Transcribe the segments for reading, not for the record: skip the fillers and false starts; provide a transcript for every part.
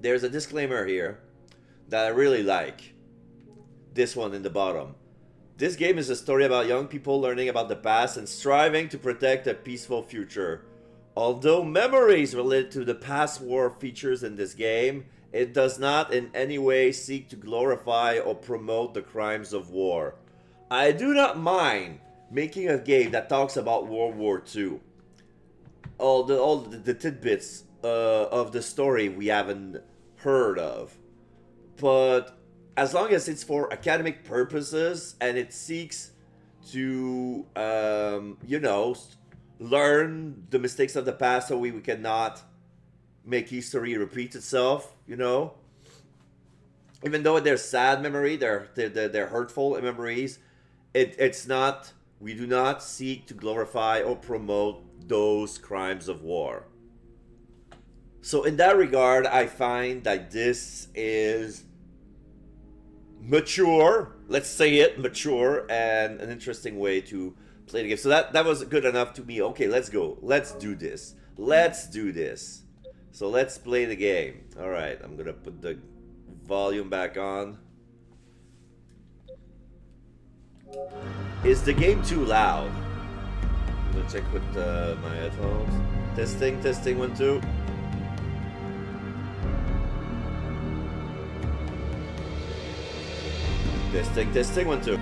There's a disclaimer here that I really like. This one in the bottom. This game is a story about young people learning about the past and striving to protect a peaceful future. Although memories related to the past war features in this game, it does not in any way seek to glorify or promote the crimes of war. I do not mind making a game that talks about World War II. All the tidbits of the story we haven't heard of. But as long as it's for academic purposes and it seeks to, learn the mistakes of the past so we cannot make history repeat itself, Even though they're sad memory, they're hurtful memories, it's not, we do not seek to glorify or promote those crimes of war. So in that regard, I find that this is mature, let's say it, mature, and an interesting way to play the game. So that was good enough to me. Okay, let's go. Let's do this. Let's do this. So let's play the game. Alright, I'm gonna put the volume back on. Is the game too loud? I'm gonna check with my headphones. Testing, 1, 2. Testing, 1, 2.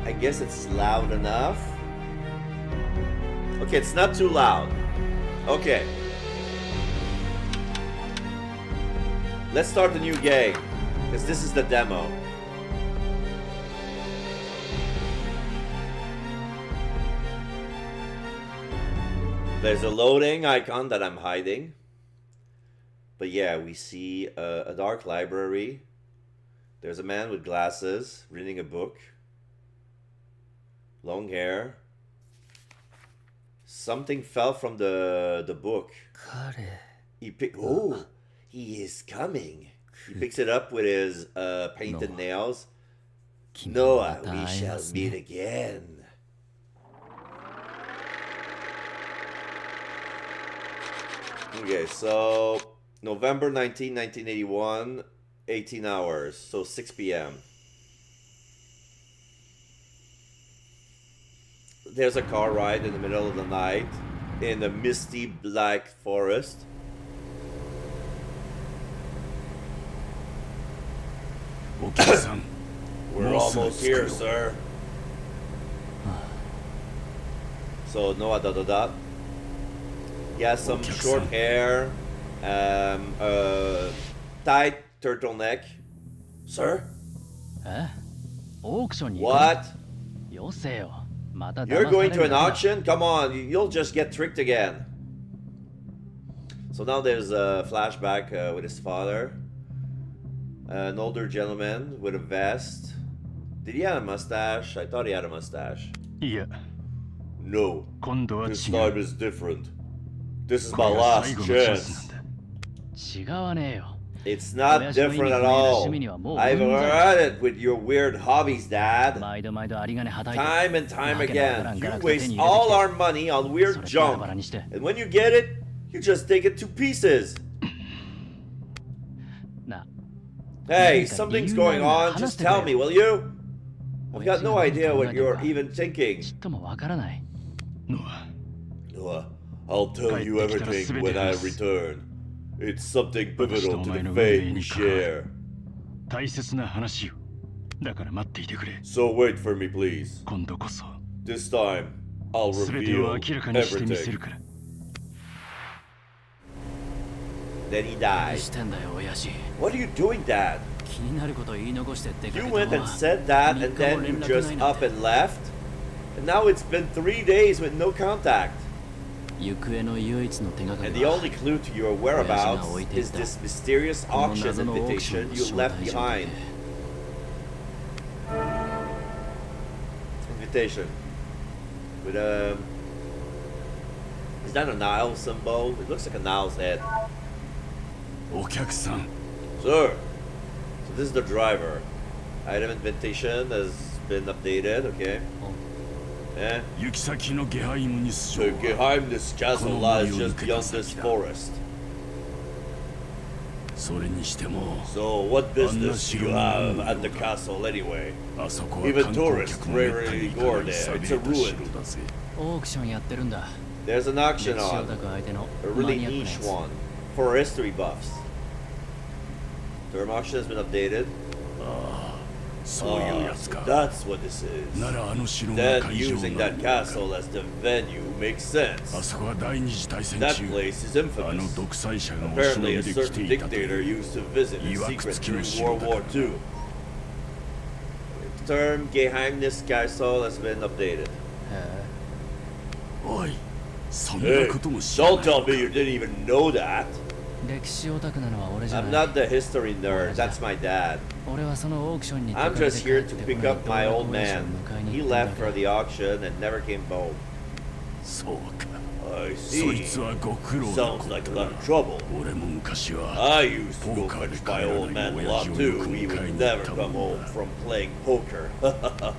I guess it's loud enough. Okay, it's not too loud. Okay. Let's start a new game, because this is the demo. There's a loading icon that I'm hiding. But yeah, we see a dark library. There's a man with glasses reading a book. Long hair. Something fell from the book. Oh, he is coming. He picks it up with his painted nails. Noah, we shall meet again. Okay, so November 19, 1981, 18 hours, so 6 p.m. There's a car ride in the middle of the night in a misty black forest. We're almost here, sir. So Noah ... He has some short hair, tight turtleneck. Sir? What? You're going to an auction? Come on, you'll just get tricked again. So now there's a flashback with his father. An older gentleman with a vest. Did he have a mustache? I thought he had a mustache. Yeah. No, this time is different. This is my last chance. It's not different at all. I've heard it with your weird hobbies, Dad. Time and time again, you waste all our money on weird junk. And when you get it, you just take it to pieces. Hey, something's going on. Just tell me, will you? I've got no idea what you're even thinking. Noah, I'll tell you everything when I return. It's something pivotal to the fate we share. So wait for me, please. This time, I'll reveal everything. Then he died. What are you doing, Dad? You went and said that and then you just up and left? And now it's been 3 days with no contact. And the only clue to your whereabouts is this mysterious auction invitation you left behind. Invitation. With a... Is that a Nile symbol? It looks like a Nile's head. Sir! So this is the driver. Item invitation has been updated, okay. Eh? 行き先のゲハイムニス城 The は Geheimnis Castle lies just beyond this forest. それにしても So what business do you have at the castle anyway? あそこは Even 観光 tourists 客もめった rarely に行 go かない there. 寂 It's れ a た城 ruin. だぜ。オークションやってるんだ。 There's an 歴 auction 史オ on. タク相手の A マ really ニアックなや niche つ。 one. For history buffs. Term auction has been updated. そういうやつか。 That's what this is. ならあの城が Then 会場 using な that のか。 castle as the venue makes あ sense. そこは第二次大戦 That 中 place is あの infamous. 独裁者がお城 Apparently, に a で来て certain いたとい dictator う used to visit in いわく secret つきの during 城 World だ War から II. Term Geheimnis Castle has been updated. へおいそんな Hey, ことも知らな don't い tell me you didn't even know that. え、歴史オタクなのは俺じゃ I'm ない。 not the history nerd, that's my dad. 俺はそのオークションに出か I'm けて just 帰 here って to こ pick の up my 動 old 画親 man. を迎えに He 行ったん left だ for け the auction and never came home. そうか I そい see. つはご苦労な Sounds こ like と a だ lot of trouble. 俺も昔は I used to go ポーカーで fetch 帰 my ら old ない man a 親 lot 父を too. よく He 迎え would に行っ never たも come ん home だ from playing poker.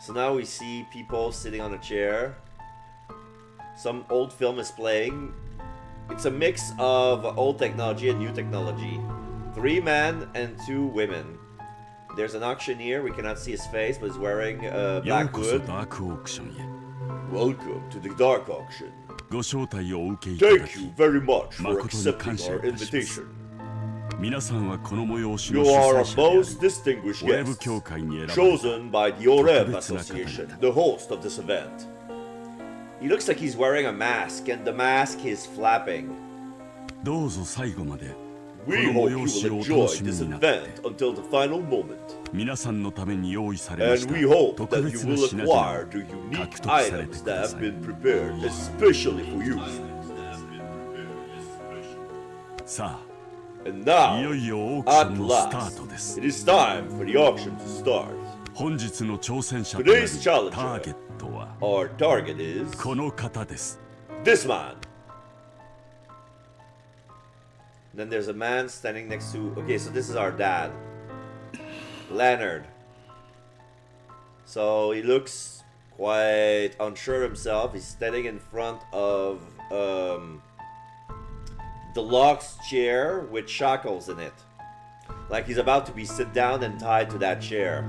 So now we see people sitting on a chair. Some old film is playing. It's a mix of old technology and new technology. 3 men and 2 women. There's an auctioneer. We cannot see his face, but he's wearing a よう black こそ hood. ダークオークションへ Welcome to the dark auction. ご招待をお受けいただ Thank き you very much for 誠に感 accepting 謝 our いたします invitation. 皆さんはこの催し You の主 are 催 a 者である most distinguished オレブ guest, 協会に選ばれた chosen by the OREB 特別な方々。 Association, the host of this event. He looks like he's wearing a mask, and the mask is flapping. どうぞ最後まで We この hope you 催し will をお enjoy 楽しみ this になって event until the final moment. 皆さんのために用意されまし And た we hope 特 that you 別な will 品々 acquire を the unique 獲得されて items くだ that さ have い been prepared especially for you. さ And あ now, いよいよオークショ at ンのスター last, トです it is time for the auction to start. 本日の挑戦者となる Today's タ challenger ーゲットは Our target is この方です this man. Then there's a man standing next to. Okay, so this is our dad, Leonard. So he looks quite unsure himself. He's standing in front of Deluxe chair with shackles in it, like he's about to be sit down and tied to that chair.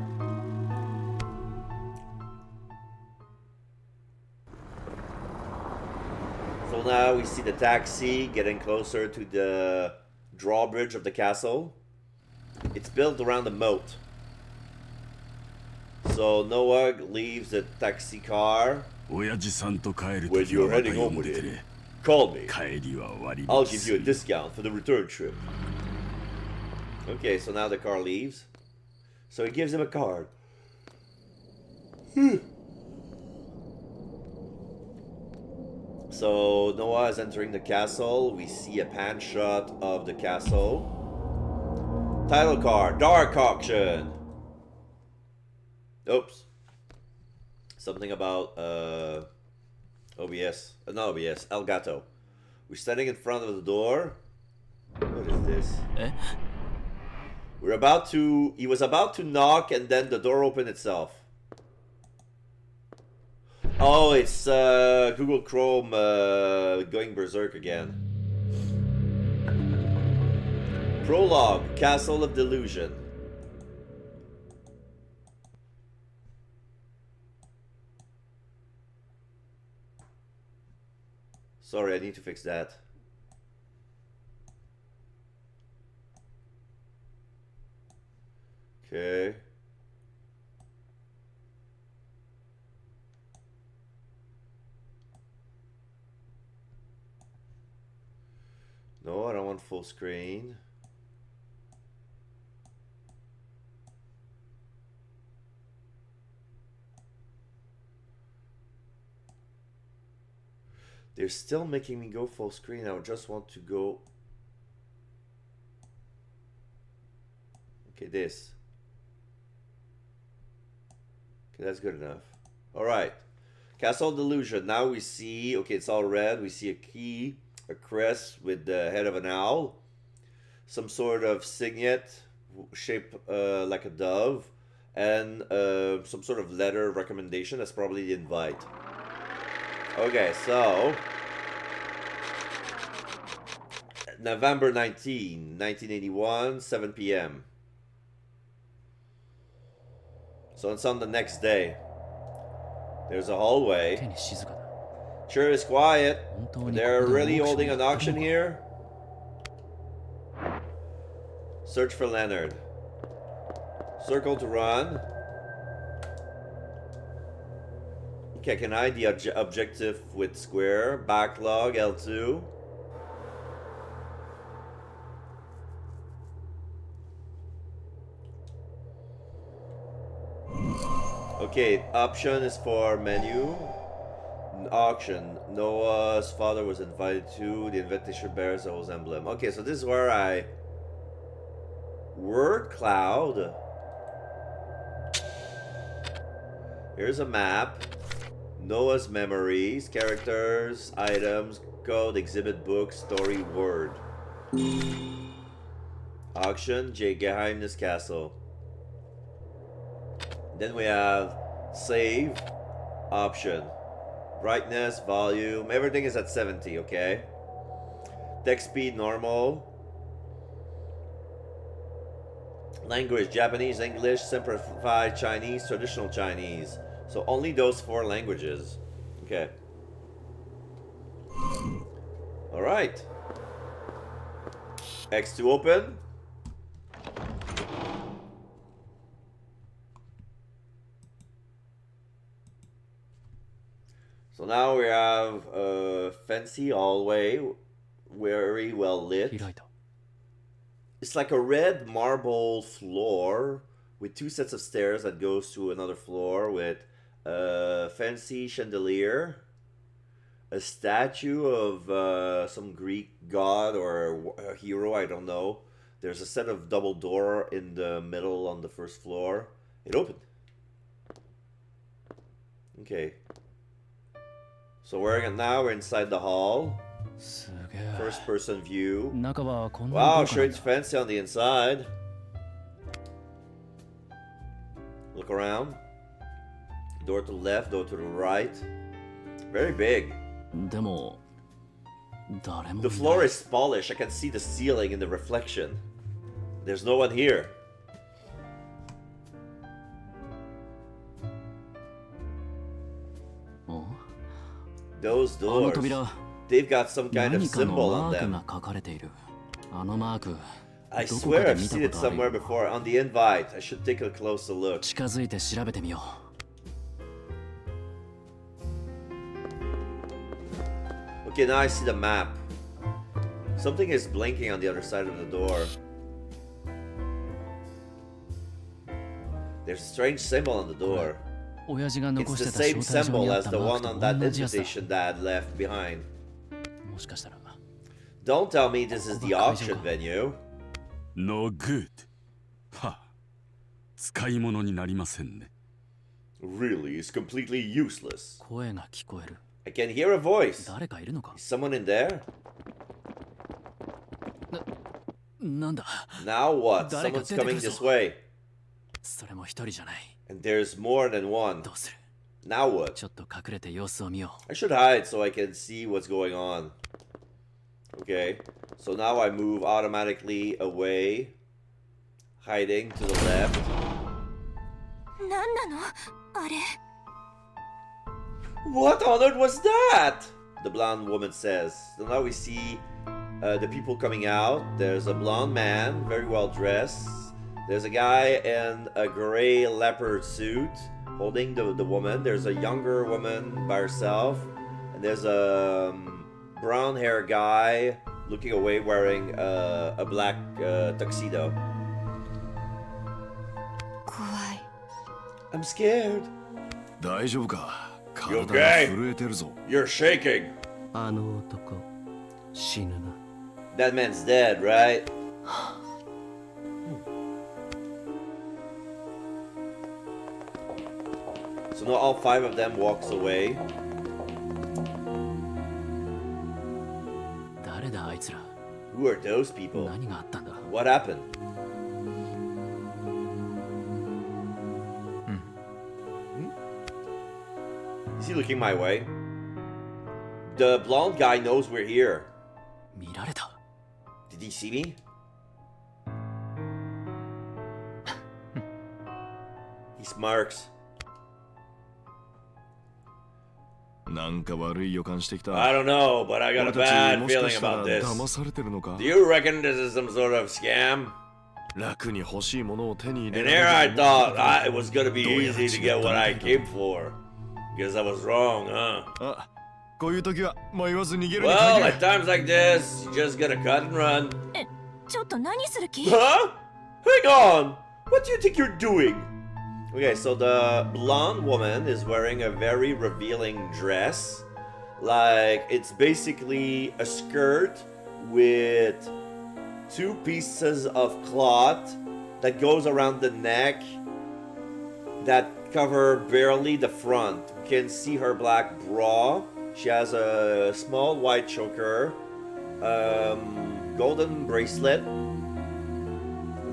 So now we see the taxi getting closer to the drawbridge of the castle. It's built around a moat. So Noah leaves the taxi car. 親父さんと帰る When 時は you're また heading 呼 home んで with く it, れ call me. 帰りは割 I'll 引 give す you a る discount for the return trip. Okay, so now the car leaves. So he gives him a card. So Noah is entering the castle. We see a pan shot of the castle. Title card, Dark Auction. Oops. Something about OBS. Not OBS, Elgato. We're standing in front of the door. What is this? え、 We're about to. He was about to knock, and then the door opened itself. Oh, it's Google Chrome going berserk again. Prologue, Castle of Delusion. Sorry, I need to fix that. Okay. No, I don't want full screen. They're still making me go full screen. I would just want to go. Okay, this. Okay, that's good enough. All right. Castle Delusion. Now we see, okay, it's all red. We see a key, a crest with the head of an owl, some sort of signet shaped like a dove, and some sort of letter of recommendation. That's probably the invite. Okay, so November 19, 1981, 7 p.m. So it's on the next day. There's a hallway. 手に静かだ。 Sure is quiet. 本当に They're ここで really オークション holding や an ってる auction のか here. Search for Leonard. Circle to run. Okay, can I the objective with square. Backlog L2. Okay, option is for menu. Auction. Noah's father was invited to. The invitation bears a whole emblem. Okay, so this is where I... Word cloud. Here's a map. Noah's memories. Characters. Items. Code. Exhibit book. Story. Word. Auction. J. Geheimnis Castle. Then we have save. Option. Brightness, volume, everything is at 70, okay? Text speed, normal. Language, Japanese, English, simplified Chinese, traditional Chinese. So only those 4 languages. Okay. Alright. X2 open. So now we have a fancy hallway, very well lit. 開いた。 It's like a red marble floor with 2 sets of stairs that goes to another floor with a fancy chandelier, a statue of some Greek god or a hero, I don't know. There's a set of double door in the middle on the first floor. It opened. Okay. So we're inside the hall. すげえ。 First person view. 中はこんなに Wow, 豪華 sure なん it's だ。 fancy on the inside. Look around. Door to the left, door to the right. Very big. でも誰もい The ない。 floor is polished. I can see the ceiling in the reflection. There's no one here. お Those あの doors. 扉。 They've got some kind of 何かの symbol マ on ーク them. が書かれている。あのマーク。 I どこか swear で I've 見た seen こ it とある somewhere よ。 before. On the invite. I should take a closer look. 近づいて調べてみよ Okay, now I see the map. Something is blinking on the other side of the door. There's a strange symbol on the door. う。親父が残 It's し the てた招 same 待状に symbol あっ as た the マー one ク on と that 同じやつだ。 invitation Dad left behind. もしかしたら Don't tell me this is the auction venue. No good はあ使い物になりませんね Really, it's completely useless. 声が聞こえる。 I can hear a voice. 誰かいるのか Is someone in there? なんだ Now what? 誰か Someone's 出てくる coming ぞ。 this way. それも一人じゃない。 And there's more than one. どうする Now what? ちょっと隠れて様子を見よ I should hide so I can see what's going on. Okay. So now I move automatically away. Hiding to the left. 何なのあれ What on earth was that? The blonde woman says. So now we see the people coming out. There's a blonde man, very well dressed. There's a guy in a gray leopard suit holding the woman. There's a younger woman by herself. And there's a brown hair guy looking away wearing a black tuxedo. 怖い I'm scared. 大丈夫か You 体が okay? 震えてるぞ You're shaking. あの男死ぬな。 That man's dead, right? So now all 5 of them walks away. 誰だあいつら Who are those people? 何があったんだ What happened? Is he looking my way? The blonde guy knows we're here. 見られた Did he see me? He smirks. なんか悪い予感してきた。 I don't know, but I got a 俺たち bad もしか feeling したら about this. 騙されてるのか Do you reckon this is some sort of scam? 楽に欲しいものを手に入れ And ら here れ I る thought it was gonna be どうやら easy to get 違った what I みたいだ。 came for. Guess I was wrong, huh? あ、こういう時は迷わず逃げるに Well, 限 at る。 times like this, you just gotta cut and run. ちょっと何する気 Huh? Hang on! What do you think you're doing? Okay, so the blonde woman is wearing a very revealing dress. Like, it's basically a skirt with 2 pieces of cloth that goes around the neck that cover barely the front. You can see her black bra. She has a small white choker, golden bracelet,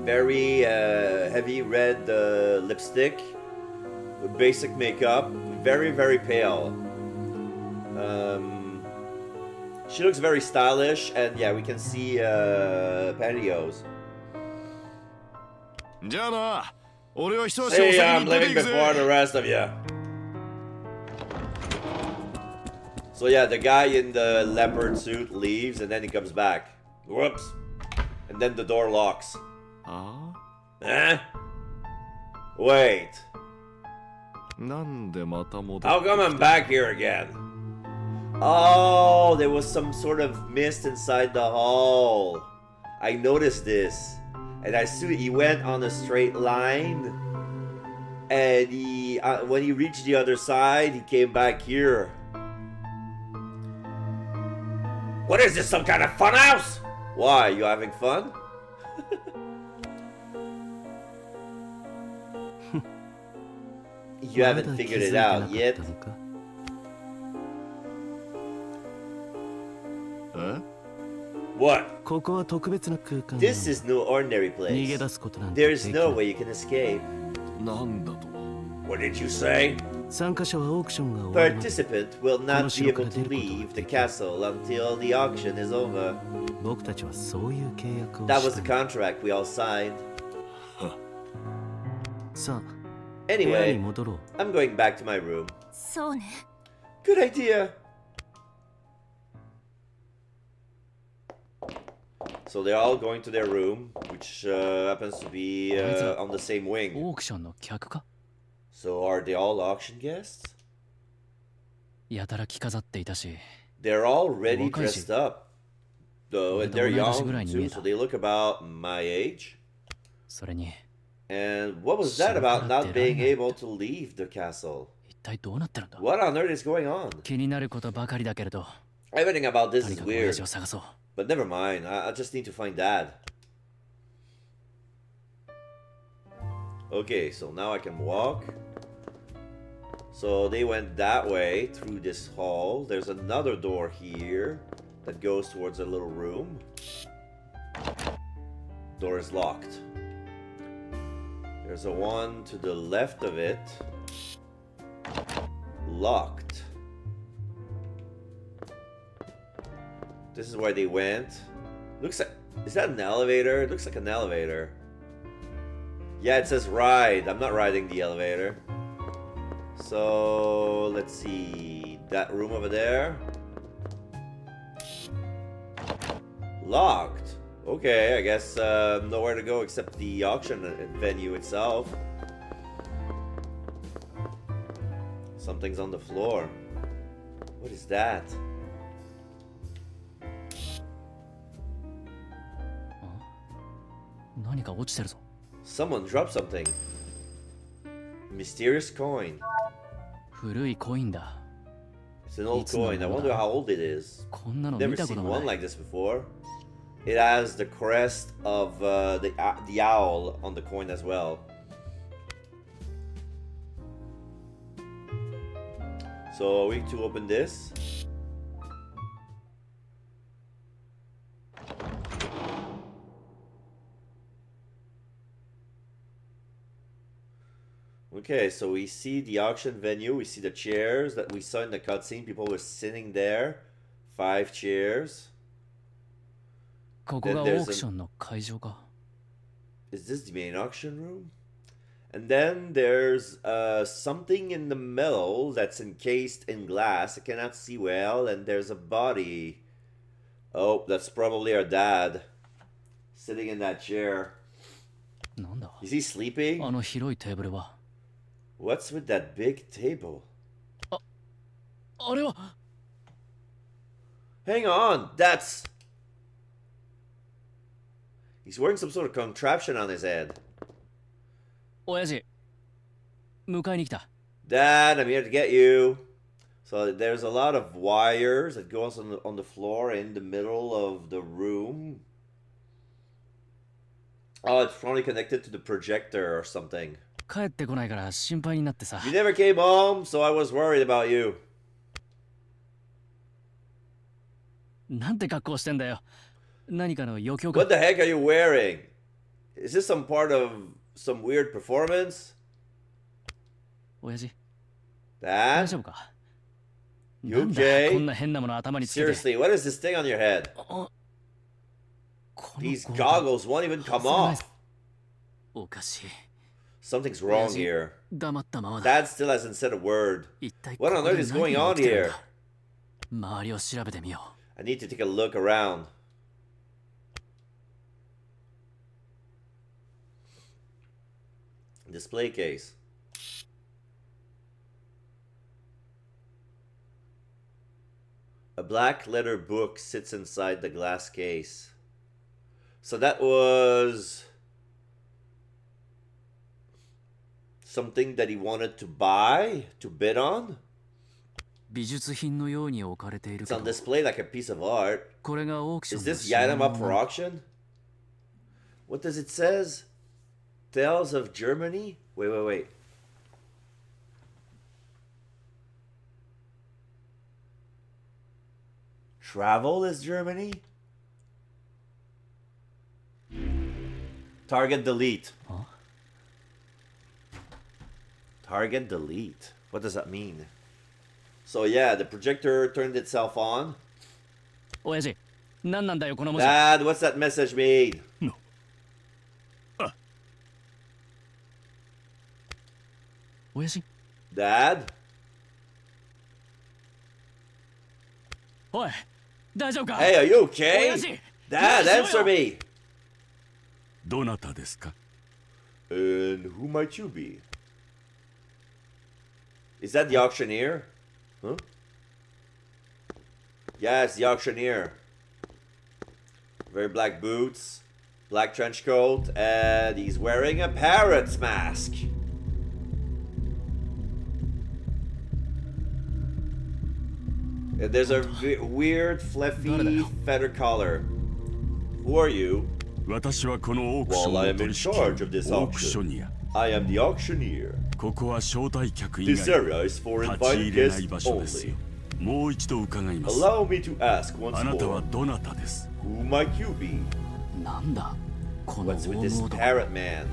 very heavy red lipstick, basic makeup, very, very pale. She looks very stylish, and yeah, we can see pantyhose. じゃあな、俺は一足お Hey, 先 I'm に出て leaving いく before the ぜ。 rest of you. So yeah, the guy in the leopard suit leaves, and then he comes back. Whoops. And then the door locks. あ Eh? Wait. なんでまた戻って How come I'm back here again? Oh, there was some sort of mist inside the hall. I noticed this. And I saw he went on a straight line. And he, when he reached the other side, he came back here. What is this, some kind of fun house? Why, you having fun? You haven't figured it out yet. え What? ここは特別な空間 This is no ordinary 逃げ place. 出すことなんて There で is きない no way you can escape. なんだと What did you say? 参加者はオークションが終わるまで Participant will not be able to leave the castle until the auction is over. 僕たちはそういう契約を That was し the た contract we all signed. さあ部屋に Anyway, 戻ろう I'm going back to my room. そうね Good idea. So they're all going to their room, which happens to be on the same wing. オークションの客か So are they all auction guests? やたら着飾っていたし They're already 若いし。 dressed up. Though, and 俺 they're と同い年 young ぐらいに見 too, えた。 so they look about my age. それに And what was that about not being able to leave the castle? 一体どうなってるんだ What on earth is going on? 気になることばかりだけれど Everything about this とに is かく親 weird. 父を探そう But never mind, I just need to find Dad. Okay, so now I can walk. So they went that way through this hall. There's another door here that goes towards a little room. Door is locked. There's a one to the left of it. Locked. This is where they went. Looks like... Is that an elevator? It looks like an elevator. Yeah, it says ride. I'm not riding the elevator. So, let's see. That room over there. Locked. Okay, I guess nowhere to go except the auction venue itself. Something's on the floor. What is that? Huh? 何か落ちてるぞ Someone dropped something. Mysterious coin. 古いコインだ It's an old coin. I wonder how old it is. こんなの見 Never たこ seen とが one ない like this before. It has the crest of the owl on the coin as well. So we need to open this. Okay, so we see the auction venue. We see the chairs that we saw in the cutscene. People were sitting there. 5 chairs. ここがオークションの会場か。 Is this the main auction room? And then there's something in the middle that's encased in glass. I cannot see well. And there's a body. Oh, that's probably our dad. Sitting in that chair. なんだ Is he sleeping? あの広いテーブルは。 What's with that big table? あれは Hang on, that's... He's wearing some sort of contraption on his head. 親父、迎えに来た。 Dad, I'm here to get you. So there's a lot of wires that goes on the floor in the middle of the room. Oh, it's probably connected to the projector or something. 帰ってこないから心配になってさ。 You never came home, so I was worried about you. なんて格好してんだよ。何かの余興か。 What the heck are you wearing? Is this some part of some weird performance? 親父、 Dad? 大丈夫か You なんだ okay? こんな変なもの頭につけて。 Seriously, what is this thing on your head? この These ゴーグル goggles won't even come off. おかしい。 Something's wrong here. 黙ったままだ。 Dad still hasn't said a word. 一体 What on ここ earth で is 何 going が on 起きてるん here? だ。周りを調べてみよ I need to take a look around. Display case. A black leather book sits inside the glass case. So that was something that he wanted to buy, to bid on. う。美術品のように置かれている It's け on ど、 display like a piece of art. これがオークション Is の this 品 the item 物 up for auction? What does it says? Tales of Germany? Wait. Travel is Germany? Target delete. Huh? Target delete. What does that mean? So yeah, the projector turned itself on. 親父、何なんだよこの文字。 Dad, what's that message mean? 親父、 Dad? おい、大丈夫か Hey, are you okay? 親父、 Dad, answer me! どなたですか And who might you be? Is that the auctioneer? Huh? Yeah, it's the auctioneer. Very black boots, black trench coat, and he's wearing a parrot's mask. And there's a weird, fluffy feather collar. Who are you? 私はこのオークション Well, I の am 取 in 引 charge of this オークショ auction. ニア I am the auctioneer. ここは招待客以 This 外 area is for 立ち invited 入れない guests 場所ですよ only. もう一度伺います Allow me to ask once あなた more. はどなたです Who might you be? なんだこの What's with 大 this 物男。 parrot man?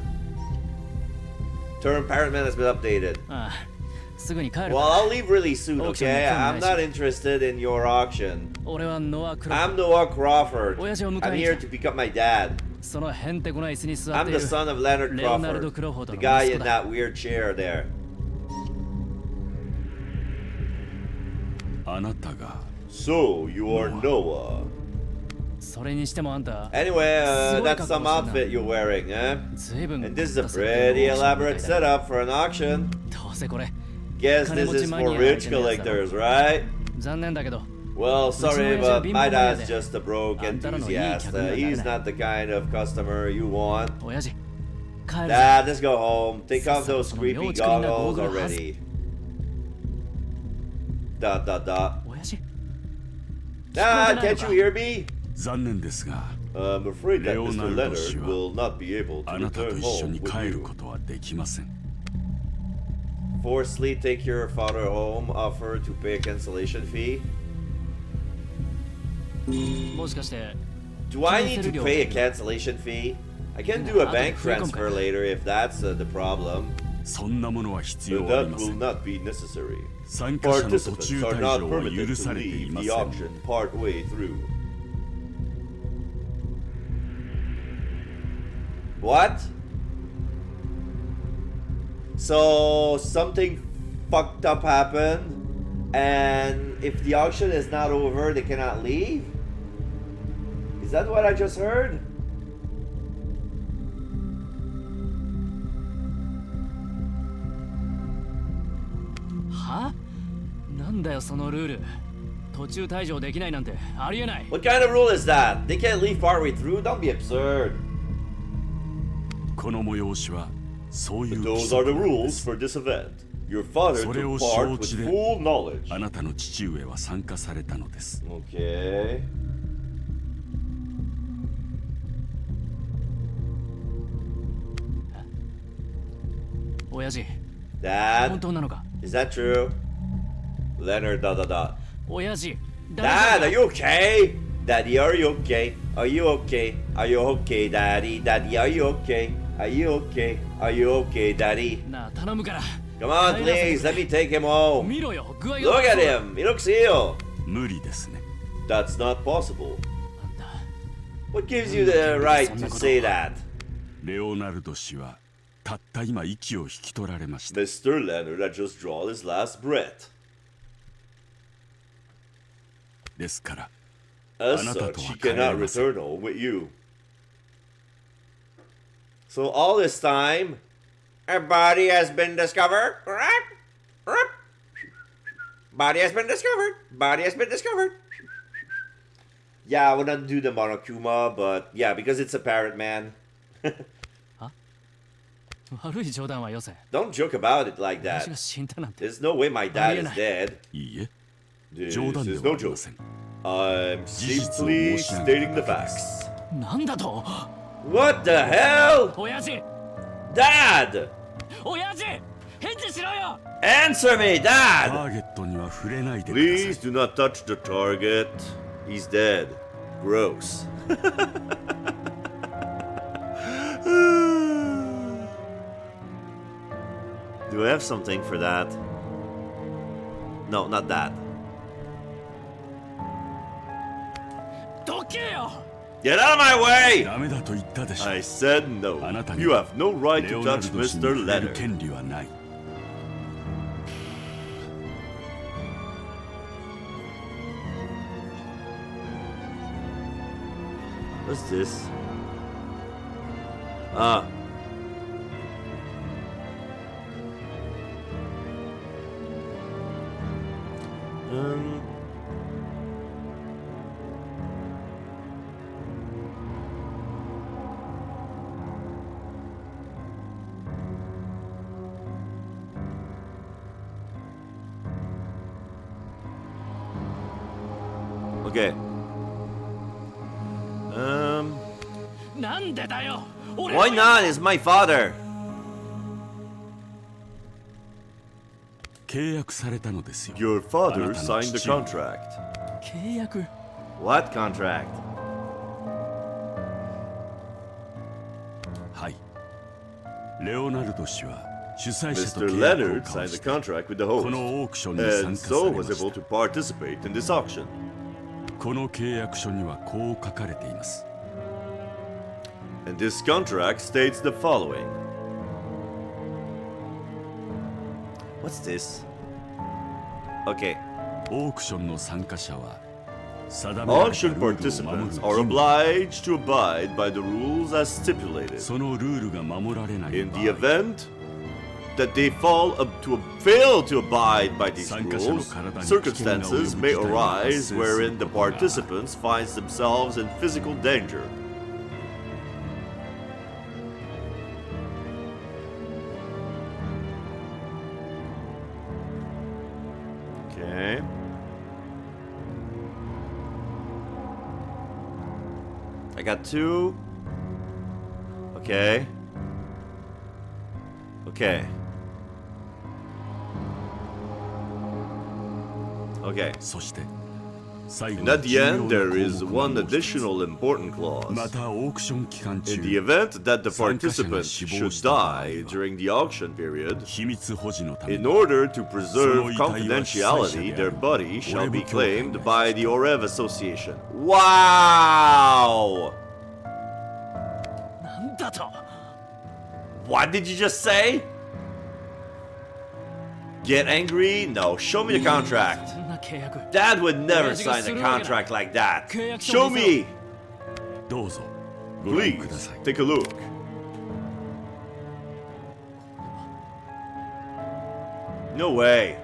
Term parrot man has been updated. ああ、すぐに帰る Well, か I'll leave really soon, Auction okay? will come I'm nice. not interested in your auction. 俺はノア・クロ I'm フ Noah Crawford. 親父を迎 I'm えに here 来 to become my dad. そのへんてこな椅子に座っ I'm てい the る son of Leonard Leonardo Crawford, Crawford the の guy 息 in 子だ that weird chair there. あなたが So, you are Noah. それにしてもあんた Anyway,すごい that's some 格好してんな。 outfit you're wearing, eh? ずいぶん And this is a 凝った設定 pretty のオークションみ elaborate たいだ setup for an auction. どうせこれ Guess this is for rich collectors, right? 残念だけど Well, sorry, Uchiwa but is my a dad's bimbo just a broke あんたらのいい enthusiast. 客にはなれない。 He's not the kind of customer you want. 親父帰るぞ Dad, let's go home. Take off those さっさとその creepy 幼稚的なゴー goggles グルを外す already. Dot. 親父 Dad, can't you hear me? 残念ですが I'm afraid that レオナ Mr. ルド Leonard 氏は will not be able to あなたと return 一緒 home に with 帰る you. ことはできません Forcefully take your father home. Offer to pay a cancellation fee. もしかして Do I need to pay a cancellation fee? I can do a bank transfer later if that's the problem. そんなものは必要 But あり that ませ will ん。 not be necessary. 参加者の途 Participants 中 are 退 not 場は permitted 許 to されてい leave ま the せん。 auction part way through. What? So something fucked up happened, and if the auction is not over, they cannot leave? Is that what I just heard? Huh? なんだよそのルール。途中退場できないなんてありえない。 What kind of rule is that? They can't leave partway through? Don't be absurd. この催しはそういう But 規 those 則 are the なんで rules す。 for this event. Your father それを took part 承 with 知で full knowledge. あなたの父上は参加されたのです。 Okay. 親父、 Dad, 本当なのか？ is that true? Leonard, dot dot dot. 親父、 Dad, are you okay? Daddy, are you okay? Are you okay? Are you okay, Daddy? Daddy, are you okay? Are you okay? Are you okay, Daddy? なあ頼むから。 Come on, please, let me take him home. 見ろよ、具合が。 Look at him, he looks ill. 無理ですね。 That's not possible. あんた、 What gives you the right to say that? レオナルド氏はたった今息を引き取られました。 Mr. Leonard had just drawn his last breath. ですから As あなた such, と he は帰れ cannot ません。 return home with you. So all this time, a body has been discovered. Body has been discovered. Body has been discovered. Yeah, I wouldn't do the Monokuma, but yeah, because it's a parrot man. 悪い冗談はよせ。 Don't joke about it like 私 that. が死んだなんて。 There's no way my dad is dead. いいえ、 This 冗談で is は no ありま joke. せん。 I'm 事実を simply 申し上げ stating た the だけです facts. なんだと？ What the hell? 親父、 Dad! 親父、返事しろよ。 Answer me, タ Dad! ーゲットには触れないでくださ Please い。 do not touch the target. He's dead. Gross. Do I have something for that? No, not that. どけよ。 Get out of my way! ダメだと言ったでしょ I said no. あなたに You have no right レ to オナ touch ルド氏に Mr. 触れる Leonard. 権利はない。 What's this? Ah. Um. Okay. なんでだよ。俺 Why not? It's my father. 契約されたのですよ。 Your あな father たの signed the 父上 contract. 契約。 What contract? はい。レオナルド氏は主催者と Mr. 契約を Leonard 交わ signed し the て contract with the こ host, のオークションに and 参加さ so れま was し able た to。participate in this auction. この契約書にはこう書かれています。 And this contract states the following. What's this? Okay. オークションの参加者は定められたル Auction ールを守る participants 義 are 務 obliged to abide by the rules as stipulated. そのルールが守られない In 場 the 合 event that they fail to abide by these 参加者の rules, 体に circumstances may 危険が及ぶ事態が発 arise 生する wherein the ことがある。 participants finds themselves in physical danger. Okay. I got two. Okay. Okay. Okay. そして最後 And の at the 重要 end, な there is 項目が one もう一つ additional important clause. またオークション期間 In 中 the event that the 参加者が participant 死亡 should した場合は die during the auction period, 秘密保持のため in に order to preserve その遺体は confidentiality, 被災者である their body shall be オレブ協会が claimed by the Orev Association. Wow! なんだと What did you just say? Get angry? No, show me the contract. そんな契約 Dad would never sign a contract like that. 契約書 Show 見せろ me! どうぞご覧 Please, ください take a look. No way.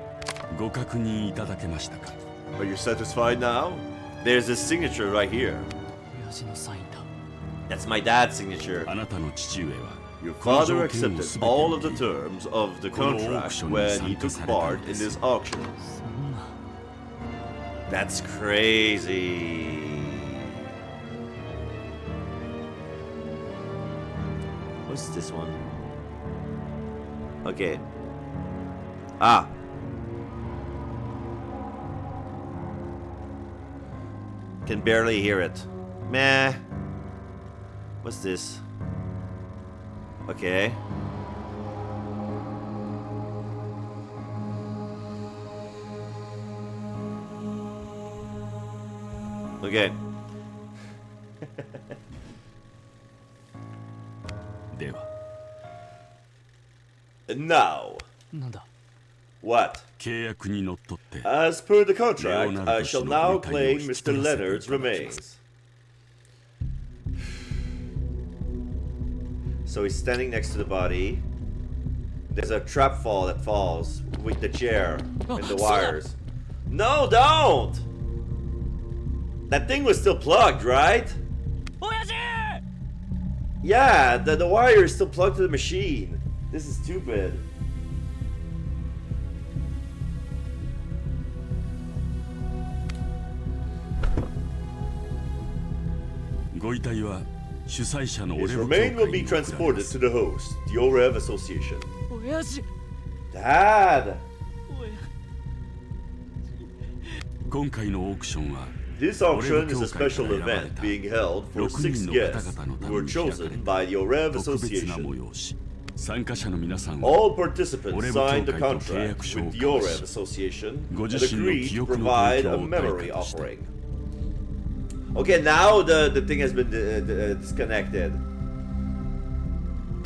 ご確認いただけましたか Are you satisfied now? There's a signature right here. 親父のサインだ That's my dad's signature. あなたの父上は Your この father 条件を accepted 全て all of 受 the け入れ terms of the このオーク contract ションに when he 参加 took された part の in です this auction. そんな That's crazy. What's this one? Okay. Ah. Can barely hear it. Meh. What's this? Okay. Okay. では And now, なんだ what? 契約にのっとって As per the contract, Leonardo I shall Shinobu now Tayo claim Shitara Mr. Leonard's Sekai remains. So he's standing next to the body. There's a trap fall that falls with the chair and the wires. No, don't! That thing was still plugged, right? 親父 Yeah, the wire is still plugged to the machine. This is stupid. ご遺体は主催者のオ His レブ協 remain 会 will be に送られま transported す to the host, the Orev Association. 親父 Dad! 今回のオークションは This auction is a special event being held for 6 guests who were chosen by the Orev 特別な Association. 催し参加者の皆さんは All participants Orev signed the 協会と契 contract 約書を with the 交わ Orev し Association ご and 自身の agreed 記 to 憶の provide 提 a 供を対 memory 価として offering. Okay, now the thing has been disconnected.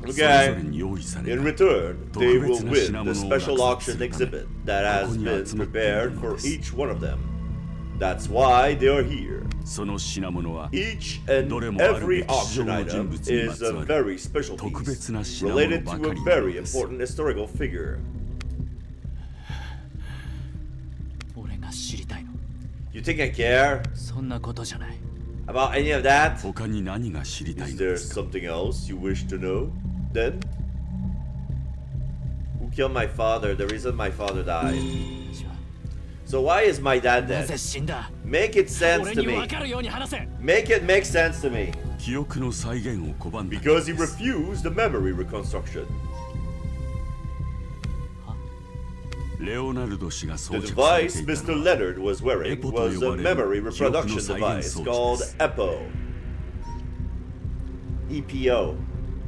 それぞれ Okay. に用意され In た return, they will 特別な win 品物を the 落 special 札 auction するため exhibit that ここ has に been 集まっている prepared の for です each one of them. That's why they are here. その品物は Each and どれもある every 歴史上 auction の人 item 物にま is つ a わる very special 特 piece 別な品物 related ば to か a りなの very です important historical figure. 俺が知りたいの You think I care そんなことじゃない about any of that? 他に何が知りたい Is の there ですか something else you wish to know? Then? Who killed my father? The reason my father died. じゃ So why is my dad あな dead? ぜ死んだ Make it sense 俺 to に me. 分かるように話せ Make it make sense to me. 記憶の再現を拒んだの Because he です refused the memory reconstruction. レオナルド氏が The 装着され device ていた Mr. のは Leonard was wearing EPO was a と呼ばれる memory reproduction 記憶の再現装 device 置 called です EPO. EPO.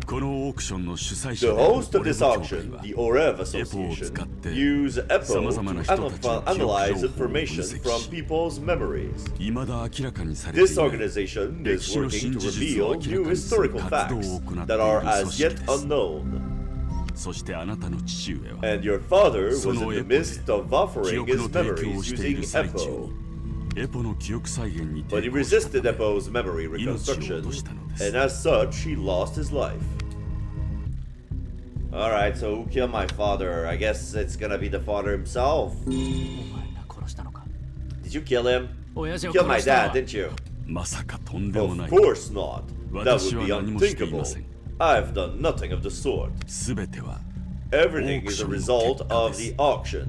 このオークションの主催 The 者である host オ of レブ this 協会 auction, は the Orev EPO を Association, 使って use EPO 様々な to 人たちの記憶 analyze 情報を分 information 析 from し people's memories. 未だ明らかにされてい This ない organization 歴 is 史の working 真 to 実を reveal 明ら new かにする historical 活動 facts を行ってい that る are 組 as 織 yet です unknown. そしてあなたの父上は And your father was そ in の the エポで midst of 記 offering 憶 his の提供 memories をしてい using る最中 EPO. にエポの記憶再現に But he 抵抗した resisted ため EPO's memory 命を落 reconstruction, としたのです and as such, he lost his life. Alright, so who killed my father? I guess it's gonna be the father himself. お前が殺したのか Did you kill him? 親父 You を killed my 殺したの dad, は didn't you? まさかとんでも Of ない course not. That 私 would は be 何もしていま unthinkable. せん I've done nothing of the sort. すべては Everything is a result of the auction.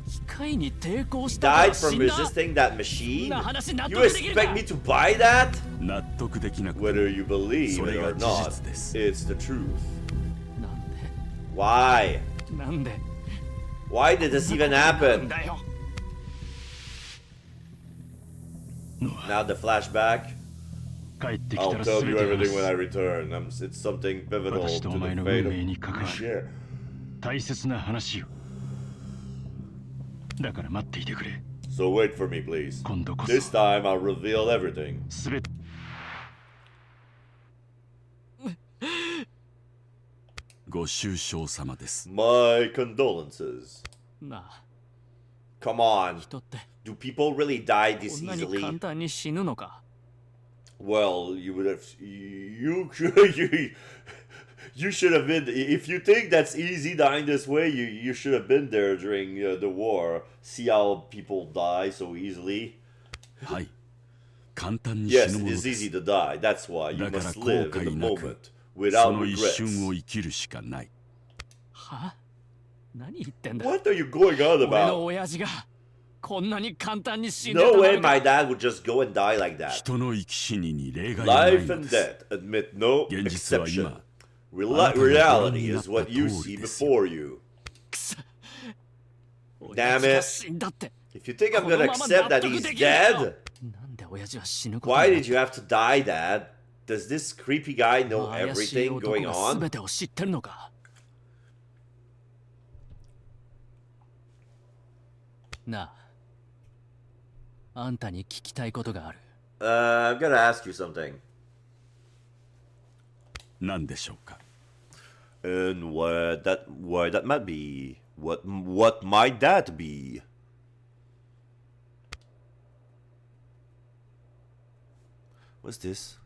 機械に抵抗 He したから died 死 from んだ resisting that machine? そんな話納 You 得できるか expect me to buy that? 納得できなくて Whether you believe そ it れが or 事 not, 実です it's the truth. なんで Why? なんで Why did this even なん happen? だよ Now the flashback. 帰ってきた I'll ら tell 全 you て everything when 話 I す return. It's something pivotal 私 to とお the 前の fate 運 of 命に関わ we る share. 大切な話よ。だから待っていてくれ。 So wait for me, please. 今度こ This そ time I'll reveal everything. 全てご愁傷様です。 My condolences. なあ Come on. 人って Do people really die こ this んなに簡 easily? 単に死ぬのか。 Well, you would have. You should have been. If you think that's easy dying this way, you should have been there during the war. See how people die so easily. はい。簡単に死 Yes, ぬ it もの is です。 easy to die. That's why you だから must 後 live in 悔 the な moment く、そ without の一瞬 regrets. を生きるしかない。は何言ってんだ。 What are you going on 俺の about? 親父がこんなに簡単に死んで No た way の my か。 dad would just go and die like that. 人の生き死にに例外はない Life の and です。 death admit no 現実は exception. 今、あなたがご覧 Reality になっ is た what you 通 see りですよ。 before you. 親父が死んだって。 If you think I'm この gonna まま accept 納 that 得 he's できないよ。 dead? なんで親父は死ぬこと Why になっ did you have to die, Dad? Does this creepy guy た know 怪しい everything 男 going が on? 全てを知ってるのか。なあ、あんたに聞きたいことがある。I'm gonna ask you something. 何でしょうか。 And why that might be? What might that be? What's this?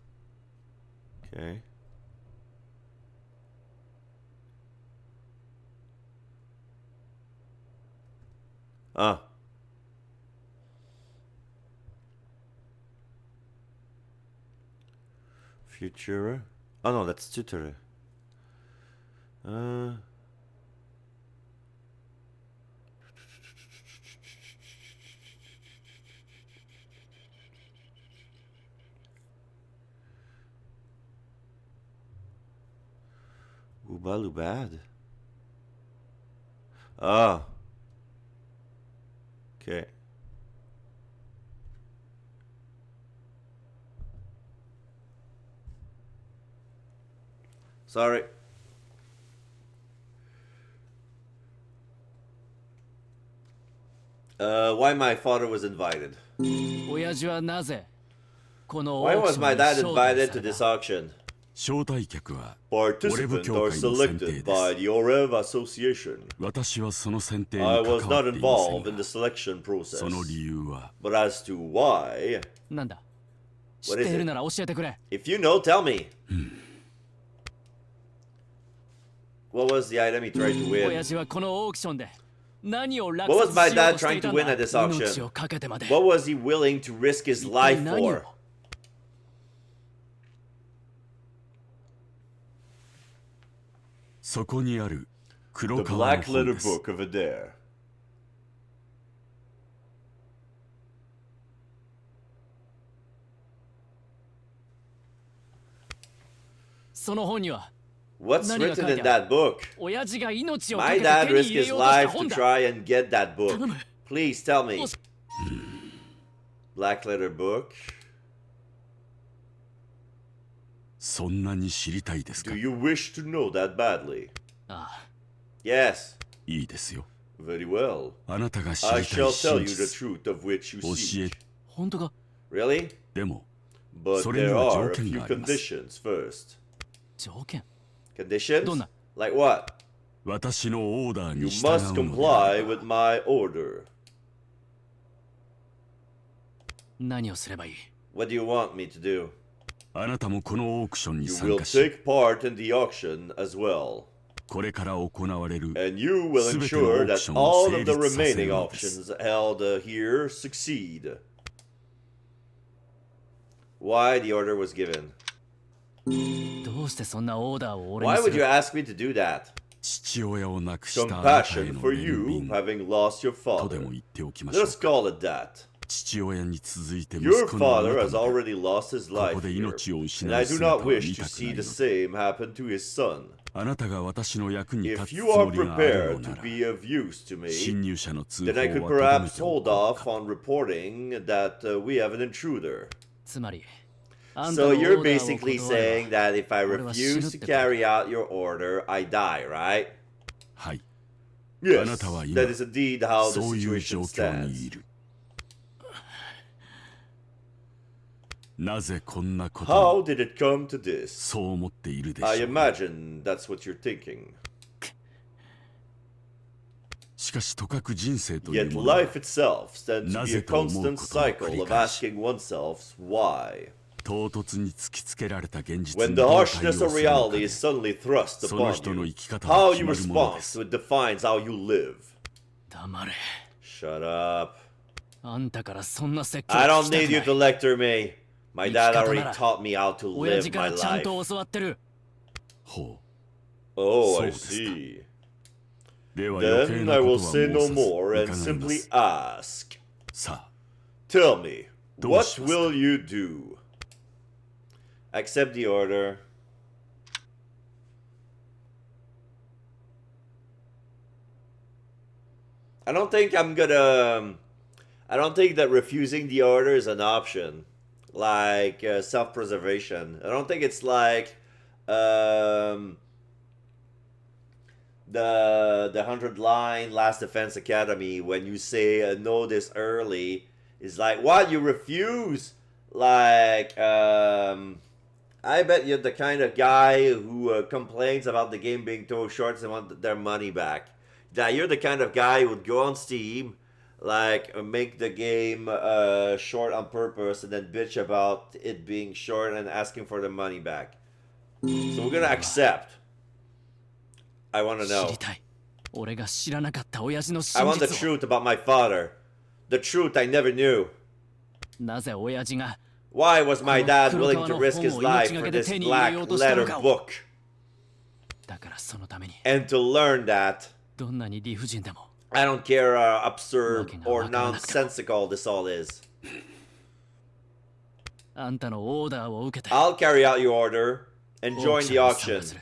Okay. Ah. Futura? Oh no, that's tutor. Ubalubad. Ah. Okay. Sorry. Why my father was invited? 親父はなぜこのオ Why ーク was ション my に dad 招 invited 待 to され this た。 auction? 招待客はオレブ Participants 協 are 会の選定 selected で by す。 the Orev Association. 私はその選定に I 関 was わ not っていません involved in the が、 selection process. その理由は But as to why, なんだ知っ What is ている it? なら教えてくれ。 if you know, tell me. What was the item he tried to 親 win? 父はこのオークションで何を落 What was 札 my しよう dad としてい trying た to ん win だ。 at this auction? 命をかけてまで。 What was he willing to risk his 一体 life 何を for? そこにある The 黒川の Black 本 Letter です。 Book of Adair. その本には What's 何が書 written いて in ある？ that book? 親父が命をか My けて dad 手に risked 入れ his ようとした life 本 to だ。 try and get that book. 頼む。 Please tell me. もし Black Letter Book. そんなに知りたいですか。 Do you wish to know that badly? ああ Yes. いいですよ。 Very well. あなたが知り I たい shall tell 真 you the 実。 truth of which you 教 seek. え、本当か。 Really? でも、 But それに there は are 条 a 件 few があります。 conditions first. 条件。 Conditions? どんな？ Like what? 私のオーダー You に従 must うのであ comply れば with my order. 何をすればいい？ What do you want me to do? あなたもこのオークションに You 参 will 加し、 take part in the auction as well. これから行われる And you will すべてのオ ensure ーク that ションを all 成 of the 立させ remaining るのです auctions held here succeed. Why the order was given? どうしてそんなオーダーを俺に Why す would you る？ ask me to do that? 父親を亡くしたあなたへ Compassion の for 憐 you 憫 having lost your とで father. も言っておきまし Let ょう us call it that. 父親に続いて息 Your 子のあな father た has まで already lost his こ life こで here, 命を失 and う I do 姿 not を wish 見 to たく see ない the のだ same happen to his son. あなたが私の役に立 If つ you つ are もりがある prepared のな to ら be of use to me, 侵入者の通 then 報 I は could とどめ perhaps てお hold こう off か on reporting that we have an intruder. つまりあんた So のオ you're ーダーを basically 断れ saying ば that if I 俺は死ぬ refuse っ to てことか carry out your order, I die, right? はい Yes, あなたは今 that is indeed how the そういう状 situation 況に stands. いるなぜこんなことに How did it come to this? そう思っているでし I ょう imagine that's what you're thinking. しかしとかく人生という Yet ものは life itself stands to be a なぜと思うことを constant cycle 繰り of 返し asking oneself why. 唐突に突きつけられた現実 When に the どう対応 harshness す of るのか reality で is suddenly thrust その upon 人の you, 生き方は how 決 you まるもの respond です to it defines how you live. 黙れ Shut up. あんたからそんな説教 I 聞 don't きた need く you ない to lecture me. My dad 生き方 already なら taught me how to 親 live 父か my らちゃん life. と教わってるほ Oh, I そうですか。 see. うでは余計 Then な I こ will とは say 申 no さず more and 伺いま simply す ask. さあ Tell me, どう what しますか will you do? Accept the order. I don't think I'm gonna. I don't think that refusing the order is an option. Like self-preservation. I don't think it's like the 100 line Last Defense Academy when you say no this early is like what you refuse. Like I bet you're the kind of guy who complains about the game being too short and want their money back. That you're the kind of guy who would go on Steam, like make the game short on purpose and then bitch about it being short and asking for the money back. So we're gonna accept. I want to 知 know. りたい俺が知らなかった親父の I 真 want the 実を truth about my father. The truth I never knew. なぜ親父が Why was my dad この willing to risk his life for this black letter book? だからそのために And to learn that, どんなに理不尽でも I don't care how absurd Fucking or hell, nonsensical this all is. あんたのオーダーを受けて I'll carry out your order and オー join クシ the ョンに参 auction. 加する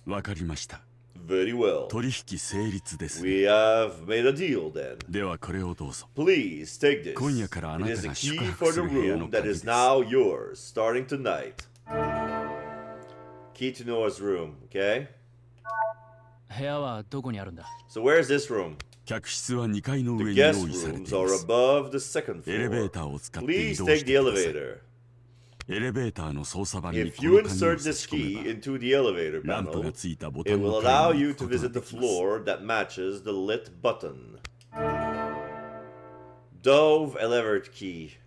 わかりました Very well. 取引成立です We have made a deal then. ではこれをどうぞ Please take this. 今夜からあなた It is が the key 宿泊 for す the る部屋の room 鍵 that で is す now yours, starting tonight. Key to Noah's room, okay? 部屋はどこにあるんだ So where's this room? 客室は2階の The 上に用 guest 意されて rooms いま are す above the second エレベー floor. ターを使って移 Please 動 take し the てください elevator. エレベーターの操作盤に If こ you の鍵を insert 差 this し込 key めば into the elevator ランプが panel, ついたボ it タン will の allow 階に you 行く to ことが visit で the きます floor that matches the lit button. Dove elevator key.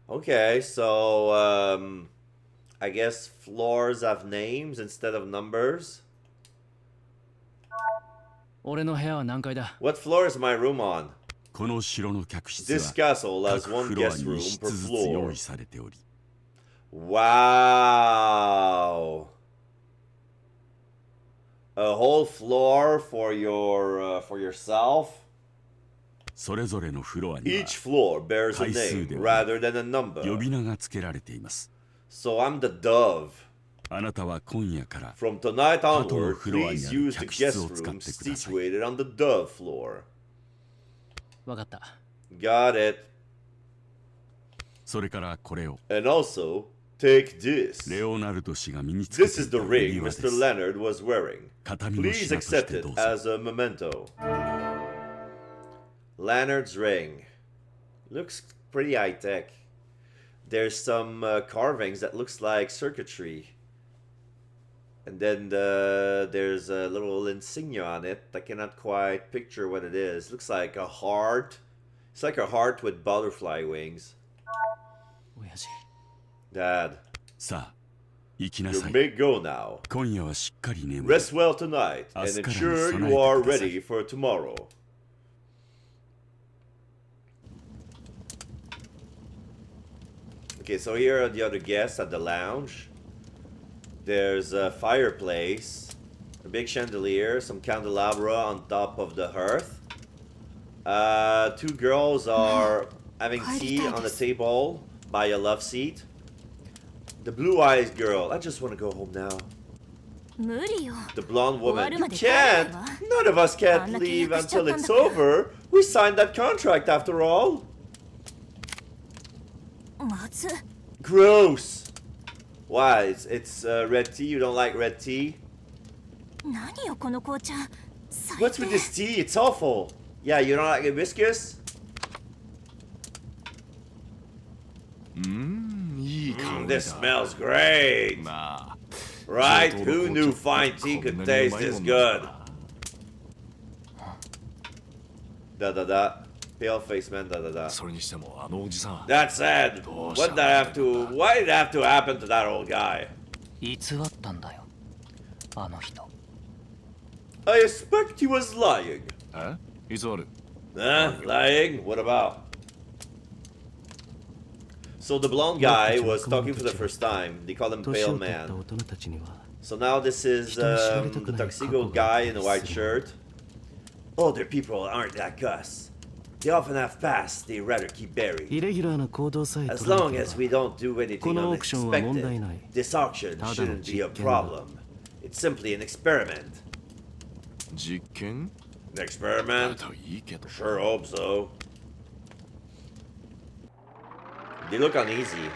Okay, so I guess floors have names instead of numbers. 俺の部屋は何階だ What floor is my room on? この城の客室 This は castle has 各 one フロア guest に room 1 per 室ずつ用 floor. 意されており Wow. A whole floor for yourself? それぞれのフロアには Each floor bears a 回数 name では rather than a number. 呼び名が付けられています So I'm the dove. あなたは今夜から From tonight 鳩の onward, フロアに please ある use the 客室 guest を使っ room てください situated on the dove floor. わかった Got it. それからこれを And also, take this. レオナルド氏が身につけ This て is い the た ring 指輪で Mr. す Leonard was wearing. 形見の Please 品とし accept て it どうぞ as a memento. Leonard's ring. Looks pretty high tech. There's some carvings that looks like circuitry. And then there's a little insignia on it. I cannot quite picture what it is. Looks like a heart. It's like a heart with butterfly wings. 親父 Dad, さあ行きな you さい may go now. 今夜はしっかり眠れ Rest well tonight and 明日からに ensure 備え you て are ください。 ready for tomorrow. Okay, so here are the other guests at the lounge. There's a fireplace, a big chandelier, some candelabra on top of the hearth. Two girls are having tea on the table by a love seat. The blue-eyed girl, I just want to go home now. 無理よ。 The blonde woman, you 終わるまで帰れないわ。 can't. None of us can't あんな leave 契約しちゃっ until たん it's だから。 over. We signed that contract after all. まず、 Gross. Why? It's red tea. You don't like red tea? 何よこの紅茶。最 What's 低 with this tea? It's awful. Yeah, you don't like hibiscus? いい香り This だ smells great. まあ Right? 上等の Who 紅 knew 茶 fine って tea こん could なに taste うまい this もんなん good? だ Da da da. Pale face man. Da da da. それにしてもあのおじさん That said, what did I have to? Why did it have to happen to that old guy? 偽ったんだよあの人 I expect he was lying. いつある Lying? What about? So the blonde guy was talking for the first time. They call him 年 Pale を取った Man. 大人たちには So now this is the tuxedo guy in the white shirt. Older people aren't like us. They often have past they rather keep buried. イレギュラーな行動さえ As 取らな long けれ as ば we don't do anything このオークションは問題 unexpected, ない this auction ただの shouldn't be a 実験だ。 problem. It's simply an experiment. 実験 An だ experiment? といいけど Sure hope so. They look uneasy.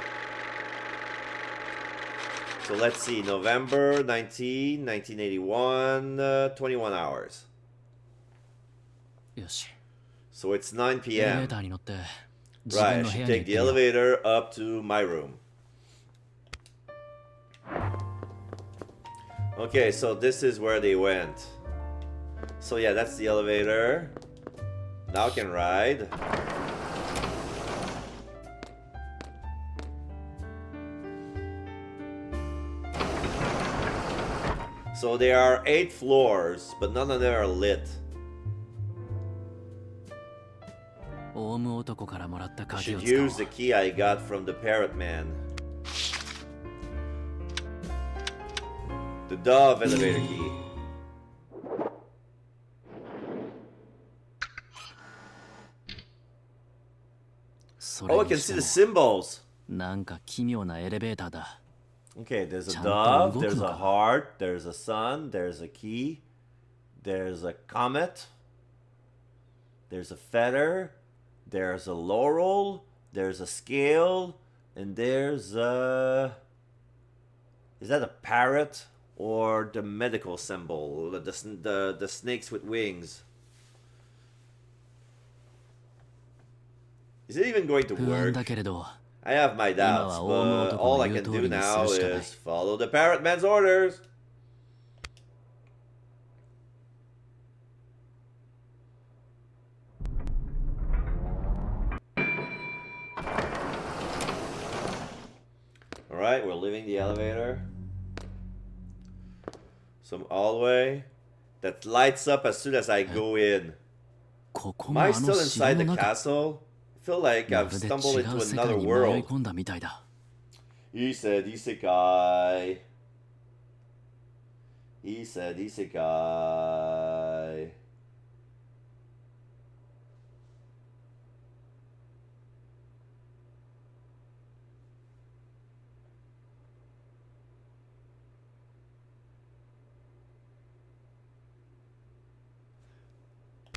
So let's see, November 19, 1981, 21 hours. よし So it's 9 エレベー p.m. ターに乗って自分 Right, I の部 should 屋に行 take って the みよう elevator up to my room. Okay, so this is where they went. So yeah, that's the elevator. Now I can ride. So there are 8 floors, but none of them are lit. オウム男からもらった I 鍵を should 使おう use the key I got from the parrot man. The dove elevator key. それ Oh, I に can し see て the も symbols. なんか奇妙なエレベーターだ Okay, there's a ちゃんと dove, 動く there's の a か heart, there's a sun, there's a key, there's a comet, there's a feather, there's a laurel, there's a scale, and there's a... Is that a parrot or the medical symbol? The snakes with wings. Is it even going to 不安 work? だけれど I have my doubts, but all I can do now is follow the parrot man's orders. Alright, we're leaving the elevator. Some hallway that lights up as soon as I go in. ここ Am が I あ still の inside 城 the の中 castle? I feel like ま I've るで stumbled 違 into う世 another 界に迷い world. 込んだみたいだ He said isekai. He said isekai.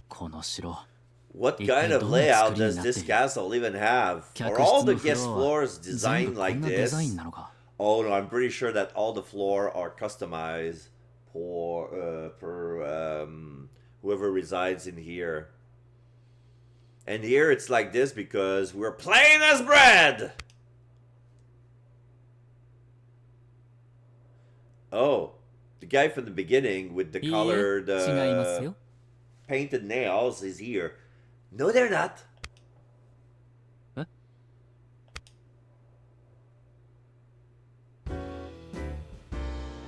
この城 What It kind of don't layout screen does this nothing. castle even have? 客 Are all 室 the のフ guest ロアは floors 全 designed 部こ like んなデ this? ザインなのか Oh no, I'm pretty sure that all the floor are customized per whoever resides in here. And here it's like this because we're plain as bread. Oh, the guy from the beginning with the いいえ colored 違いますよ painted nails is here. No, they're not.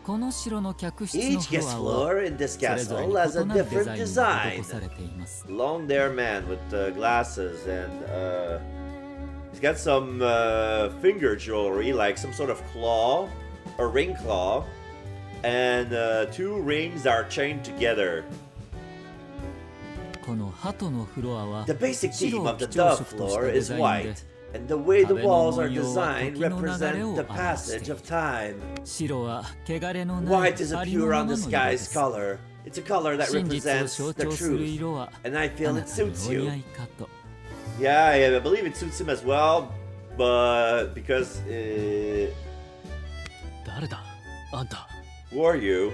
この城の客室の Each フ guest ロアは floor in this それぞれ castle に has a 異なるデ different ザインが design. 施されています。 Long there man with glasses and he's got some finger jewelry like some sort of claw, a ring claw, and 2 rings are chained together. この鳩のフロアは The basic 白 theme を of the 基調 dove 色とした floor デ is ザインで white, and the way the 壁の walls are 文様は designed 時の流れ represent を the 表してい passage る of time. 白は汚れのない White is a ありの pure ま on ま the の色で sky's す color. It's a color that 真実を represents 象 the 徴する truth, 色は and I あ feel な it たに suits お似 you. 合いかと Yeah, I believe it suits him as well, but because誰だあんた。 who are you?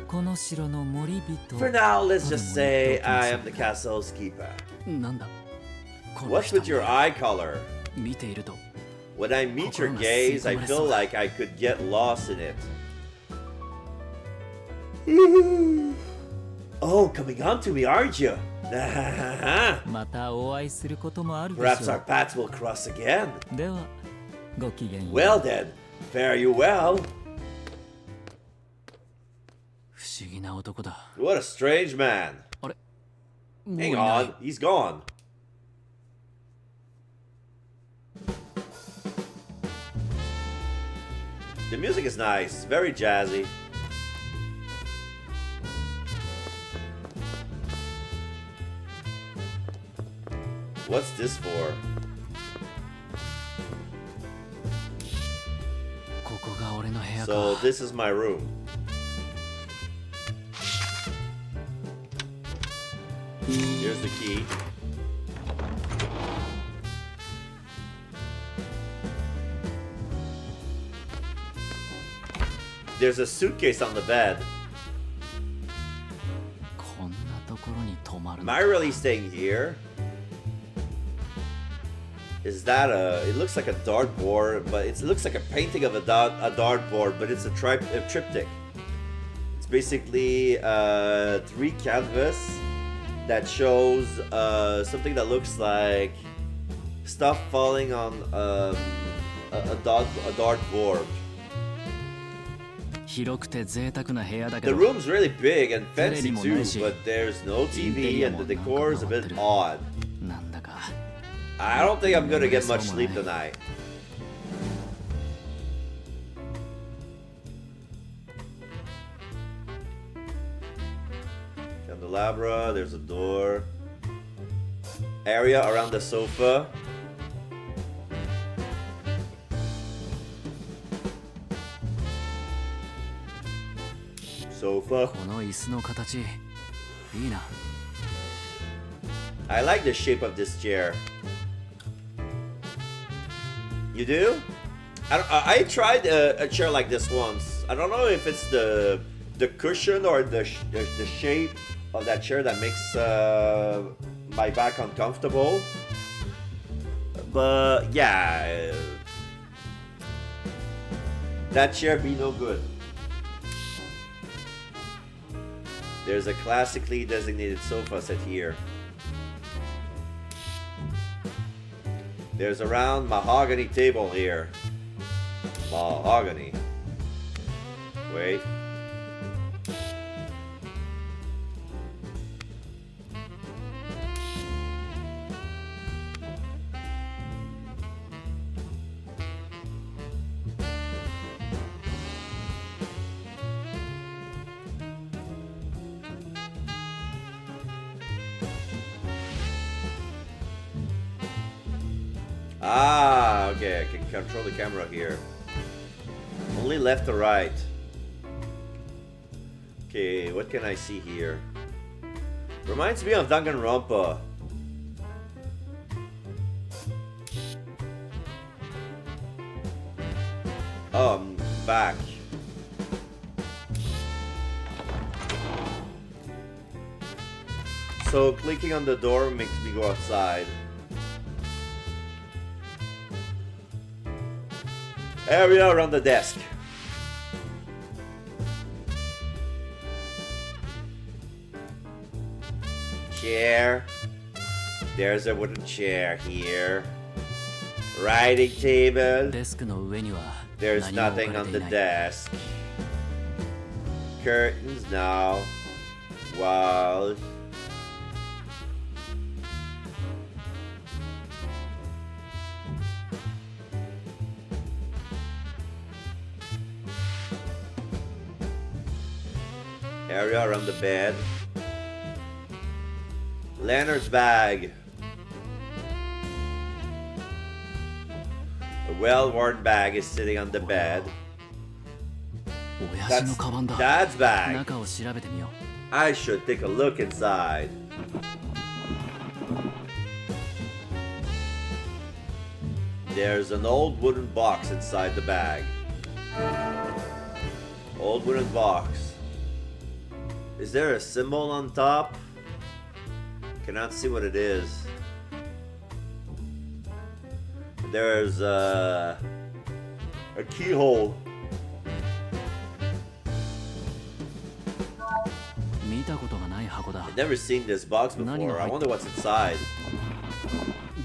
この城の森人 For now, let's just say I am the castle's keeper. なんだこの What's 人 with your eye color? 見ていると When I meet your gaze, I feel like I could get lost in it. Oh, coming on to me, aren't you? またお会いすることもあるで Perhaps しょ our paths will cross again. うではごきげんよう Well then, fare you well. 不思議な男だ。 What a strange man. あれもうい Hang ない on, he's gone. The music is nice, very jazzy. What's this for? ここが俺の部屋か。 So this is my room. Here's the key. There's a suitcase on the bed. こんなところに泊まる Am の I really staying here? Is that it looks like a dartboard, but it looks like a painting of a dartboard, but it's a triptych. It's basically 3 canvas that shows something that looks like stuff falling on a dartboard. 広くて贅沢な部屋だけ The ど room's really big and fancy too, テレビもないし、 but there's no インテリ TV ア and も the なんか decor is a 変わ bit ってる odd. なんだか I don't think I'm gonna get much sleep tonight. Candelabra, there's a door. Area around the sofa. Sofa. この椅子の形いいな。 I like the shape of this chair. You do? I tried a chair like this once. I don't know if it's the cushion or the shape of that chair that makes my back uncomfortable. But yeah, that chair be no good. There's a classically designated sofa set here. There's a round mahogany table here. Mahogany. Wait. Ah, okay, I can control the camera here. Only left or right. Okay, what can I see here? Reminds me of Danganronpa. Oh, I'm back. So clicking on the door makes me go outside. Area around the desk. Chair. There's a wooden chair here. Writing table. デスクの上には There's 何も置 nothing か on れ the ていない。 desk. Curtains now. Walls. Area around the bed. Leonard's bag. A well-worn bag is sitting on the bed. 親父のカバンだ。 Dad's bag. 中を調べてみよ I should take a look inside. There's an old wooden box inside the bag. Old wooden box. Is there a symbol on top? Cannot see what it is. There's a keyhole. う。見たことがない箱だ。 I've never seen this box before. I wonder what's inside.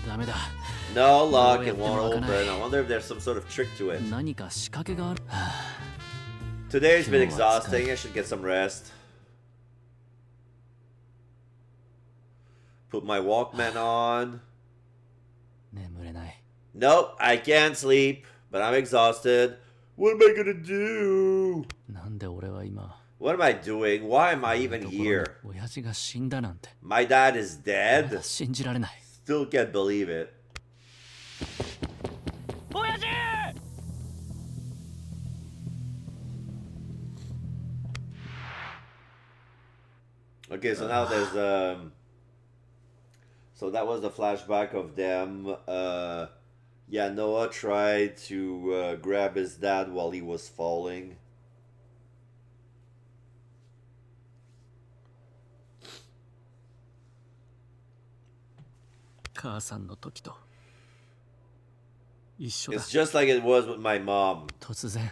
ダメだ。 No lock, it won't open. I wonder if there's some sort of trick to it. 何か仕掛けがある。はあ Today's been exhausting. I should get some rest. Put my Walkman on. 眠れない。 Nope, I can't sleep, but I'm exhausted. What am I gonna do? なんで俺は今。 What am I doing? Why am I even here? 親父が死んだなんて。 My dad is dead? 信じられない。 Still can't believe it. 親父 Okay, so now there's so that was the flashback of them. Yeah, Noah tried to grab his dad while he was falling. 母さんの時と一緒だ。 It's just like it was with my mom. 突然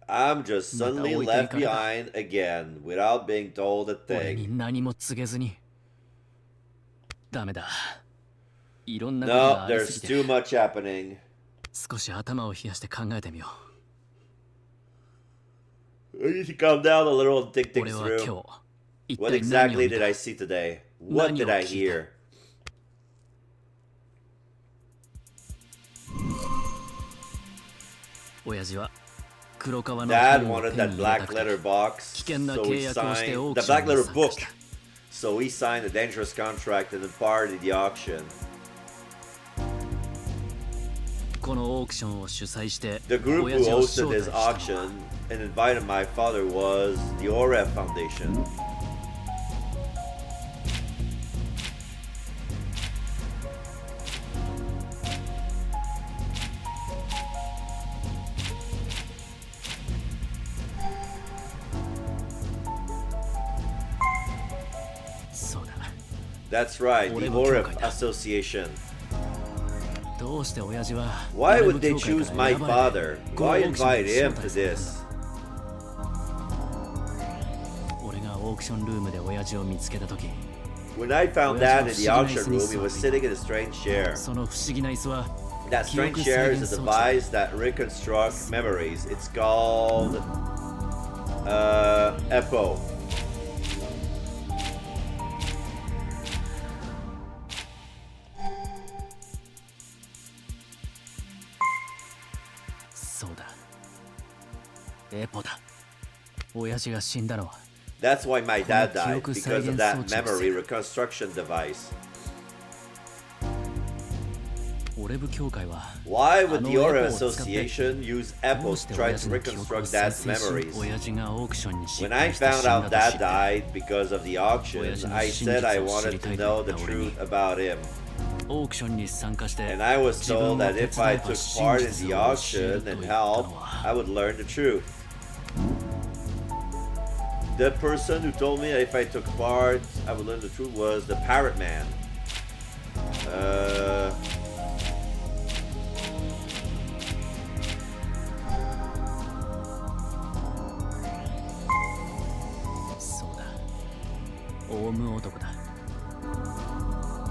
I'm just suddenly left behind again without being told a 俺に thing. 何も告げずに。ダメだ。いろんなこ No, とがあり there's すぎ too て much happening. 少し頭を冷やして考えてみよ I need to calm down a little and think う。俺 things は今 through. 日一 What 体何を exactly 見 did た I see today? What did I hear? 親父は黒革の Dad 本を wanted 手 that に入れた black くて letter box, 危険な so 契 he 約をして signed オー the クショ black ンに letter 参加 book. した。 So he signed a dangerous contract and then part in the auction. このオークションを主催して The group 親 who 父を hosted 招待 this したのは auction and invited my father was the Oref Foundation. That's right, the Oref Association. どうして親父は Why 俺 would の they 教会 choose から my 選ばれて father? この Why オークション invite に him 招 to 待された this? 俺がオークションルームで親父を見つけた時 When I found Dad in the auction room, he was sitting in a strange chair. その不思議な椅子は That strange chair is a device that reconstructs memories. It's called EPO. そうだエポだ親父が死んだのは That's why my dad died, Kyoku because of Saigen that Sochi memory です。 reconstruction device. オレブ協会は Why would the あの Oref エポを使って Association use どう EPO し to て try 親父 to の記憶を reconstruct 再 Dad's 生し memories? 親父がオークションに失 When I 敗して found 死ん out だと知 Dad って died because of the auction, I said I wanted to know the truth about him. オークションに参加して And I was 自分 told を that 手 if I 伝えば took 真 part in 実 the を教える auction と言 and ったの helped, は I would learn the truth. The person who told me that if I took part, I would learn the truth was the Parrot Man.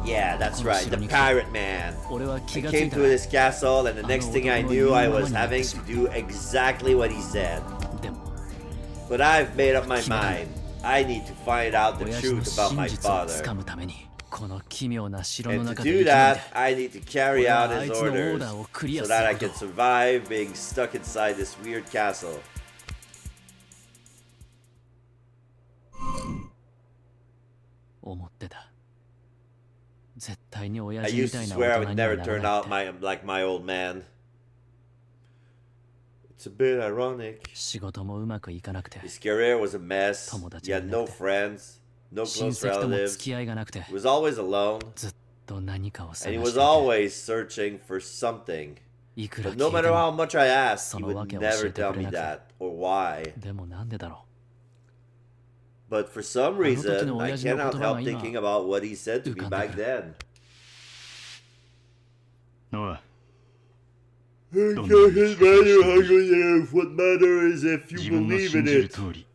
Yeah, that's right, the Pirate Man. I came to this castle, and the next thing I knew, I was having to do exactly what he said. But I've made up my mind. I need to find out the truth about my father. And to do that, I need to carry out his orders so that I can survive being stuck inside this weird castle. 思ってた絶対に親 I 父み used た to いな swear I 大 would 人には never なら turn ないっ out て like my old man. It's a bit ironic. 仕事もうまくいかなくて His career was a mess. 友達 He が had いな no くて friends, no 親 close 戚とも relatives. 付き合いがなくて He was always alone, ずっと何かを and 探 he し was ていて always searching for something. いくら But 聞 no いて matter how も much I asked, he その would 訳を never 教えて tell くれ me なくて that or why. でもなんでだろ But for some あの時の reason, I 親父の言 cannot 葉が help 今 thinking about what he said to me 浮かんで back くる then. ノア I can't value how you live. What matters is if 自 you 分の believe 信 in じる it. 通り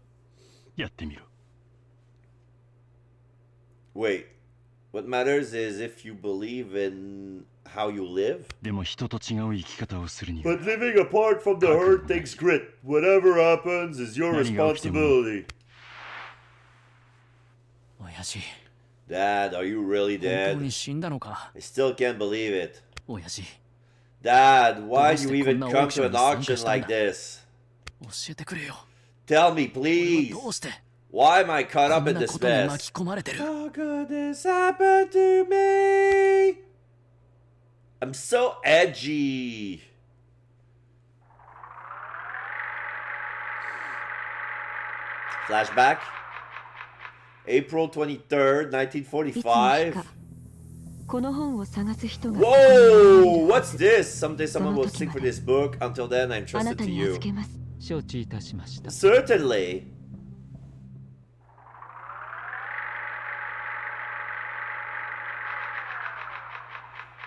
やってみろ Wait, what matters is if you believe in how you live? でも人と違う生き方をするには But living apart from the herd takes grit. Whatever happens is your 何が起きても responsibility. 親父 Dad, are you really 本当 dead? に死んだのか I still can't believe it. 親父 Dad, why どうし do て you こん even な come オークショ to ン an に参加 auction したん like だ this? 教えてくれよ Tell me, 俺は please. どうして Why am I caught こ up ん in な this ことに mess? 巻き込まれてる How could this happen to me? I'm so edgy. Flashback. April 23rd, 1945. この本を探す人が Whoa! What's this? Someday someone will sing for this book. Until then, I'm あな trusted た to に you. 預けます。承知いたしました Certainly.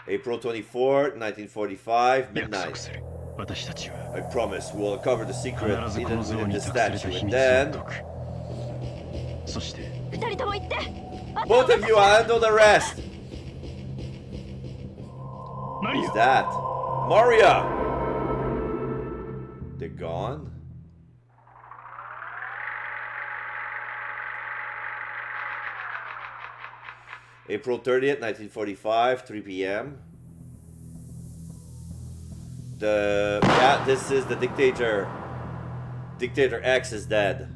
April 24th, 1945, 約束 midnight. する私たちは I promise we'll uncover the 必 secret ずこ hidden の像 within に the 託された statue. 秘 And 密を then, 解くそして 二人とも行って both of you handle the rest. マリ Who's ア that? Maria! They're gone? April 30th, 1945, 3 p.m. This is the dictator. Dictator X is dead.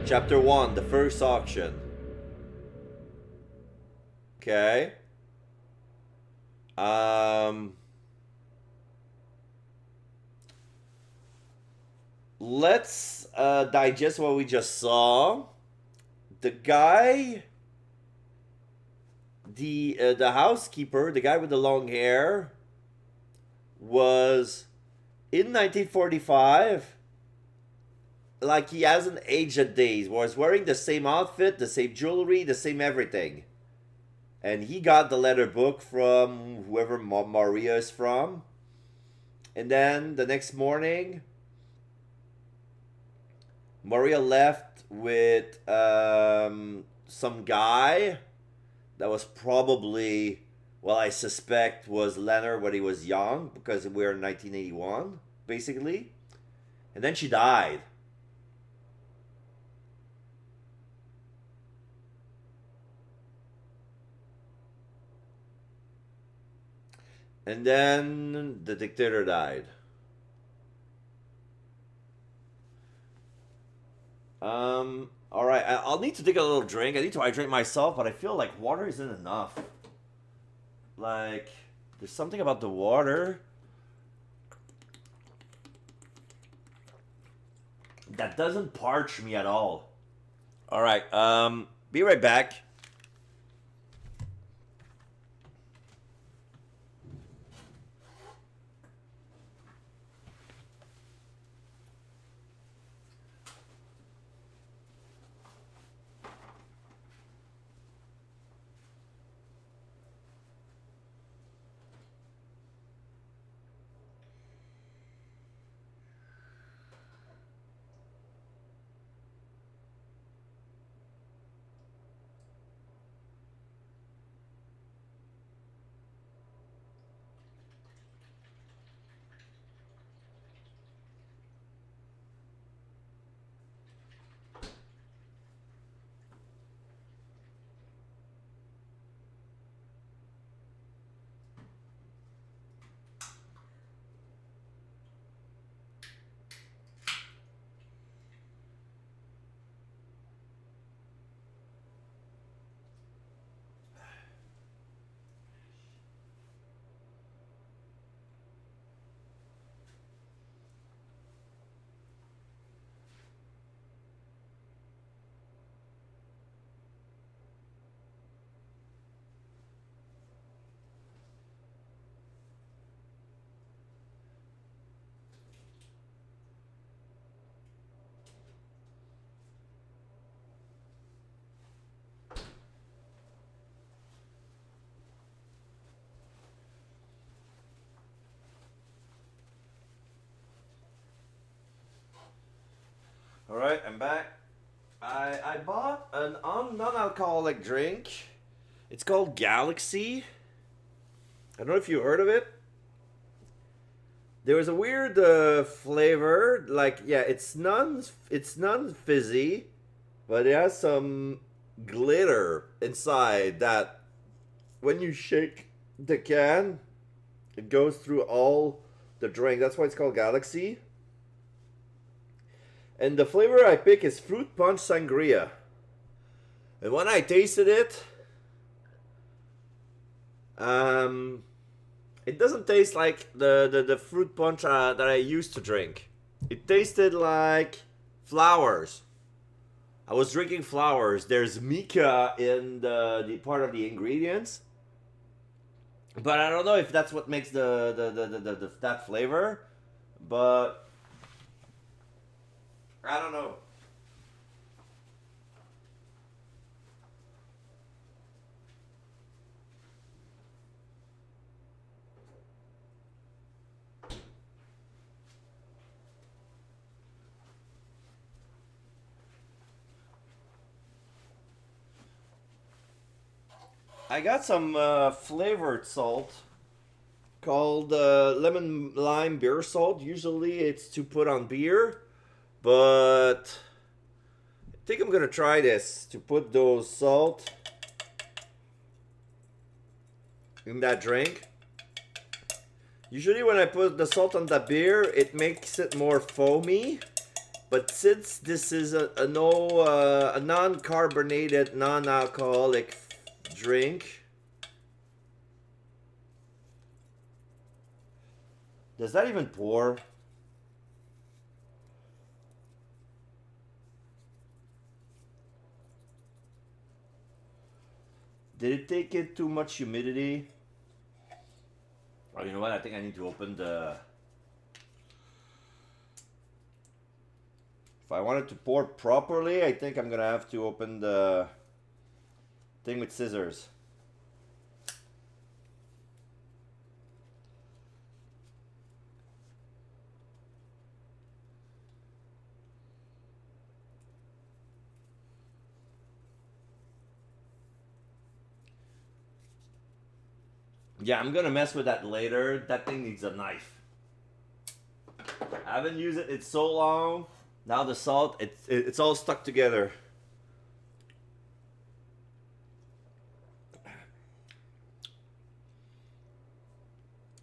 Chapter 1, the first auction. Okay. Let's digest what we just saw. The guy, the housekeeper, the guy with the long hair, was in 1945. Like he hasn't aged a day. He was wearing the same outfit, the same jewelry, the same everything. And he got the letter book from whoever Maria is from. And then the next morning, Maria left with some guy that was probably, well, I suspect was Leonard when he was young, because we're in 1981, basically. And then she died. And then the dictator died. Alright, I'll need to take a little drink. I need to hydrate myself, but I feel like water isn't enough. Like, there's something about the water that doesn't parch me at all. Alright, be right back. Alright, I'm back. I bought an non-alcoholic drink. It's called Galaxy. I don't know if you heard of it. There was a weird flavor, like it's non-fizzy, but it has some glitter inside that when you shake the can, it goes through all the drink. That's why it's called Galaxy. And the flavor I pick is fruit punch sangria. And when I tasted it, it doesn't taste like the fruit punch that I used to drink. It tasted like flowers. I was drinking flowers. There's mica in the part of the ingredients. But I don't know if that's what makes that flavor. But I don't know. I got some flavored salt called lemon lime beer salt. Usually it's to put on beer, but I think I'm gonna try this to put those salt in that drink. Usually when I put the salt on the beer, it makes it more foamy. But since this is a non-carbonated, non-alcoholic drink, does that even pour? Did it take in too much humidity? Oh, you know what? I think I need to open the... If I want it to pour properly, I think I'm gonna have to open the thing with scissors. Yeah, I'm gonna mess with that later. That thing needs a knife. I haven't used it in so long. Now the salt, it's all stuck together.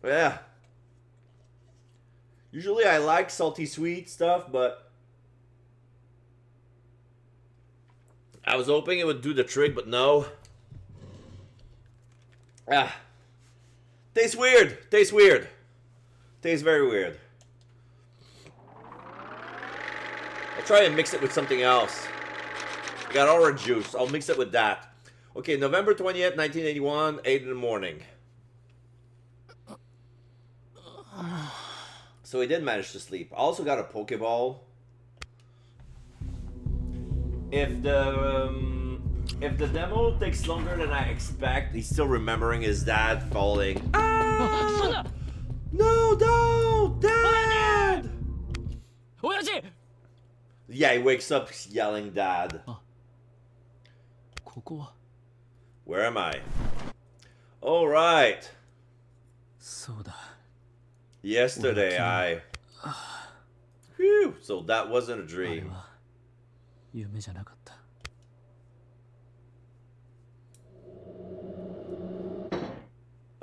Yeah. Usually I like salty sweet stuff, but I was hoping it would do the trick, but no. Ah. Tastes weird. Tastes weird. Tastes very weird. I'll try and mix it with something else. I got orange juice. I'll mix it with that. Okay, November 20th, 1981, 8 in the morning. So he did manage to sleep. I also got a Pokeball. If the demo takes longer than I expect, he's still remembering his dad falling. Ah! No, don't! Dad! Yeah, he wakes up yelling, Dad. Where am I? Alright. Yesterday I... Phew, so that wasn't a dream.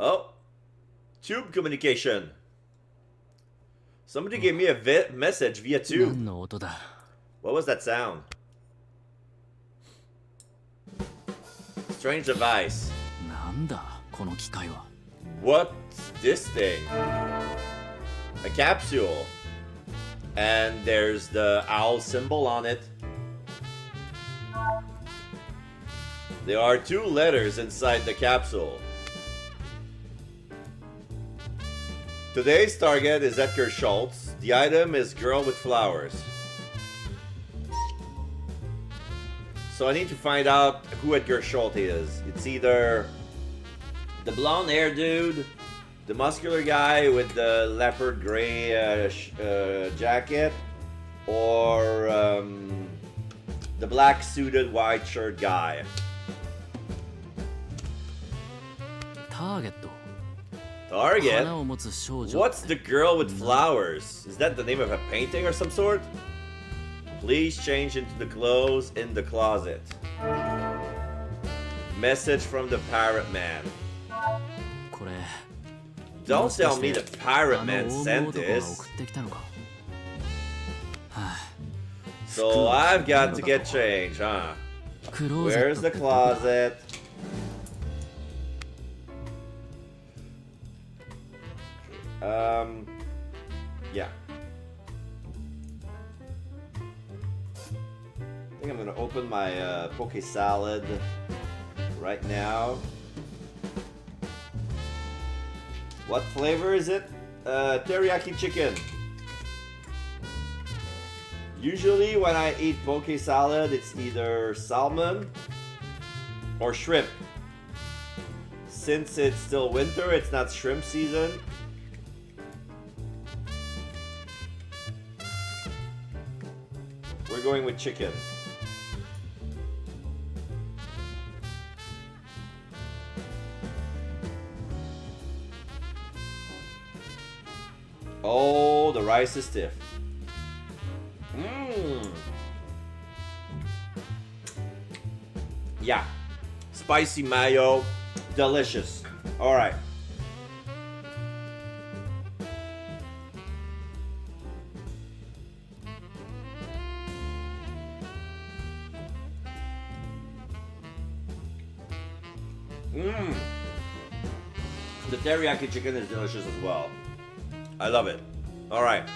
Oh. Tube communication. Somebody gave me a message via tube. What was that sound? Strange device. What's this thing? A capsule. And there's the owl symbol on it. There are 2 letters inside the capsule. Today's target is Edgar Schultz. The item is Girl with Flowers. So I need to find out who Edgar Schultz is. It's either the blonde hair dude, the muscular guy with the leopard gray jacket, or the black suited white shirt guy? ターゲット Target? 花を持つ少女 What's the girl with flowers? Is that the name of a painting or some sort? Please change into the clothes in the closet. Message from the Pirate Man. これ Don't もしか tell し me て the Pirate あの Man 大物 sent 男が this. 送ってきたのかはあ So I've got to get change, huh? クローゼッ Where's ト the ってどこだ closet? Yeah. I think I'm gonna open my poke salad right now. What flavor is it? Teriyaki chicken. Usually when I eat poke salad, it's either salmon or shrimp. Since it's still winter, it's not shrimp season. We're going with chicken. Oh, the rice is stiff. Mmm. Yeah. Spicy mayo. Delicious. Alright. Mmm. The teriyaki chicken is delicious as well. I love it. Alright.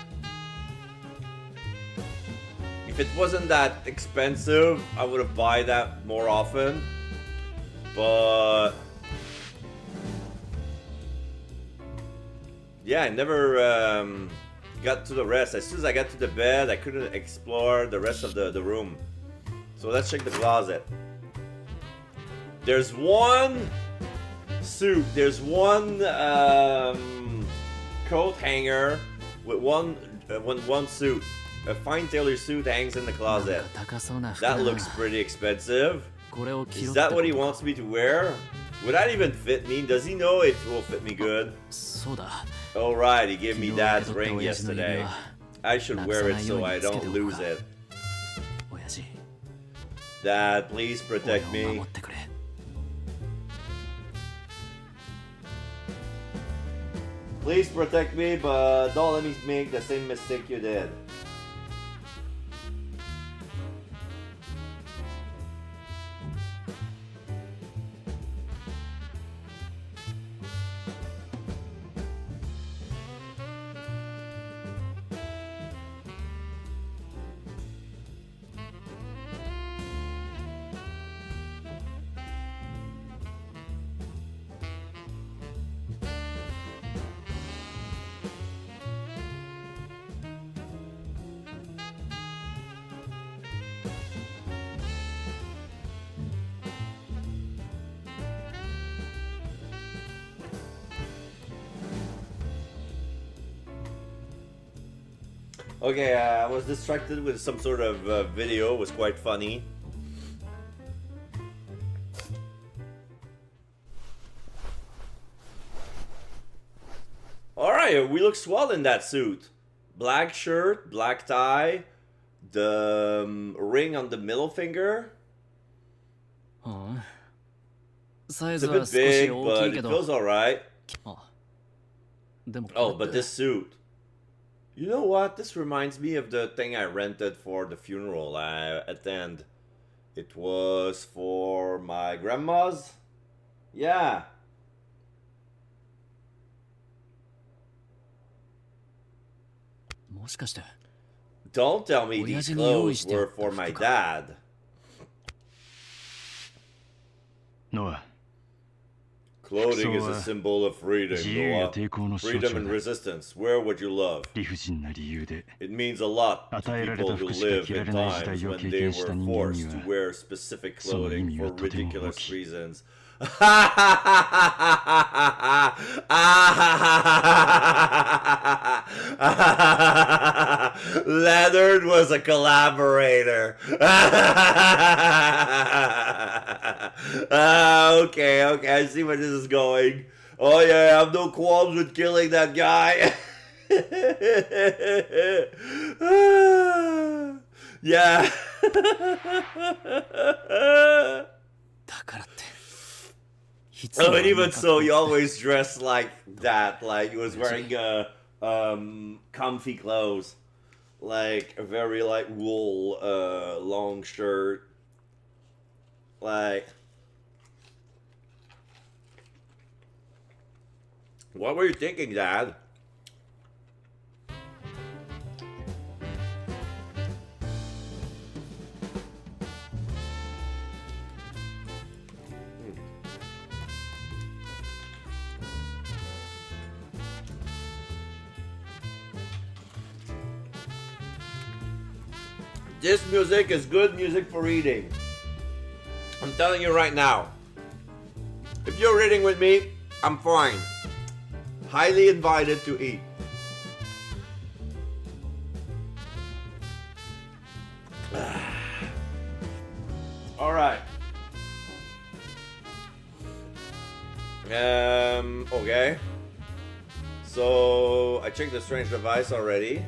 If it wasn't that expensive, I would have buy that more often. But yeah, I never got to the rest. As soon as I got to the bed, I couldn't explore the rest of the room. So let's check the closet. There's one suit. There's one coat hanger with one suit. A fine tailor suit hangs in the なん closet. か高そうな服 That だな looks pretty expensive. これを着ろ Is って that こ what he とか wants me to wear? Would that even fit me? Does he know it will fit me good? そうだ Oh right, he gave me 昨日 Dad's 受け取った ring 親父の指 yesterday. 輪 I should wear it so I don't lose it. 親父 Dad, please 俺 protect を me. 守ってくれ Please protect me, but don't let me make the same mistake you did. Okay, I was distracted with some sort of video. It was quite funny. Alright, we look swell in that suit. Black shirt, black tie, the ring on the middle finger. はあサイ It's ズ a は bit 少し big, 大 but きい it けど feels alright. あでもこ Oh, れ but って this suit. You know what? This reminds me of the thing I rented for the funeral I attend. It was for my grandma's. Yeah. もしかして Don't tell me these 親父に用意 clothes してあ were った for my 服か dad. ノア Clothing is a So, symbol of freedom, 自由や Noah. 抵抗の象 Freedom 徴 and だ resistance. Wear what you love. 理不尽な理由で It means a lot to 与えられた people who 服しか live 着ら in れない時 times 代を when 経 they 験した were 人間に forced は to wear specific その意 clothing 味 for はとても大 ridiculous きい reasons. Leonard was a collaborator. Okay, I see where this is going. Oh yeah, I have no qualms with killing that guy. Yeah. だからって I mean, even so, he always dressed like that. Like, he was wearing comfy clothes. Like, a very, like, wool, long shirt. Like... What were you thinking, Dad? This music is good music for reading. I'm telling you right now. If you're reading with me, I'm fine. Highly invited to eat. Alright. Okay. So, I checked the strange device already.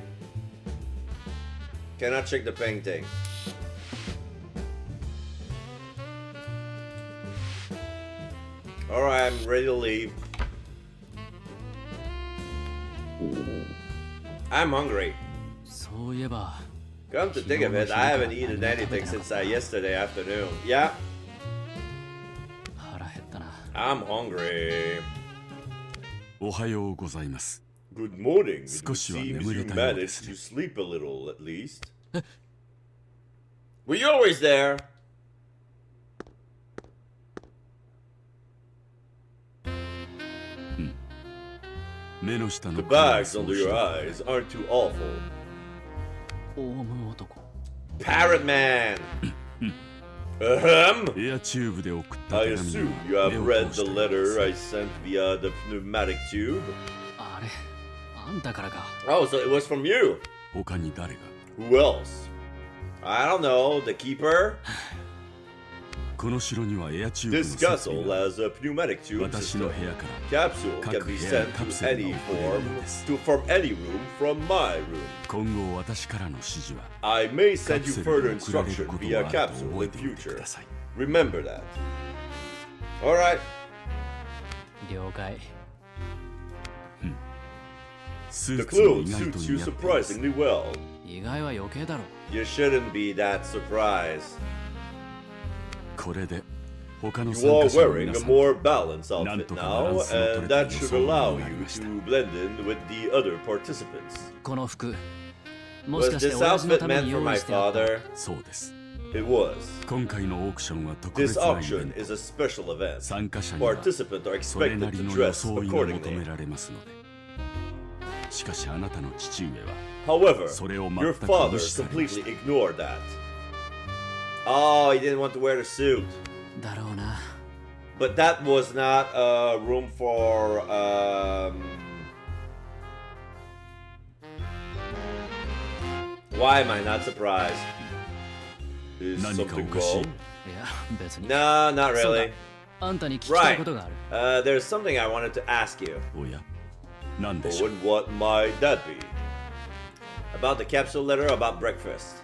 Cannot check the painting. Alright, I'm ready to leave. I'm hungry. そういえば Come to think of it, I haven't eaten anything since yesterday afternoon. Yeah, 腹減ったな I'm hungry. おはようございます。 Good morning. It 少しは seems 眠れ you たようです managed ね to sleep a little, at least. Were you always there? 目の下 The のクマは bags そう under し your た eyes aren't too awful. オウム男 Parrot Man! エアチューブで送った I 手紙 assume に you は have 目を read 通 the していま letter す I sent via the pneumatic tube. あれあんたからか Oh, so it was from you. 他に誰が Who else? I don't know. The keeper? この城にはエアチューブの This 設備 castle が has a pneumatic tube 私の system. 部屋から Capsule can 各 be 部屋 sent にカプ to セル any が送れる form のです from any room from my room. 今後私からの指示は I may カ send プ you セル further で送られる instruction こと via があると capsule 覚え in ておいてく future. ださい Remember that. Alright. 了解ス The ーツも clothes 意外と suits you 似合っています surprisingly well. 意外は余計だろ You shouldn't be that surprised. これで他の You 参 are 加者の wearing 皆 a さん more balanced なん outfit とかバ now, ランスの取 and れた that 装 should 備に allow なり you ました to blend in with the other participants. この服もし Was かして this 親父の outfit ため meant に for 用 my 意してあった father? そうです It was. 今回のオークションは特 This 別なイベン auction ト is a special event. 参加者には Participants are それな expected り to の dress 装いが求め accordingly. られますのでしかしあなたの父上は However, それを your 全く father 無視されまし completely た ignored that. Oh, he didn't want to wear the suit. だろうな But that was not room for Why am I not surprised? Is 何かお something かしい wrong? いや別に No, not そうだ really. あんたに聞きたい Right. ことがある There's something I wanted to ask you. おや何で What しょう would what might that be? About the capsule letter about breakfast.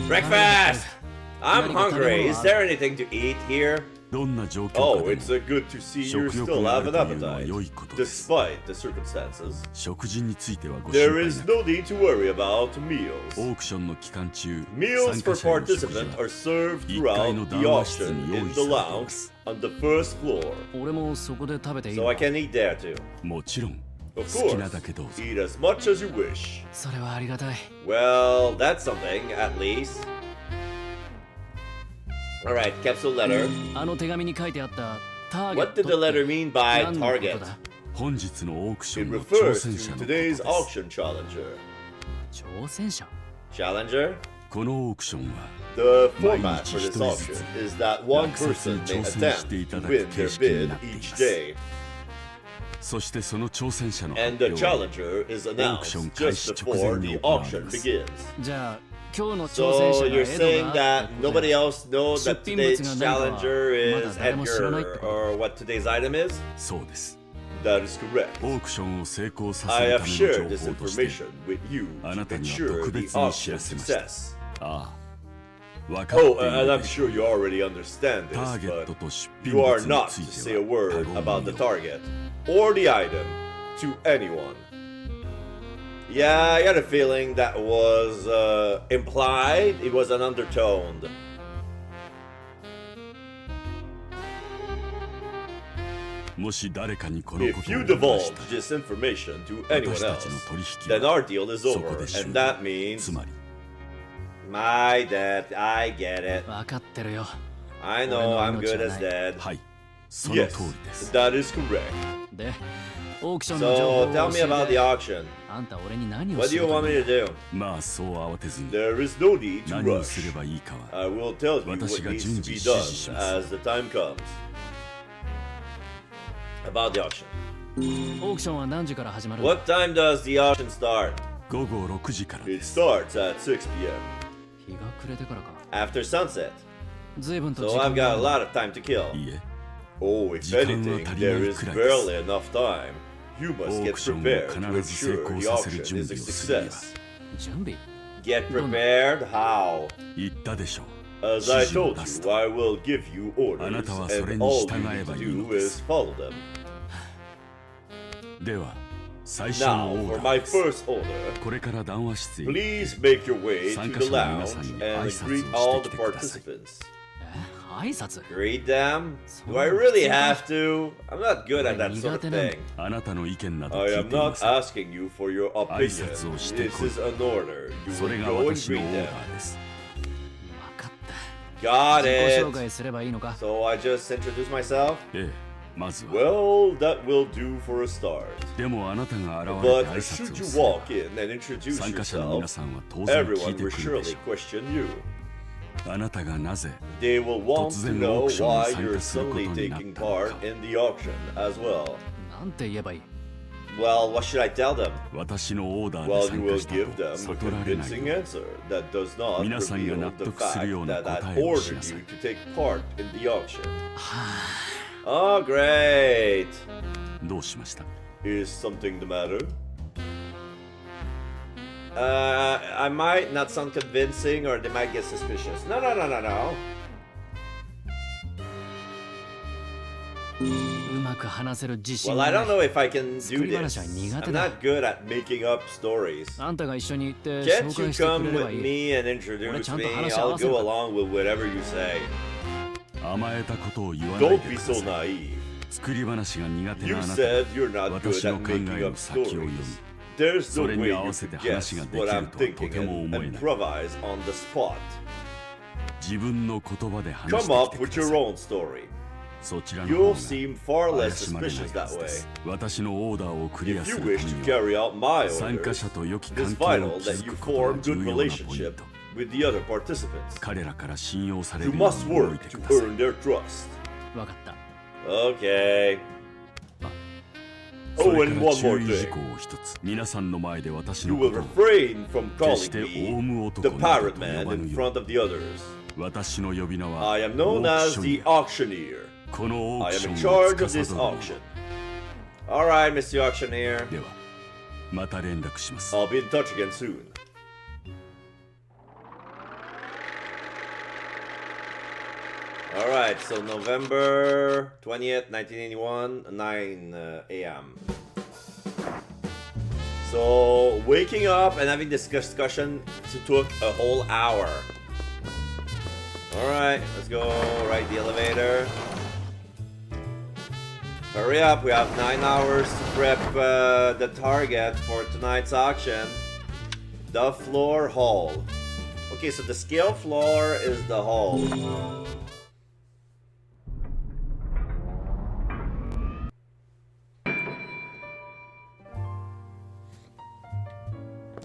Breakfast! I'm hungry. Is there anything to eat here? どんな状況下 Oh, で it's も good to see you 食欲 still があ have る an というのは appetite, 良いことです despite the circumstances. 食事についてはご心 There 配 is なく no need to worry about オ meals. ークションの期間中 Meals 参 for 加者への食事 participants は are served 1階 throughout の the 談話室 auction に用 in 意 the されていま lounge す on the first floor, 俺もそこで食べていい so の I can eat there too. もちろん Of 好き course, なだけどうぞ eat as much as you wish. それはありがたい Well, that's something, at least. Alright, capsule letter. あの手紙に書いてあったターゲッ What ト did the letter mean by 何のこと target? だ本日のオークショ It ンの挑 refers 戦者 to のこと today's です auction challenger. 挑戦者 Challenger? このオークションは The format for this auction is that one person may attempt to win their bid each day, そしてその挑戦者の and the 発表は challenger is オークション announced 開始 just 直 before 前 the に行われ auction ます begins. じゃあ今日の挑戦 So 者が you're エ saying ドが that nobody else knows that 出品物 today's が何かは challenger まだ is 誰も知らないって Edgar こと or what today's item is? そうです That is correct. オークションを成功させ I る have ため shared の this 情報として information with you あなた to には ensure 特 the 別に知 auction らせました success. ああ分かってい Oh, る and で I'm しょう sure you already understand タ this, ーゲット but と出品 you are 物に not つ to い say て a は word 他言 about 無 the 用 target or the item to anyone. Yeah, I got a feeling that was implied. It was an undertoned. もし誰かにこのこ If と you を話 divulge したら this information to anyone 私たち else, の取引 then は our deal is そ over, こで終 and 了 that means つまり my death. I get it. 分かってるよ I know I'm good as dead. はいその Yes, 通りです that is correct. でオークションの情報 So を tell me 教 about え the て auction. あんた俺に何を What し do ろ you と want me to do? まあそう慌てずに There is no need to 何をす rush. ればいいかは I will tell you what 私が needs 順 to 次 be 指示し done ます as the time comes. About the auction. オークションは何時から始まる What time does the auction start? 午後6時からで It す starts at 6 p.m. 日が暮れてからか after sunset. 随分と So 時間 I've が got a ある lot of time to kill. いいえ Oh, if 時間は anything, 足りない there is くらいです barely enough time. You must get Auctionを prepared to 必ず成 ensure 功 the させる auction 準 is a 備をするには success. 準備 Get prepared? How? 言ったでしょう As I 指示を told 出す you, と I will give you orders, あなたはそれ and に all 従 you え need ば to いいの do で is す follow them. では最初の Now, オー for ダ my ーです first order, これから談話室へ please make your way 参 to 加 the 者の皆 lounge さんに and 挨拶を greet して all き the てください participants. 挨拶 Greet them? Do I really have to? I'm not good at that sort of thing. あなたの意見など I 聞い am ていま not せん asking you for your opinion. 挨拶をして This こい is an order. You それ will が go and 私のオ greet ー them. ダーです分かった Got 自己紹 it. 介すればいいのか So I just introduce myself? ええまずは Well, that will do for a start. でもあなたが現れ But て挨 should 拶を you すれば walk in and introduce 参加者の皆 yourself, さんは当然聞い everyone て will くるで surely しょ question you. うあなたがなぜ They will want to 突然 know オークションに why 参 you're 加すること suddenly になっ taking たの part か in the auction as well. なんて言えばいい Well, what should I tell them? 私のオーダーで Well, you 参 will 加した give と them a 悟られない convincing よう answer that does not 皆さんが reveal 納 the 得するよ fact うな that I 答えをし ordered なさ you い to take part in the auction. Oh, great. どうしました Is something the matter? I might not sound convincing or they might get suspicious. No. うまく話せる自信 Well, が I な don't い know if I can do 作り話は this. 苦手 I'm だ not good at making up stories. あんたが一緒に行って紹 Can't you 介してく come れれば with いい me and introduce 俺ちゃんと me? 話合 I'll わせる go から along with whatever you say. 甘えたことを言わない Don't で be く so ださい naive. 作り話が苦手 You なあなた said が you're not good 私の at 考え making の up 先を読 stories. み There's そ no れ way に you 合わせ could て guess 話ができ what る I'm とはと thinking ても and 思えない improvise on the spot. 自分の言葉で話し Come て up きて with くだ your さい own story. そちらの You'll 方が seem far 怪 less しまれない suspicious は that ずで way. す私のオーダーをクリア If す you るため wish to には carry out my 参加 orders, 者と良き it's 関係を vital that 築 you くことが form 重 good 要なポイン relationship ト with the other participants. 彼らから信用され You るよう must に動い work て to ください earn their trust. 分かった Okay. そ Oh, れ and から one 注 more 意事 thing. 項を一つ皆さんの前で私 You のこ will とを refrain from 決して calling オウ me ム the 男など pirate と呼 man ばぬ in よ front う of the others. 私の呼び名は I am オ known ーク as ション the や auctioneer. このオー I クシ am in ョンを charge of 司 this るのは auction. Alright, Mr. Auctioneer. ではまた連絡します I'll be in touch again soon. Alright, so November 20th, 1981, 9 a.m. So, waking up and having this discussion took a whole hour. Alright, let's go ride the elevator. Hurry up, we have 9 hours to prep the target for tonight's auction. The floor hall. Okay, so the scale floor is the hall.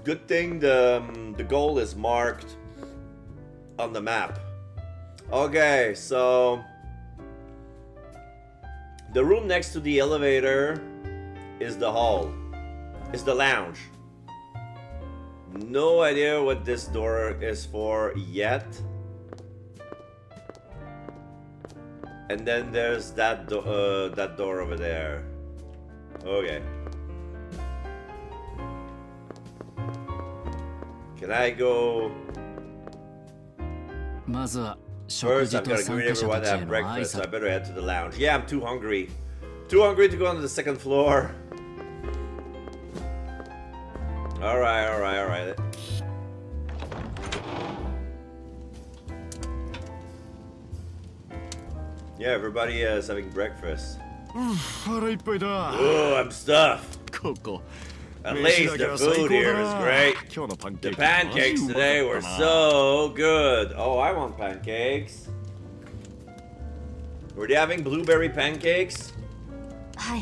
Good thing the goal is marked on the map. Okay, so the room next to the elevator is the hall. Is the lounge. No idea what this door is for yet. And then there's that door over there. Okay. Can I go? まずは食 First, 事 I've と got to 参 greet 加者 everyone たち to へ have の挨 breakfast, so I 拶 better head to the lounge. Yeah, I'm too hungry. Too hungry to go on to the second floor. Alright, alright, alright. Yeah, everybody is having breakfast. 腹いっぱいだ。 Oh, I'm stuffed. ここ。 At least the food here is great. 今日のパンケ The ーキ。 pancakes today were so good. Oh, I want pancakes. Were they having blueberry pancakes? はい。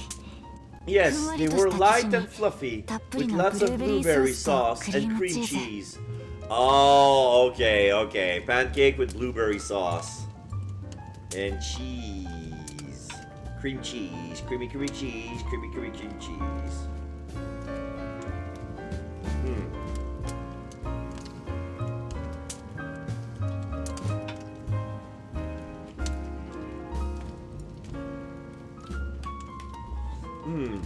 Yes, they were light and fluffy, たっぷり with の lots of ブルーベリー blueberry ソース sauce と and クリーム cream チーズ。 cheese. Oh, okay, okay. Pancake with blueberry sauce and cheese. Cream cheese, creamy cheese, creamy cheese. Hmm.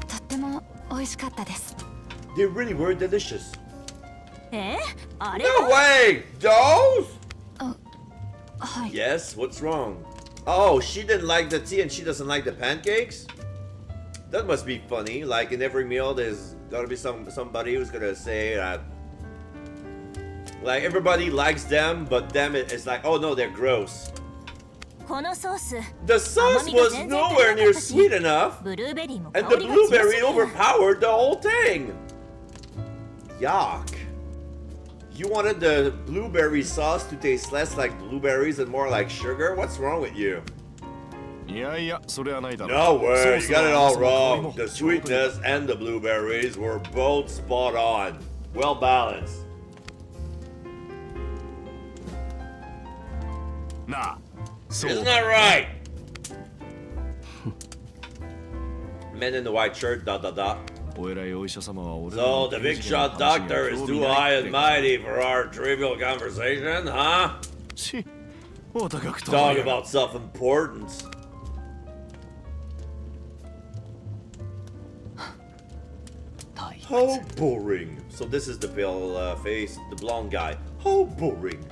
とっても美味しかったです。 They really were delicious. あれ No way! Those? はい。 Yes, what's wrong? Oh, she didn't like the tea and she doesn't like the pancakes? That must be funny. Like in every meal there's gotta be somebody who's gonna say that like everybody likes them, but them it's like, oh no, they're gross. このソース、 The sauce was nowhere near sweet enough, ブルーベリーも and 香 the りが強すぎ blueberry る。 overpowered the whole thing. Yuck. You wanted the blueberry sauce to taste less like blueberries and more like sugar? What's wrong with you? いやいや、それはないだろう。 No way, you ソースの got it all その香りも wrong. The sweetness and the blueberries were both spot on. Well balanced. なあ、そう Isn't that right? Men in the white shirt, dot dot dot. お偉いお医者様は俺ら So の the 刑 big 事件の shot 話には doctor is 興味 too ない high って and mighty for our trivial conversation, huh? し、お高くと Talk about self-importance. How boring. So this is the pale face, the blonde guy. How boring.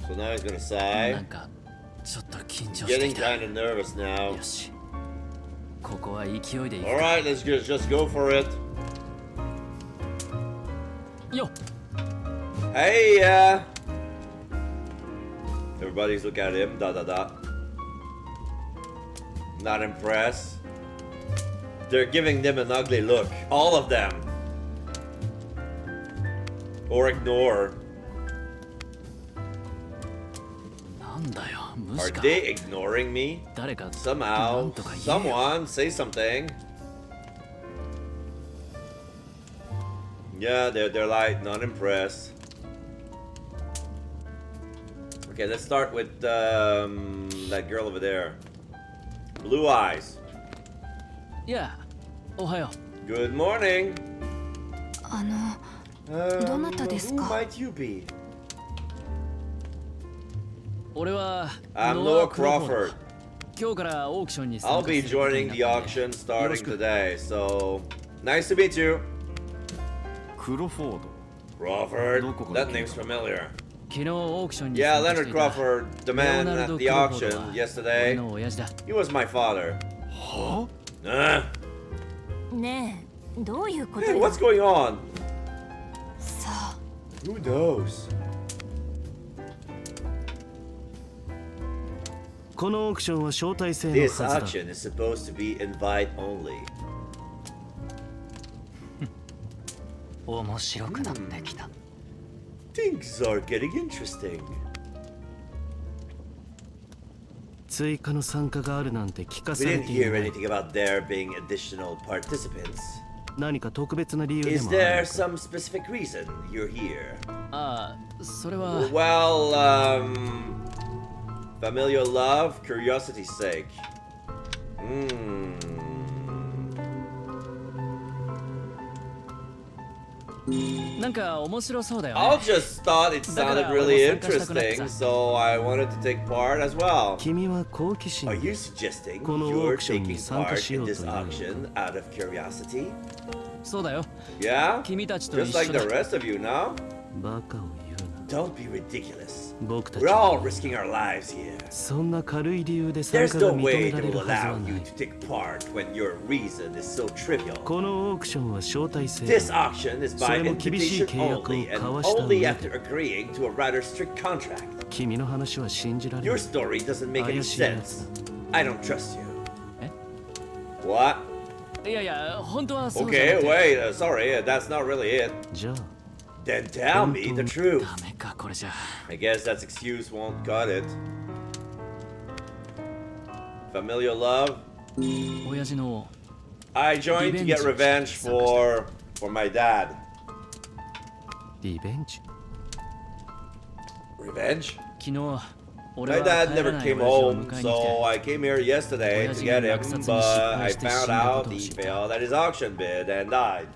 So now he's gonna な sigh. んかちょっと緊張して Getting きた。 kind of nervous now. よし。ここは勢いでいくか。 Alright, let's just go for it. よっ。 Hey, everybody's looking at him. Dot dot dot. Not impressed. They're giving them an ugly look. All of them. Or ignore. なんだよ、無 Are 視か。 they ignoring me? 誰かな Somehow. んとか言えよ。 Someone say something. Yeah, they're like not impressed. Okay, let's start with that girl over there. Blue eyes. いや、おはよ Good morning. どなたですか？ Who might you be? う。俺は I'm ノア Noah クロフォード Crawford. 今日からオークションに参 I'll 加 be することに joining な the ったんで auction よろ starting しく。 today. So nice to meet you, クロフォード。 Crawford. Local That guy. name's familiar. 昨日オークションに Yeah, 参加し Leonard ていた Crawford, the レオ man ナル at ド・ク the ロフォード auction は俺 yesterday. の親父だ。 He was my father. は ねえ、どういうこと Hey, よ？ what's going on? さあ、 Who knows? このオークションは招待制の This はずだ。 auction is supposed to be invite only. 面白くなってきた。 Things are getting interesting. 追加の参加があるなんて聞かさ We れ didn't てい hear ない。 anything about there being additional participants. 何か特別な理由で Is もある there のか。 some specific reason you're here? ああ、それは Well, familial love, curiosity's sake. Hmm. なんか面白そうだよ I ね。 just thought it sounded really interesting, so I wanted to take part as well. 君は好奇心 Are で you suggesting この you're オークションに taking 参加 part し in ようと this いうの auction out of curiosity? そうだよ。 Yeah? 君たちと Just 一 like 緒 the だ。 rest of you now? バカを言うな。 Don't be ridiculous. 僕たち We're all は risking our lives here. そんな軽い理由で参 There's 加が no 認 way め they られる will はずは allow な you い。 to take part when your reason is so trivial. このオークションは招待制 This だ。 auction is そ by れも厳しい invitation 契約を only and 交わした only 上 after で agreeing to a rather strict contract. 君の話は信じられな Your い。 story doesn't make any 怪しいやつ sense. I don't trust you. え What? いやいや、本当はそうじゃな Okay, くて。 wait, sorry, that's not really it. じゃあ Then tell me the truth. ダメかこれじゃ。 I guess that excuse won't cut it. Familial love? 親父の I joined to get revenge for my dad. リベンジ。 Revenge? 昨日俺 My は dad 帰ら never ない came 親父を home, 迎えに来 so て。 I came here yesterday to get him, but I found out he failed at his auction bid and died.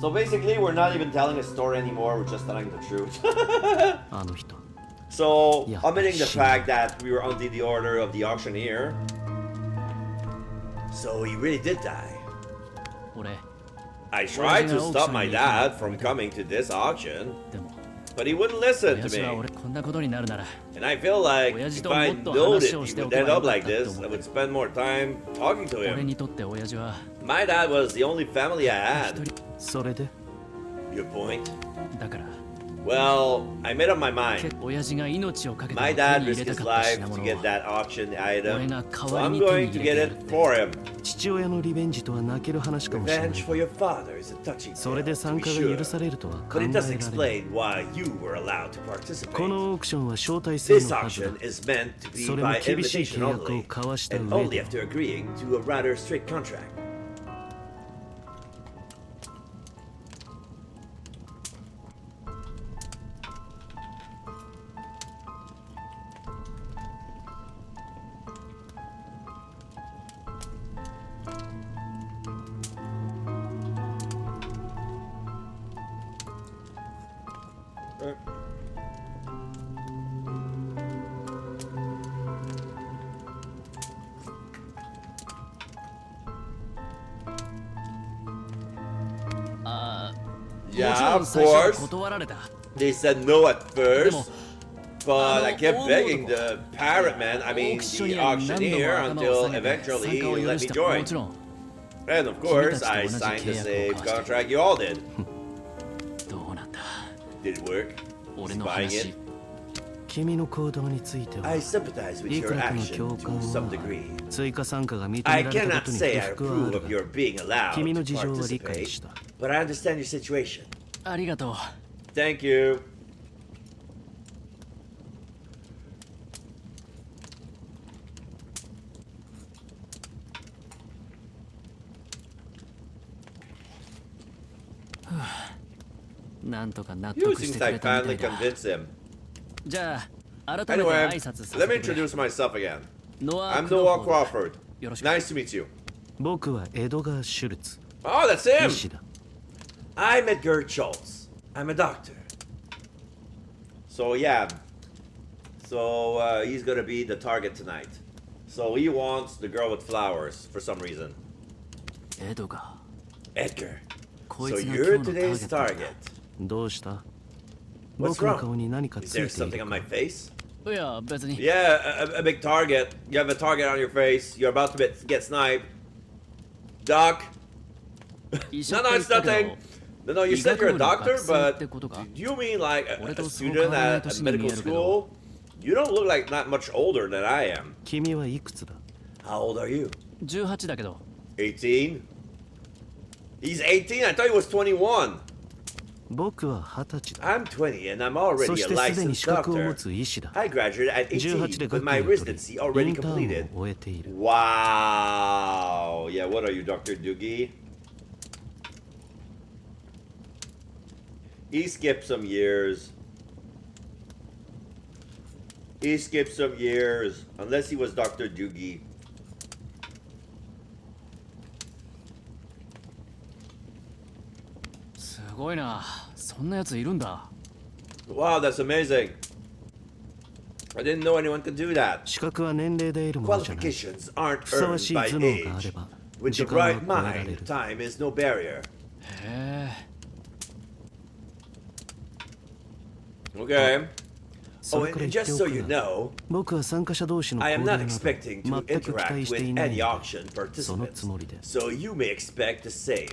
So basically, we're not even telling a story anymore, we're just telling the truth. あの人。 So, Yeah, omitting the sure. fact that we were under the order of the auctioneer. So he really did die. 俺 I tried to stop my dad from coming to this auction, でも but he wouldn't listen 親 to 父は me. 俺こんなことになるなら And I feel like if I noted he would end up like this, I would spend more time talking to 俺 him. にとって親父は My dad was the only family I 一 had. 人それで Your point? だから Well, I made up my け mind. 親父が命をかけて My 手 dad に入 risked れた his かった life 品 to 物 get を that auction 俺 item, が代 so わり I'm に手 going に to 入れ get てや it るって for him. 父親のリベンジとは泣ける話かもしれない Revenge。for your father is a touching それで tale, to 参 be 加が許 sure. されるとは考 But え it ら doesn't れない。 explain why you were allowed to こ participate. のオークションは招待制 This のはずだ auction。is meant to be それも by 厳しい invitation 契約を only, 交わした and 上 only で after agreeing to a rather strict contract. Yeah, も of ちろん最初は course. 断られた They said no at first, Demo. but I kept Oh, begging the parrot man, I mean the auctioneer, until eventually he let me も join. ちろん And of course, I signed the same contract you all did. どうなんだ Did it work? 俺の Buying 話 it? 君の行動については I sympathize with い your くらかの action 共 to 感 some は degree. 追加参加が認め I られたこ cannot とに say 不 I 服はあ approve る of が your being allowed 君の to 事情は理解し participate, た but I understand your situation. ありがとう Thank you. Huh. なんとか納 You 得し seems てくれ like たみた finally いだ convinced him. じゃあ改めて Anyway, 挨拶さ let せ me てくれ introduce myself again. ノア I'm クロ Noah フォー Crawford. よろしく Nice to meet you. 僕はエドガー・シュルツ Oh, that's 医 him! 師だ I'm Edgar Schultz. I'm a doctor. So yeah. So he's gonna be the target tonight. So he wants the girl with flowers for some reason. エドガ Edgar. こい So つが you're 今日の today's ターゲッ target. どうした What's 僕の顔 wrong? に何か Is つい there てい something る on か my face? トいや別に Yeah, a big target. You have a target on your face. You're about to get sniped. Doc. 医者 No, って no, 言っ it's たけ nothing. ど No, no, you said you're a 医学部の doctor, 学生 but ってことか do you mean like a 俺とそう student 変わらない at a 年に見え medical るけど school? You don't look like not much older than I am. 君はいくつだ How old are you? 18だけど 18? He's 18? I thought he was 21. 僕は20歳だ。 I'm 20 and I'm そ already し a てすでに licensed 資格を持 doctor. つ医師だ。 I graduated at 18 18, で but 学 my 位を取 residency り、イ already ンターン completed. を終えている。 Wow. Yeah, what are you, Dr. Doogie? He skipped some years. He skipped some years. Unless he was Dr. Doogie. すごいな。そんなやついるんだ。 Wow, that's amazing. I didn't know anyone could do that. 資格は年齢で得るものじゃない。 Qualifications aren't ふさわ earned しい by 頭脳があ age. れば、 With 時 the 間は right 超えられ mind, る。 time is no barrier. へえ。 Okay. そ Oh, れから and 言って just お so く you が、 know, 僕は参加者同士の I 交 am 流 not など expecting to 全く期 interact 待してい with ないの any で、 auction そのつ participants, もりで。 so you may expect the same.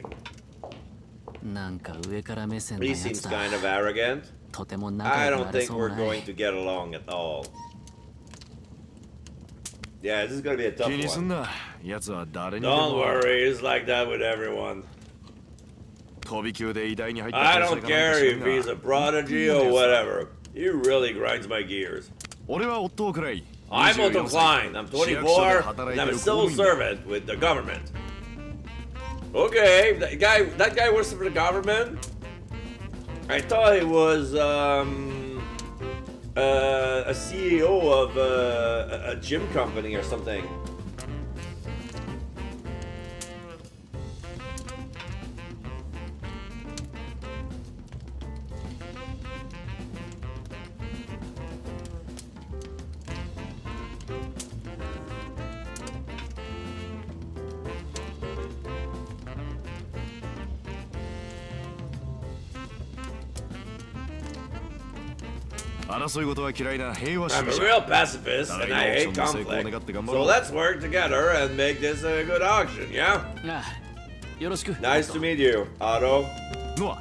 なんか上から目線の He や seems つだ。 kind of arrogant. とても仲 I 良く don't なれ think そうも we're な going い。 to get along at all. Yeah, this is gonna be a 気 tough にすん one. な。奴は誰にで Don't も worry, it's like that with everyone. 飛び級で偉大に入った I 女 don't 性がなんか care 知ら if ん he's が a prodigy or whatever. He really grinds my gears. 俺は夫をくらい。 I'm Otto 24歳 Klein. I'm 市役所で 24, 働 and いて I'm a る公 civil 務員だ。 servant with the government. Okay, that guy works for the government? I thought he was a CEO of a gym company or something. I'm 争い事は嫌いな平和主 I'm 義 a real 者。 pacifist and I hate conflict. So let's work together and make this a good auction, yeah? ああ、よろしく。 Nice to meet you, Otto. ノア、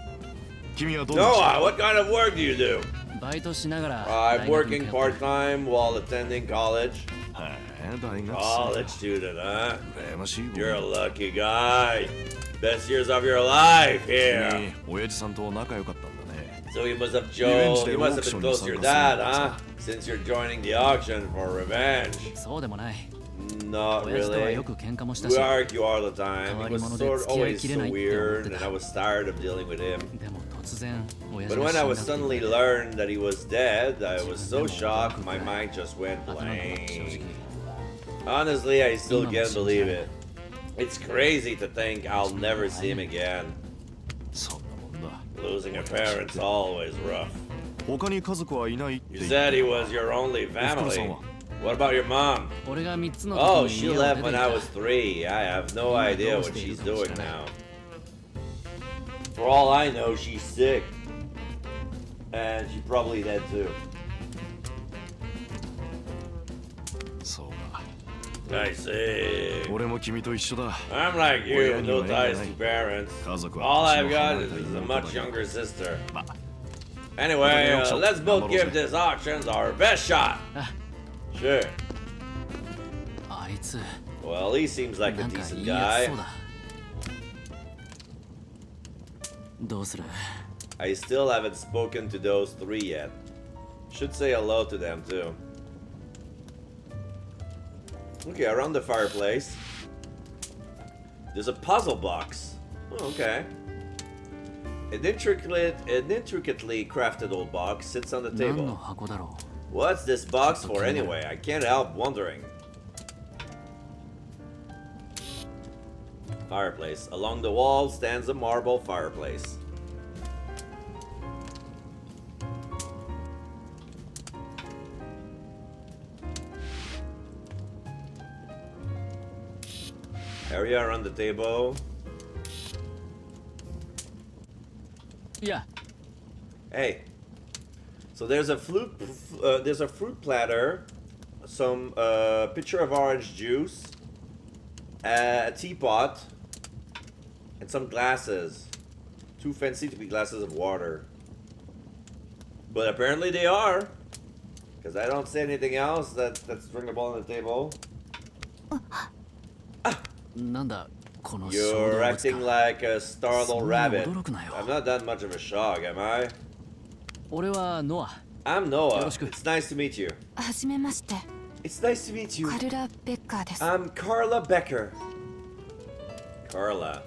君はどうだ Noah, what kind of work do you do? バイトしながら。 I'm 大学に working 通って part-time while attending college. へえ、大学 College 生。 student, huh? 羨ましい。 You're a lucky guy. Best years of your life here. 君、親父さんと仲良かったんだね。 So you must have Revenge you must have been close to your dad, huh? Since you're joining the auction for revenge. そうでもない。 Not 親父とは really. よく喧嘩もした We し。 argue all the time. He was sort of always so 変わり者で付き合いきれないって思ってた。 weird, and I was tired of dealing with him. でも突然、親父 But が when 死 I ん was だっていう suddenly learned that he was dead, I was so shocked, my mind just went 頭が正 blank. 直。 Honestly, I still can't believe it. It's crazy to think I'll never see him again. そんなもんだ。 Losing a parent's always rough. 他に家族はいないって You 言っ said た he was your only family. What about your mom? 俺が3つの Oh, 時 she に家を left 出 when てい I た was 3. I have no idea what she's doing now. For all I know, she's sick. And she's probably dead too. そうか。 I see. 俺も君と一緒だ。 I'm like you, no ties to parents. 家族は All 年 I've の got 離れ is た a 妹 much だけど younger sister. まあ Anyway, Okay, let's both I'm give also- this auction our best shot. Ah. Sure. あいつ Well, he seems like a なんか decent いいやつそ guy. うだ。どうする？ I still haven't spoken to those 3 yet. Should say hello to them too. Okay, around the fireplace. There's a puzzle box. Oh, okay. An intricately crafted old box sits on the 何の table. 箱だろ What's this box for anyway? I can't help wondering. Fireplace. Along the wall stands a marble fireplace. Area around the table. う？いや、 Hey. So there's a fruit platter, some pitcher of orange juice, a teapot, and some glasses. Too fancy to be glasses of water. But apparently they are. Because I don't see anything else that's drinkable on the table. なんだこの You're 小動物 acting か like a startled そんなに rabbit. 驚くなよ I'm not that much of a shock, am I? 俺はノア I'm Noah. よろしく。 It's nice to meet you. はじめまして It's nice to meet you. カルラ・ベッカーです I'm Carla Becker. Carla.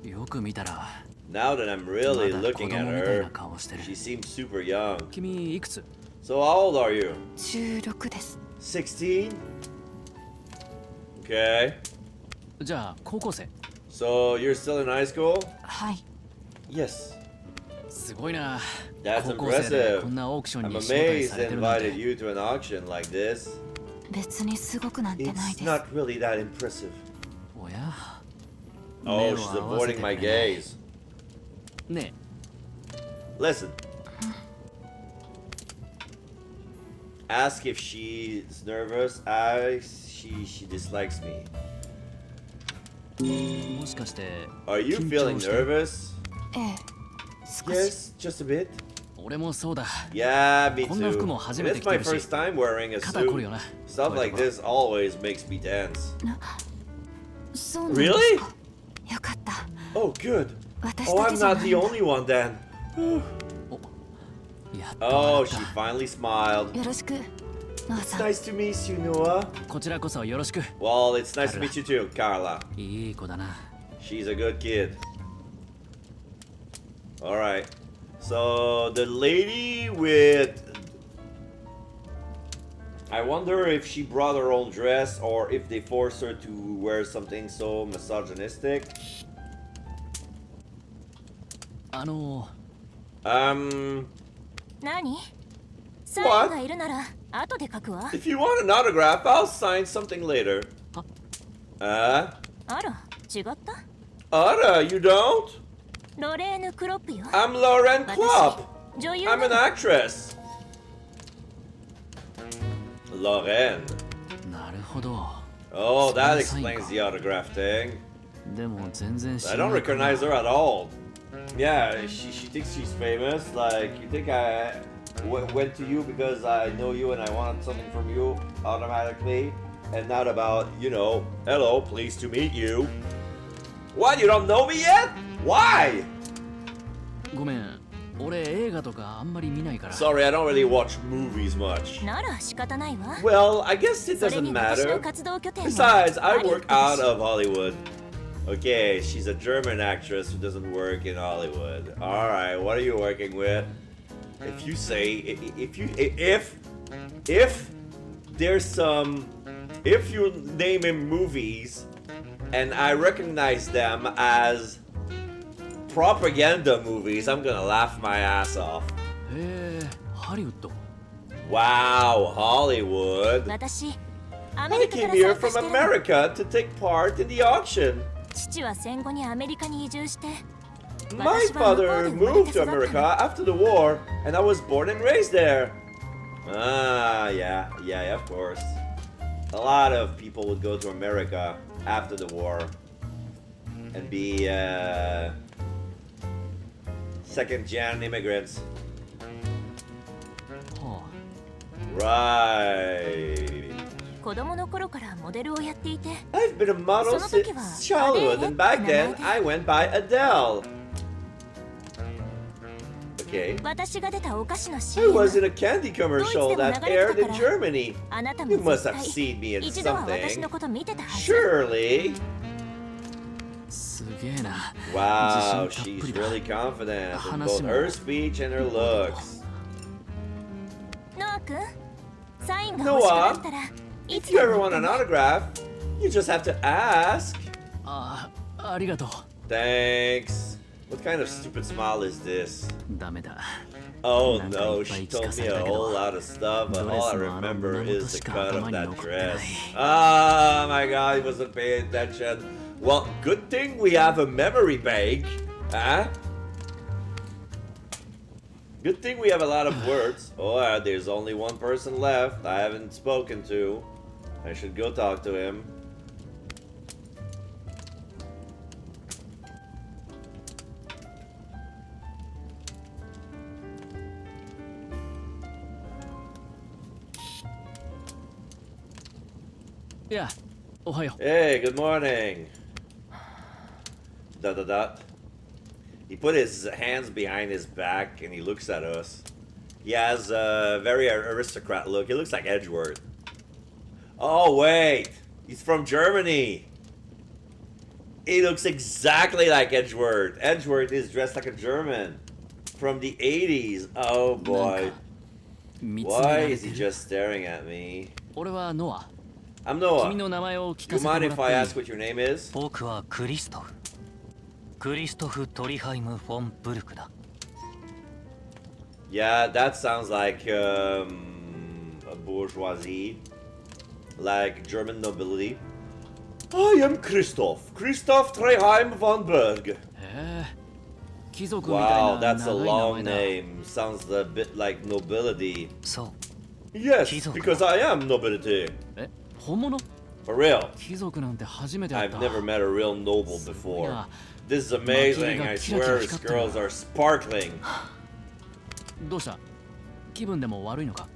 よく見たら Now that I'm really まだ子 looking 供 at みたい her, な顔してる she seems super young. 君いくつ So how old are you? 16です 16? Okay. じゃあ高校生 So you're still in high school? はい Yes. すごいな That's 高校生で impressive. こんなオークション I'm に招待 amazed され they てるなん invited て you to an auction like this. 別にすごくなんてない It's です not really that impressive. おや Oh, 目を she's 合わせて avoiding く my れない gaze. ね Listen. Ask if she's nervous. She dislikes me. えもしかして Are you 緊 feeling 張してる nervous? ええ少し Yes, just a bit. 俺もそうだ Yeah, me こんな服も too. 初めて It's 着 my てる first し time wearing a 肩こる suit. よな Stuff こういう like とこ this always makes me dance. そうなんですか Really? よかった Oh, good. 私 Oh, だ I'm けじゃ not ない the んだ only one then. やっと Oh, 笑っ she た finally smiled. よろしくノア It's さん nice to meet you, Noah. こちらこそよろしく Well, it's nice to meet you too, Carla. いい子だな She's a good kid. Alright. So, the lady with... I wonder if she brought her own dress or if they forced her to wear something so misogynistic. 何 何サインがいるなら後で書くわ If you want an autograph, I'll sign something later. Huh? あら違った Ada, you don't? ロレーヌ・クロップよ I'm Lauren Klopp. 女優 I'm な an の actress. Lauren. なるほど Oh, that So you explains sign the autograph thing. でも全然知 I ら don't ないから recognize her at all. Yeah, she thinks she's famous. Like, you think I went to you because I know you and I want something from you automatically? And not about, you know, hello, pleased to meet you. What, you don't know me yet? Why? ごめん俺映画とかあんまり見ないから Sorry, I don't really watch movies much. なら仕方ないわ Well, I guess it それ doesn't に私の matter. 活動拠点は Besides, I ハリウッ work ドだ out し of Hollywood. Okay, she's a German actress who doesn't work in Hollywood. Alright, what are you working with? If you say, if there's some, if you name him movies and I recognize them as propaganda movies, I'm gonna laugh my ass off. へえハリウッド Wow, Hollywood. 私アメ I リカか came ら here 参加 from してる America to take part in the auction. 父は戦後にアメリカに移住して My 私は向こうで father 生まれ moved て to 育ったの America after the war, and I was born and raised there. Ah, yeah, of course. A lot of people would go to America after the war and be second-gen immigrants. は Right. 子供の頃からモデルをやっていて I've been a model その時は since childhood, and back then I went by Adele. Okay. 私が出たお菓子の I was in CM a candy commercial that aired in Germany. あなた You も must 絶 have 対 seen me in 一度は私の something. こと見てたはず Surely. すげえな Wow, 自信 she's たっぷりだ really confident in 話 both も her speech and her looks. ノア君サインが欲しくなったらい If つ you で ever も want 言 an ってね autograph, you just have to ask. ありがとう Thanks. What kind of stupid smile is this? ダメだ Oh なんか no, いっぱ she い聞 told かさ me れ a たけど whole lot of stuff, but ドレ all ス I のあの remember 胸元 is the しか cut 頭 of に that 残ってない dress. Oh my god, he wasn't paying attention. Well, good thing we have a memory bank, huh? Good thing we have a lot of words. Oh, there's only one person left I haven't spoken to. I should go talk to him. Yeah. おはよ Hey, good morning. Dot dot dot. He put his hands behind his back and he looks at us. He has a very aristocrat look. He looks like Edgeworth. Oh wait, he's from Germany. He looks exactly like Edgeworth. Edgeworth is dressed like a German from the 80s. Oh boy. Why is he just staring at me? 俺はノア。 I'm 君 Noah. の名前を聞 You かせてもら mind っ if I ていい ask what your name is? 僕はクリストフ。クリストフ・トリハイム・フォン・ブルクだ。Yeah, that sounds like a bourgeoisie, like German nobility. I am Christoph Treheim von Berg. へえ。貴族みたいな Wow, 長い that's 名 a 前 long だ。 name. Sounds a bit like nobility. そう。 Yes, Kizoku. because I am nobility. え、本物？ For real. 貴族なんて初めて会っ I've た。 never met a real noble before. Yeah. This is amazing. I swear his girls are sparkling. どうした？気分でも悪いのか？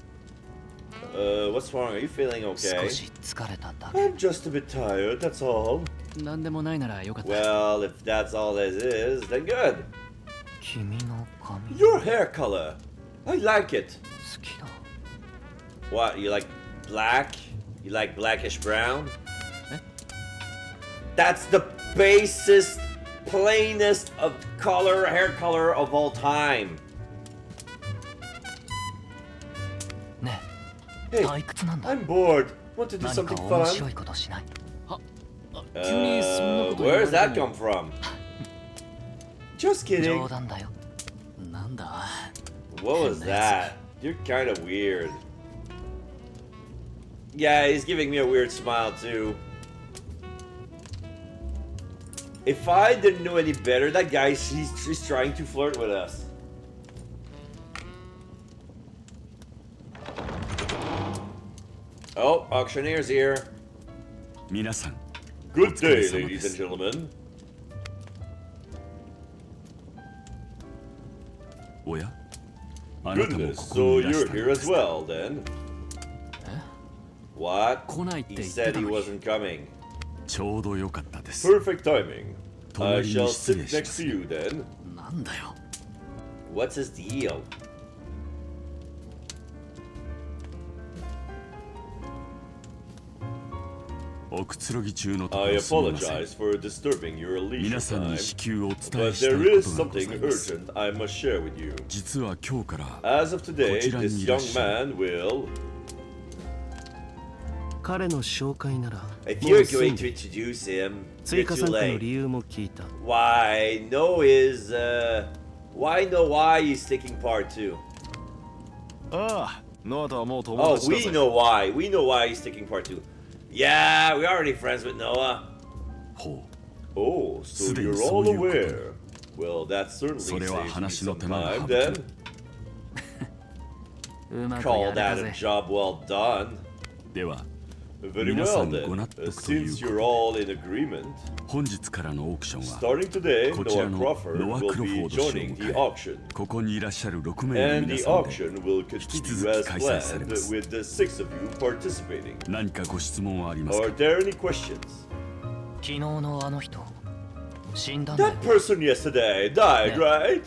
What's wrong? Are you feeling 少 okay? し疲れただけ。 I'm just a bit tired, that's all. なんでもないならよかった。 Well, if that's all this is, then good. 君の髪 Your hair color. I like it. 好きだ。 What, you like black? You like blackish brown? That's the basest, plainest of hair color of all time. ね Hey, え、退屈なんだ。 I'm bored. Want to do 何 something か面白 fun? いことしない。急にそんなこと言わ Where's れて that も come from? Just kidding. 冗談だよ。なんだ？ What was that? You're kind of weird. Yeah, he's giving me a weird smile too. If I didn't know any better, that guy, he's trying to flirt with us. Oh, auctioneer's here. 皆さん Good day, お疲れ様 ladies です and gentlemen. おやあなたも Goodness, ここに so いらし you're たの here で as すか well then. What? 来ないって He 言って said た he のに。 wasn't coming. ちょうどよかったです Perfect timing. I 隣 shall に失 sit 礼しま next す to you then. なんだよ。 What's his deal?「おくつろぎ中のとこ I ろすみません apologize for disturbing your leisure 皆さん time, に至急お伝え but したい there こ is とがござ something います urgent I must share with you. 実は今日から As of today, こちらに this いらっ young しゃる man will... 彼の紹介なら If もう you're す going ぐ to introduce him, 追 you're 加 too 参加の late. 理由も聞いた Why? No is... Why no why he's taking part too? ああ、ノアとはもう友 Oh, 達だ we ぜ。 know why. We know why he's taking part too. Yeah, we're already friends with Noah. ほ Oh, so すでに you're そう all いうことに。 aware. Well, that certainly それは saves me 話の some 手間が time 省け then. るうまく Call やれた that a ぜ。 job well done. では Very 皆 well さんご then. 納得という Since こと you're で all in agreement, 本日からのオークションは starting today, こちら Noah の Crawford ノア・ will クロフォ be ード氏を joining the 迎え auction. ここにいらっしゃる6名の And 皆 the さんで auction will 引き continue 続 as き開催され planned ます with the 6 of you participating. 何かご質問はありますか Are there any questions? 昨日のあの人、死んだんだよ That。person yesterday died, right?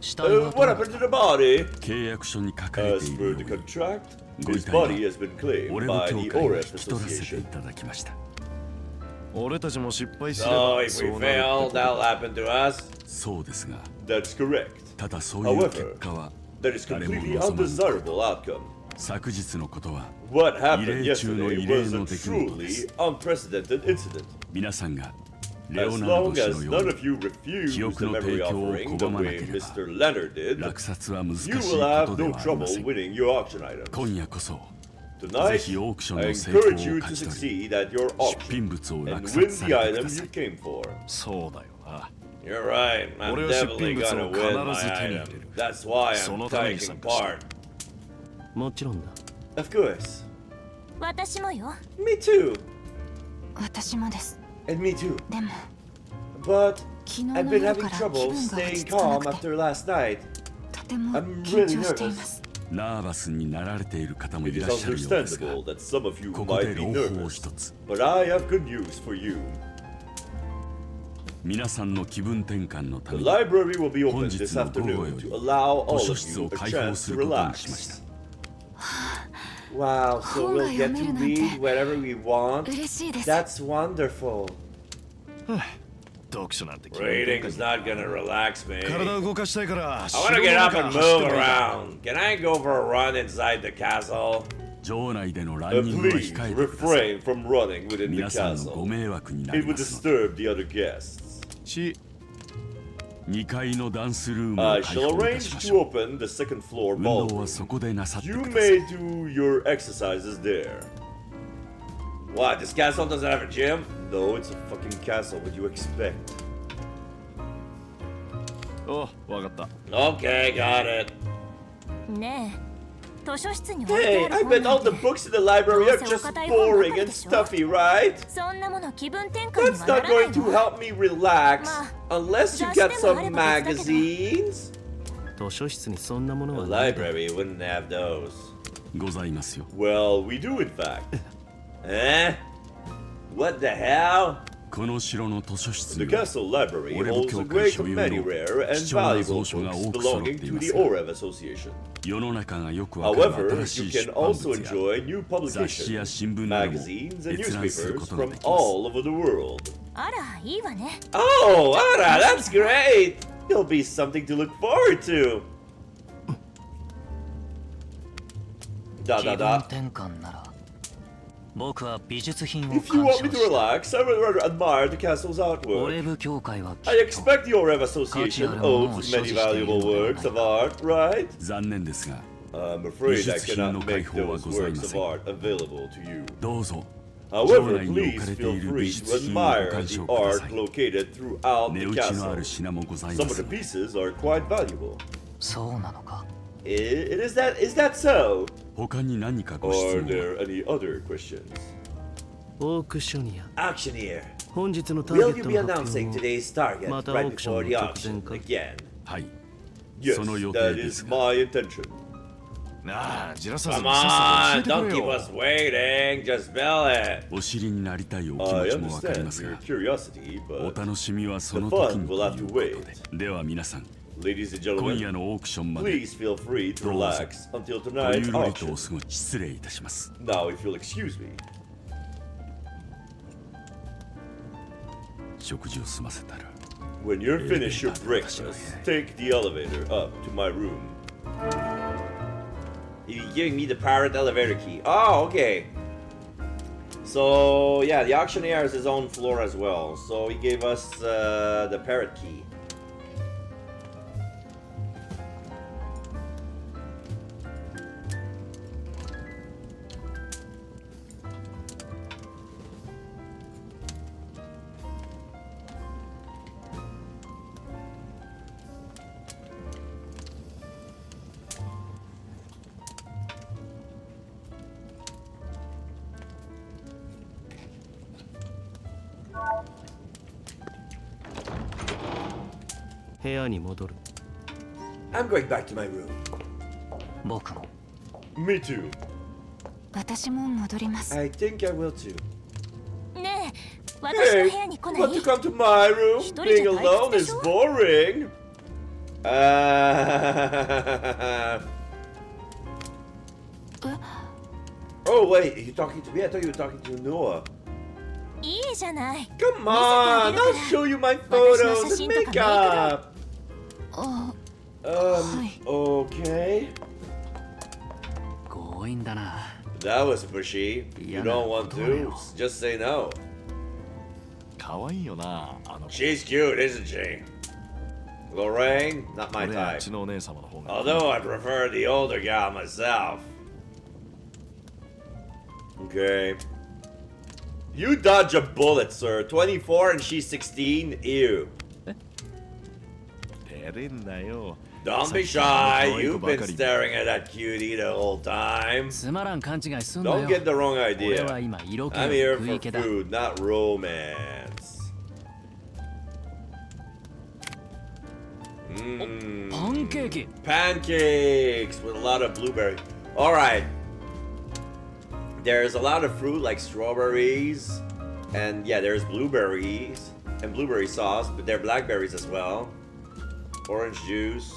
死体はどう What なっ happened た to the body? 契約書に書かれて As い per る the ように contract, ご遺 his 体は body has been オレ claimed ゴ by 協 the 会に Oref 引き取らせてい Association. ただきました俺たちも失敗すれ So ば if そ we うなるって fail, こと that'll だ。 happen to us. そうですが That's correct. ただそういう結 However, 果は that is 誰も completely 望まぬ undesirable outcome. 昨日のことは What happened 異例中の yesterday 異例 was の a 出来事で truly す unprecedented incident. 皆さんがレオ As ナルド long 氏 as のよ none う of you に refuse 記 the 憶の memory 提供を offering the 拒まな way ければ Mr. Leonard did, 落札は難しい you こ will と have で no はありま trouble せん winning your auction items. 今夜こそぜ Tonight, ひオークション I の成功 encourage を you 勝 to ち取 succeed at your り出 auction 品物を and 落 win 札さ the れてく item ださ you い came for. そうだよな。 You're right. I'm 俺は出 definitely 品物 gonna を win my 必ず手に入れ item. る。 That's why そ I'm のために taking 参加した。 part. もちろんだ Of course. 私もよ。 Me too. 私もです。 And me too. でも、 But 昨日 I've の been 夜 having から気 trouble 分が落 staying ち着かな calm くて、 after last night. とても I'm 緊 really 張してい nervous. ます。ナーバスになられている方も It い is らっしゃるようですが understandable that some of you ここで might be 朗報を nervous. 一つ But I have good news for you. 皆さんの気分転換のた The めに library will be 本 open 日 this の午後よ afternoon り to allow 図 all 書 of 室 you を a 開放 chance す to ることにしました relax. Wow, so 本が we'll get 読め to るなんて read whatever we want. 嬉しいです。 That's wonderful. 読書なんて Reading is not gonna relax me. 体を動かしたいから I wanna get up and move around. Can I go for a run inside the castle? 城内でのランニングは Please 控えてください refrain from running within the 皆さんのご castle. 迷惑にな It り would ますので disturb the other guests. 2階のダンスルームを I 開 shall 放いたし arrange まし to ょう open the second floor 運動は ballroom. そこでなさって You ください may do your exercises there. What? This castle doesn't have a gym? No, it's a fucking castle. What do you expect? おわかった Okay, got it. ねえ、図書室に置いて Hey, ある I 本 bet な all ん the て books in the library are just boring and stuffy, right? そんなもの気分転換に That's はな not らない going to の。 help me relax unless you get 雑誌でもあ some れば別だけど。 magazines. 図書室にそんなもの The はないだろう library wouldn't have those. ございますよ Well, we do in fact. Eh? What the hell? この城の図書室 The には castle library 俺の holds a 教会 great 所有 many の rare and 貴重な valuable 蔵書が books 多く揃っ belonging てい to ま the すが Orev Association. 世の中がよくわかる However, 新し you い can 出版 also 物や enjoy new 雑誌や publications, 新聞なども magazines, and 閲覧するこ newspapers とが from できます all over the world. あら、いいわね。 Oh, Ara, that's great! It'll be something to look forward to. 気 Da 分 da da. 転換なら僕は美術品を If you 鑑 want me 賞 to した relax, I would rather admire the castle's オ artwork. レブ協会はきっ I と expect the Orev Association owns many valuable works of art, right? 残念ですが I'm afraid I 美術品の cannot 開 make 放は those ござい works ま of せん art available to you. どうぞ However, 城内に置 please かれて feel いる free 美 to 術品をご admire 鑑 the 賞くだ art さい located throughout 値 the 打ちのある castle. 品もござい Some ま of す the pieces are quite valuable. そうなのか Is that so? 他に何かご Are 質問は there any other questions? オークショニア Auctioneer, 本日のターゲ will ッ you ト be の発 announcing 表を today's target また right オークション before の the 直 auction 前か again? はい Yes, その予定 that で is すが my intention. なあジラさず Come さっ on, さと don't 教えて keep くれ us よ waiting. Just spell it. お知りになりたいお気 I 持ちもわかりま understand す your が curiosity, お but 楽しみはそ the の時 fun に will と have い to うこと wait. ででは皆さん Ladies and 今 gentlemen, 夜のオークションまで please feel free to どうぞ relax until ご tonight's ゆるりと auction. お過ごし失礼いたします Now, if you'll excuse me, 食事を済ませたら when you're finished your breakfast, take the elevator up to my room. You're giving me the pirate elevator key. Oh, okay. So, yeah, the auctioneer has his own floor as well. So he gave us the parrot key. Hey, 部屋に戻る I'm going back to my room. 僕も Me too. 私も戻ります。 I think I will too. ねえ、私の Hey, 部屋に来ない want to come to my room? Story Being じゃ退屈 alone で is しょ？ boring. Oh wait, you talking to me? I thought you were talking to Noah. いいじゃない。 Come 見せてあ on, げる I'll から。 show you my 私の photos 写 and 真とか makeup. メイクだ。あ、はい。 Okay. 強引だな。 That was pushy. You Yeah, don't want no, to? no. Just say no. 可愛いよなあの子 She's cute, isn't she? Lorraine, not my 俺あっ type. ちのお姉様の方が Although I prefer the older gal myself. Okay. You dodge a bullet, sir. 24 and she's 16? Ew. 照れんなよ Don't be さっ shy. きの可愛い子 You've ば been かり staring at that cutie the whole time. つまらん勘違いすんな Don't よ。 get the wrong 俺は idea. 今色気 I'm を here 食 for い気だ。 food, not romance. Mmm. パンケーキ。 Pancakes with a lot of blueberry. Alright. There's a lot of fruit like strawberries. And yeah, there's blueberries. and blueberry sauce, but they're blackberries as well. Orange juice.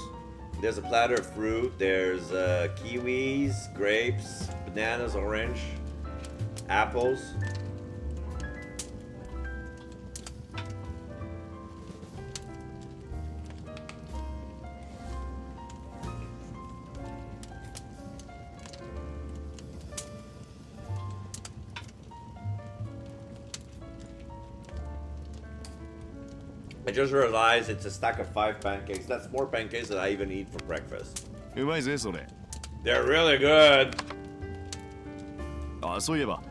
There's a platter of fruit. There's kiwis, grapes, bananas, orange, apples. I just realized it's a stack of 5 pancakes. That's more pancakes than I even eat for breakfast. うまいぜそれ。 They're really good. あ、そういえば。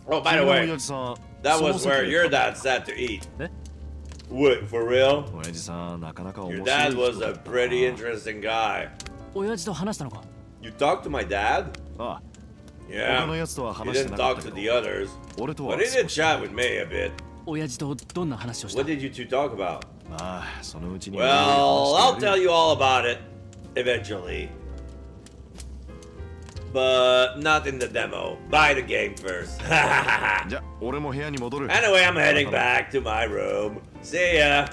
Oh, by the 君の way, 親父さん。 that その was 席 where で your dad sat to eat. え What, for real? 親父さんなかなか面 Your 白い dad 人 was だ a ったな pretty interesting guy. 親父と話したのか You talked to my dad? あ、 Yeah. 他のやつとは He 話して didn't なかっ talk た to け the ど、 others. 俺とは But he 少 did し。 chat with me a bit. 親父とどんな話をした What did you two talk about? まあ、そのうちに。 Well, I'll tell you all about it eventually. But not in the demo. Buy the game first. じゃ、俺も部屋に戻る。 Anyway, I'm heading back to my room. See ya.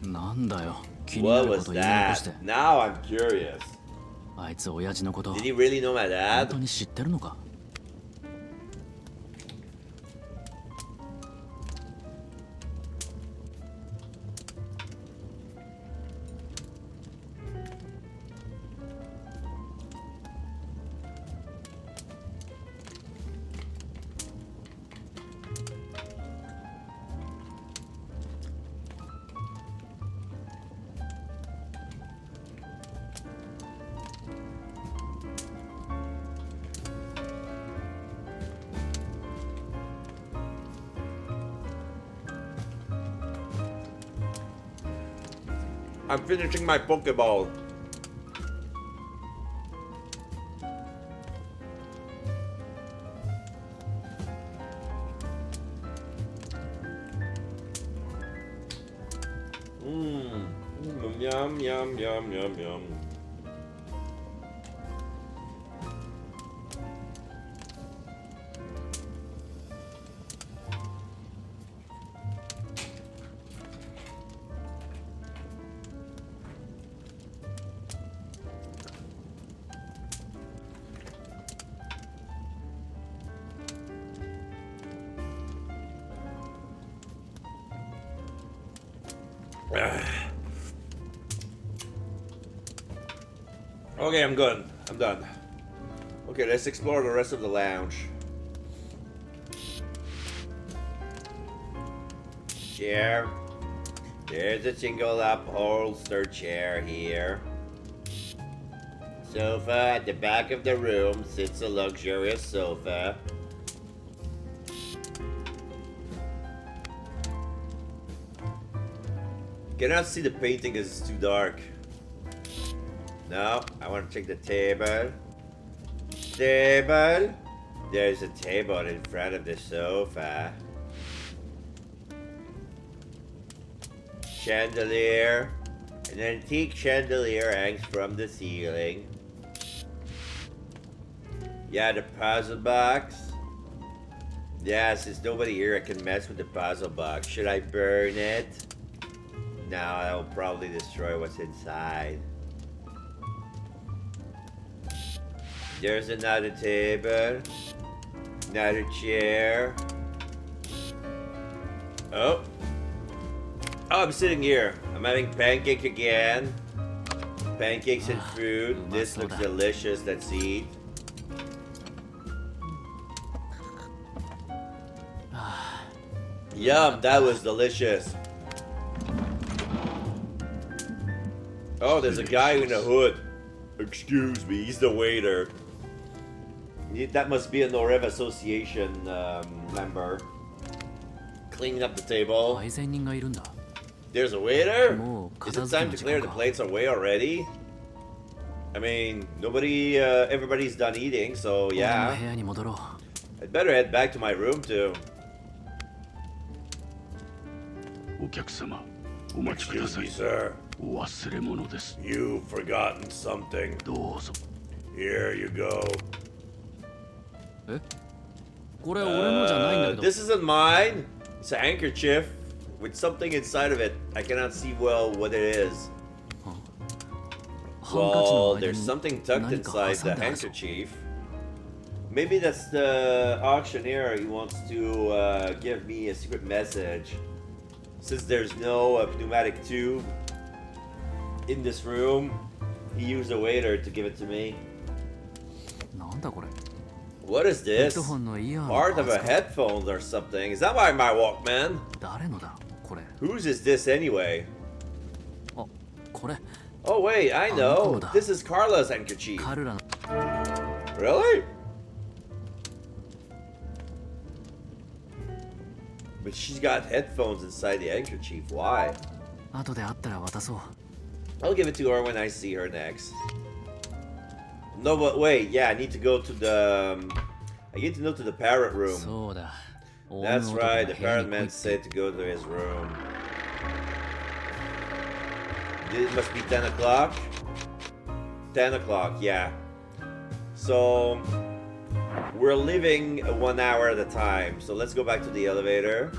なんだよ気にな What るこ was と言い残して that? Now I'm curious. あいつ親父のこと Did he really know my 本 dad? 当に知ってるのか I'm finishing my Pokeball. Yum, yum, yum, yum, yum. Okay, I'm good. I'm done. Okay, let's explore the rest of the lounge. Chair. There's a single upholstered chair here. Sofa at the back of the room sits a luxurious sofa. Cannot see the painting because it's too dark. No, I want to check the table. Table. There's a table in front of the sofa. Chandelier. An antique chandelier hangs from the ceiling. Yeah, the puzzle box. Yeah, since nobody here, I can mess with the puzzle box. Should I burn it? No, that will probably destroy what's inside. There's another table. Another chair. Oh. Oh, I'm sitting here. I'm having pancake again. Pancakes and fruit. This looks delicious. Let's eat. Yum, that was delicious. Oh, there's a guy in a hood. Excuse me, he's the waiter. That must be a Norev Association member. Cleaning up the table. 配膳人がいるんだ There's a waiter? もう Is 片 it 付け time の to 時 clear 間 the か plates away already? I mean, everybody's done eating, so 俺の yeah. 部屋に戻ろう I'd better head back to my room too. お客様お待ちくだ Excuse さ me, い sir. お忘れ物です You've forgotten something. どうぞ Here you go. これ俺のじゃないんだけど This isn't mine. It's a handkerchief with something inside of it. I cannot see well what it is. Well, there's something tucked inside the handkerchief. Maybe that's the auctioneer. He wants to give me a secret message. Since there's no pneumatic tube in this room, he used a waiter to give it to me. なんだこれ What is ヘッ this? ドホンのイヤーの Part パ of ー a ツか headphones or something. Is that my Walkman? 誰のだこれ Whose is this anyway? あこれ Oh wait, I know. Ankoda. This is Carla's handkerchief. カルラの Really? But she's got headphones inside the handkerchief. Why? 後で会ったら渡そう I'll give it to her when I see her next. No, but wait. Yeah, I need to go to the. I need to go to the parrot room. そうだ That's 大物男 right. が The 部屋 parrot に来い man って said to go to his room. It must be 10 o'clock. 10 o'clock. Yeah. So we're leaving 1 hour at a time. So let's go back to the elevator.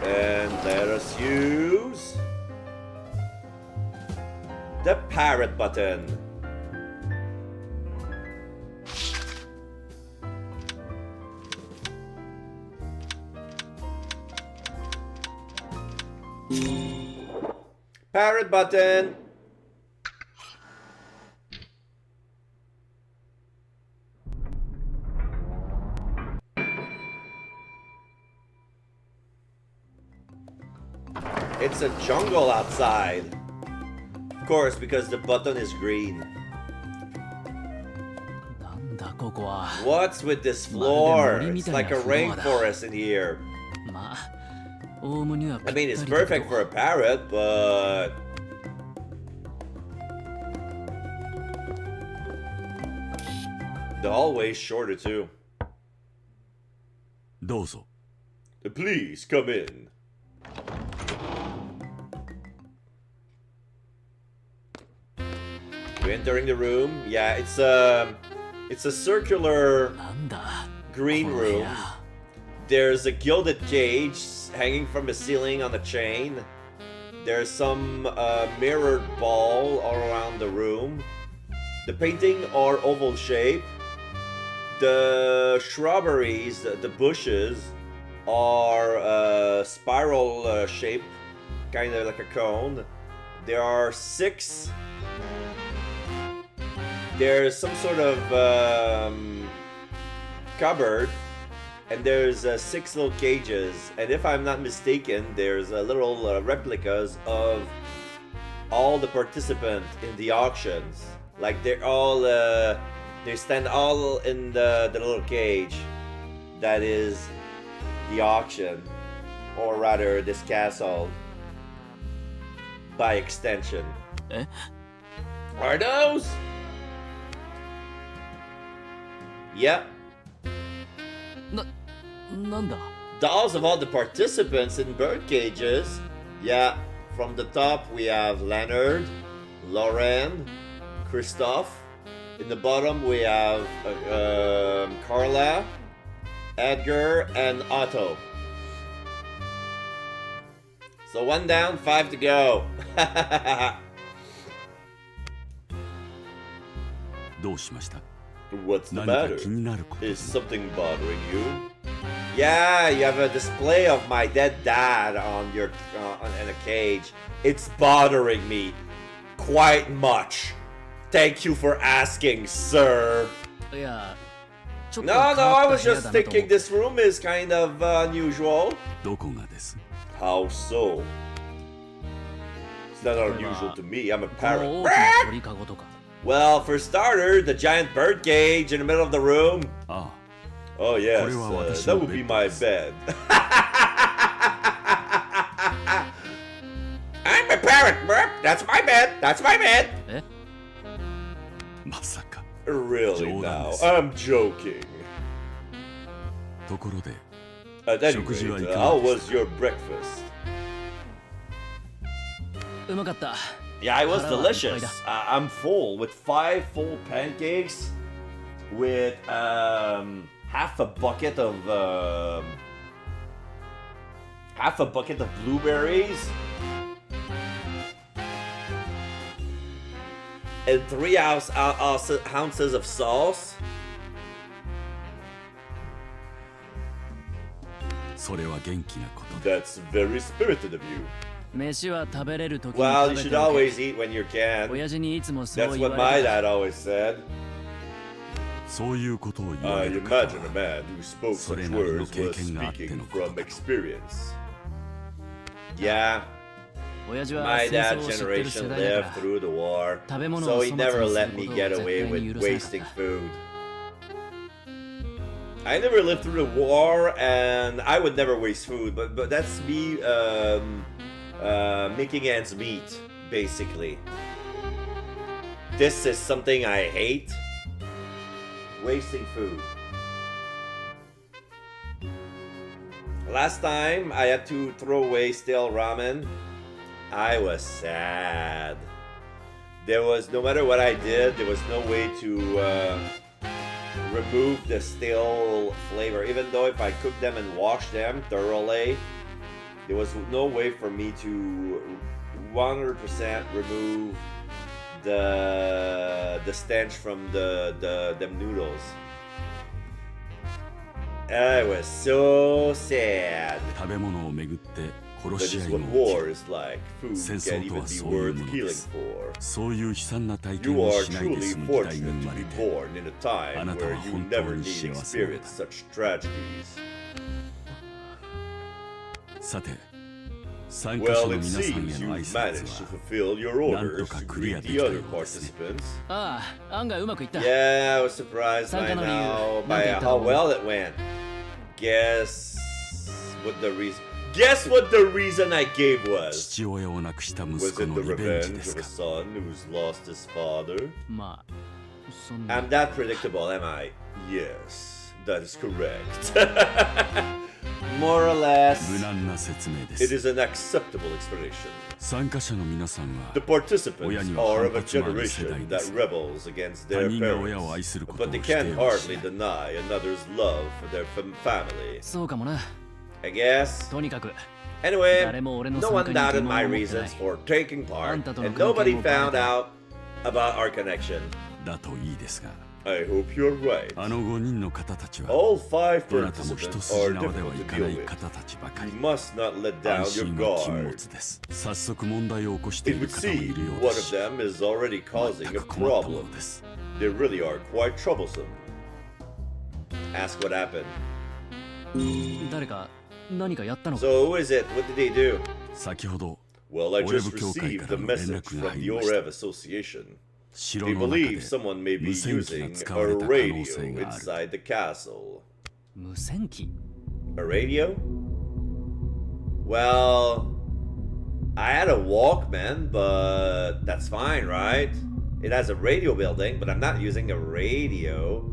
And let us use the parrot button. Parrot button. It's a jungle outside. Of course, because the button is green. なんだここは What's with this floor? Mari de It's like a Mori mitana rainforest in here. まあオウムには I ぴ mean, った it's りだけ perfect ど for a parrot, but the hallway's shorter too. どうぞ Please come in. We're entering the room. Yeah, it's a circular なんだ green この部屋 room. There's a gilded cage hanging from a ceiling on a chain. There's some mirrored ball all around the room. The painting are oval shape. The shrubberies, the bushes, are spiral shape, kind of like a cone. There are 6. There's some sort of cupboard, and there's 6 little cages. And if I'm not mistaken, there's little replicas of all the participants in the auctions. Like they're all, they stand all in the little cage that is the auction, or rather this castle, by extension. Eh? Are those? Yep. なんだ Dolls of all the participants in bird cages. Yeah, from the top we have Leonard, Lauren, Christoph. In the bottom we have Carla, Edgar, and Otto. So 1 down, 5 to go. どうしました What's the 何か matter? 気になること Is something bothering you? Yeah, you have a display of my dead dad on your in a cage. It's bothering me quite much. Thank you for asking, sir. いやちょっと No, 変 no, わ I った was 部屋 just だなと思 thinking って this room is kind of unusual. どこがです How so? It's not unusual to me. I'm a この parrot. 大きな鳥かごとか Well, for starter, the giant bird cage in the middle of the room. あ Oh yes, これは私 that の would be ベッド my です。 bed. I'm a parrot, burp. That's my bed. That's my bed. え まさか Really 冗談 now? です。 I'm joking. ところで At any 食事はい rate, かが how でした was your breakfast? うまかった Yeah, it was 腹は delicious. いっぱいだ。 I'm full with 5 full pancakes, with half a bucket of Half a bucket of blueberries? And 3 ounces of sauce? それは元気なこと That's very spirited of you. 飯は食べれる時に Well, 食 you べ should ておけ always eat when you can. 親父にいつもそう That's 言 what わ my れた dad always said. そういうことを言わ I れる方 imagine a は man who spoke それ such なりの words 経 was 験があって speaking のこと from だ experience. Yeah, 親父は my 戦 dad's 争を知ってる generation 世代だ lived から through the war, 食べ物 so を he 粗末 never にす let る me ことを get 絶 away 対に with 許さなか wasting った food. I never lived through the war, and I would never waste food, but that's me making ends meet, basically. This is something I hate. Wasting food. Last time I had to throw away stale ramen, I was sad. There was, no matter what I did, there was no way to remove the stale flavor. Even though if I cooked them and washed them thoroughly, there was no way for me to 100% remove the stench from them noodles. I was so sad. 食べ物をめぐって殺 That し is 合い what が war 起 is like. Food 戦 can't 争と even は be そういう worth もの killing です for. そういう悲惨な体 You 験を are しないで truly 済む時代が fortunate 生 to まれ be て born in a time あなた where は you 本当 never に need 幸せなの experience だ such tragedies. さて参加者 Well, の it 皆さん seems への挨 you've 拶 managed to は fulfill your なんと orders か to クリア greet で the きた other ようですね participants. ああ案外うまくいった Yeah, I was surprised by 参加の理由、 now なんて by 言った how と思う？ well it went. Guess what the reason? Guess what the reason I gave was? 父親を亡くした息 Was 子 it の the リベンジ revenge です of a か son who's lost his father? まあそんな I'm that predictable, am I? Yes, that is correct. More or 無 less, 難な説明で it す is an acceptable explanation. 参加者の皆さんは The participants 親に は are of a 反発もある世代 generation です that rebels against 他 their 人が親を愛 parents, することを but they 否定 can't はし hardly ない deny another's love for their family. そうかもな I guess. とにかく Anyway, 誰も俺の no 参 one 加に doubted 疑問 my を持ってない reasons for taking part, あんたとの and 関係 nobody もバレ found た out about our connection. だといいですが I hope you're right. あの5人の方たちは All 5どなたも一 participants 筋 are 縄では difficult い to かな deal い with. 方たちばか You り must not let down 安 your 心は禁 guard. 物です早速問題を起こしてい It る would 方もい seem るよう one で of すし them is already causing 全 a く困ったも problem. のです They really are quite troublesome. Ask what happened. 誰か何かやったのか So who is it? What did they do? 先ほど Well, I just Oreb 協会 received から the の連 message 絡が from 入 the りました Orev Association. 城 They の中で believe someone may be 無線機が using 使 a われた可能 radio 性がある inside the castle. 無線機 A radio? Well, I had a Walkman, but that's fine, right? It has a radio building, but I'm not using a radio.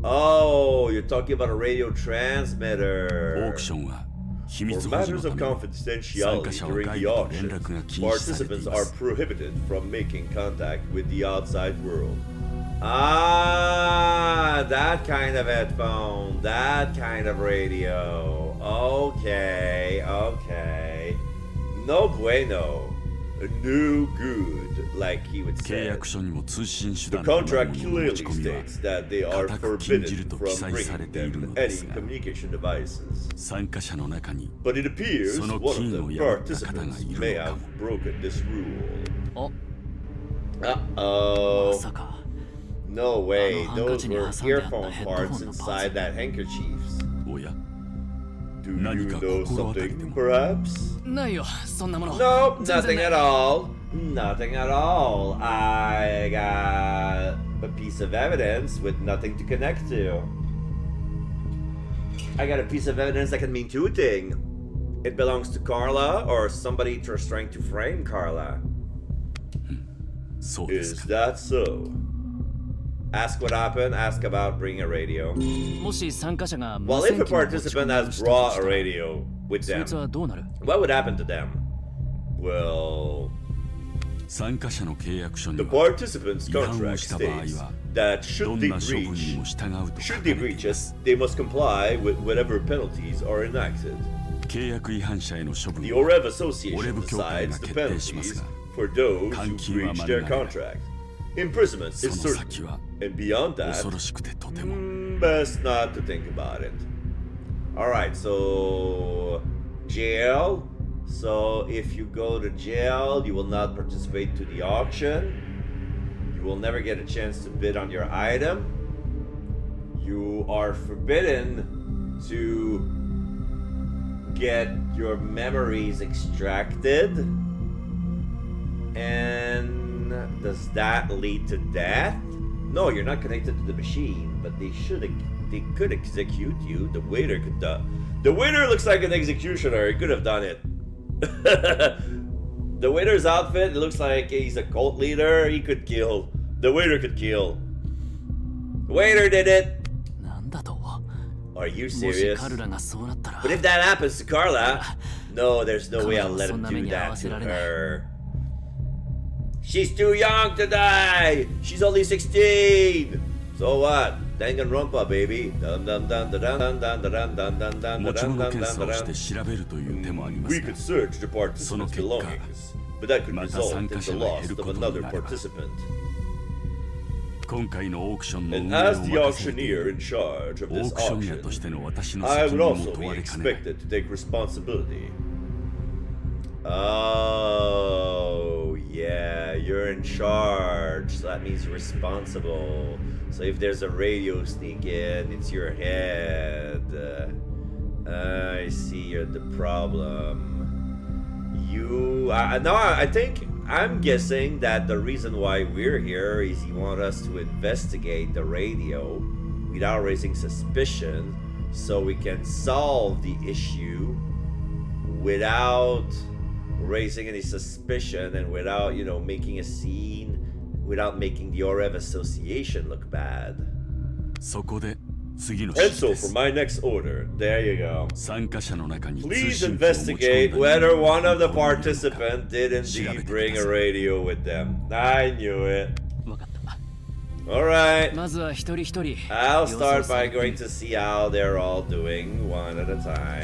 Oh, you're talking about a radio オー transmitter. クションは秘 For 密保持の matters た of めに confidentiality during the 参加者は外部と連 auction, 絡が禁止されてい participants ま are す prohibited from making contact with the outside world. Ah, that kind of headphone, that kind of radio. Okay, okay. No bueno. No good, like he would 契 say. 約書にも通信手 The 段となる contract ものの持 clearly ち込みは states that they are 固く禁じる forbidden と from 記載され bringing ている them ので any すが communication devices. 参加者の中に But it appears その one of 禁 the を破った方が participants いる may のか have も broken this rule. あ Uh-oh. まさか No way. あのハンカ Those チに were 挟んであった earphone ヘッド parts ホンのパーツ inside that handkerchiefs. おや Do you 何か know 心当たりで something, も perhaps? ないよそんなもの Nope, 全然 nothing ない at all. Nothing at all. I got a piece of evidence with nothing to connect to. I got a piece of evidence that can mean two things. It belongs to Carla, or somebody just trying to frame Carla. そうです Is か that so? Ask what happened, ask about bringing a radio. もし参加者が無 Well, 線 if a 機の持ち込 participant みを has したと brought し a たら radio with そいつ them, はどうなる what would happen to them? Well, 参加者の契約書に the は participant's 違反を contract した場合 states は that ど should ん they な処分に breach, も従うと書 should か they れてい breach ま it, す they must comply with whatever penalties are enacted. 契約違反者への処分 The は OREV オレ Association ブ協会 decides が the 決定します penalties が for those who 監禁は breach 免 their れない contract. Imprisonment そ is の certain, 先は and beyond that, 恐ろしくてとても best not to think about it. Alright, so jail. So if you go to jail, you will not participate to the auction. You will never get a chance to bid on your item. You are forbidden to get your memories extracted. And does that lead to death? No, you're not connected to the machine, but they could execute you. The waiter could the waiter looks like an executioner. He could have done it. The waiter's outfit, it looks like he's a cult leader. He could kill. The waiter could kill. The waiter did it. なんだと Are you もし serious? カルラがそうなったら But if that happens to Carla, no, there's no way I'll let him do 彼女はそんな目に遭 that わせ to られない。 her. She's too young to die. She's only 16. So what? Danganronpa, baby. Dun dun dun dun dun dun dun dun dun dun 持ち dun 物 dun 検査を dun して dun. 調べるという手もありま We すが could search the participants' その結果、 belongings, but that could また result 参 in 加 the 者が減 loss る of ことに another なれば participant. 今回のオークションの運 And 営を as the 任せてい auctioneer る in charge of オ this ークション屋とし auction, ての私の I 責 would 任も also 問 be われかねない expected to take responsibility. Oh, yeah, you're in charge. So that means you're responsible. So if there's a radio sneak in, it's your head. I see you're the problem. I think I'm guessing that the reason why we're here is you want us to investigate the radio without raising suspicion so we can solve the issue without raising any suspicion and without, making a scene, without making the OREV Association look bad. そこで次の指 And 示 so で for す my next order, there you go. 参加者の中に通 Please 信機を持ち込ん investigate だ whether 人間 one が of the 本当にいるのか participants did indeed bring a radio with them. I knew it. わかった Alright. まずは一人一人 I'll 様子を start 探 by って going to see how they're all doing one at a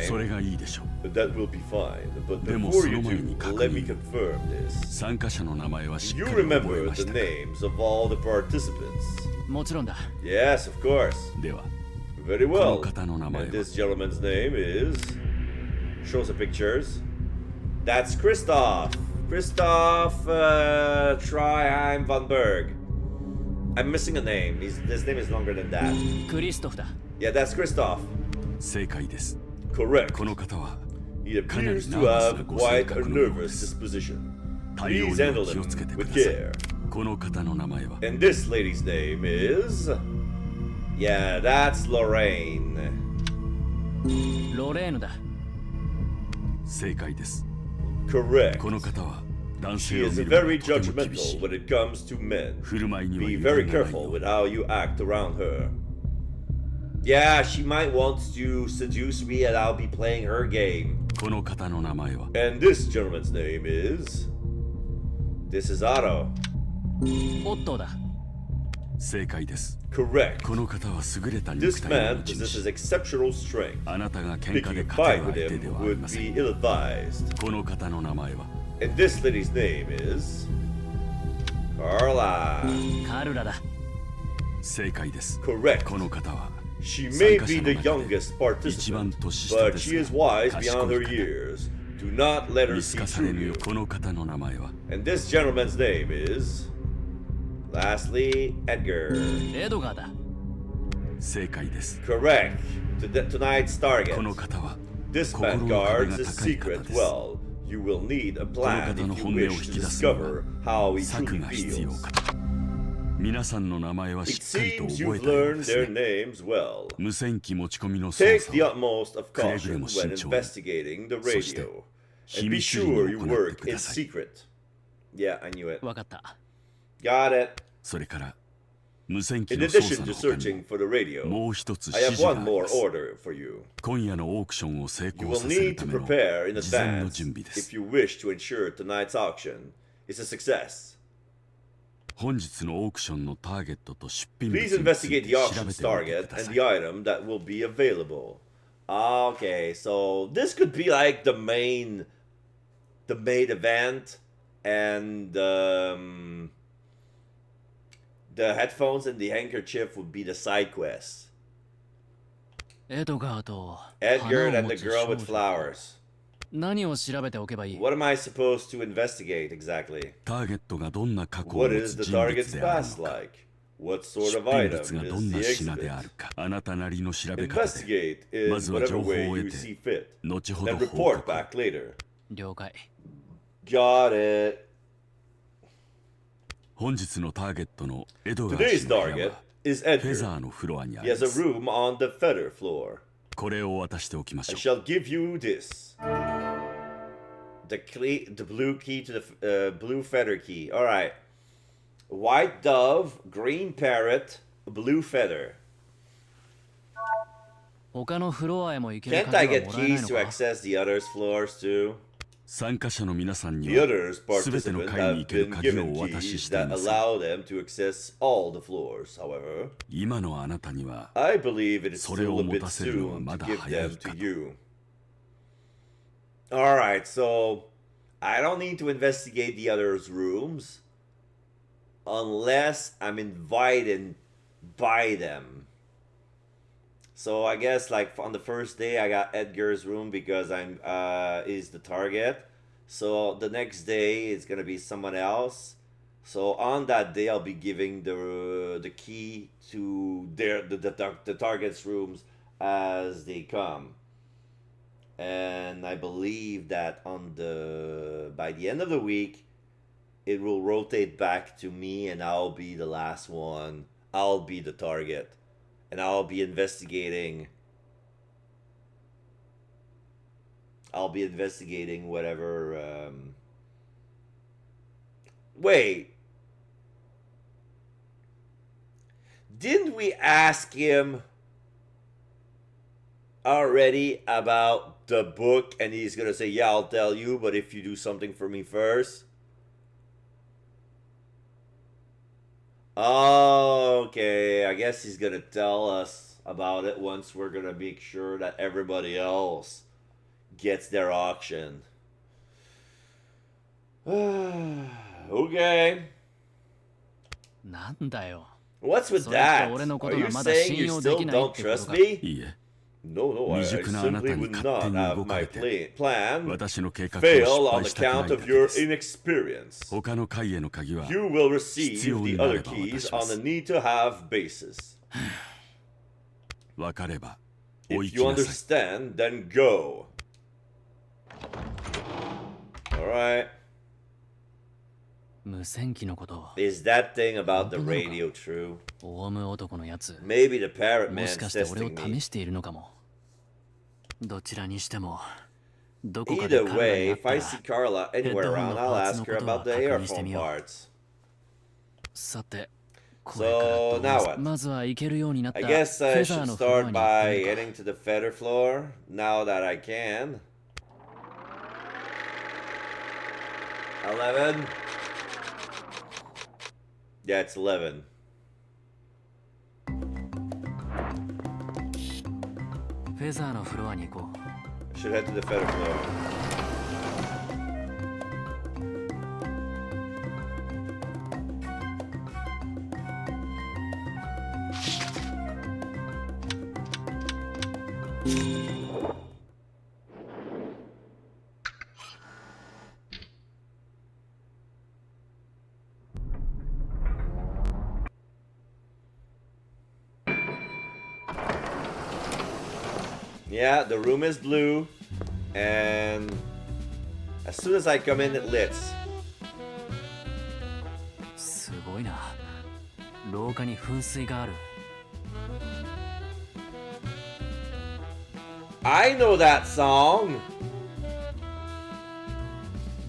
そ time. れがいいでしょう But that will be fine. But でも before そ you の前に do, 確 let me 認 confirm this. 参加者の名前はしっ You かり覚え remember まし the たか names of all the participants? もちろんだ Yes, of course. では Very この well. 方の名前 And は this gentleman's name is. Show some pictures. That's Christoph. Christoph Triheim von Berg. I'm missing a name. His name is longer than that. クリストフだ Yeah, that's Christoph. 正解です Correct. この方は He かなり appears ナ to ーバス have なご quite 性 a 格のようで nervous す disposition. 対応 Please に handle は気を him つけてく with ださい care. この方の名前は And this lady's name is. Yeah, that's Lorraine. ロレーヌだ正解です Correct. この方は男 She 性を is 見るの very がとても厳 judgmental しい when it comes to men. 振る舞いには Be 油 very 断がない careful よ with how you act around her. Yeah, she might want to seduce me and I'll be playing her game. この方の名前は And this gentleman's name is. This is Otto. オットーだ正解です Correct. この方は優れた肉 This 体の man 持ち possesses 主 exceptional strength. あなたが喧嘩 Picking で a 勝て fight る with 相手で him はあり would ませ be ん ill-advised. この方の名前は And this lady's name is. Carla. カルラだ正解です Correct. この方は She 参 may 加 be 者の the 中で youngest 一番 participant, 年下 but で she す is が wise 賢 beyond い her 方 years. Do not let her 見 see 透かされ through ぬ you. この方の名前は And this gentleman's name is. Lastly, Edgar. エドガーだ正解です Correct. Tonight's この target. 方は This 心 man の壁 guards が his 高い方 secret です well. You will need a この plan 方の if you 本音を wish 引 to き出すの discover は how he 策 truly が必要 feels. かと皆さんの名前は It しっかりと seems 覚え you've たよう learned です their ね names well. 無線機持ち込みの操 Take 作 the は utmost of くれぐれ caution も when 慎重に investigating the そして radio. 秘 And be 密裏 sure に you 行って work く in ださい secret. Yeah, I knew it. わかった Got it. それから無線機 In の操 addition 作 to の他に searching for the radio, もう一つ I 指 have 示があ one り more ます order for you. 今夜のオークションを成 You 功 will させる need た to めの prepare in 事前の advance 準備で if す you wish to ensure tonight's auction is a success. 本日のオークションのターゲットと出品物 Please につい investigate て the 調べ auction's てみて target くだ and さ the い item that will be available. Okay, so this could be like the main event, and the headphones and the handkerchief would be the side quests. エドガーと Edgar 花を and 持 the つ girl 少 with 女。 flowers. 何を調べておけばいい？ What am I supposed to investigate exactly? ターゲットがどんな過去を What 持 is つ the 人物 target's である past のか like? What sort 出 of 品 item 物がど is ん the な品であ exhibit? るかあなたなりの調べ方で Investigate ま in ずは whatever 情報を way 得 you て see fit. 後ほど Then 報 report 告 back later. 了解。 Got it. 本日のターゲットのエドガー Today's 氏の部 target 屋は is フェザ Edgar. ーのフロアにあ He り has ま a す room on the feather floor. これを渡しておきまし I ょう shall give you this. The blue key to the blue feather key. All right. White dove, green parrot, blue feather. 他のフロアへも行ける Can't I 鍵 get はもらえない keys の to か？ access the others' floors too? 参加者の皆さんに The は others すべての participants 階に have 行ける been 鍵 given をお渡し keys してい that ます allow them to access all the floors. However, 今のあなたには I believe it is それを still a 持 bit たせるのは soon ま to だ give 早い them か to と you. Alright, so I don't need to investigate the others' rooms unless I'm invited by them. So I guess like on the first day I got Edgar's room because I'm is the target. So the next day it's gonna be someone else. So on that day I'll be giving the key to the target's rooms as they come. And I believe that by the end of the week it will rotate back to me and I'll be the last one. I'll be the target. And I'll be investigating whatever wait. Didn't we ask him already about the book and he's gonna say, yeah, I'll tell you, but if you do something for me first? Okay, I guess he's gonna tell us about it once we're gonna make sure that everybody else gets their auction. Okay. なんだよ。 What's with それって that? 俺のこ Are とが you まだ saying 信 you 用で still きないっ don't てこと trust か？ me? いいえ No, no, I 未熟なあなた simply に would 勝手 not に have 動か my れて plan 私の計画を fail 失 on 敗したくない account だ of け your です inexperience. 他の階への鍵は You will 必要 receive に the なれ other ば keys 渡しま on す a need to have basis. 分かればお If 行き you なさい understand, then go. Alright. 無線機のこと。 Is that thing about the 本当なのか？ radio true? オウム男のやつ。 Maybe the parrot もし man's かして俺を testing me. 試しているのかも。どちらにしても、どこかで Either 彼らに way, 会っ if た I ら see Carla anywhere around, I'll ask her about the earphone parts. さて、これから So どう now what? まずは行けるようになった I フ guess I ェザー should のフロア start に行 by ってみる heading to the feather floor now that I can. 11. Yeah, it's 11. か。フェザーのフロアに行こう。 Should head to the feather floor. Yeah, the room is blue, and as soon as I come in, it lits. すごいな。廊下に噴水がある。 I know that song.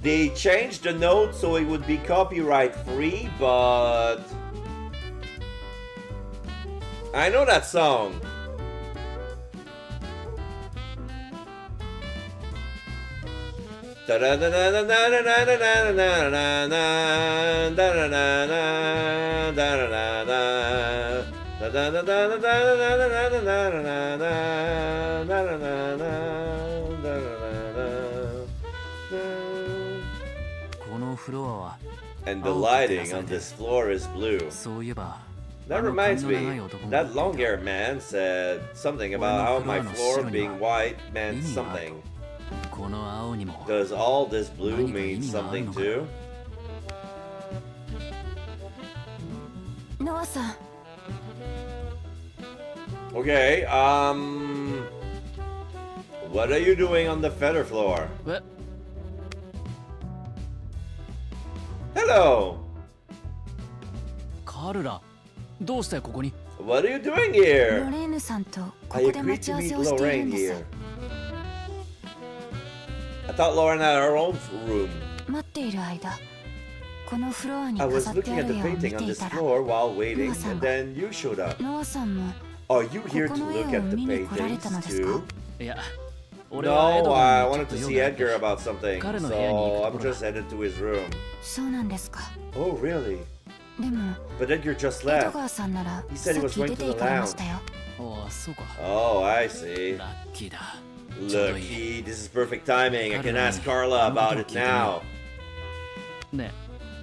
They changed the note so it would be copyright free, but I know that song. このフロアは And the lighting on this floor is blue. そういえば That 髪 reminds の me, 長い男が that long-haired man said something about how my floor being white meant something. この青にも Does all this blue mean something too? ノアさん Okay, what are you doing on the feather floor? え Hello! カルラどうしてここに What are you doing ロ here? レーヌさんとこ I こで agreed 待ち to 合わ meet せをしているん Lorraine で here. す I thought Lauren had her own room. 待っている間このフロアに I 飾 was ってあ looking at る the 絵を見 painting て on い this たら floor while waiting, Noah-san and then you showed up. ノアさんも Are you here こ to この絵 look を at the 見に来られ paintings たのですか too? いや俺はエド No, ガ I ーに wanted ちょ to っと see 用があって Edgar about something, 彼の部屋に行く so と I'm ころ just headed to his room. そうなんですか Oh, really? でも But Edgar just エド left. ガーさんなら He さ said he っ was き going 出 to て the 行かれましたよ ああそうか Oh, I see. ラッキーだちょうどいい Lucky, this is perfect timing. I can ask Carla about it now. ね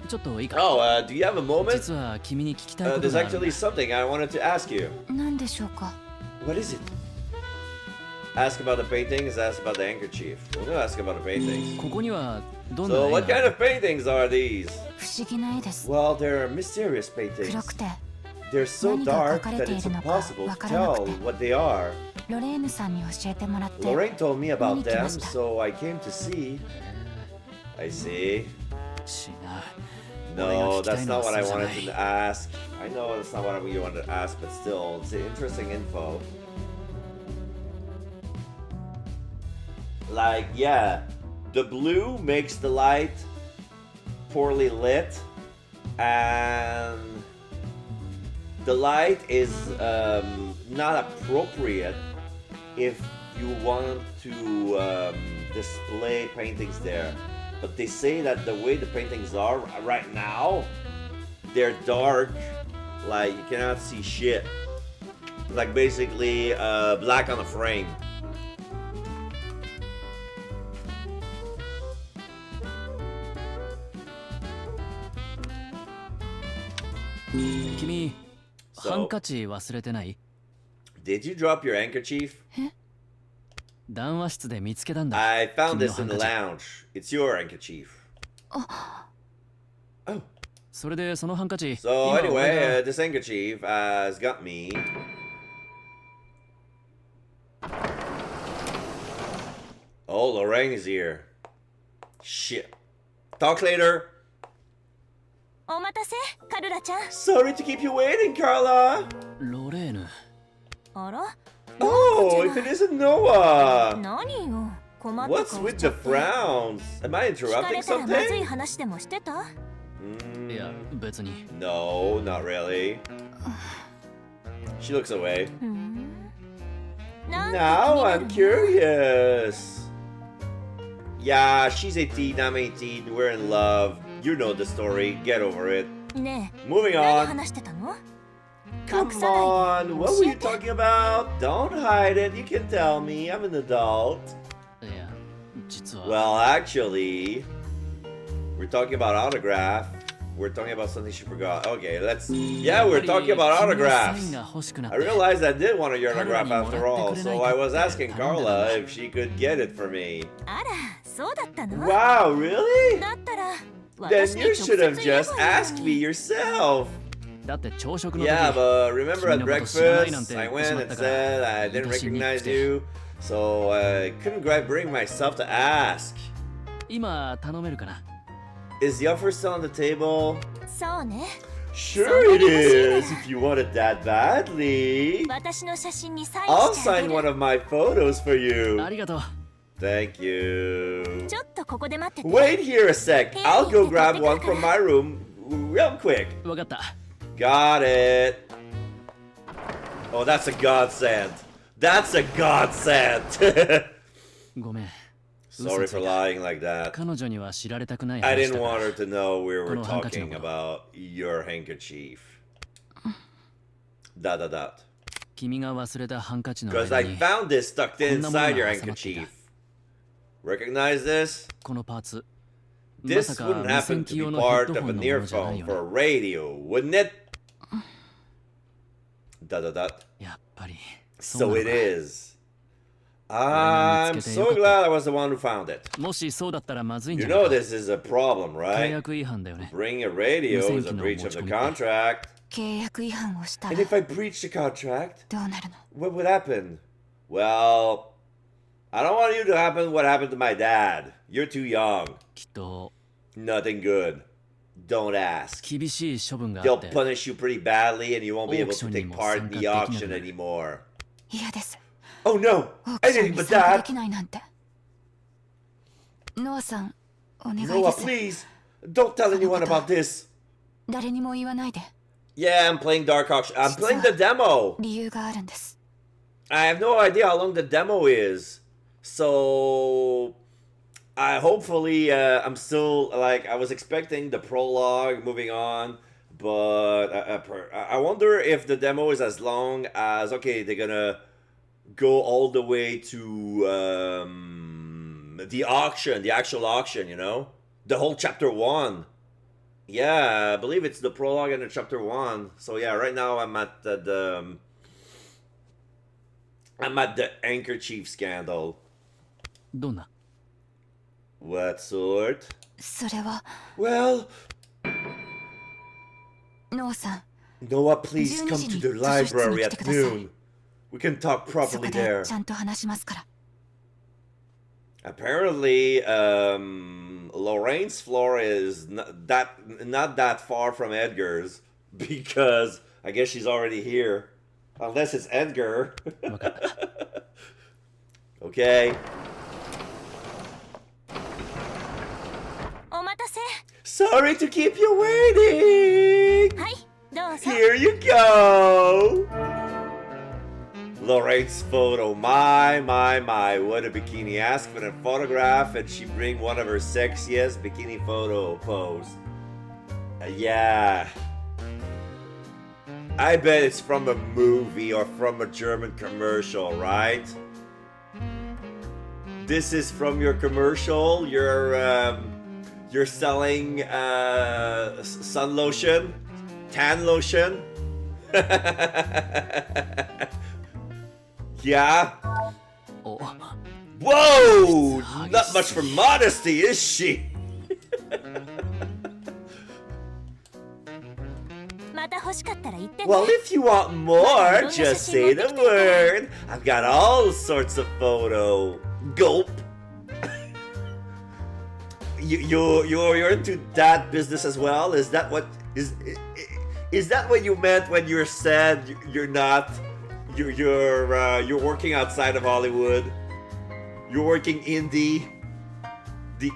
えちょっといいか Oh, do you have a moment? 実は君に聞きたいこと There's があるんだ actually something I wanted to ask you. 何でしょうか What is it? Ask about the paintings, ask about the handkerchief. We're gonna ask about the paintings. ここにはどんな So, 絵 what が kind of paintings are these? 不思議な絵です Well, they're mysterious 黒 paintings. くて They're so 何が dark 描かれ that てい it's るのか impossible わ to からなく tell て what they are. ロレーヌさんに教えてもらって Lorraine told me about 見に来 them, ました so I came to see. I see. しな No, that's not what I 俺が wanted 聞きたいのはそうじゃ to ask. I know that's not what you wanted to ask, but still, it's interesting info. Like, yeah, the blue makes the light poorly lit, and the light is not appropriate if you want to display paintings there. But they say that the way the paintings are right now, they're dark, like you cannot see shit. Like basically black on a frame.君 So- ハンカチ忘れてない Did you drop your handkerchief? 談話室で見つけたんだ I found 君の this ハ in ン the カチ lounge. It's your handkerchief. Oh, それでそのハンカチ so 今俺 anyway, が this handkerchief has got me. Oh, Lorraine is here. Shit. Talk later. お待たせカルラちゃん Sorry to keep you waiting, Carla. ロレーヌあら Oh, if it isn't Noah. 何よ困った顔 What's し with ちゃ the って frowns? Am I 聞か interrupting れたらまずい something? 話でもしてた いや別に No, not really. She looks away. ふんなんか Now 気にな I'm るの curious. Yeah, she's 18, I'm 18, we're in love. You know the story, get over it. ね Moving え何 on. 話してたの Come 隠さないで on, what 教 were え you て talking about? Don't hide it, you can tell me, I'm an adult. いや実は Well, actually, we're talking about autograph. We're talking about something she forgot. Okay, let's. Yeah, we're talking about 君のサイ autographs. ンが欲しくなっ I て realized I did want a autograph Carla after all, so I was asking Carla if she could get it for me. あらそうだったの Wow, really? だったら Then 私に you 直接 should have 言え just ばいい asked の me に yourself. だって朝食の時 Yeah, but remember at 君のこと知らないなん breakfast, て I 言ってし went まっ and たから said I 言い didn't 出しにく recognize くて you, so I couldn't quite bring myself to ask. 今頼めるかな Is the offer still on the table? そうね Sure So it what is is, it? if you want it that badly. 私の写真にサイン I'll してあ sign げ one る of my photos for あ you. りがとう Thank you. ちょっとここで待ってて Wait here a sec. Hey, I'll go take grab it, one take it. from my room real quick. わかった Got it. Oh, that's a godsend. That's a godsend. ごめん Sorry for lying like that. 彼女には知られたくない I 話 didn't だか want ら her to know we were Kono talking handkerchief. about your handkerchief. dot dot dot. 君が忘れたハンカチの Because 間 I に found this tucked こんなもの inside your が挟まっていた。 handkerchief. Recognize this? このパーツま This さか wouldn't 無 happen 線 to 機 be 用のヘッ part ド of ホ an ンのものじゃない earphone よ for ね a radio, wouldn't it? Dot dot dot. やっぱりそう So なの it か is. I'm so glad I was the one who found it. もしそうだったらまずいん You じゃない know か this is a problem, 契 right? 約違反だよね Bringing a radio is a breach of the contract. 契約違反をしたら And if I breach the contract, どうなるの？ what would happen? Well, I don't want you to happen what happened to my dad. You're too young. きっと Nothing good. Don't ask. 厳しい処分があ They'll って punish you pretty badly and you won't be able to Auction take にも part in 参加 the できなく auction なる。 anymore. 嫌です。 Oh no! オークション Anything に but 参加で that! きないなんて。ノアさん、お願い Noah, です。 please! Don't tell anyone about this! 誰にも言わないで。 Yeah, I'm playing Dark Auction. I'm playing the demo! 理由があるんです。 I have no idea how long the demo is. So hopefully I'm still like I was expecting the prologue moving on, but I wonder if the demo is as long as okay they're gonna go all the way to the auction, the actual auction, you know, the whole chapter 1. Yeah, I believe it's the prologue and the chapter 1. So yeah, right now I'm at the handkerchief scandal. どんな What sort? それは、 Well, ノアさん、 Noah, please 12 come 時 to に the 図書室に library 来 at てください。 noon. We can talk そこ properly で there. ちゃんと話しますから。 Apparently, Lorraine's floor is not that far from Edgar's because I guess she's already here. Unless it's Edgar. わかった Okay. お待たせ。 Sorry to keep you waiting. はい、どうぞ。 Here you go! Lorraine's photo. My. What a bikini. Ask for a photograph and she bring one of her sexiest bikini photo pose. Yeah. I bet it's from a movie or from a German commercial, right? This is from your commercial. You're selling sun lotion, tan lotion. Yeah. お Whoa! Not much for modesty, is she? また欲しかったら言ってね。 Well, if you want more, just say the word. I've got all sorts of photo. Gulp. You're into that business as well? Is that what you meant when you said you're not? You're working outside of Hollywood. You're working the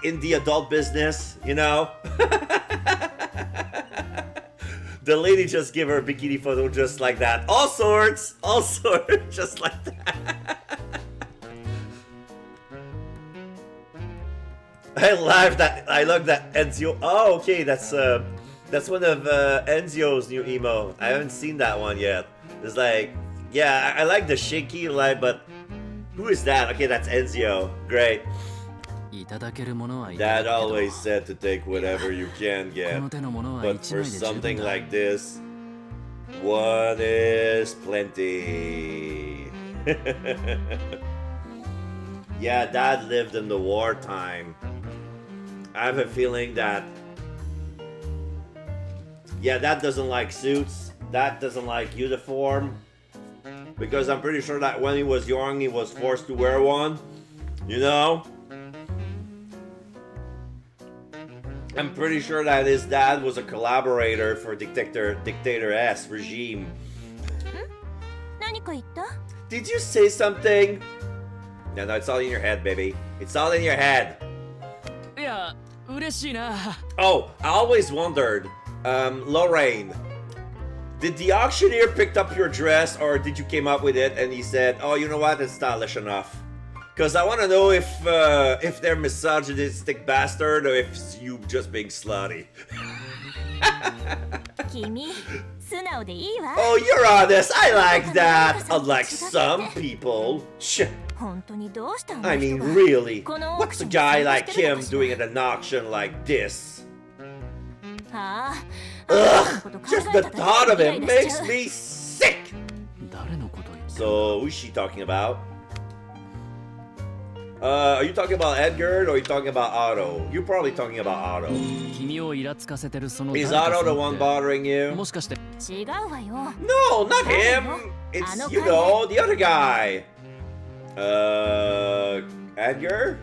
indie adult business, you know? The lady just gave her a bikini photo just like that. All sorts, just like that. I love that Enzio. Oh, okay, that's one of Enzio's new emo. I haven't seen that one yet. It's like, yeah, I like the shaky light, but who is that? Okay, that's Enzio. Great. いただけるものはいただ Dad くけど always said to take whatever you can こ get. の手のものは But 一 for 枚で十分 something だ like this, one is plenty. Yeah, Dad lived in the wartime. I have a feeling that, yeah, Dad doesn't like suits. Dad doesn't like uniform. Because I'm pretty sure that when he was young, he was forced to wear one. You know? I'm pretty sure that his dad was a collaborator for Dictator S regime. 何か言った？ Did you say something? No, it's all in your head, baby. It's all in your head. いや嬉しいな Oh, I always wondered, Lorraine, did the auctioneer pick up your dress or did you came up with it and he said, oh, you know what, it's stylish enough? Because I want to know if they're misogynistic bastard or if you just being slutty. 君素直でいいわ。 Oh, you're honest. I like that. Unlike some people. Shh. 本当にどうしたの I mean, 人が really. このオー What's クシ a ョンに guy 参加 like してる him のかしら doing at an auction like this? ああ、あなたの Ugh, こと考 just え the ただけ thought of でイライ him ラしちゃ makes う。 me sick. 誰のこと言って So, who's she talking about? Are you talking about Edgar or are you talking about Otto? You're probably talking about Otto. 君をイラつかせてるその誰 Is か Otto さ the ん one って bothering you? もしかして違うわよ。 No, not him. It's, you know, the other guy. Edgar?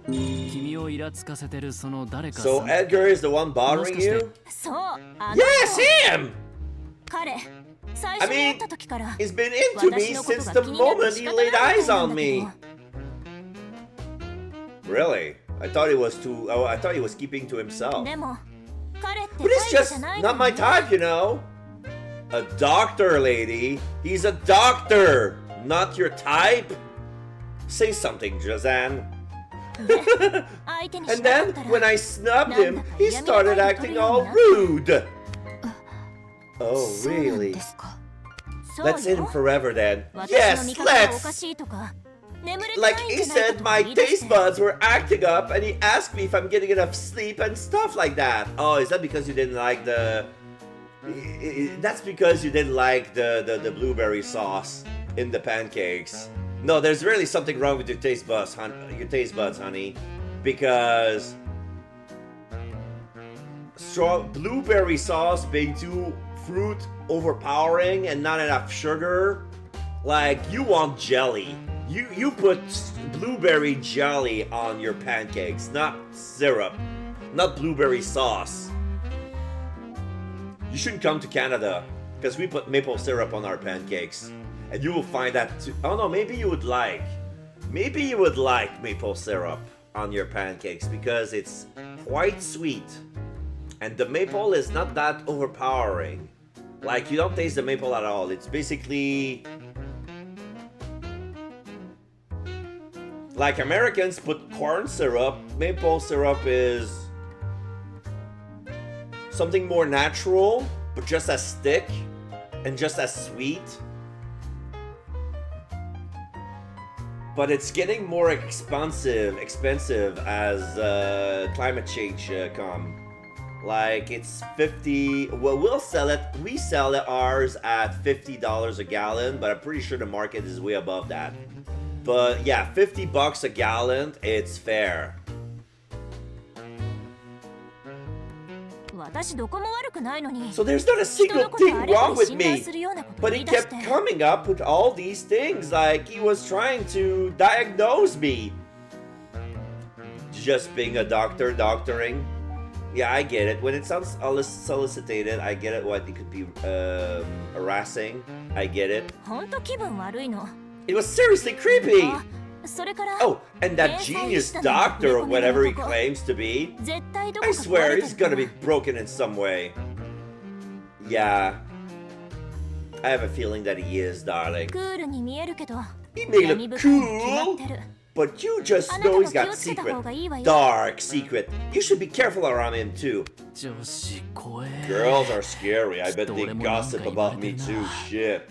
君をイラつかせてるその誰かさん So Edgar is the one bothering you? そう、あの Yes, him! 彼、最初に会った時から He's been into me 私のこと since が the 気になって moment 仕 he 方ない laid みたい eyes な on んだけ me. ど。 Really? I thought he was too. Oh, I thought he was keeping to himself. でも、彼って But it's タイプじゃ just ないの not my よ type, you know. A doctor, lady. He's a doctor, not your type. Say something, Jazan. 相手にし And なか then ったら when I snubbed him, he started acting all rude. Oh, そうなん really? ですか。そう Let's end よ forever then. 私の Yes, 見方がおか let's. しいとか、眠れて Like ないん he じゃないか said, と my か言い出し taste て。 buds were acting up, and he asked me if I'm getting enough sleep and stuff like that. Oh, is that because you didn't like the? That's because you didn't like the blueberry sauce in the pancakes. No, there's really something wrong with your taste buds, honey, because blueberry sauce being too fruit overpowering and not enough sugar. Like, you want jelly. You put blueberry jelly on your pancakes, not syrup, not blueberry sauce. You shouldn't come to Canada because we put maple syrup on our pancakes, and you will find that too. Oh no, maybe you would like maple syrup on your pancakes because it's quite sweet, and the maple is not that overpowering. Like, you don't taste the maple at all. It's basically like Americans put corn syrup. Maple syrup is something more natural, but just as thick and just as sweet. But it's getting more expensive as climate change come. Like, it's 50. Well, we sell ours at $50 a gallon, but I'm pretty sure the market is way above that. But yeah, $50 a gallon, it's fair. 私どこも悪くないのに。 So there's not a 人 single のことを thing あれこ wrong れ with 信頼 me. するようなこと But 言 he い出し kept て。 coming up with all these things, like he was trying to diagnose me. Just being a doctor, doctoring. Yeah, I get it. When it sounds solicited, I get it. What it could be harassing. I get it. ほんと気分悪いの。 It was seriously creepy. あ、それから Oh, and that genius doctor or whatever he claims to be. 絶対どこ I か swear 壊れ he's てる gonna be broken in some way. Yeah. I have a feeling that he is, darling. クールに見えるけど、 He may 闇 look 深いに決まっ cool, てる。 but you just あなた know も he's 気 got をつけた方がいいわ secret, よ。 dark secret. You should be careful around him too. 女子怖え Girls are scary. I bet they 人俺もなんか gossip 言われ about て me るな。 too. Shit.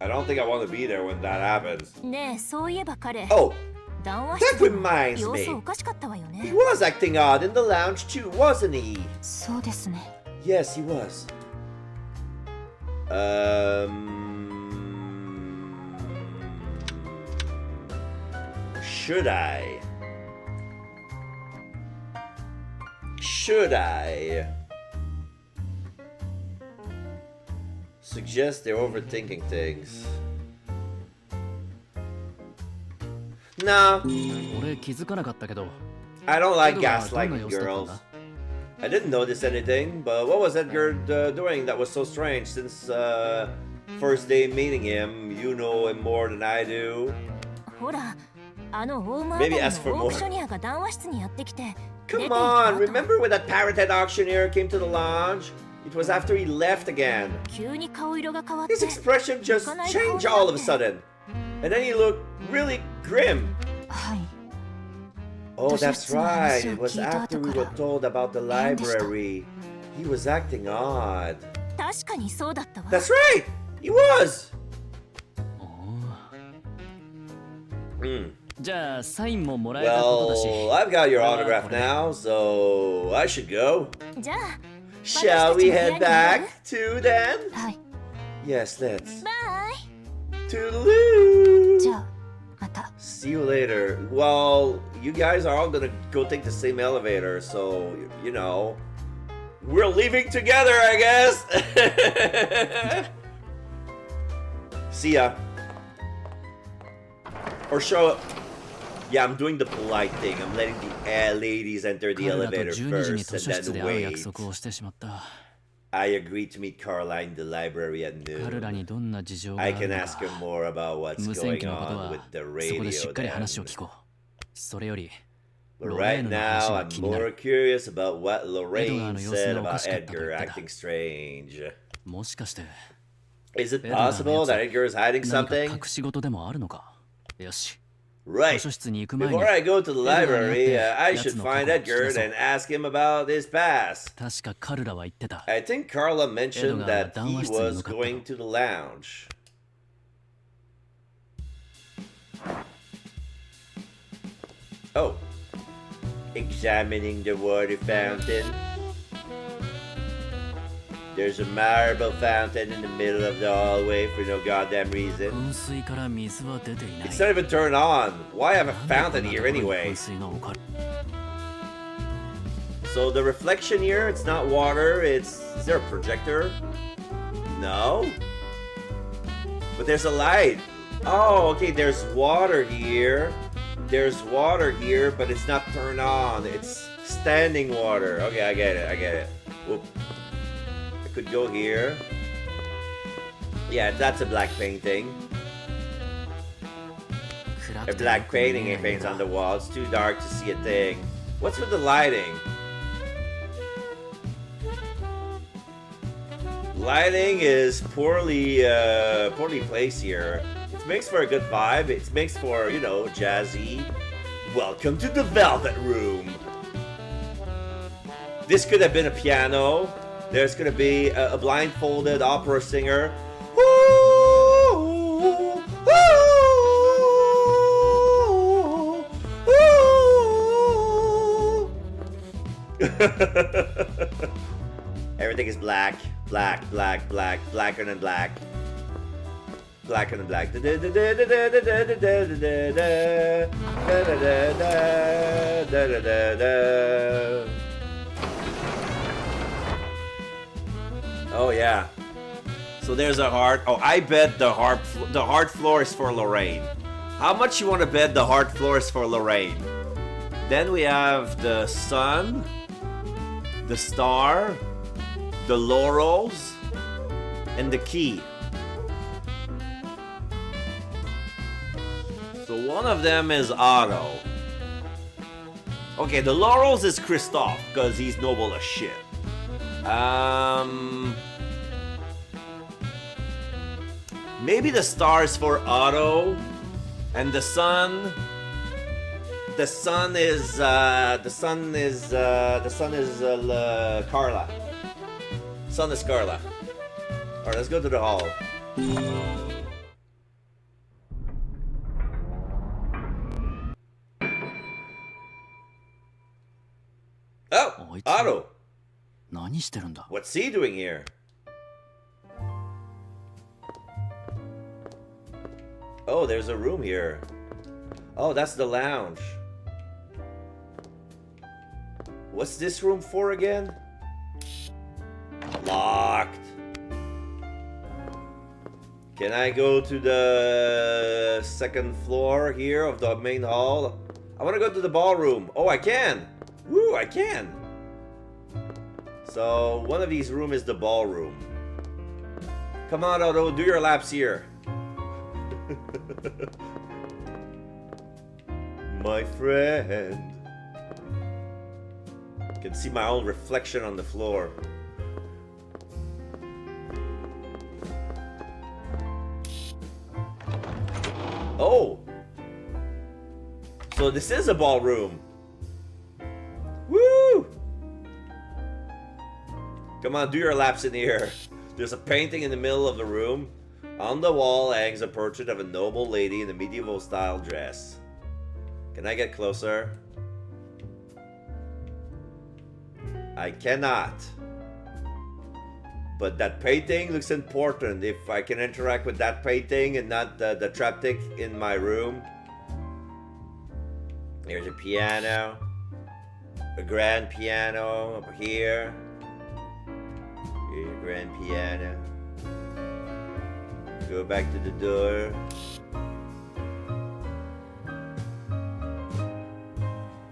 I don't think I want to be there when that happens. ねえ、そういえば彼、 Oh, 談話して that ても reminds 様 me. 子おかしかったわよ He ね。 was acting odd in the lounge too, wasn't he? そうですね。 Yes, he was. Should I? Should I suggest they're overthinking things? No, 俺気づかなかったけど I don't like エドガーどんな gaslighting 様子だったん girls. だ I didn't notice anything, but what was Edgar doing that was so strange since first day meeting him? You know him more than I do. ほら、あのオウムあたり Maybe の ask for オー more. クショニアが談話室にやってきて、出て Come 行った on, 後 remember when that parrot-head auctioneer came to the lounge? It was after he left again. 急に顔色が変わって、 His expression just changed all of a sudden. And then he looked really grim. はい。 Oh, 図書 that's 室の話 right. を It was 聞いた after 後 we か were ら told about the 変でした。 library. He was acting odd. 確かにそうだったわ。 That's right! He was! じゃあサインももらえたことだし Well, I've got your autograph now, so I should go. じゃあ、 Shall we head back to then? はい。 Yes, let's. バ Toodaloo! イ。じゃあ、また。 See you later. Well, you guys are all gonna go take the same elevator, so, you know. We're leaving together, I guess! See ya. Or show up. Yeah, I'm doing the polite thing. I'm letting the ladies enter the 彼らと elevator 12時に first 図書 and 室 then で会う約 wait. 束をしてしまった I agreed to meet Caroline in the library at 彼ら noon. にどんな事情があ I る can の ask her か more about what's 無線 going 機のこと on は with the そこでし radio っかり話を then. 聞こうそれより But ロレ right ーヌの話 now, が I'm 気にな more る curious about what Lorraine Edgarの様子 said がおか about しかったと言 Edgar ってた。 acting strange. もしかして Is it Edgar の possible や that つ Edgar is hiding 何か something? 隠し事でもあるのかよし Right. 図書室に行く前に Before I go to the library, I やつ should の find 過去を聞き Edgar 出そう and ask him about his past. 確かカルラは言ってた I think Carla mentioned Edgar that は談 he 話室に was 向かったと。 going to the lounge. Oh. Examining the water fountain. There's a marble fountain in the middle of the hallway for no goddamn reason. 噴水から水は出ていない It's not even turned on. Why have a なんで fountain こんな here ところに anyway? 噴水が置かれ So the reflection here, it's not water, is there a projector? No? But there's a light. Oh, okay, there's water here. There's water here, but it's not turned on. It's standing water. Okay, I get it. Whoop. I could go here. Yeah, that's a black painting. 暗 A くて black よく見え painting ない it paints な on the wall. It's too dark to see a thing. What's with the lighting? Lighting is poorly placed here. It makes for a good vibe. It makes for, you know, jazzy. Welcome to the Velvet Room. This could have been a piano. There's gonna be a blindfolded opera singer. Everything is black, blacker than black. Blacker than black. Oh yeah. So there's a heart. Oh, I bet the heart floor is for Lorraine. How much you want to bet the heart floor is for Lorraine? Then we have the sun, the star, the laurels, and the key. So one of them is Otto. Okay, the laurels is Kristoff, because he's noble as shit. Maybe the star is for Otto, and the sun. The sun is Carla. Sun is Carla. All right, let's go to the hall. Oh, Otto. 何してるんだ What's he doing here? Oh, there's a room here. Oh, that's the lounge. What's this room for again? Locked. Can I go to the second floor here of the main hall? I want to go to the ballroom. Oh, I can. Woo, I can. So, one of these rooms is the ballroom. Come on, Otto, do your laps here. My friend. I can see my own reflection on the floor. Oh! So this is a ballroom. Woo! Come on, do your laps in here. There's a painting in the middle of the room. On the wall hangs a portrait of a noble lady in a medieval style dress. Can I get closer? I cannot. But that painting looks important. If I can interact with that painting and not the triptych in my room. There's a piano. A grand piano up here. Here's a grand piano. Go back to the door.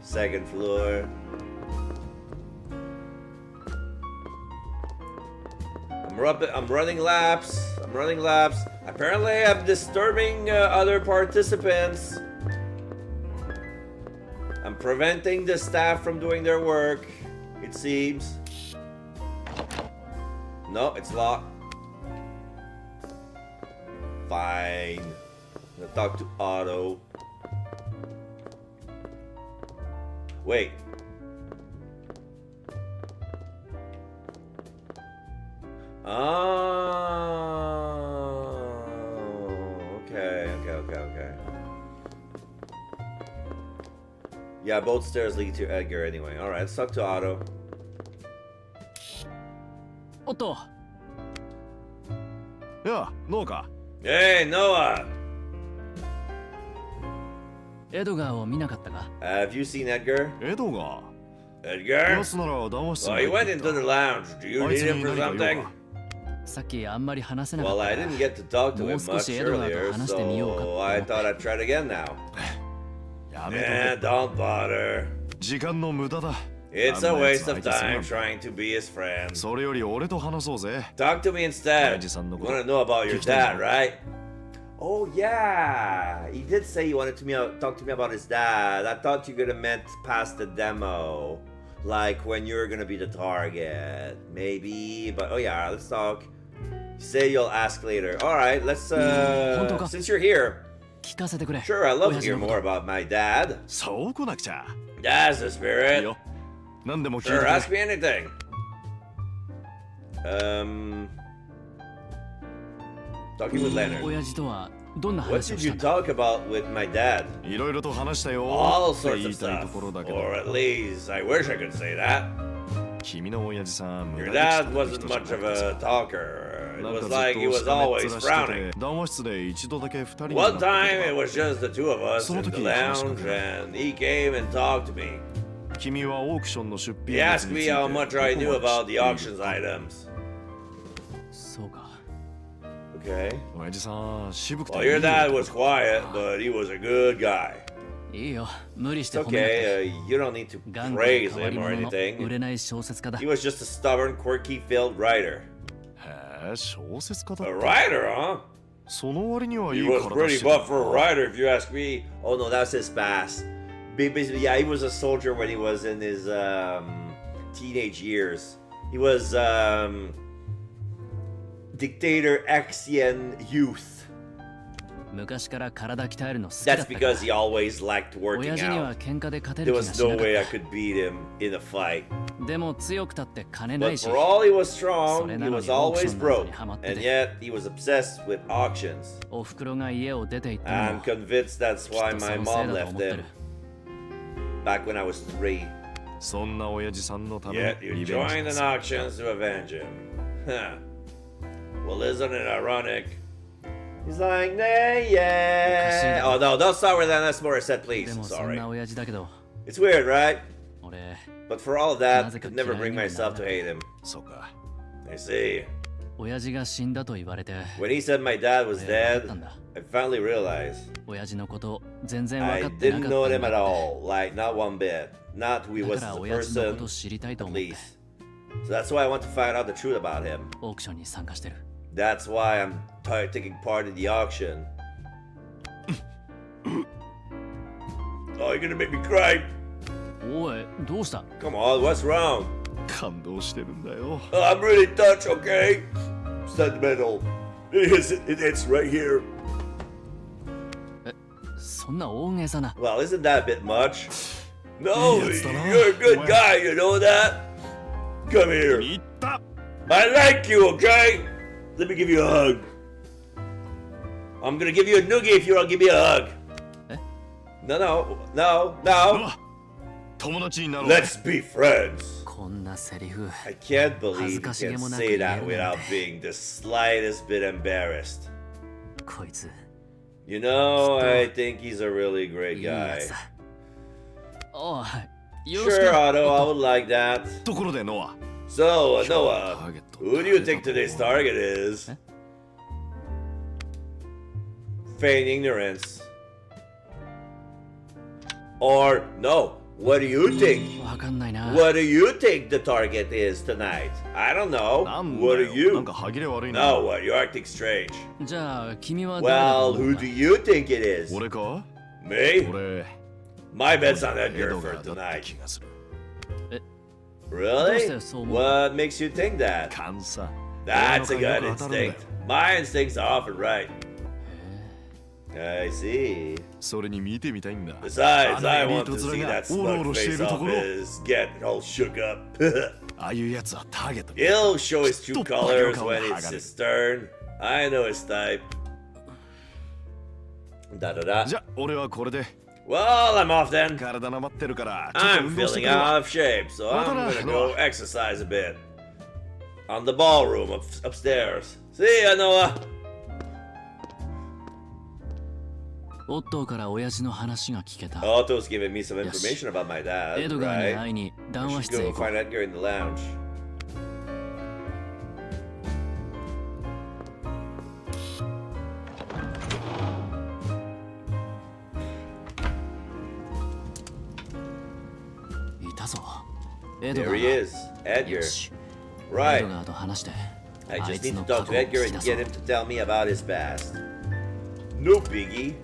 Second floor. I'm running laps. I'm running laps. Apparently I'm disturbing other participants. I'm preventing the staff from doing their work, it seems. No, it's locked. Fine. I'm gonna talk to Otto. Wait. Oh, okay. Yeah, both stairs lead to Edgar anyway. Alright, let's talk to Otto. おっと、いや、ノーか。 Hey, Noah! エドガーを見なかったか？ Have you seen Edgar? エドが。 Edgar? ヤスなら談話室 Well, に he 入っ went てい into the た。 lounge. Do you あい need つ him に for 何か言お something? うか。さっきあんまり話せなかっ Well, た I から didn't get to talk to him もう少 much しエドガー earlier, と話してみようかって so I thought I'd try it again now. やめ Eh, と don't bother. け。時間の無駄だ。 It's a あんなやつ waste of 相手する time な。 trying to be his friend. それより俺と話そうぜ。 Talk to me instead. You 親父さんのこと。 want to know about your 聞きたい dad, ぞ。 right? Oh yeah, he did say he wanted to talk to me about his dad. I thought you could have meant past the demo, like when you're gonna be the target, maybe. But oh yeah, let's talk. You say you'll ask later. All right, let's. Since you're here, 聞かせてくれ。 sure, I'd love to 親父 hear のこと more about my dad. そうこなくちゃ。 That's the いい spirit. よ。何でも聞いて Sure, く ask れ。 me anything. Talking with Leonard. 親父とはどんな What 話を did し you たんだ？ talk about with my dad? いろいろと話したよ。 All って sorts 言 of いたいと stuff. ころだけ Or ど。 at least, I wish I could say that. 君の親父さん、無 Your 駄 dad 口 wasn't だった much 人 of じゃなくて a さ。 talker. It なんか was ずっ like he と was しかめっ always 面して frowning. て、談話室で一度だけ二人に One なったこと time it が。 was just the two of us その in the 時話しか lounge けた。 and he came and talked to me. 君はオークションの出 He 品物 asked につ me いて how much I ど knew こま about で the 知ってい auctions るか。 items. そうか。 Okay. 親父さん、渋くて Well, いい your よ。 dad was quiet, but he was a good guy. いいよ。無理し It's て褒めなくて。 okay. You don't need to ガンガン praise 変わり him or 者の売 anything. れない小説家だ He。was just a stubborn, quirky-filled writer. へえ、小説家だ A った。 writer, huh? その割にはい He い was 体 pretty してた buff for a writer, if you ask me. Oh no, that's his past. Basically, yeah, he was a soldier when he was in his teenage years. He was dictator Axian youth. 昔から体鍛えるの好きだ That's ったから。 because he always liked 親 working 父には out. 喧嘩で勝て There る気が was しな no かっ way I た。 could beat him in a fight. でも強くたって金ない But し。 for all he was strong, それ he なの was にオークシ always ョンなど broke. にハマって And て。 yet, he was obsessed with auctions. お袋が家を出て行ったの I'm も convinced that's きっ why とそ my のせい mom だと left 思ってる him。back when I was 3. そんな親父さんのため Yet you にリベンジ joined で an す。 auctions to avenge him. Huh. Well, isn't it ironic? He's like, nah, yeah. Oh, no, don't start with that. That's more said, で please. もそん Sorry. な親父だけど、 It's weird, right? 俺、 But for all of that, I Nazika could never bring嫌いには myself なら to ない。 hate him. そうか。 I see. 親父が死んだと言われて、 When he said my dad was 俺は分かった dead, んだ。 I finally realized 親父のこと全然 I 分かってな didn't かった know んだ him っ at て。 all. Like, not one bit. Not who he だ was から as a 親父のこ person, とを知りたいと at 思って least. So that's why I want to find out the truth about him. オークションに参加してる。 That's why I'm taking part in the auction. Oh, you're gonna make me cry. おい、どうした？ Come on, what's wrong? 感動してるんだよ。 Oh, I'm really touched, okay? Sentimental. It's right here. そんな大げさな。 Well, isn't that a bit much? No, Yeah, it's the law. you're a good Well- guy, you know that? Come here. 言った。I like you, okay? Let me give you a hug. I'm gonna give you a noogie if you'll give me a hug. No. 友達になろう。 Let's be friends. こんなセリフ I can't believe you can say that without being the slightest bit embarrassed. こいつ You know, I think he's a really great いいや guy. つだおうよろしく Sure, Otto, I would like that. ところでノア。 So, Noah, who do you think today's target is? Feign ignorance. Or, no, what do you think? わかんないな What do you think the target is tonight? I don't know. なんだ What よ do you? なんか歯切れ悪いな。 No, what? You're acting strange. じゃあ君は誰だと Well, 思う who do you think it is? 俺か Me? 俺、 My bet's on エ Edgar ド for ガーだって tonight. 気がする。 Really? So- What makes you think that? 勘さ。 That's a 俺 good の顔よく当たるんだよ instinct. My instincts are often right. I see. それに見てみたいんだ。 Besides, あの I エリー want ト to 面 see が that オロオ smug ロしてい face ると of ころ。 his get all shook up. ああいうやつはターゲットに。 He'll show his true ちょっと colors 顔が when 剥 it's がれ his turn. I know his type. Da. じゃあ俺はこれで Well, I'm off then. 体なまってるからちょっと I'm 運動して feeling くるわ。 out of shape, so I'm Well, gonna no. go exercise a bit. On the ballroom upstairs. See ya, Noah. オットーから親父の話が聞けた Otto's giving me some information about my エ dad, ドガーに right? 会いに談 I 話 should 室へ go 行こ find Edgar in the lounge.ういたぞエドガ There ー he is, よ Edgar. しエ Right. ドガーと話して I あい just つ need の to 過 talk 去 to を Edgar 聞き and 出そ get う him to tell me about his past. No biggie.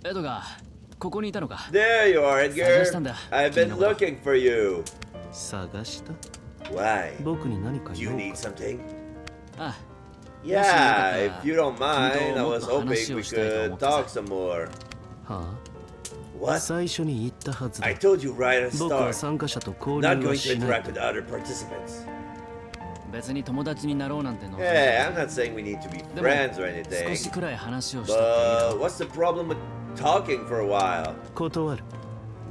エドガーここにいたのか There you are, Edgar. 探したんだ。 I've been looking for you. 探した Why? 僕に何か Do you 用 need something? あ Yeah, if you don't mind, I 君ともっ was と hoping 話 we をしたいと思 could ってさ。 talk some more. は What? あ最初に言ったはずだ I told you right at the 僕は start. 参加者と交 Not 流 going は to しない interact with other participants. 別に友達になろうなんての Hey, I'm not saying we need to be でも friends or 少し anything. くらい話をしたっていいだ But ろ what's the problem with talking for a while? 断る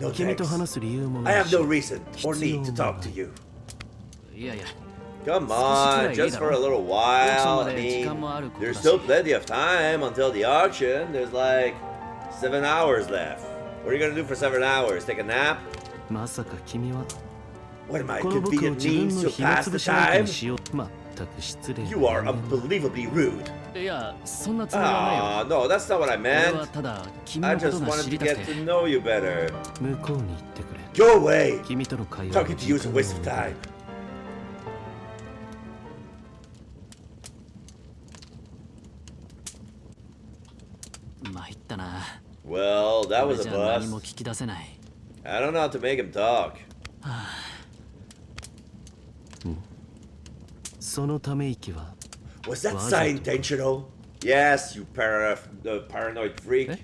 No 君と thanks. 話す理由も I ない have し no reason or need to talk to you. いやいや Come on, just for a little while. I mean, there's still plenty of time until the auction. There's like 7 hours left. What are you gonna do for 7 hours? Take a nap? まさか君は What am I, この僕を convenient 自分 means の to 暇 pass つぶ the し相手 time? にしよう全く失礼な You are 人間だ unbelievably rude. いやそんなつもりはないよ Ah, no, that's not what I 俺は meant. ただ君 I のこと just が wanted 知 to りたく get て to know you better. 向こうに行ってくれ Go away! 君との会話 Talking to you is a waste of time. 参ったな Well, that これ was じ a ゃ何も bust. 聞き出せない I don't know how to make him talk. そのため息は Was that Was sign it? intentional? Yes, you paranoid freak. え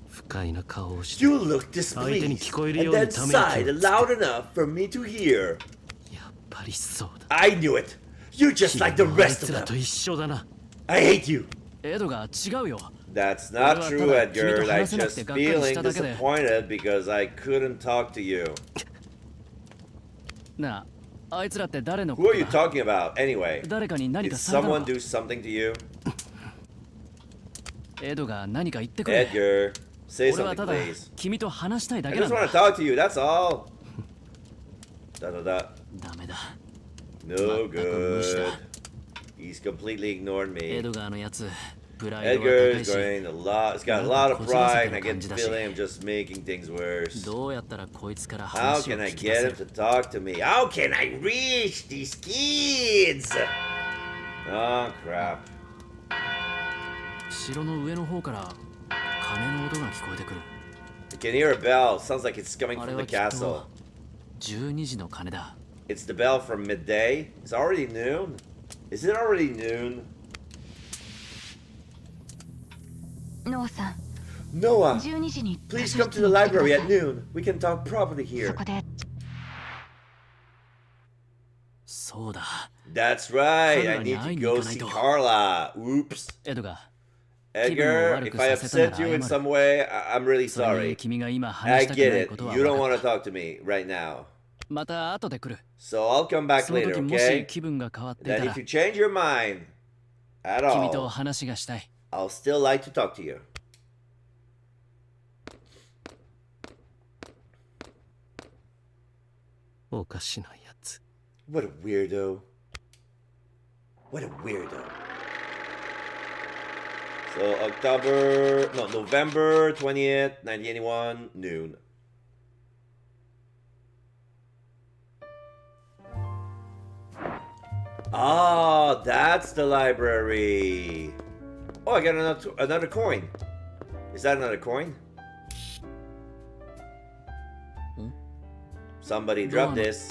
不快な顔をして You look 相手に displeased 聞こえる and ように then ため息を sighed loud enough for me to hear. やっぱりそうだ I knew it. You're just like the 君もあい rest つ of らと them. 一緒だな I hate you. エドが違うよ That's not true, Edgar. I just feeling 君と話せなくてがっかりしただけで。 disappointed because I couldn't talk to you. なああいつらって誰のこ Who と are you だ talking about anyway? 誰かに何 Did かされたの someone か do something to you? エドが何か言ってくれ Edgar, say 俺は something, ただ please. 君と話したいだ I けなん just だ want to talk to you, that's all. Da da da. ダメだ No 全く無視 good. だ He's completely ignored エ me. ドガーのやつプライドは Edgar 高い is し going a lot. He's got a lot of pride, and I get the feeling I'm just making things worse. どうやったらこいつから How 話を can I 聞き出せ get him る to talk to me? How can I reach these kids? Oh crap. 城の上の方から鐘の音が聞こえてくる I can hear a bell. Sounds like it's coming あれ from は the きっ castle. と12時の鐘だ It's the bell from midday. It's already noon. Is it already noon? ノアさん Noah, 12時に please come to the library at noon. We can talk properly そ here. こでそうだ。 That's right. I need to go see Carla. Oops. エドが Edgar, if I upset you in some way, I'm really それに sorry. 君が今 I 話したくな get い it. ことは You don't 分 want か to った。 talk to me right now. また後で来る。 So I'll come back その later, 時もし okay? 気分が変わってい Then たら if you change your mind at 君と all, 話がしたい。 I'll still like to talk to you. おかしなやつ。 What a weirdo. What a weirdo. So November 20th, 1981, noon. Ah, that's the library. Oh, I got another coin. Is that another coin? Somebody dropped this.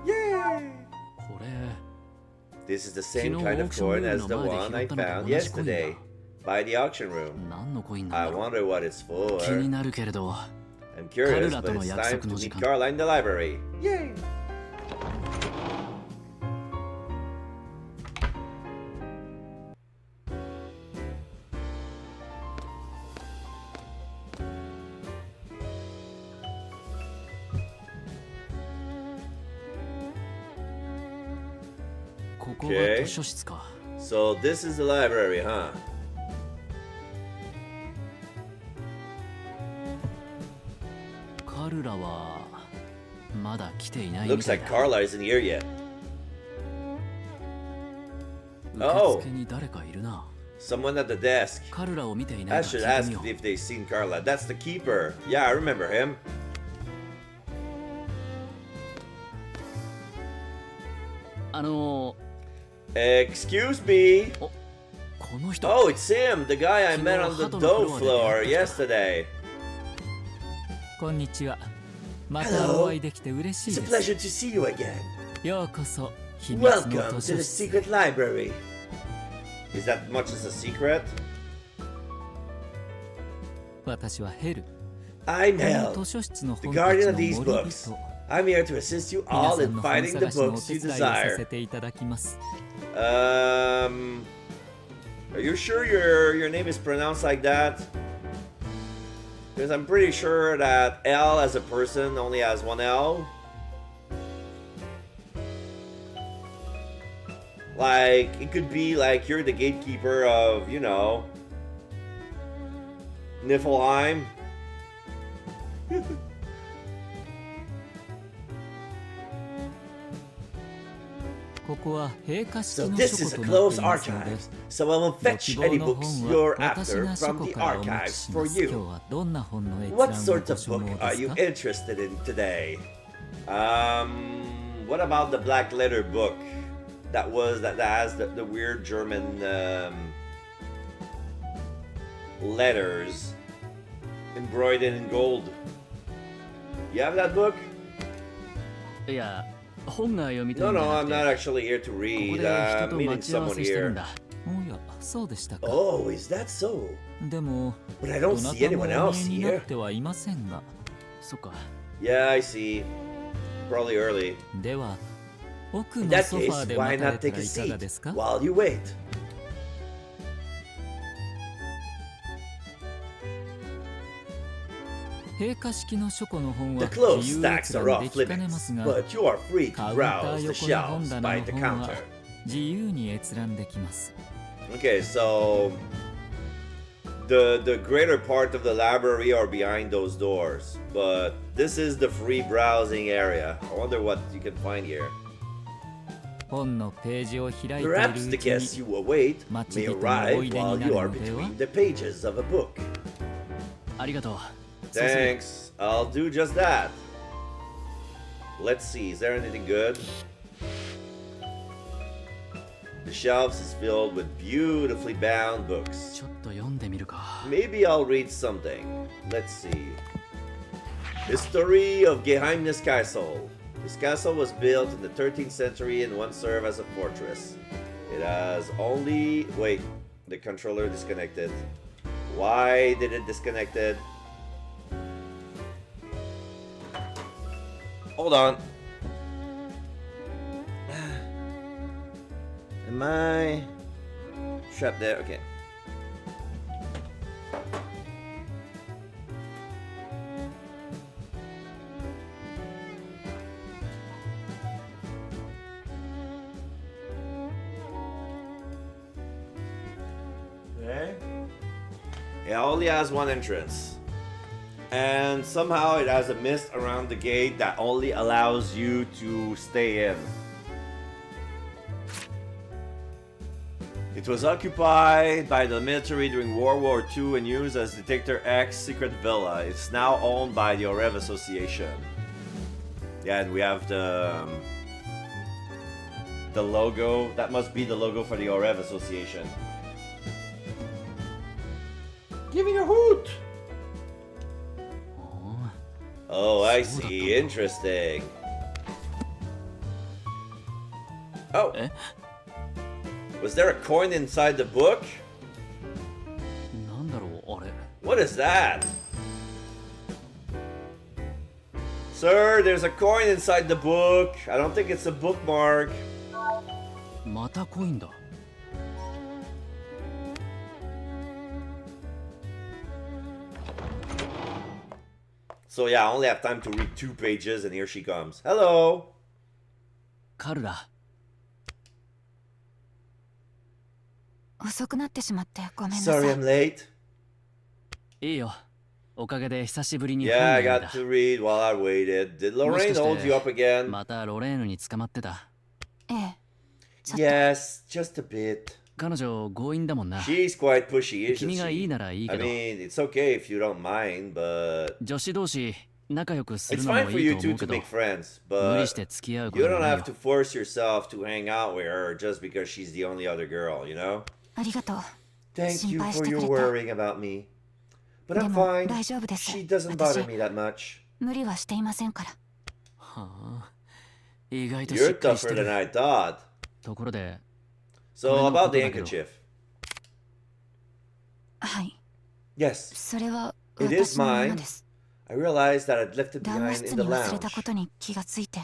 Yay! これ This is the same kind of coin as the one I found yesterday by the auction room. 何のコインなん I だろう。 wonder what it's for. 気になるけれど。 I'm curious, Carla but との it's 約 time 束 to の時 meet 間。 Carla in the library. Yay! Okay. 図書室か。 So this is the library, huh? カルラはまだ来ていないみ Looks たい like だ。 Carla isn't here yet. 受付に誰かいるな。 Someone at the desk. カルラを見ていない I か should 聞いて ask みよう。 if they've seen Carla. That's the keeper. Yeah, I remember him. こ Excuse me. の人。 Oh, it's him, the guy I met on the dough floor yesterday. こんにちは。またお会いできて嬉し It's い a です。 pleasure to see you again. ようこそ秘密の Welcome 図 to 書 the 室。 secret library. Is that much as a secret? 私はヘル。 I'm こ Hel, の図書室の the 本た guardian ち of の these 森 books. 人。 I'm here to assist you 皆 all さ in んの本 finding 探 the しのお books 手 you 伝いをさ desire. せていただきます。 Are you sure your name is pronounced like that? Because I'm pretty sure that L as a person only has one L. Like, it could be like you're the gatekeeper of, you know, Niflheim. So this is a closed archives, so I will fetch any books you're after from the archives for you. What sort of book are you interested in today? What about the black letter book that has the weird German letters embroidered in gold? You have that book? いや、本が読みたい No, んじゃ no, な I'm くて not actually here to ここ read. で I'm 人と meeting 待ち合わ someone せしてるん here. だ。おや、そうでしたか。 Oh, is that so? でも、 But I ど don't な see たも anyone お else 見えになっ here. てはいませんが。そっか。 Yeah, I see. Probably early. では、奥 In の that ソファ case, ーで why 待た not れた take ら a いかが seat ですか？ while you wait? 閉花式の書庫の本 The は closed 自由 stacks 閲 are 覧で off きかね limits, ますが、 but you are free カ to ウンター browse the 横の本 shelves 棚 by の the 本は counter. 自由に閲覧できます。 Okay, so the greater part of the library are behind those doors, but this is the free browsing area. I wonder what you can find here. 本のページを開いている Perhaps う the ち guests に you await may 待ち人のお arrive いで while にな you る are のでは？ between the pages of a book. ありがとう。そうする。 Thanks. I'll do just that. Let's see. Is there anything good? The shelves is filled with beautifully bound books. ちょっと読んでみるか。 Maybe I'll read something. Let's see. History of Geheimnis Castle. This castle was built in the 13th century and once served as a fortress. It has only... Wait, the controller disconnected. Why did it disconnect it? Hold on. Am I strapped there? Okay. Okay. It only has one entrance. And somehow it has a mist around the gate that only allows you to stay in. It was occupied by the military during World War II and used as Detector X secret villa. It's now owned by the Orev Association. Yeah, and we have the logo. That must be the logo for the Orev Association. Giving a hoot! Oh, I see. Interesting. Oh. Was there a coin inside the book? なんだろうあれ。 What is that? Sir, there's a coin inside the book. I don't think it's a bookmark. またコインだ。 So yeah, I only have time to read 2 pages and here she comes. Hello! カルラ。遅くなってしまってごめんな Sorry さい I'm late. いいよ。おかげで久しぶりに Yeah, I 本 got 読 to read while I waited. Did んだ。もし Lorraine か hold し you up て again? またロレーヌに捕まってた。ええちょっと Yes, just a bit. 彼女強引だもんな。 She's quite pushy, isn't 君がいい she? ならいい I けど、 mean, it's okay if you don't mind, but 女子同士仲良くする it's のも fine for い you いと two 思うけ to ど、 make friends, 無理 but して付き合うこ you とは don't ない have よ to。force yourself to hang out with her just because she's the only other girl, you know? ありがとう Thank you 心配し for てく your れて。 worrying about me. But で I'm も fine. 大丈夫です She doesn't 私 bother me that much. 無理はしていませんからはあ、意外とし You're っかりして tougher than る。 I thought. ところで、 So これの about こと the だけど。 handkerchief. はい Yes, それは It is 私のもの mine. です I realized that I'd left it 談話 behind 室 in に the 忘れた lounge. ことに気がついて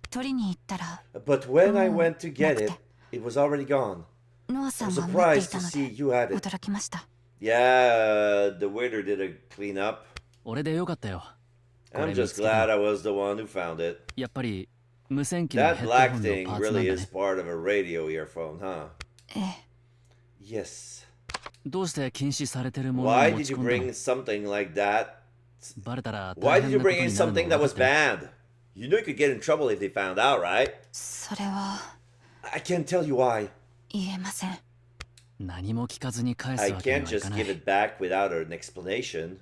取りに行ったら But when I もう went to get なく it, て it was already gone. ノアさ I'm んが持ってい surprised た to の see で you had it. 驚きました Yeah, the waiter did a cleanup. 俺でよかったよ。こ I'm れ見 just つけた glad の I was the one who found it. やっぱり無線機の That ヘッド black ホンの thing パーツなん really だ is ね。 part of a radio earphone, huh? ええ Yes. どうして禁止されてるものを Why 持 did ち you 込んだ bring の？ something like that? バレたら Why 大 did 変 you なこと bring に in なる something の that 分 was かってる。 banned? You know you could get in trouble if they found out, right? それは I can't tell you why. 言えません何も聞かずに返 I すわけ can't にはいか just な give い。 it back without an explanation.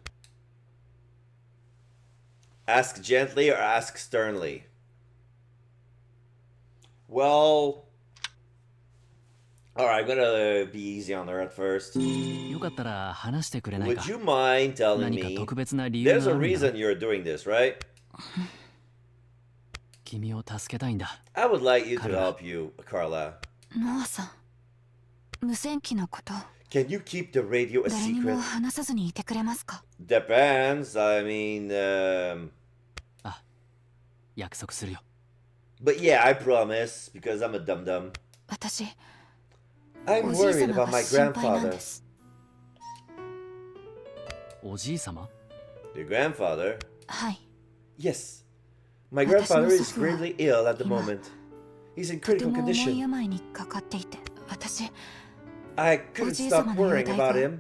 Ask gently or ask sternly? Well, alright, I'm gonna be easy on her at first. よかったら話してくれないか Would。you mind telling 何か me? 特別な理由 There's があ a るんだ reason you're doing this, right? 君を助けたいんだ。 I would like you to Carla. help you, Carla. ノアさん無線機のこと Can you keep the radio a 誰にも secret? 話さずにいてくれますか Depends. I mean, 約束するよ。 but yeah, I promise because I'm a dum dum. 私 I'm おじい worried 様 about が my 心配なん grandfather. ですおじい様？ Your grandfather? はい Yes. My 私の grandfather 祖 is 父は gravely ill at the 今 moment. He's in とて critical も重い condition. 病にかかっていて私 I お couldn't じい stop 様の容 worrying 体 about が him,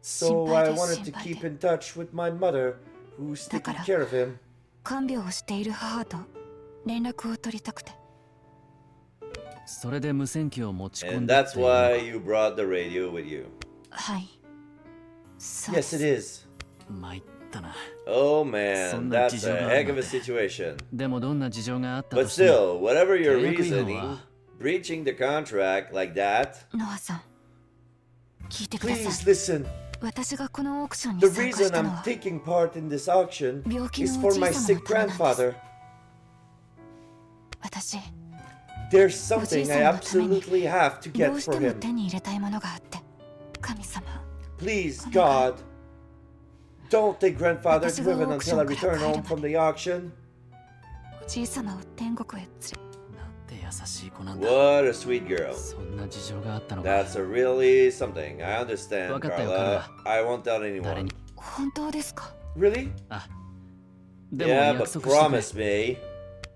心 so 配 I です wanted 心 to 配 keep で in touch with my mother, who's だか taking ら care of him. 看病をしている母と連絡を取りたくてそれで無線機を持ち込ん And だっ that's ていうのか why you brought the radio with you. はいそうで Yes, す it is. 参ったな。 Oh man, そんな that's 事情 a がある heck of なん a て。 situation. でもどんな事情があった But としても still, whatever your 契約違反 reasoning, は breaching the contract like that, ノアさん聞いてください please listen. 私がこのオークションに The 参加し reason たの I'm は taking part in this auction 病気 is の for おじい my 様 sick のためなんです grandfather. 私 There's おじい something さ I んのために absolutely have to ど get うし for ても him. 手に入れたいものがあって神様 Please, God, don't take grandfather 私が driven オークシ until ョ I ンから return 帰るま home で from the auction. おじい様を天国へ連れなんてしい子なんだ。 What a sweet girl. そんな事情があったのか。 That's a really something. I understand, わかったよ、 Carla. I won't tell 誰 anyone. に。本当ですか？ Really? でも Yeah, 約 but 束してくれ。 promise me.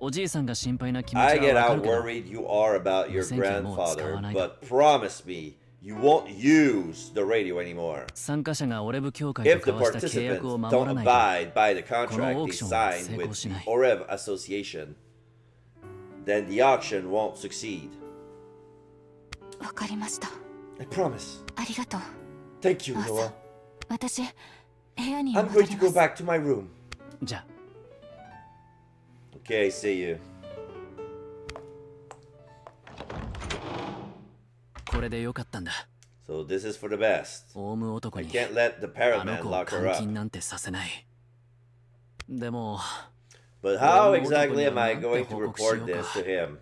おじいさんが心配な気持ち I は get わか how るけど。 worried you are about your 無線機はもう使 grandfather, わない but promise me you won't use the radio anymore. 参加者がオレブ協会と If the 交わした契約 participants を守ら don't ないと。 abide by the contract they このオークションは signed 成 with 功し the ない。 Orev Association, then the auction won't succeed. わかりました。 I promise. ありがとう。 Thank you, あ、さ Noah. 私、部屋に I'm 戻 going り to go ます。 back to my room. じゃあ。 Okay, see you. これでよかったんだ。 So this is for the best. オウム男 I に can't let the あ parrot の man 子を lock her 監 up. 禁なんてさせない。でも、 But how オウム男 exactly に am は I なんて going 報 to 告しよ report う this か。 to him?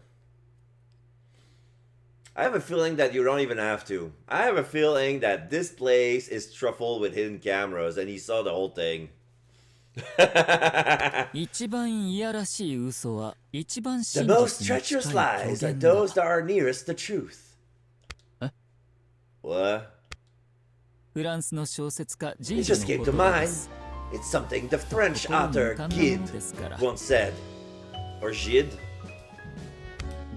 I have a feeling that you don't even have to. I have a feeling that this place is truffled with hidden cameras and he saw the whole thing. 一番いやらしい嘘は一番 The 真 most 実に treacherous 近い lies 虚 are 言だ。 those that are nearest the truth. え What? フランスの小説家ジ It ー just ジ came の to 言葉で mind. す。 It's something the French 心に author 浮かんだも Gide のですから。 once said. Or Gide.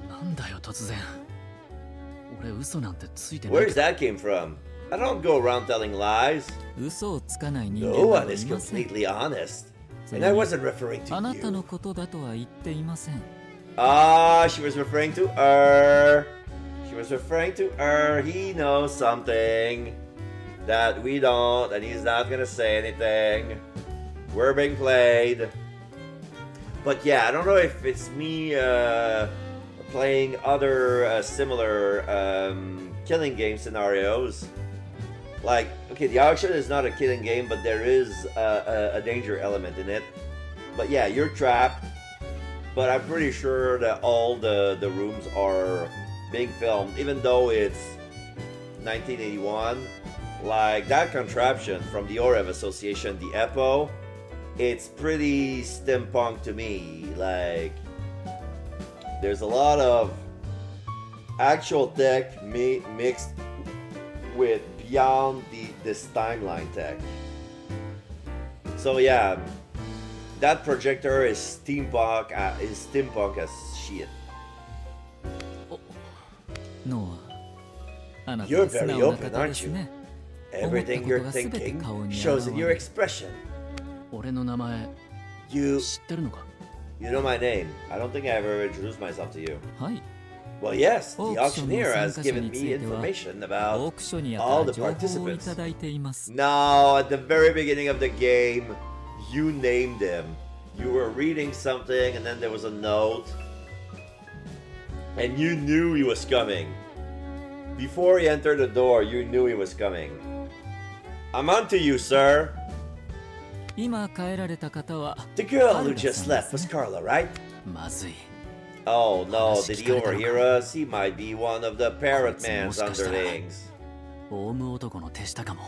なんだよ突然。俺嘘なんてついてない Where け does ど。 that came from? I don't go around telling lies. 嘘をつかない人 No 間な one ど is いません。 completely honest. そ And れ I に wasn't referring あ to なたの you. ことだとは言っていません。 Ah, she was referring to her. She was referring to her. He knows something that we don't, and he's not gonna say anything. We're being played. But yeah, I don't know if it's me playing other similar killing game scenarios. Like, okay, the auction is not a killing game, but there is a danger element in it. But yeah, you're trapped. But I'm pretty sure that all the rooms are being filmed, even though it's 1981. Like, that contraption from the Orev Association, the EPO, it's pretty steampunk to me. Like, there's a lot of actual tech mixed with beyond this timeline tech. So yeah, that projector is steampunk as shit. ノア、あなた You're は素 very 直な open, 方で aren't す you? ね。 Everything you're thinking shows in your expression. 俺の名前 You 知ってるのか？ you know my name. I don't think I ever introduced myself to you. はい。 Well, yes, the オークションの auctioneer 参 has 加者 given につ me いては information オー about クションにあ all った the 情報をい participants. ただいています。 No, at the very beginning of the game, you named him. You were reading something, and then there was a note, and you knew he was coming. Before he entered the door, you knew he was coming. I'm on to you, sir. 今帰られた方は The girl who Carla just さん left です was ね。 Carla, right? まずい。 Oh no, did he 話聞かれたのか？ overhear us? He might be one of the parrot こいつ man's もしかしたら underlings. オウム男の手下かも。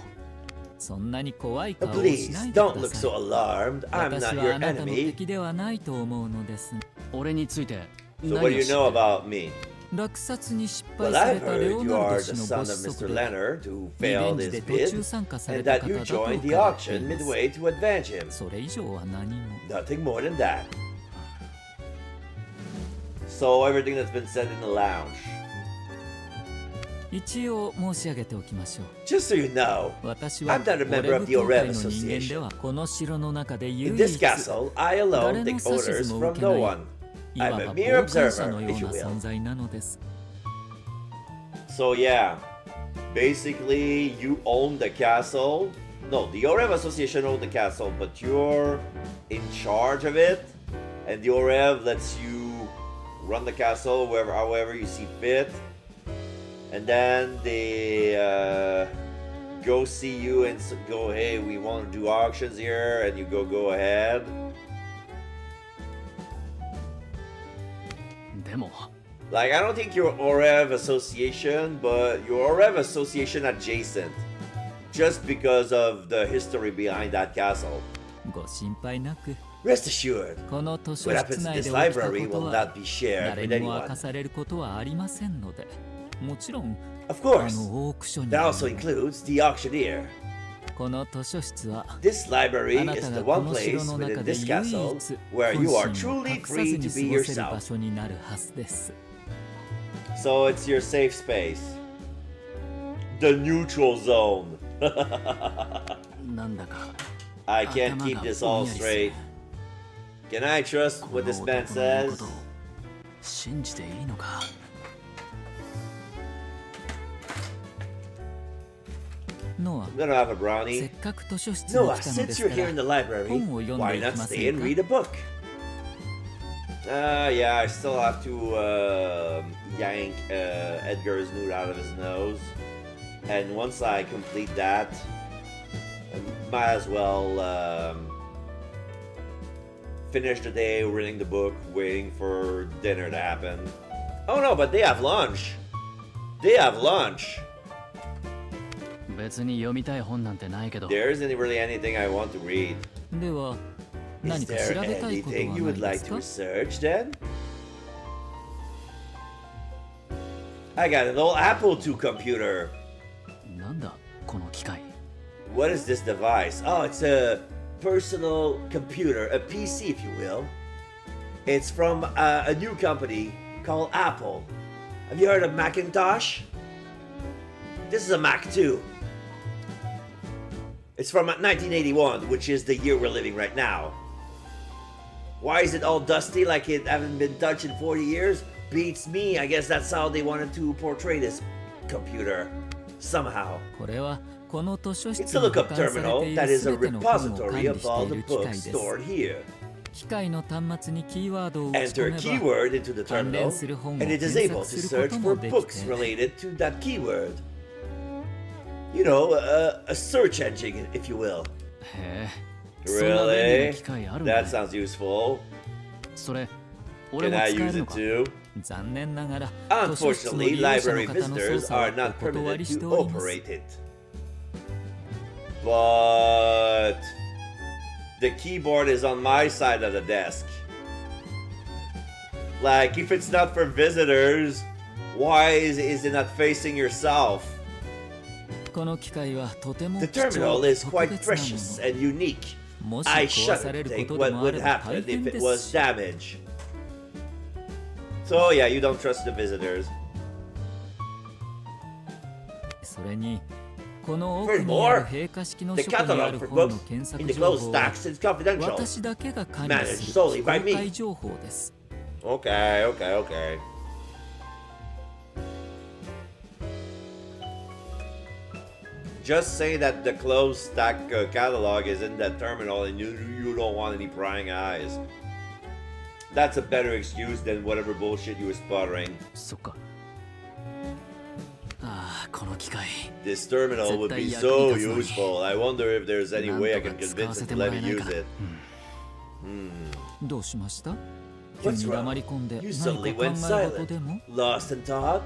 そんなに怖い顔をし Please, ないで don't くだ look さ so い。 alarmed. I'm 私 not は your あなたの enemy. 敵ではないと思うのです。俺について So 何 what を do you 知って know る？ about me? 落札に失敗 Well, され I've たレ heard オ you ナル are ド the 氏の son ご of 子息 Mr. で Leonard who リベ failed ンジ his で途 bid, 中参加され and た that 方 you だと joined the 伺って auction います。 midway to avenge him. それ以上は何も。 Nothing more than that. So everything that's been said in the lounge. 一応申し上げておきましょう。 Just so you know, 私は I'm not a オ member レ of ブ the 協 Orev 会の人間 Association. ではこの城の中で唯 In 一 this castle, I alone 誰 take の指図 orders も from 受け no ない one. いわ I'm ば a 傍 mere 観者 observer, のよ if う you な will. 存在なのです。 So yeah, basically you own the castle. No, the Orev Association owns the castle, but you're in charge of it, and the Orev lets you run the castle however you see fit. And then they go see you and go, hey, we want to do auctions here, and you go ahead. でも Like, I don't think you're Orev Association, but you're Orev Association adjacent. Just because of the history behind that castle. ご心配なく。 Rest assured, この図書 what 室 happens in 内 this で起きた library こと will は not be shared 誰 with にも明 anyone. かされることはありませんので、もちろん Of あ course, のオークションに that は also includes the auctioneer. この図書室は This library あな is た the がこ one の城 place の within 中で this 唯 castle 一 where you are 本心を truly 隠さず free に to be 過ごせる場 yourself. 所になるはずです。 So it's your safe space. The neutral zone. なんだか I can't 頭 keep が this ぼ all んやりする straight. Can I trust こ what の this 男 man の言う says? ことを信じていいのか。ノア、 I'm gonna have a せっ brownie. かく図書室に Noah, 来たので since す you're か here in the ら、 library, 本を読ん why でい not きませ stay ん and か？ read a book? Yeah, I still have to yank Edgar's note out of his nose. And once I complete that, I might as well finish the day reading the book, waiting for dinner to happen. Oh no, but they have lunch. They have lunch. 別に読みたい本なんてないけど。 There isn't really anything I want to read. では、 Is 何か there 調べたいことは anything you ない would で like す to か？ research then? I got an old Apple II computer. なんだこの機械。 What is this device? Oh, it's a personal computer, a PC, if you will. It's from a new company called Apple. Have you heard of Macintosh? This is a Mac 2. It's from 1981, which is the year we're living right now. Why is it all dusty like it haven't been touched in 40 years? Beats me. I guess that's how they wanted to portray this computer. Somehow. これはこの図書 It's 室 a に保 lookup 管されて terminal い that る is a すべての本を管 repository 理 of して all い the る機械 books です。 stored here. 機械の端末にキーワードを打ち Enter 込 a めば、 keyword into the 関連 terminal, する本を and it 検 is 索 able to するこ search と for もでき books て、 related to that keyword. You know, a search engine, if you will. へえ。そんな便利な Really? 機械あるんだ That ね。 sounds useful. それ俺 Can も I 使え use るの it か。 too? 残念ながら図書室の Unfortunately, 利用者の library 方の操 visitors 作は are not お断 permitted りして to おります。 operate it. But the keyboard is on my side of the desk. Like, if it's not for visitors, why is it not facing yourself? この機械はとても The 貴重 terminal is 特 quite 別な precious も and unique. の。もし I 壊され shudder る to こ think とで what もあ would れば大 happen 変 if で it す was し。 damaged. So yeah, you don't trust the visitors. それにこの奥にある閉鎖式の The 書庫にあ catalog る for 本の books 検 in 索 the 情 closed 報は stacks is confidential. 私だけが管理 Managed する solely 公 by me. 開情報です。 Okay, okay, okay. Just say that the closed stack catalog is in that terminal and you don't want any prying eyes. That's a better excuse than whatever bullshit you were sputtering. そっか。ああこの機械。 This terminal would be so useful. I wonder if there's any way I can convince him to let me use it. どうしました？急 What's に wrong? 黙り込んで You 何 suddenly か考 went え事 silent. でも？ Lost in thought?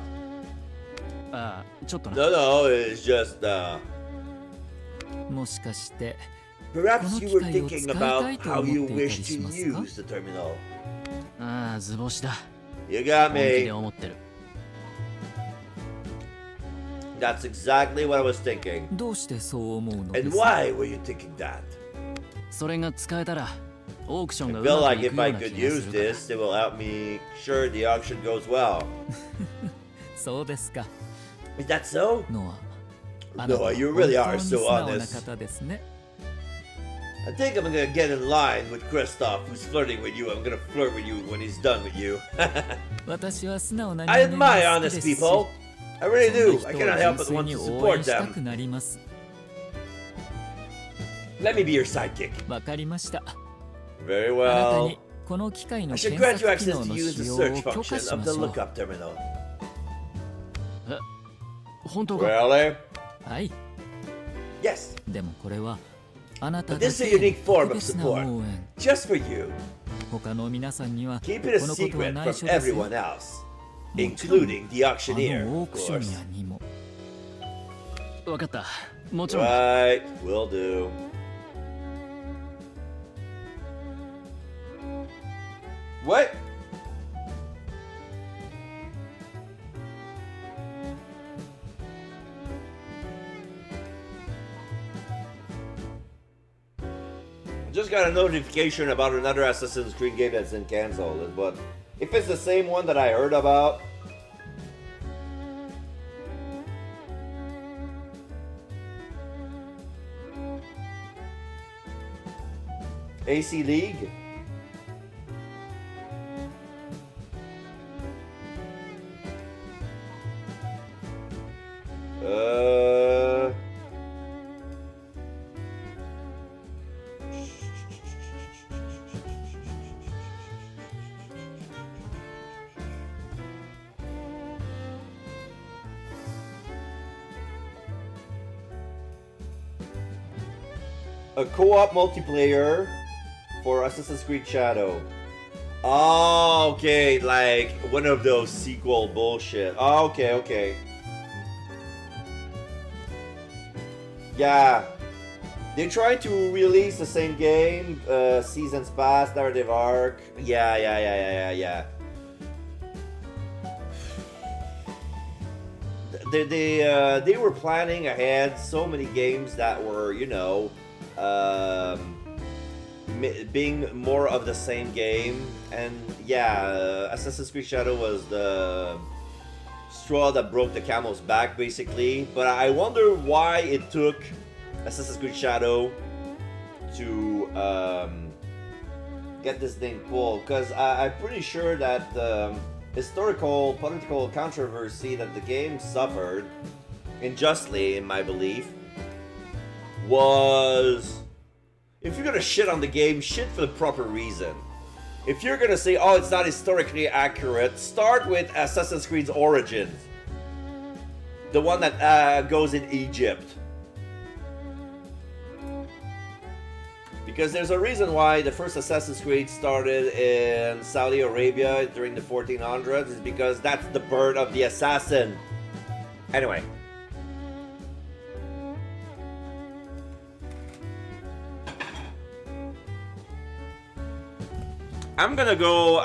ああちょっとな。 No, no, it's just, もしかして perhaps you were thinking この機械を about 使いたいと how you 思っていたり wish し to ますか？ use the terminal. ああ図星だ。 You got 本気で me. 思ってる。 That's exactly what I was thinking. どうしてそう思うので And すか？ why were you thinking that? それが使えたらオークション I がう feel ま like くいく if よ I うな could 気がす use るから。 this, it will help me sure the auction goes well. そうですか。 Is that so? ノア。あなた Noah, は you 本当 really に are 素 so 直な honest. 方ですね。 I think I'm gonna get in line with Kristoff, who's flirting with you. I'm gonna flirt with you when he's done with you. 私は素直な人 I 間 admire が好き honest ですし、 people. I really そん do. な I 人を cannot help but 純粋 want に to 応 support 援したく them. なります。 Let me be your sidekick. わかりました。 Very あなた well. にこの機械の I should 検 grant you 索機 access 能 to の use 使 the 用を search 許可 function し of ま the しょう。 lookup terminal. 本当か。 Really? はい。 Yes. でもこれはあなた But だ this is a けへ unique の form 特 of 別な support. 応援。 Just for you. 他の皆さんには Keep it a このことは secret 内 from 緒ですよ。 everyone else, もちろん including the あ auctioneer, のオー of クション course. 屋にも。わかった。もちろん。 Right, will do. What? Just got a notification about another Assassin's Creed game that's been cancelled, but if it's the same one that I heard about, AC League? A co-op multiplayer for Assassin's Creed Shadow. Oh, okay, like one of those sequel bullshit. Oh, okay. Yeah, they tried to release the same game, Seasons Past, Narrative Arc. Yeah. They were planning ahead so many games that were, you know, being more of the same game, and yeah, Assassin's Creed Shadow was the straw that broke the camel's back, basically. But I wonder why it took Assassin's Creed Shadow to get this thing pulled, because I'm pretty sure that the historical political controversy that the game suffered, unjustly in my belief, was, if you're gonna shit on the game, shit for the proper reason. If you're gonna say, oh, it's not historically accurate, start with Assassin's Creed's Origins. The one that goes in Egypt. Because there's a reason why the first Assassin's Creed started in Saudi Arabia during the 1400s, is because that's the birth of the assassin. Anyway. I'm gonna go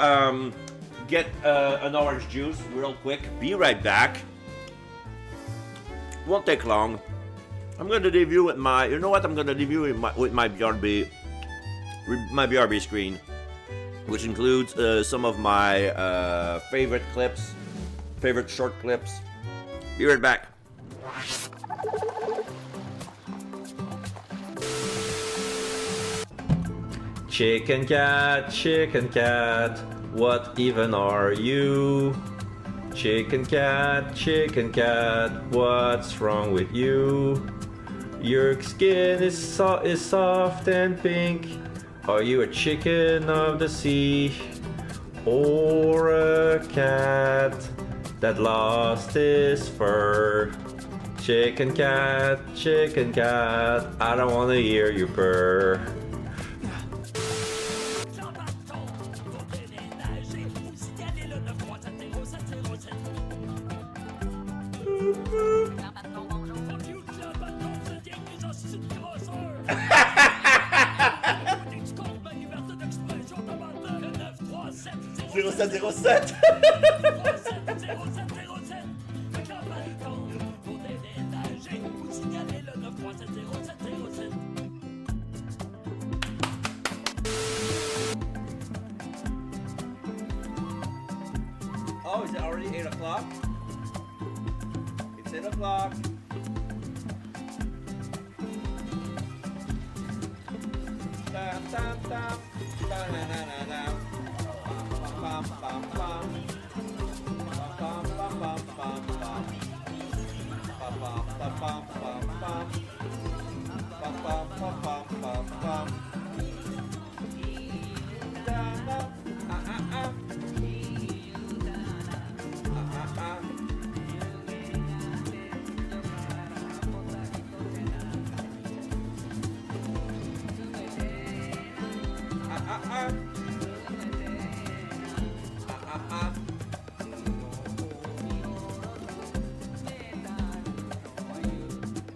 get an orange juice real quick. Be right back. Won't take long. I'm gonna leave you with my. You know what? I'm gonna leave you with my BRB screen, which includes some of my favorite short clips. Be right back. Chicken cat, what even are you? Chicken cat, what's wrong with you? Your skin is soft and pink. Are you a chicken of the sea? Or a cat that lost his fur? Chicken cat, I don't wanna hear you purr. Oh, is it already 8 o'clock? It's 8 o'clock.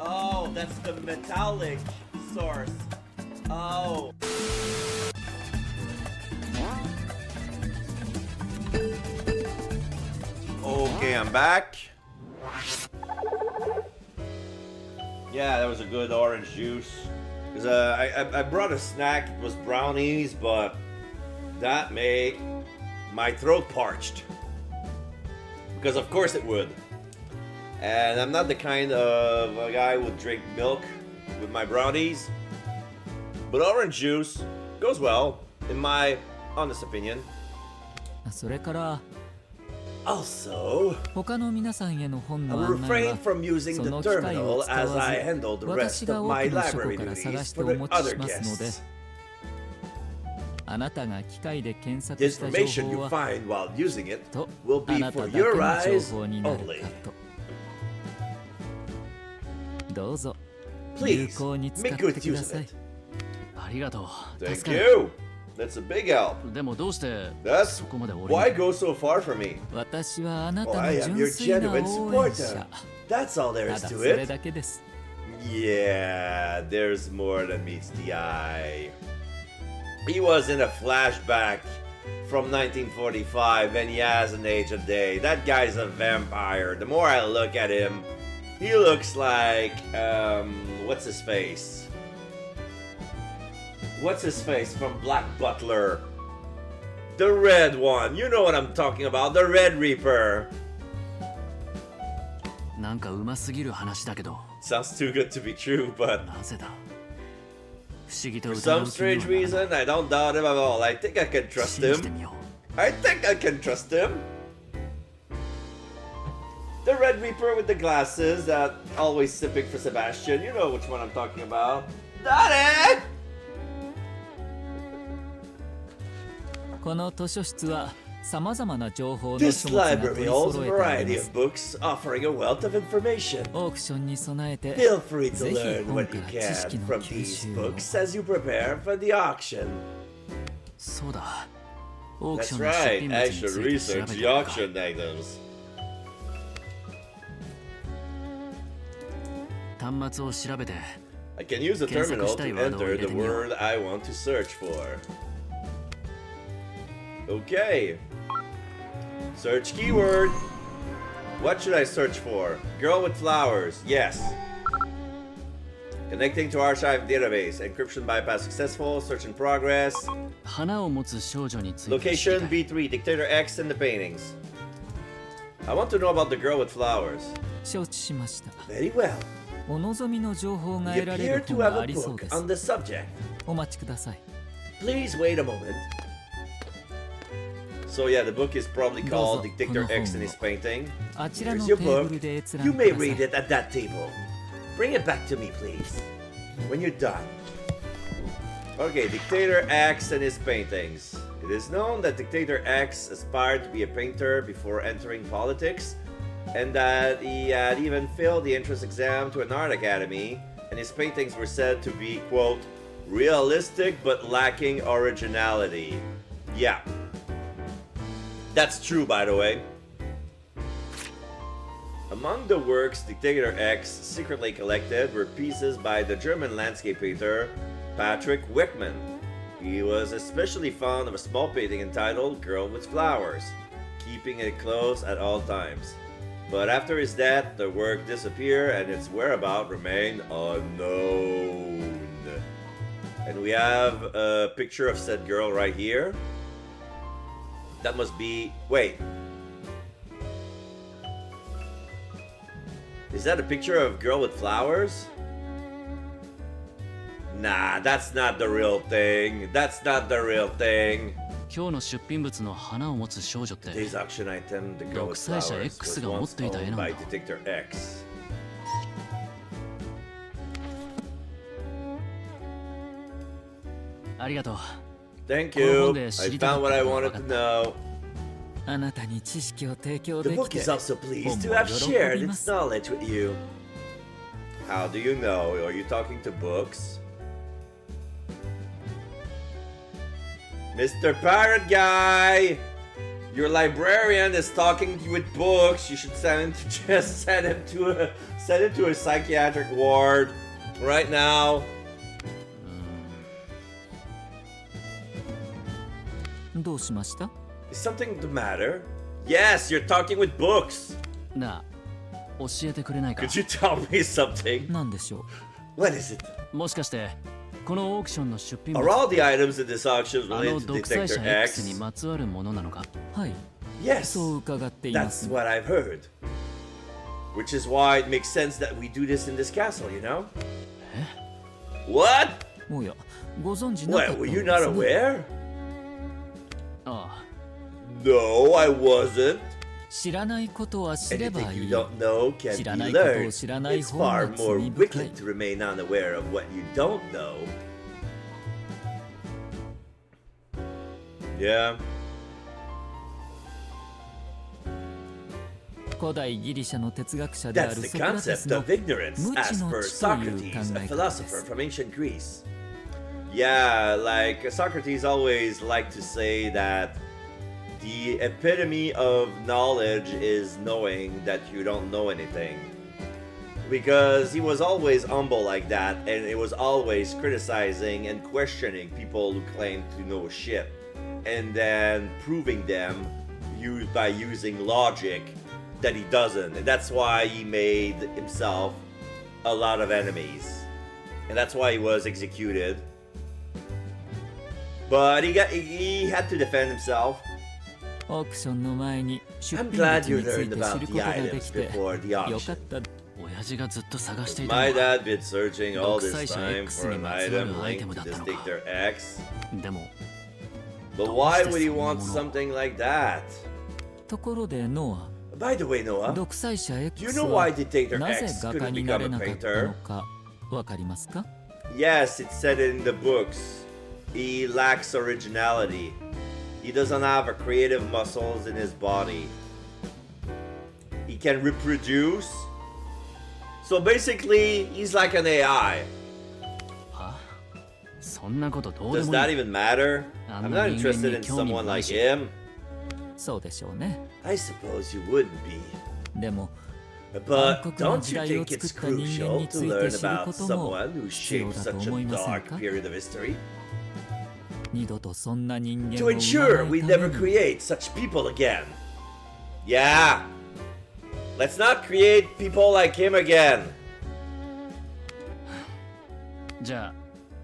Oh, that's the metallic source. Oh. I'm back. Yeah, that was a good orange juice. Cause I brought a snack. It was brownies, but that made my throat parched. Because of course it would. And I'm not the kind of a guy who would drink milk with my brownies. But orange juice goes well, in my honest opinion. それから Also, 他の皆さんへの本 I の will 案内 refrain は from using そ the の機会を terminal 使わ as ず I handle the 私 rest が of 多 my くの書庫 library から探 duties して for お the 持ち other しますので guests. あなたが機械で検 The 索した情 information you 報は find while using it と will あ be なた for だけの your 情 eyes 報になる only. かとどうぞ Please 有効に使っ make て good く use だ of さい it. ありがとう。助 Thank かる。 you. That's a big help. でもどうして That's そこまで俺 why に go so far for me? 私はあな Oh, た I の am 純 your 粋な genuine 応援 supporter. 者 That's all there た is だ to それ it. だけです Yeah, there's more than meets the eye. He was in a flashback from 1945 and he has an age a day. That guy's a vampire. The more I look at him, he looks like, what's his face? What's his face from Black Butler? The red one. You know what I'm talking about. The Red Reaper. なんかうますぎる話だけど Sounds too good to be true, but なぜだ不思議と for 疑 some う気に strange はならない reason, I don't doubt him at all. I think I can trust 信じて him. みよ I think I can trust him. The Red Reaper with the glasses that always sipping for Sebastian. You know which one I'm talking about. Daddy! この図書室はさまざまな情報の This 書物が取 library り holds 揃 a えてあ variety りま of す books offering a wealth of information. オークションに備えて Feel free to ぜひ learn 本 what か you ら知 can 識の from 吸 these 収を books as you prepare for the auction. そうだオークシ That's ョンの出 right. 品 I 物に should ついて調 research べて the みるか auction items. 端末を調べて I can use the 検索 terminal したい to ワードを enter 入れ the てみよう word I want to search for. Okay. Search keyword. What should I search for? Girl with flowers. Yes. Connecting to archive database. Encryption bypass successful. Search in progress. 花を持つ少女について知り Location たい B3. Dictator X and the paintings. I want to know about the girl with flowers. 承知しました Very well. お望みの情報が You 得られ appear る to 本 have があ a りそう book です on the subject. お待ちください Please wait a moment. So yeah, the book is probably called Dictator X and his painting. あちら Here's の your テーブ book. ルで閲 You 覧く may ださい read it at that table. Bring it back to me, please. When you're done. Okay, Dictator X and his paintings. It is known that Dictator X aspired to be a painter before entering politics, and that he had even failed the entrance exam to an art academy, and his paintings were said to be, quote, realistic but lacking originality. Yeah. That's true, by the way. Among the works Dictator X secretly collected were pieces by the German landscape painter Patrick Wickman. He was especially fond of a small painting entitled Girl with Flowers, keeping it close at all times. But after his death, the work disappeared and its whereabouts remained unknown. And we have a picture of said girl right here. That must be... Wait. Is that a picture of girl with flowers? Nah, that's not the real thing. That's not the real thing. 今日の出品物の花を持つ少女って Today's auction item, the girl with 独裁者 flowers, X was が持っ once ていた絵 owned なんだ by Detector X. Thank you. I found what I wanted to know. あなたに知識を提供 The でき book て is also pleased 本 to も have 喜 shared びま its す knowledge with you. How do you know? Are you talking to books? Mr. Parrot Guy! Your librarian is talking with books. You should send him to just send him to a psychiatric ward right now. どうしました Is something the matter? Yes, you're talking with books. なあ、教えてくれないか。 Could you tell me something? 何でしょ What is it? もしかしてこのオークションの出品 Are 物 all the items in this auction あ related の to 独裁者 Detector X に X? まつわるものなのか。う。はい、 Yes, そう伺っていま that's す。 what I've heard. Which is why it makes sense that we do this in this castle, you know? What? おや、ご存知なかった What, の were です you ね not aware? あ No, I wasn't. 知らないことは知れば Anything い you い。 don't know can 知ら be ないことを learned. 知らない It's 方が far more 罪深い wicked to remain unaware of what you don't know. Yeah. 古代ギリシャの哲学者であ That's る the ソクラテス concept の of ignorance, 無知 as の per 知という考 Socrates, え a 方で philosopher す。 from ancient Greece. Yeah, like Socrates always liked to say that the epitome of knowledge is knowing that you don't know anything. Because he was always humble like that, and it was always criticizing and questioning people who claimed to know shit, and then proving them by using logic that he doesn't. And that's why he made himself a lot of enemies. And that's why he was executed. But he had to defend himself. オークションの前に出 I'm 品 glad 物 you につい learned て知 about る the ことがで items きて before the よか auction. った。親父がずっと探していた My のは dad been searching all this time for an item linked to this Detector X. でも But why would he want something like that? ところでノ By the way, ア、 Noah, 独裁者 do you X know は why Detector なぜ X 画家 couldn't にな become れ a なかったの painter? かわかりますか？ Yes, it's said in the books. He lacks originality. He doesn't have a creative muscles in his body. He can reproduce. So basically, he's like an AI. はそんなことどうで Does もい that い。 even matter? I'm not interested in someone like him. そうでしょうね。 I suppose you wouldn't be. でも But 暗黒の don't 時 you 代を think 作 it's った人間 crucial に to ついて learn 知る about ことも someone who 必要 shaped だと such 思い a ません dark か？ period of history? 二度とそんな人間 To を生ま ensure な we いため never に create such people again. Yeah. Let's not create people like him again. じゃあ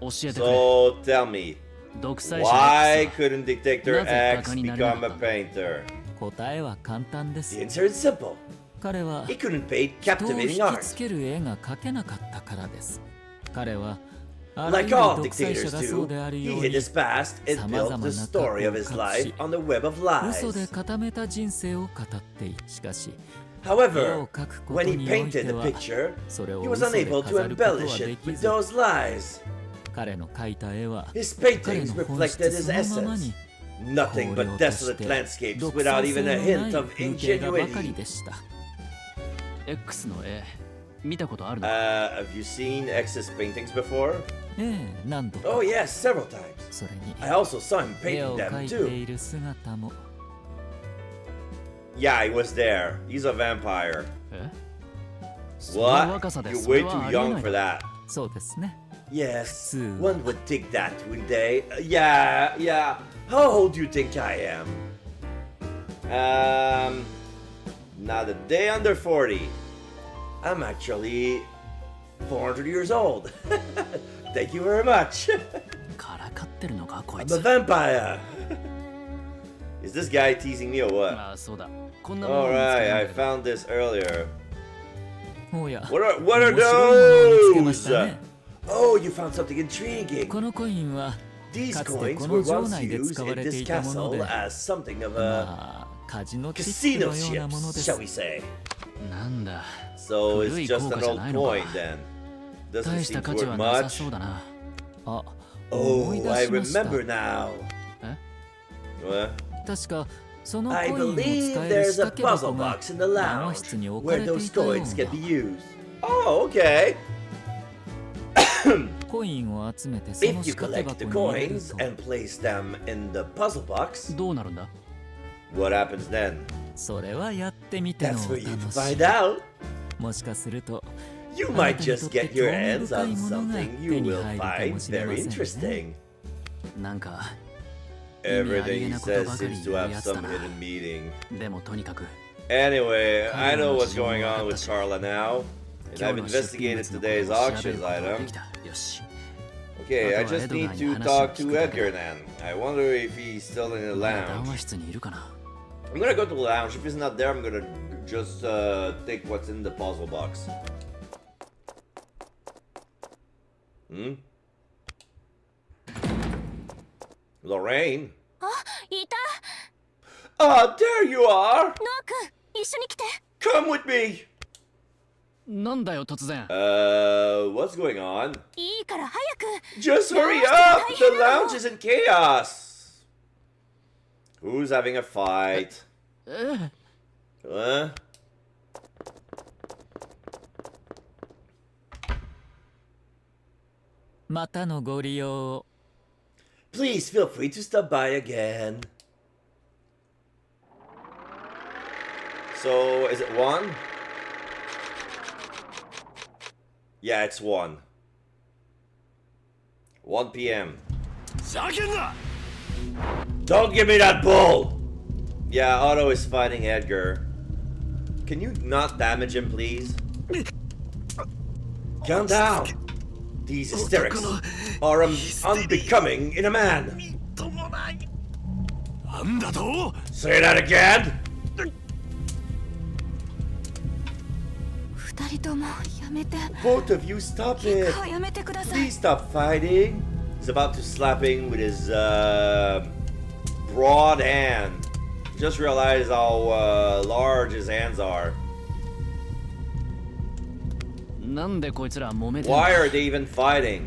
教えてくれ。 So tell me, 独裁者 why X は couldn't Detector なぜ X 画家になれな become か a ったの？ painter? 答えは簡単で The す。 answer is simple. 彼は He couldn't paint 人を引 captivating き art. つける絵が描けなかったからです。彼はあらゆ Like る all 独裁者 dictators がそう do, である he よう hid に his past and built the story of his life on the web of 嘘で lies. 固めた人生を語っている。しかし However, 絵を描くこ when と he におい painted て the は picture, それ he を was 嘘で unable to 飾ることは embellish で it き with ず、 those lies. 彼の描いた絵は His 彼 paintings の本 reflected 質 his そのまま essence. に Nothing 荒 but 涼とし desolate て landscapes 独 裁 without 性 even の a ない hint of 風景がばかり ingenuity. でした。 X の絵見たことあるの？ Have you seen X's paintings before? ええ、何度か。 Oh yes, several times. それに I also saw him 絵 painting を them 描いて too. いる姿も Yeah, he was there. He's a vampire. え？その What? 若さで You're それ way は too ありえ young ない for だ that. そうですね。 Yes, Tsu. one would think that, wouldn't they? Yeah. How old do you think I am? Not a day under 40. I'm actually 400 years old. Thank you very much. からかってるのかこい I'm つ a。vampire. Is this guy teasing me or what? ああそうだ。こんなものを見つけ Alright, たん I だけど found this earlier. おや、 What are 面白いものを見つけました those? ね。 Oh, you found something intriguing. このコインは These かつて coins こ were の城 once 内で used 使わ in れて this いたもの castle で、 as something of a まあ、カジノチップ casino のようなもの chips, で shall す。 we say. なんだ。 So it's 古い just 硬貨 an じゃ old ないのか。 coin then. 大 Doesn't した seem 価 to 値 worth はなさ much. そうだな。あ、思い Oh, 出 I しました。 remember now. え？ What? 確かその I コインを使 believe える there's 仕 a 掛け箱 puzzle が box in the 談話 lounge 室に置か where れて those いたよう coins can な。 be used. Oh, okay. コインを集めてその If 仕 you 掛け collect the 箱に入れる coins と、 and place them in the puzzle box, どうなるんだ？ what happens then? それはやってみての That's お for you to 楽し find み。 out. もしかすると You あな might たにと just って get 興 your 味 hands 深い on ものが something 手 you に will 入るか find もしれ very ませんね。 interesting. なんか Everything he 意味ありげなこと says ばかり seems 言 to う have やつだ some な。 hidden meaning. でもとにかく Anyway, I know what's going on with Carla now, and I've investigated today's auctions item. Okay, I just need to talk to Edgar then. I wonder if he's still in the lounge. I'm gonna go to the lounge. If he's not there, I'm gonna just take what's in the puzzle box. Lorraine? あ、いた。 Ah, there you are! ノア君、一緒に来て。 Come with me! なんだよ突然。 What's going on? いいから早く。 Just hurry up! The lounge is in chaos! Who's having a fight? Huh? Please feel free to stop by again. So, is it 1? Yeah, it's 1. 1 p.m. Don't give me that bull! Yeah, Otto is fighting Edgar. Can you not damage him, please? Calm down! These hysterics are unbecoming in a man! Say that again! 二人ともやめて。 Both of you stop it! やめてください。 Please stop fighting! He's about to slap him with his broad hand. Just realize how large his hands are. なんでこいつら揉めてんだ。 Why are they even fighting?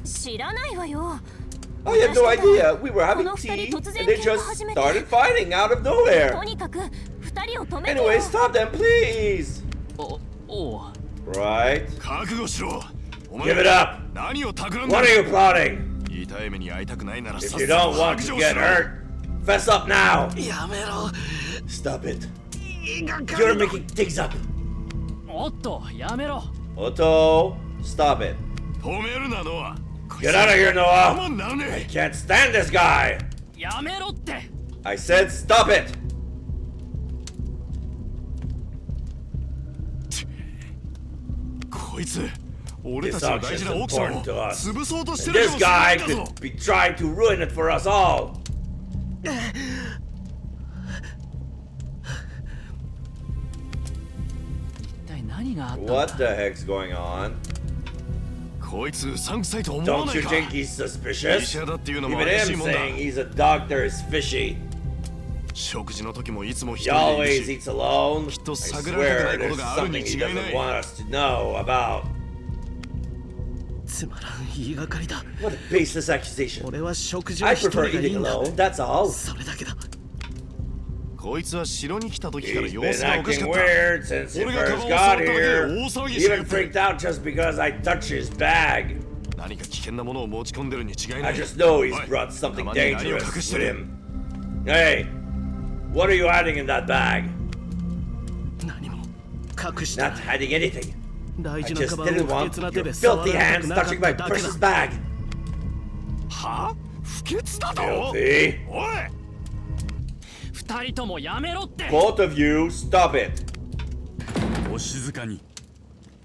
知らないわよ。 I had no idea. We were having tea and they just started fighting out of と nowhere. にかく二人を止めて Anyway, よ。 stop them, please! おう。 Right? 覚悟しろ。お前 Give it up! 何を企んだ What are you plotting? 痛い目に遭いたくないなら If さっ you さ don't と want 白 to 状し get ろ。 hurt, fess up now! やめろ。 Stop it. You're making things up. おっとやめろ。 Otto, stop it. 止めるなノア。 Get out of here, 我慢 Noah! ならね I え。 can't stand this guy! やめろって。 I said stop it! こいつ、俺た This ちの大 auction's 事なオークション important を to us. 潰そうとして And るか this もしれな guy いんだぞ。 could be trying to ruin it for us all! 一体何があったんだ。 What the heck's going on? こいつうさんくさいと思わ Don't ない you か。 think he's 医 suspicious? 者だっていうのも Even 怪しい him もんだ。 saying he's a doctor is fishy. 食事の時もいつも一 He 人でい always るし。 eats alone. I きっと探られたくな swear いこと there's があるに something he 違いな doesn't い。 want us to know about. つまらん言いがかりだ。 What a baseless accusation. 俺は食事を I 一人 prefer がいい eating んだ。 alone, that's all. それだけだ。こいつは城に来た時から He's 様 been 子がおかしか acting った。 weird since he 俺がカ first バンを got 触っただけで here. 大騒ぎしや Even がって freaked out just because I touched his bag. 何か危険なものを持ち込んでるに違いな I い。 just know お he's い brought something たまに何を隠 dangerous して with る。 him. Hey, what are you hiding in that bag? 何も隠して Not ない。 hiding anything. 大 I 事な just カバンを didn't 不 want 潔な手 your で触 filthy られた hands くなかっ touching my ただけだ precious。bag. は不潔だと Filthy. おい二人ともやめろって。 Both of you, stop it. お静かに。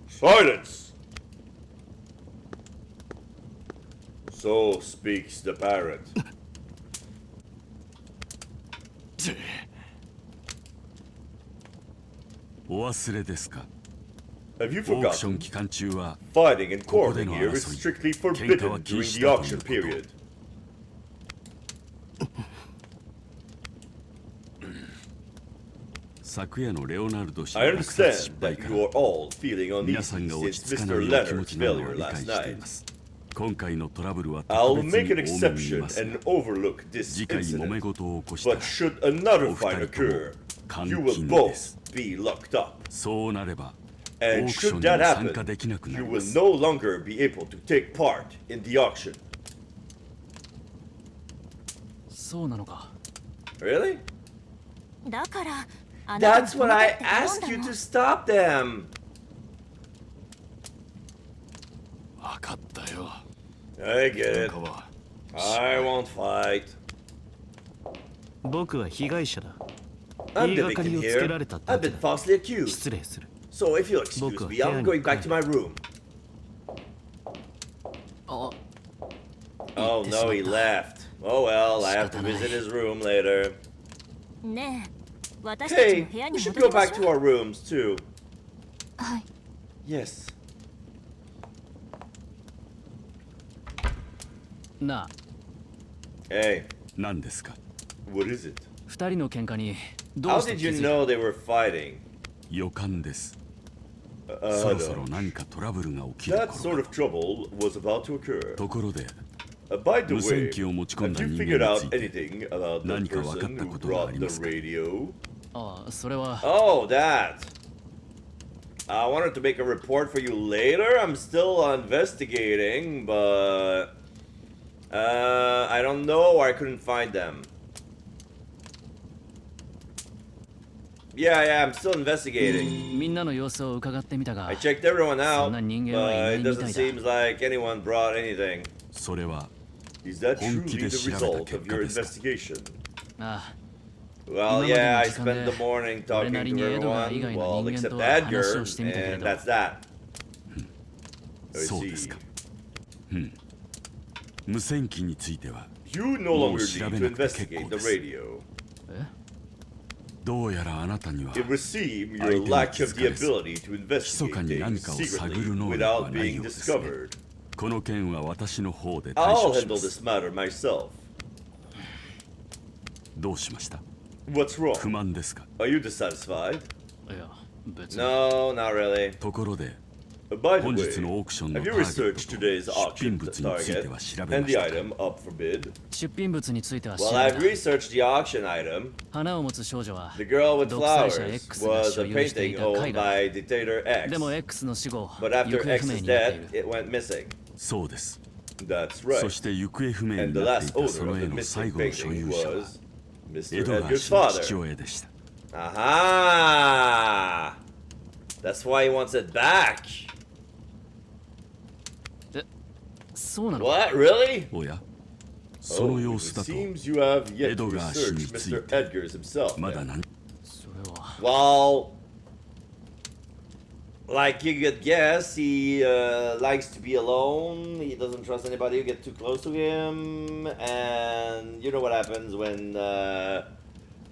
Silence. So speaks the parrot. お忘れですか。 Have you オークション forgotten? 期間中は Fighting and quarreling Kokodeno here is Arasoi. strictly Kenka wa forbidden during kinshi the da auction toいうこと。 period. 昨夜のレオナルド氏 I の落札失 understand 敗 that か you ら are all feeling 皆さん uneasy が落ち since 着かない Mr. お気持 Leonard's ちなのは failure 理解 last してい night. ます今回のトラブルは I'll 特別 make に an 多めに見 exception ます and overlook this 次回揉め incident. 事を起こしたら But should another お fight 二人とも occur, 監 you will 禁で both す be locked up. そうなればオー And クショ should ンにも that 参加 happen, できなくな you りま will す no longer be able to take part in the auction. そうなのか。 Really? だからあなたに That's 止 what め I てって頼ん asked だ you の to stop them. 分かったよ。 I get か it. は I won't fight. 僕は被害者だ。I'm 言い the がか victim りをつけら here. れた I've だけ been だ。 falsely accused. 失礼する。 So if you'll excuse 僕は me, 部屋 I'm に going back 帰 to る。 my room. あ Oh 行ってしまった。 no, he left. Oh well, I have to 仕方ない visit his room later. ねえ私たち Hey, も部屋 we に should 戻 go りまし back ょ to う our rooms too. はい Yes. なあ Hey, 何ですか？ what is it? 二人の喧嘩にど How うして did 気 you づいた know they were fighting? 予感です。 I そろそ don't. ろ何かトラブルが起きる That 頃 sort か of trouble was about to occur. ところで By the 無線 way, 機を持ち込ん have だ you 人 figured 間に out ついて anything about the 何か分かっ person た who ことはあ brought り the ますか？ radio? ああそれは Oh, that. I wanted to make a report for you later. I'm still investigating, but I don't know. I couldn't find them. Yeah, I'm still investigating. みんなの様子を伺ってみたが I checked everyone out, そんな人間はいない but it みた doesn't いだ seem like anyone brought anything. それは Is that 本気 truly で the 調べた result 結 of 果 your ですか？ investigation? あ Well, 今までの yeah, I 時間 spent で the morning 俺 talking なり to にエドガー以 everyone, 外の well, 人間 except とは話 Edgar, をしてみたけれ and ど that's that. I そうです see. か。無線機については You no もう longer 調 need べ to なくて結 investigate 構 the です。 radio. どうやらあなたには It would seem 相 your 手に lack 気 of づ the かれず ability to 密か investigate に何 things かを探 secretly る能力は without ない being ようですね。 discovered. この件は私の方で対 I'll 処し handle ます。 this matter myself. どうしました？ What's 不 wrong? 満ですか？ Are you dissatisfied? いや別に No, not really. ところで By the 本 way, 日のオークションの have タ you ーゲッ researched トと today's 出 auction 品物につい target ては調べ and ま the したか？ item up for bid? 出品物については調 Well, べ I've た researched the auction item. 花を持つ少女は The girl with 独裁者 flowers X が was 所 a 有してい painting た絵 owned 画 by dictator X. でも X の死後 But 行 after 方不明 X's になってい death, る it went missing. そうです。 That's そ right. して行方不明に And the なってい last たそ owner の of 絵 the の最 missing 後の所 painting 有者は was エ Mr. ドガー Edgar's 氏の父 father. 親でした。 Aha! That's why he wants it back. そうなの What? Really? おや、そ Oh, の様 it 子だと seems you have yet to Edgar 氏 research につい Mr. て Edgar's himself. まだ then. 何それは Well, like you could guess, he likes to be alone. He doesn't trust anybody who gets too close to him, and you know what happens when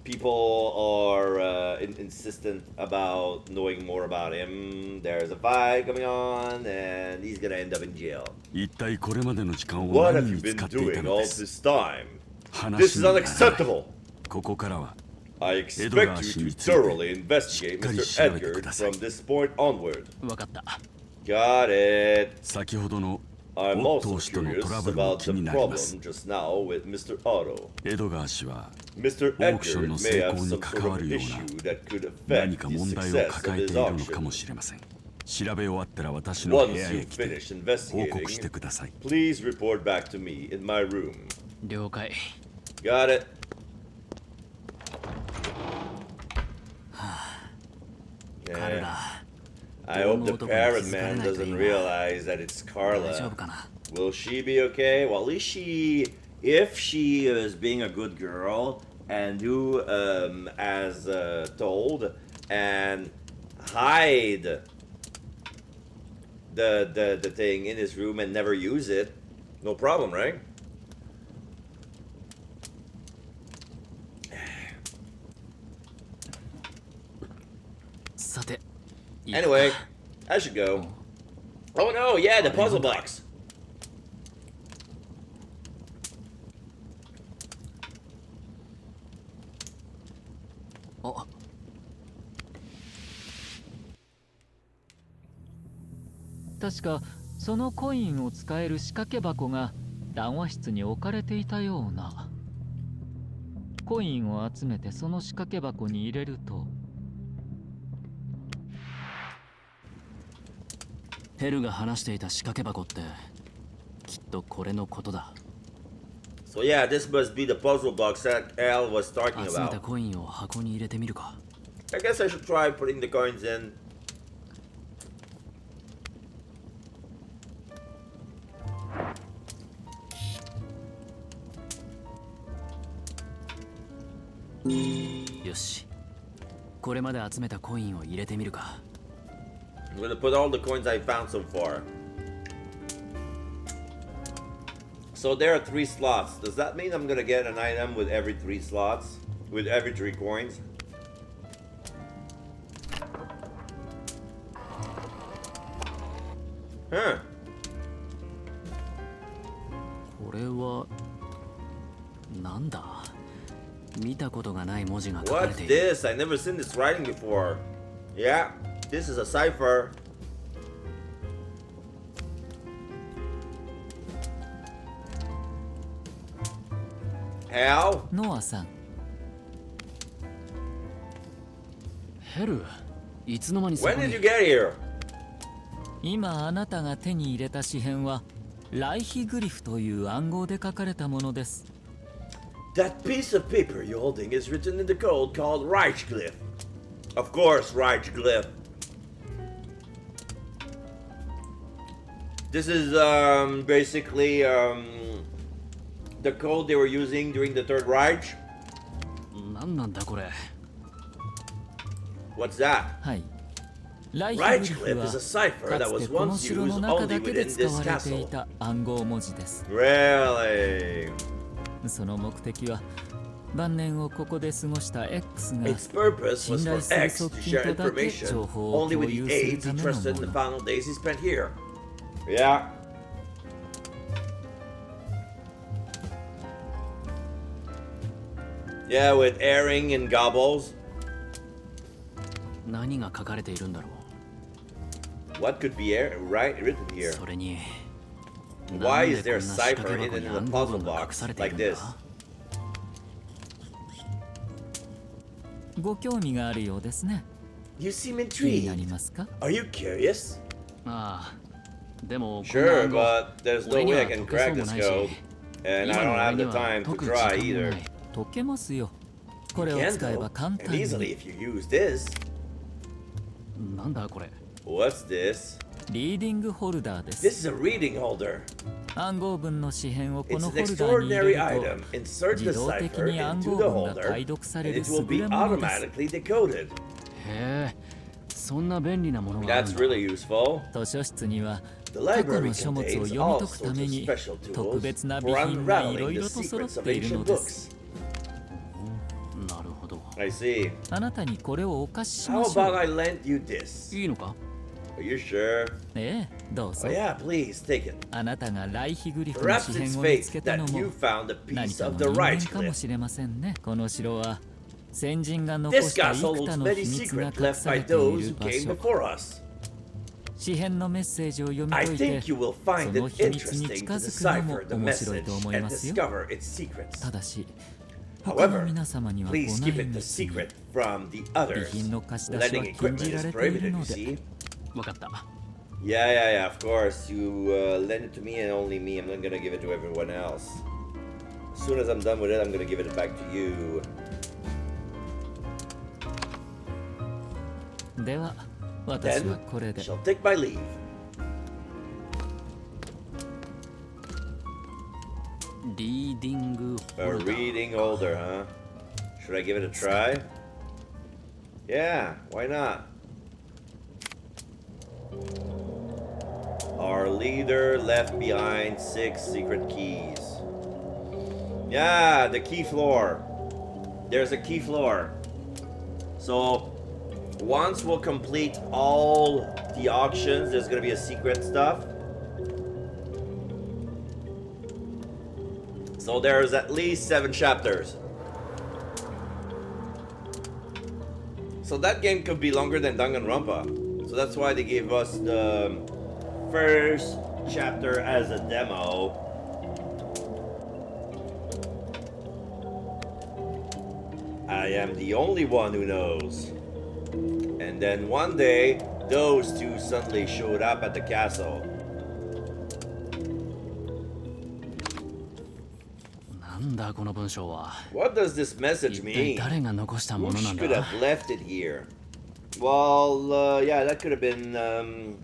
people are insistent about knowing more about him. There's a fight coming on, and he's gonna end up in jail. 一体これまでの時間を What have 何 you に been 使っていた doing の all です this time? 話 This に is ならない unacceptable. ここからは I Edgar expect you to 氏について thoroughly investigate しっかり Mr. 調べて Edgar ください。 from this point onward. 分かった Got it. 先ほどの I'm オット also ー氏との curious トラブルも about 気 the になります problem just now with Mr. Otto. エドガー氏は Mr. オークショ Edgar ンの may 成 have 功に some 関 sort わ of るよう issue な that could 何 affect か the 問題を success of 抱え his ているのか auction. もしれません。調べ終わったら私の部 Once 屋 you へ来て finish 報告して investigating, ください。 please report back to me in my room. 了解 Got it. 彼 Yeah. ら I hope the どうも男に parrot 気づかれ man ないといい doesn't な。 realize that it's 大丈夫 Carla. かな Will she be okay? Well, at least she, if she is being a good girl and do as told and hide the thing in his room and never use it, no problem, right? Anyway, I should go. Oh no, yeah, the puzzle box. Oh. 確かそのコインを使える仕掛け箱が談話室に置かれていたような。コインを集めてその仕掛け箱に入れるとヘルが話していた仕掛け箱ってきっとこれのことだ So yeah, this must be the puzzle box that Al was talking 集めた about. コインを箱に入れてみるか I guess I should try putting the coins in. Yoshi. これまで集めたコインを入れてみるか。 I'm gonna put all the coins I found so far. So there are 3 slots. Does that mean I'm gonna get an item with every 3 slots? With every 3 coins? Huh. これはなんだ。見たことがない文字が書かれ What's ている。 this? I never seen this writing before. Yeah, this is a cipher. How? ノアさん、ヘル、いつの間にそこ When に did you get here? 今あなたが手に入れた紙片はライヒグリフという暗号で書かれたものです。 That piece of paper you're holding is written in the code called Reichglyph. Of course, Reichglyph. This is basically the code they were using during the Third Reich. 何なんだこれ。 What's that? はい。ライヒグリフ Reichglyph は is a cipher か that つ was てこの once 城の used 中 only だけで within 使 this われてい castle. た暗号文字です。 Really? その目的は晩年をここで過ごした X が Its purpose was 信 for 頼する X 側 to 近 share とだけ information 情報を only 共 with the 有する aides た he め trusted の in も the の。 final days he spent here. Yeah. Yeah, with airing and gobbles. 何が書かれているんだろ What could be written う。 here? それに。 Why なん is で there こ a んな仕 cipher 掛け hidden 箱 in に the 暗号 puzzle 文が隠 box されてい like るん this? だ。ご興味があるようですね。 You seem 気になり intrigued. ますか？ Are you curious? ああ。でも、 Sure, こんな暗号 but there's no 俺に way は I can 解け crack そうも this ないし code. And I 今の don't 俺 have に the は time to 解く時 try 間も either. ない。解けますよ。これ You を can 使え though, ば簡 and 単 easily に if you use this. なんだこれ。 What's this? リーディングホルダーで This す。 is a reading holder. 暗号文の紙片をこ It's の an ホルダーに入れ extraordinary る item. と Insert the 自動的 cipher に暗 into 号 the 文が holder, 解読さ and れる it will 優 be れものです。 automatically decoded. へえ。そんな便利なものがある That's んだ。 really useful. 図書室には The 過去 library の書物を contains 読み all 解くた sorts め of に special 特 tools 別な for 備品がいろ unraveling い the ろと揃っ secrets of ているの ancient です。 books. なるほど。 I see. あなたにこれをお貸しし How ましょ about う。 I lend you this? いいのか？ Are you sure? ええ、どうぞ Oh。yeah, please take it. あなたがライヒグリフの Perhaps 紙 it's 片を見つけ fate たの that も you found a 何 piece か of の the 因縁か Reichglyph. もしれませんね。この城は先人が残 This した幾 castle 多 holds の many 秘密が secrets 隠 left さ by れてい those る who 場 came 所。 before us. 紙片のメッセージを読み I 解いて think you will そ find の it 秘密に interesting 近 to づくのも decipher the 面白い message と思い and ますよ。 discover its secrets. ただし他の However, 皆様にはご内 please keep it 密 the に secret from the 備 others. 品の貸し出しは Lending 禁 equipment じら is れている prohibited, の you で see. わかった。 Yeah, of course. You lend it to me and only me. I'm not gonna give it to everyone else. As soon as I'm done with it, I'm gonna give it back to you. では私 Then はこれ I で shall take my leave. リーディングホ A ルダー。 reading holder, huh? Should I give it a try? Yeah, why not? Our leader left behind 6 secret keys. Yeah, the key floor. There's a key floor. So, once we'll complete all the auctions, there's gonna be a secret stuff. So there's at least 7 chapters. So that game could be longer than Danganronpa. So that's why they gave us the first chapter as a demo. I am the only one who knows. And then one day, those two suddenly showed up at the castle. なんだこの文章は。 What does this 一 message 体 mean? 誰が残したも Who のなん could だ。 have left it here? Well, yeah, that could have been,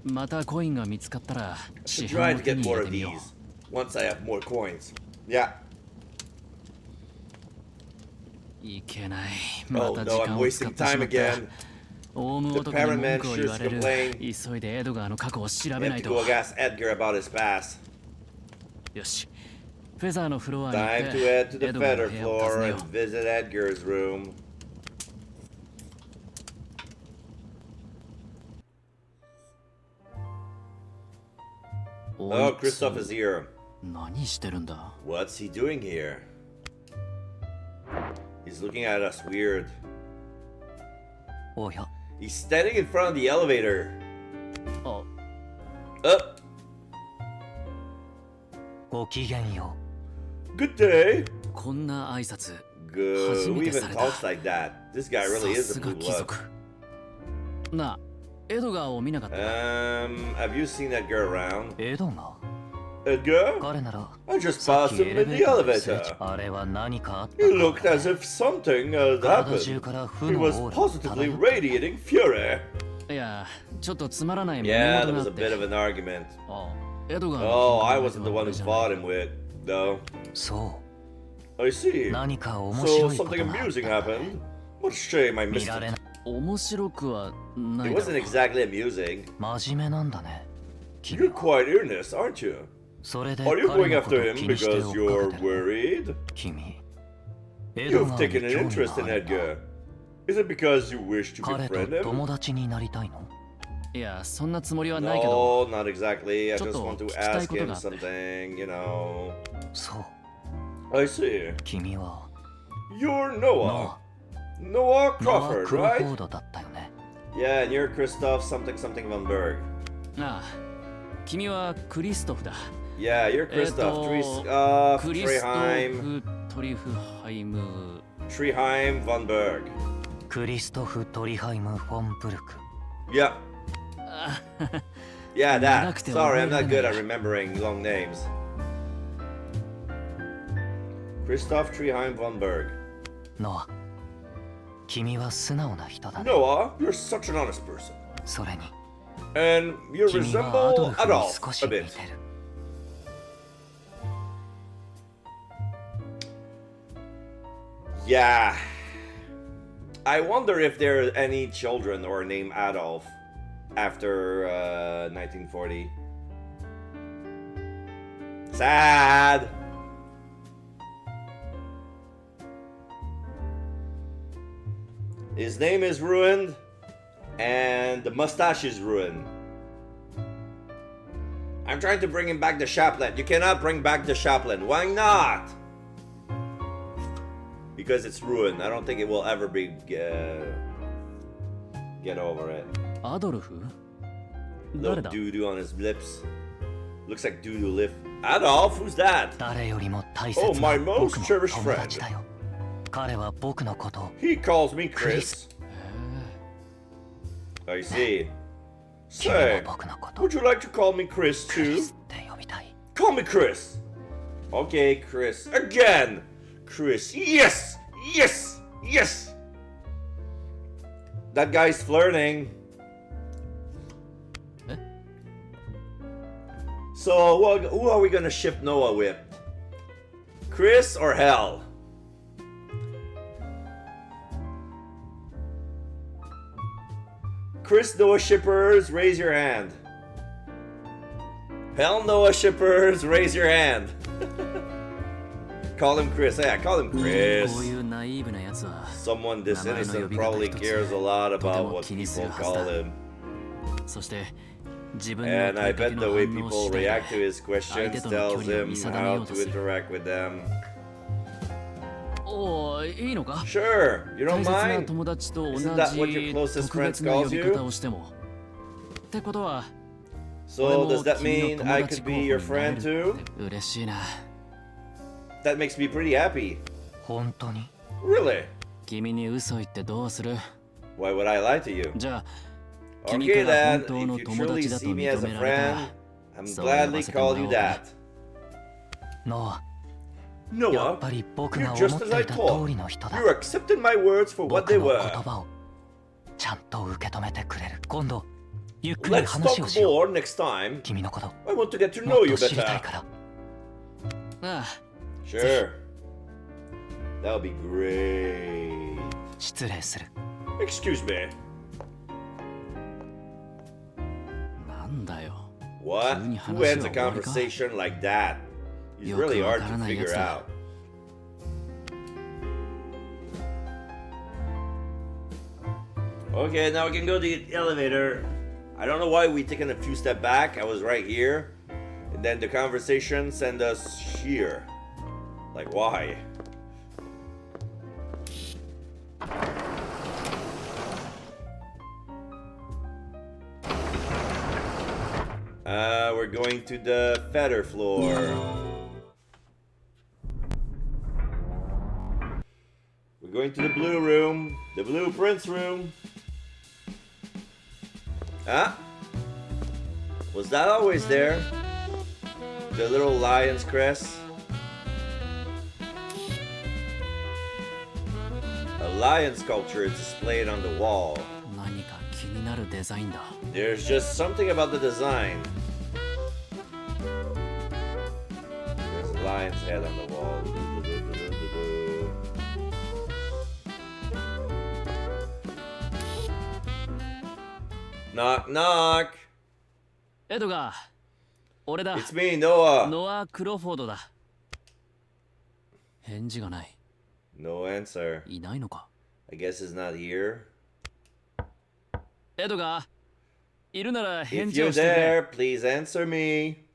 またコインが見つかったら I 紙 should 幣 try を to 手 get に入 more れ of てみよ these once I have more coins. Yeah, いけない。 Oh また no, 時 I'm 間を使 wasting ってし time まった。 again. オウム The 男に文 parent man 句を言われ sure る is。complain. 急いでエドガーの過去を調 We べな have い to と。 go ask Edgar about his past. よし。フェザーのフロアに行っ Time to て head to the エドガー feather の部屋を訪 floor ねよ and visit Edgar's room. Oh, Kristoff is here. 何してるんだ。 What's he doing here? He's looking at us weird. おや He's standing in front of the elevator. あ、 Up. ごきげんよ Good day. こんな挨拶。 Good. Who even 初めてされた。 talks like that? This guy really さ is す a が blue 貴 blood. 族。なあ、エドガーを見なかったか。 Have you seen Edgar around? エドが Edgar? 彼なら I just さっ passed き him エレ in ベ the ーターですれ違 elevator. あれは何かあった He か looked as if something had 体中 happened. から負 He の was オーラ positively 漂う radiating fury. いや、ちょっとつまらない揉 Yeah, め there 事 was が a あっ bit て。 of an argument. あ、エドガーの Oh, I 相 wasn't 手 the は one 俺 who じゃない fought him with, though. そ I see. う何か面 So 白いこ something とがあった amusing happened. What a shame I 見 missed られ it. ない面白くはな It いだ wasn't ろう。 exactly amusing. 真面目なんだね君 You're は quite earnest, aren't you? それで Are you 彼 going のこと after を him 気にして because 追っ you're かけてる worried? 君エド You've ガー taken に an 興味 interest in があるんだ Edgar. Is it because you wish to 彼と befriend him? 友達になりたいのいや、そんなつもりはないけど。 No, not exactly. I just ちょっと want to 聞きたい ask こと him があって。 something, you know. そう I see. 君は You're ノ Noah. Noah アノア・ Crawford, クロフォ right? ードだったよね Yeah, and you're Christoph something something von Berg. ああ、君はクリストフだ。 Yeah, you're えっ Christoph. と、クリスト Treheim. フ・トリフハイム。 Treheim von Berg. クリストフ・トリハイム・フォン・ブルク Yeah. あ Yeah, that. 長くて Sorry, I'm 覚えられ not ない good at remembering long names. Christoph Treheim von Berg. ノア君は素直な人だね Noah, you're such an honest person. それに And you 君はアド resemble ルフに Adolf 少し a 似て bit. る Yeah. I wonder if there are any children or named Adolf after 1940. Sad. His name is ruined, and the mustache is ruined. I'm trying to bring him back the chaplain. You cannot bring back the chaplain. Why not? Because it's ruined. I don't think it will ever be get over it. アドルフ Little 誰だ doo-doo on his lips. Looks like doo-doo lip. Adolf, who's that? 誰よりも大切 Oh, な my 僕 most の cherished 友達だよ彼は僕のことを He calls me Chris. Chris. I see. 君も Say, 僕のこと would you like to call me Chris クリ too? スって呼びたい Call me Chris. Okay, Chris. Again. Chris. Yes. Yes. Yes. That guy's flirting. Eh? So, who are we gonna ship Noah with? Chris or Hell? Chris Noah shippers, raise your hand. Hell Noah shippers, raise your hand. Call him Chris. Yeah, call him こう Chris. いうナイーブなやつは Someone this 名前の呼 innocent び方 probably 一つ cares a lot とて about も what 気にす people るはず call だ him. そして自分の And 問 I いかけ bet の the way 反応 people 次第 react to で his questions 相手との距 tells 離を him 見定めよ how うと to する interact with them. おお、いいのか Sure, you 大 don't 切な mind? 友達と同 Isn't that what your じ closest 特 friends 別な呼 calls び you? 方をしてもってことは So does that 俺も君の mean I 友達 could 候補 be に your なれ friend る too? って嬉しいな That makes me pretty happy. 本当に Really? 君に嘘言ってどうする Why would I lie to you? じゃあ君 Okay から then, 本当の if you 友 truly 達だと see me 認 as め a られた friend, ら I'm So gladly I call you wasn't that. ノアやっ Noah, ぱり僕 you're が just 思っ as て I いた通 thought. りの人だ You accepted my words for what 僕 they の言 were. 葉をちゃんと受け止めてくれる今度ゆっくり Let's 話 talk をしよう more next time. 君のこと I want to get to もっ know you と知りたい better. からああ Sure. That would be great. 失礼する。 Excuse me. なんだよ。 What? 急に Who 話 ends は a 終わりか？ conversation like that? He's よく really わ hard から to ないや figure つだ。 out. Okay, now we can go to the elevator. I don't know why we taken a few steps back. I was right here. And then the conversation sent us here. Like, why? We're going to the feather floor. We're going to the blue room, the blueprints room. Huh? Was that always there? The little lion's crest? A lion sculpture is displayed on the wall. 何か気になるデザインだ。 There's just something about the design. There's a lion's head on the wall. Knock, knock. エドガー、俺だ。 It's me, Noah. ノア・クロフォードだ。返事がない。 No answer. いないのか。 I guess he's not here. エドガー、いるなら返 If 事を you're してくれ。 there, please answer me.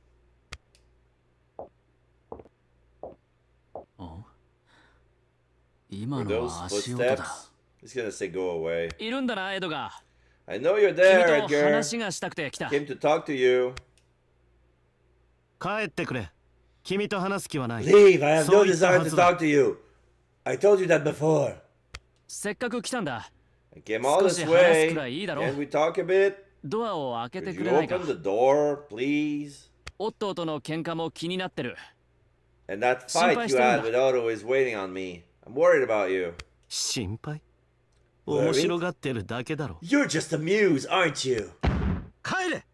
お今 Were の those は足音だ。 footsteps? He's gonna say go away. いるんだな、エドガー。 I know you're 君 there, と Edgar. 話がしたくて来た。 Came to talk to you. 帰ってくれ。君と話す気はない。 Leave. I have そ no う言った desire は to ずだ。 talk to you. I told you that before. せっかく来たんだ。 I came all 少 this し話す way. くらいいいだろ。 Can we talk a bit? ドアを開けて Could く you れないか open。the door, please? オットーとの喧嘩も気になってる。 And that 心 fight 配 you してるんだ。 had with Otto is waiting on me. I'm worried about you. 心配 Worried? 面白がってるだけだろ。 You're just amused, aren't you? 帰れ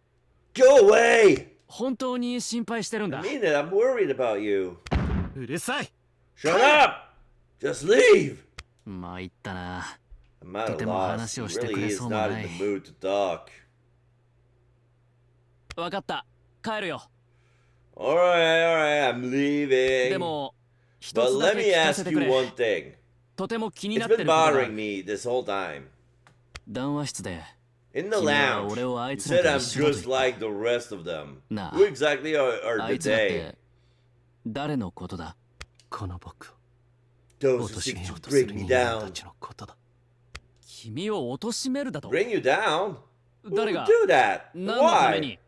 Go away! 本当に心配してるん I だ。 mean it. I'm worried about you. うるさい Shut up! Just leave! 参ったな。 I'm at a とても loss. 話 He をしてく really れ is そうも not な in い the。mood to talk. わかった。帰るよ。 Alright, I'm で leaving. も、一 But つだ let け me 聞かせ ask て you くれ。 one thing. とても気にな It's って been ることだ。 bothering me this whole time. 談話室で。 In the 君は lounge, 俺をあ you いつら said と I'm 一緒だと just 言っ like the rest of them. なあ Who exactly are あ the いつらっ they? て誰のことだ？この僕を Those who 貶 seek めよ to うとする bring me 人間た down. ちのことだ。君を貶めるだと？ Bring you down? Who 誰 would が？ do that? 何のため Why? に？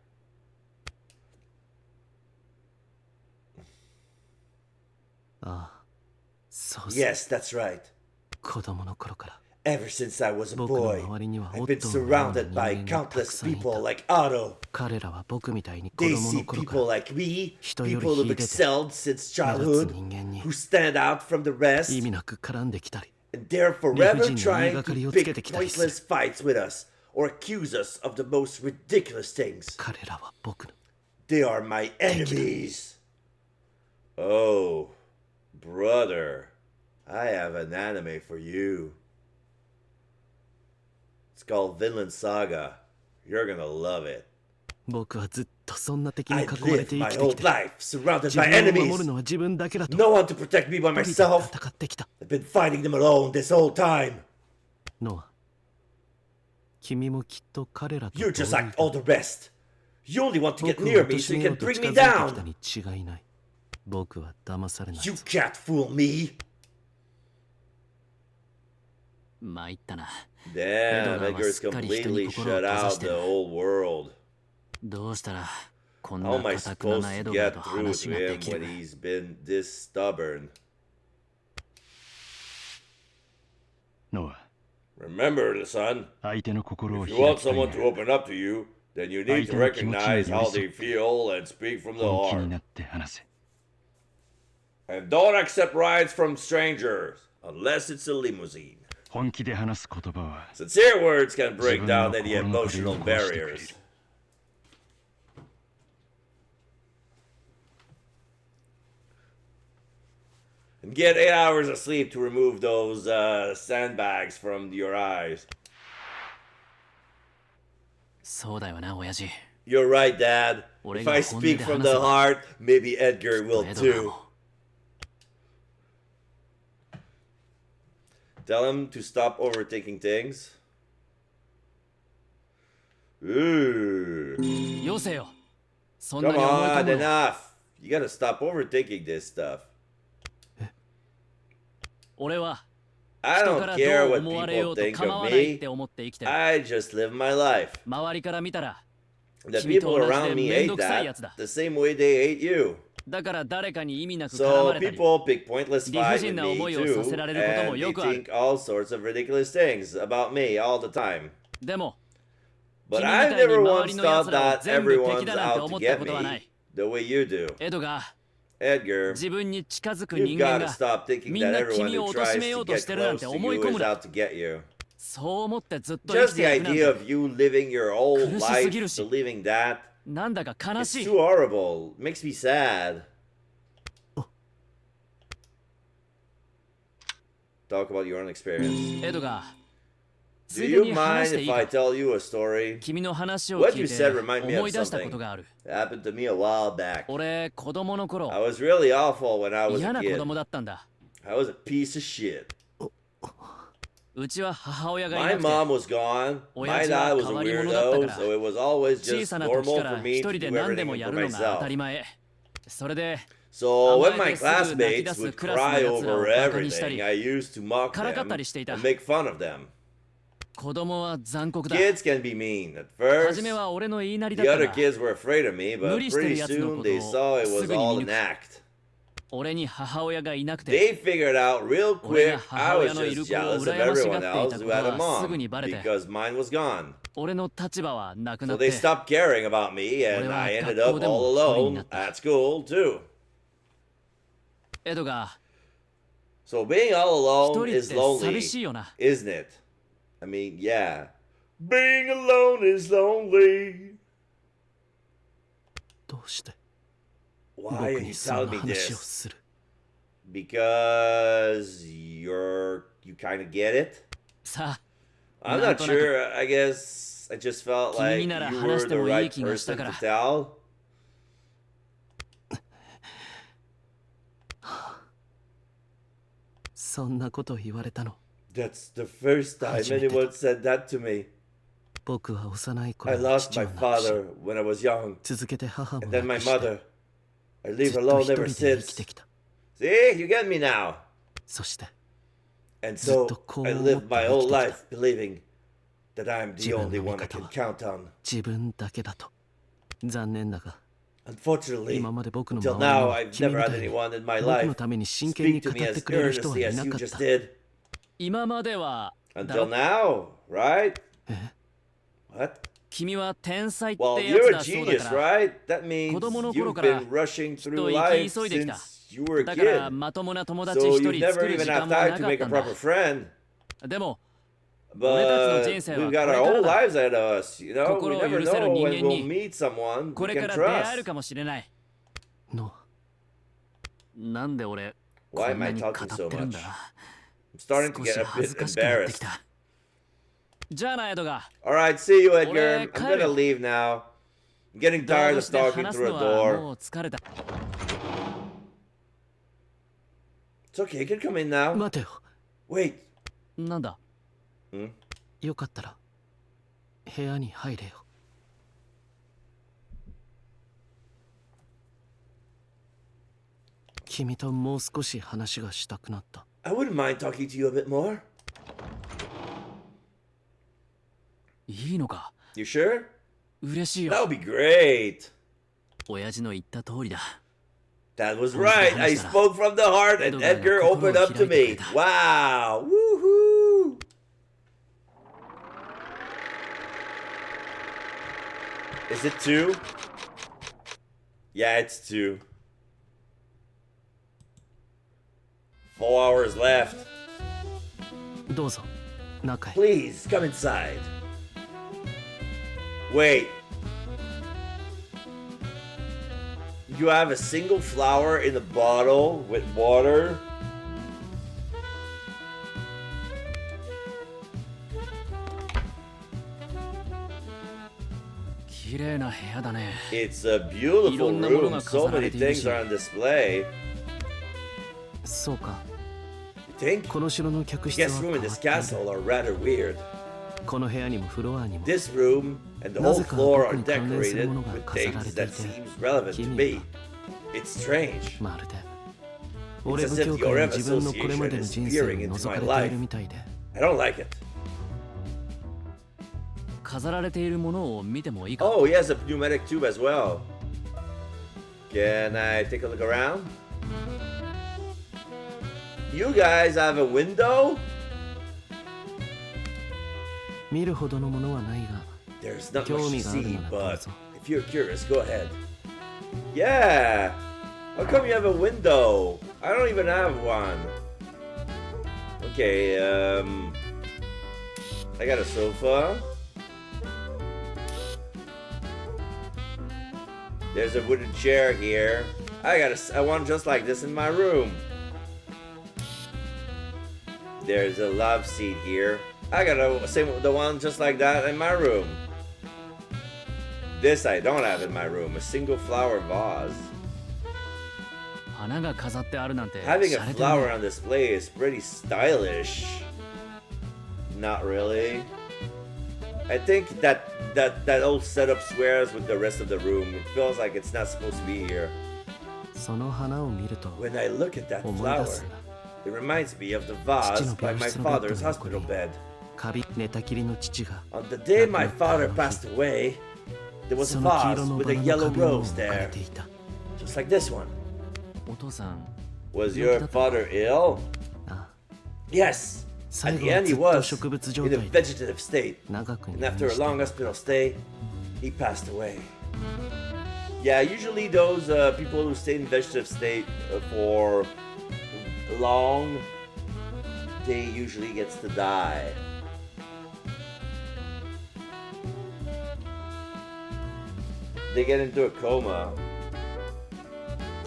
ああ、そうそう。 Yes, that's right. 子供の頃から Ever since I was a 僕の boy, 周りには I've オ been ットーのような surrounded 人 by 間がたく countless さんい people た。 like Otto. 彼らは僕みたいに子 They 供 see の頃か people ら like me, 人より people who've 秀でて excelled since 目立つ childhood, 人間に who stand out from the rest, 意味なく絡んできたり、 and they're 理不 forever 尽な言い trying がかり to をつけて pick きたりする。 pointless fights with us or accuse us of the most ridiculous things. 彼らは僕の They are my enemies. Oh, brother, I have an anime for you. It's called Vinland Saga. You're gonna love it. 僕はずっとそんな敵に I 囲まれ lived て生 my きてき whole て、 life surrounded 自 by 分を守 enemies. るのは自分だけだと No one to protect me by 一人で myself. 戦ってきた。 I've been fighting them alone this whole time. ノア、君もきっと彼らと You're 同 just 意 like だ。 all the rest. You only want to get 僕を near me so 貶 you めよ can うと bring 近 me づいてきた down. に違いない。僕は騙されない You ぞ。 can't fool me. 参ったな。 Damn, Edgar Edgar's はすっかり人に completely 心を shut 閉ざ out して the る。 whole world. どうしたらこん How な am I 堅くな supposed なエ to ドガー get と through 話 to がで him き when る？ he's been this stubborn? ノア Remember, son, 相手の心を if 開 you want きたい someone な to open up to you, then you need to 相手の気持ちに recognize 寄り how 添 they って feel and speak from the 本気に heart. なって話せ And don't accept rides from strangers unless it's a limousine. 本気で話す言葉は Sincere words can break 自分の down any 心の壁 emotional を壊してくれ barriers. る And get 8 hours of sleep to remove those sandbags from your eyes. そうだよな親父。 You're right, Dad. 俺 If が I 本音で speak from 話 the せば heart, maybe Edgar きっ will とエドガー too. も Tell him to stop overthinking things. Ooh. よせよ。そんな Come に思い込 on, むのは enough. You gotta stop overthinking this stuff. 俺は I 人 don't から care どう what 思われよ people うと think 構 of わないっ me. て思って生きてる。 I just live my life. 周りから見たら The 君と people 同じ around で me めん hate どくさいやつ that だ。 the same way they hate you. だから誰かに意味なく絡 So まれたり people pick pointless 理不 fight 尽 with な me 思いをさせられることも too, よ and く they ある。 think all sorts of ridiculous things about me all the time. でも But 君み I've たいに never 周 once りの奴 thought らを that 全部敵 everyone's だなんて out 思 to った get ことはな me い。 the way you do. エドが Edgar, 自分に近づく you've 人間 got to が stop thinking みん that な everyone 君を who 貶 tries めよ to うと get してるなんて close to 思い you 込 is むな。 out to get you. そう思ってずっと生き Just て the いくなん idea て of you living your whole 苦しす life ぎるし。 believing that なんだか悲 is しい。 too horrible. Makes me sad. Talk about your own experience. エドがつ Do いで you に話し mind ていい if I か tell you a story? 君の話を What 聞 you いて said remind me 思 of い出したこ something とがある。 that happened to me a while back. 俺子供の頃 I was really awful when I was 嫌 a な子 kid. 供だったんだ。 I was a piece of shit. うちは母親がい My なくて mom was gone. My 親父は dad was a 変わり者だったから weirdo, so it was always 小 just さな時か normal ら for 一 me 人 to で do 何でも everything や for るのが当た myself. り前。それで So when 甘 my えてすぐ泣き classmates 出す would クラスの cry 奴らを over バカにしたり everything, I used to mock からかっ them たりしていた。 and make fun of them. 子供は残酷だ。 Kids can be mean at 初 first. めは俺の言いなりだ The った other が kids were afraid of me, but 無理してる pretty 奴の soon こと they を saw it す was ぐに all 見 an 抜く。 act. 俺に母親がいなくて They figured out real 俺が quick 母 I 親 was のい just る子を jealous of 羨まし everyone がってい else たこ who と had a はすぐ mom にバレて because mine was gone. 俺の立場はなくな So って they stopped caring about me and 俺は I ended 学校 up でも all 一人に alone なった。 at school too. エドが So being all 一 alone 人っ is て lonely, 寂しいよな。 isn't it? I mean, yeah. Being alone is lonely. どうして僕 Why are に you そん telling な me 話を this? する Because you kind of get it? さ I'm なん not となく sure. I guess I just felt 君 like になら you 話 were して the もいい right 気がした person から to tell. そんなこと言われたの That's the first time anyone said that to me. 僕は幼い I 頃に lost 父を my 亡くし father when I was young, 続けて母も and then 亡 my くして mother. I ず live っと alone 一人 ever で生きて since. きた See, you get me now. そして And ずっ so とこう I 思って live my 生き whole てきた life believing that I'm the 自分の only 味 one I 方 can は count on. 自分だけだと残念だが Unfortunately, 今まで僕の until 周 now りに I've 君み never た had いに anyone in my 僕の life ために真剣に speak 語 to me って as くれる人は earnestly い as な you かっ just た did. 今まではだ Until ろ now, right? え What? 君は天才って Well, や you're つ a だそうだ genius, から right? That means 子供の頃 you've から been rushing きっ through と生 life き急いできた。 since you were a だから kid. まともな友達 So 一 you've 人作 never る even 時 had 間も time な to かっ make た a んだ proper friend. でも But 俺たちの人生は we've got これ our から whole だ。 lives ahead of us, you know? We 心を never 許せる know 人 when 間 we'll に meet someone こ we れ can から出会える trust. かもしれない。のなんで俺 Why こ am んな I に語っ talking て so るんだ much? I'm starting to 少し get a 恥 bit ずかしくなってき embarrassed. た。じゃあなエドが Alright, see you, Edgar. I'm 俺帰る gonna よ。 leave now. I'm getting 動 tired 物 of で talking 話す through の a は door. もう疲れた。 It's okay, you can come in now. 待てよ Wait. なんだ Hmm? よかったら部屋に入れよ君ともう少し話がしたくなった I wouldn't mind talking to you a bit more. いいのか You sure? 嬉しい That よ。 would be great. 親父の言った通りだ。 That was right. I spoke from the heart, and Edgar opened up to me. Wow. Woohoo. Is it 2? Yeah, it's 2. 4 hours left. どうぞ中へ Please, come inside. Wait. You have a single flower in a bottle with water 綺麗な部屋だね。 It's a beautiful いろんなもの room. が So 飾ら many れている things し are on display. そうか。 You think? この城の客室は Guest 変 room わ in っ this ている castle are rather weird. この部屋にもフロアにも This room and the な whole ぜか floor 僕 are に関連する decorated ものが with 飾ら things れてい that て seems relevant to 君 me. は It's strange. まるで It's 俺 as 部 if 教 the 会の Orem 自分のこれまで Association の is 人生を peering into 覗 my かれてい life. るみたいで I don't like it. 飾られているものを見てもいいか？ Oh, he has a pneumatic tube as well. Can I take a look around? You guys have a window? 見るほどのものはないが There's not 興 much 味 to がある see, ならどう but ぞ if you're curious, go ahead. Yeah! How come you have a window? I don't even have one. Okay, I got a sofa. There's a wooden chair here. I want just like this in my room. There's a love seat here. I got the one just like that in my room. This I don't have in my room. A single flower vase. 花が飾ってあるなんて Having 洒 a 落てる flower ね。 on display is pretty stylish. Not really. I think that old setup squares with the rest of the room. It feels like it's not supposed to be here. その花を見ると When I look at that 思い flower, 出すんだ it reminds me of the vase by my father's hospital bed. カビ寝たきりの父が On the day my father passed away, there was a その黄 vase 色の with バ a ラの yellow 花瓶を rose 置かれ there, ていた just like this one. お父さん、 Was your father ill? あ Yes. 最 At 後 the は end, ず he っと was 植物状 in a 態で vegetative state. 長く And 入 after 院 a して long hospital stay, he passed away. Yeah, usually those people who stay in vegetative state for long, they usually gets to die. They get into a coma.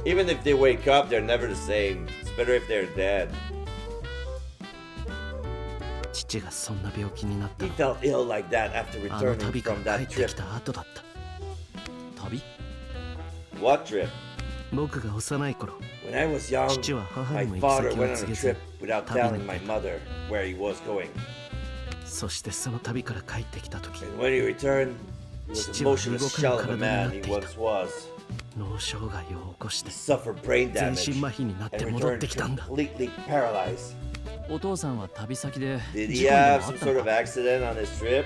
Even if they wake up, they're never the same. It's better if they're dead. 父がそんな病気になった He の felt ill like that after あの returning 旅か from ら帰 that って trip. きた後だった 旅？ What trip? 僕が幼い頃 When I was young, 父は母 my にも行き father 先を went on 告 a げず trip without 旅 telling に my 出た mother where he was going. そしてその旅から帰ってきた時 And when he returned, he was a 父は motionless 動かぬ shell of a 体に man なっ he ていた once was. 脳障害を起こし He て suffered brain 全 damage 身麻痺になって and 戻っ returned てきたんだ completely paralyzed. お父さんは旅先で Did 事 he 故にでもあ have っ some た sort の of か？ accident on his trip?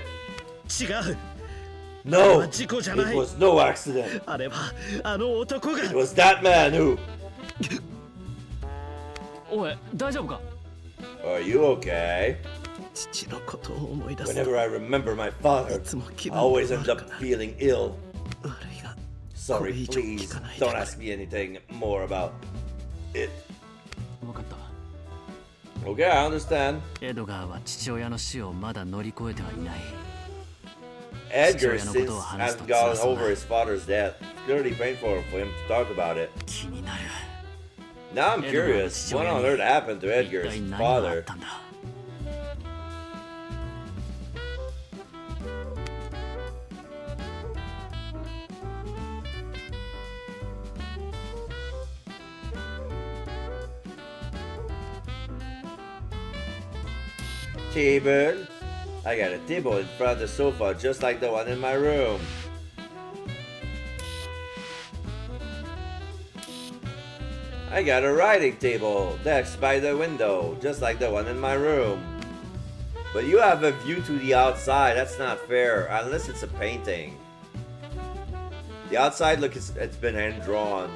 違う No! 事故じゃ It ない was no accident. あれはあの男が It was that man who. おい、大丈夫か？ Are you okay? 父のことを思い出す Whenever I remember my father, いつも気 I 分が always 悪 end く up なる feeling ill. 悪いが Sorry, これ以上 please 聞かないで don't くれ ask me anything more about it. 分かった。 Okay, I understand. エドガーは父親の死をまだ乗り越えてはいない。 Edgar 父親の since ことを話すと hasn't 辛 gotten そうだ。 over his father's death. It's really painful for him to talk about it. 気になる。 Now I'm エドガーの curious, 父 what 親 on に earth happened to 一 Edgar's 体何があっ father? たんだ。 Table. I got a table in front of the sofa just like the one in my room. I got a writing table next by the window, just like the one in my room. But you have a view to the outside, that's not fair, unless it's a painting. The outside look, it's been hand drawn.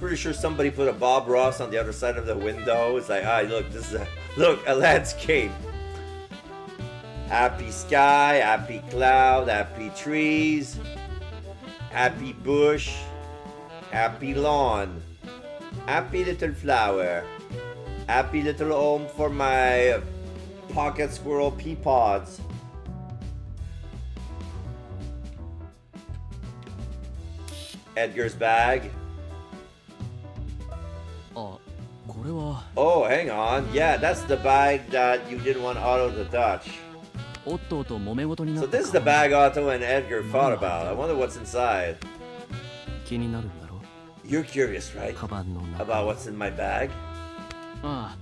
Pretty sure somebody put a Bob Ross on the other side of the window. It's like, ah, look, this is a landscape. Happy sky, happy cloud, happy trees, happy bush, happy lawn, happy little flower, happy little home for my pocket squirrel pea pods. Edgar's bag. あ、これは Oh, hang on. Yeah, that's the bag that you didn't want Otto to touch. オットーと揉め事にな So った this is the 川 bag Otto and Edgar fought about. I wonder what's inside. 気になるんだろ You're curious, right? カバンの中 About what's in my bag? あ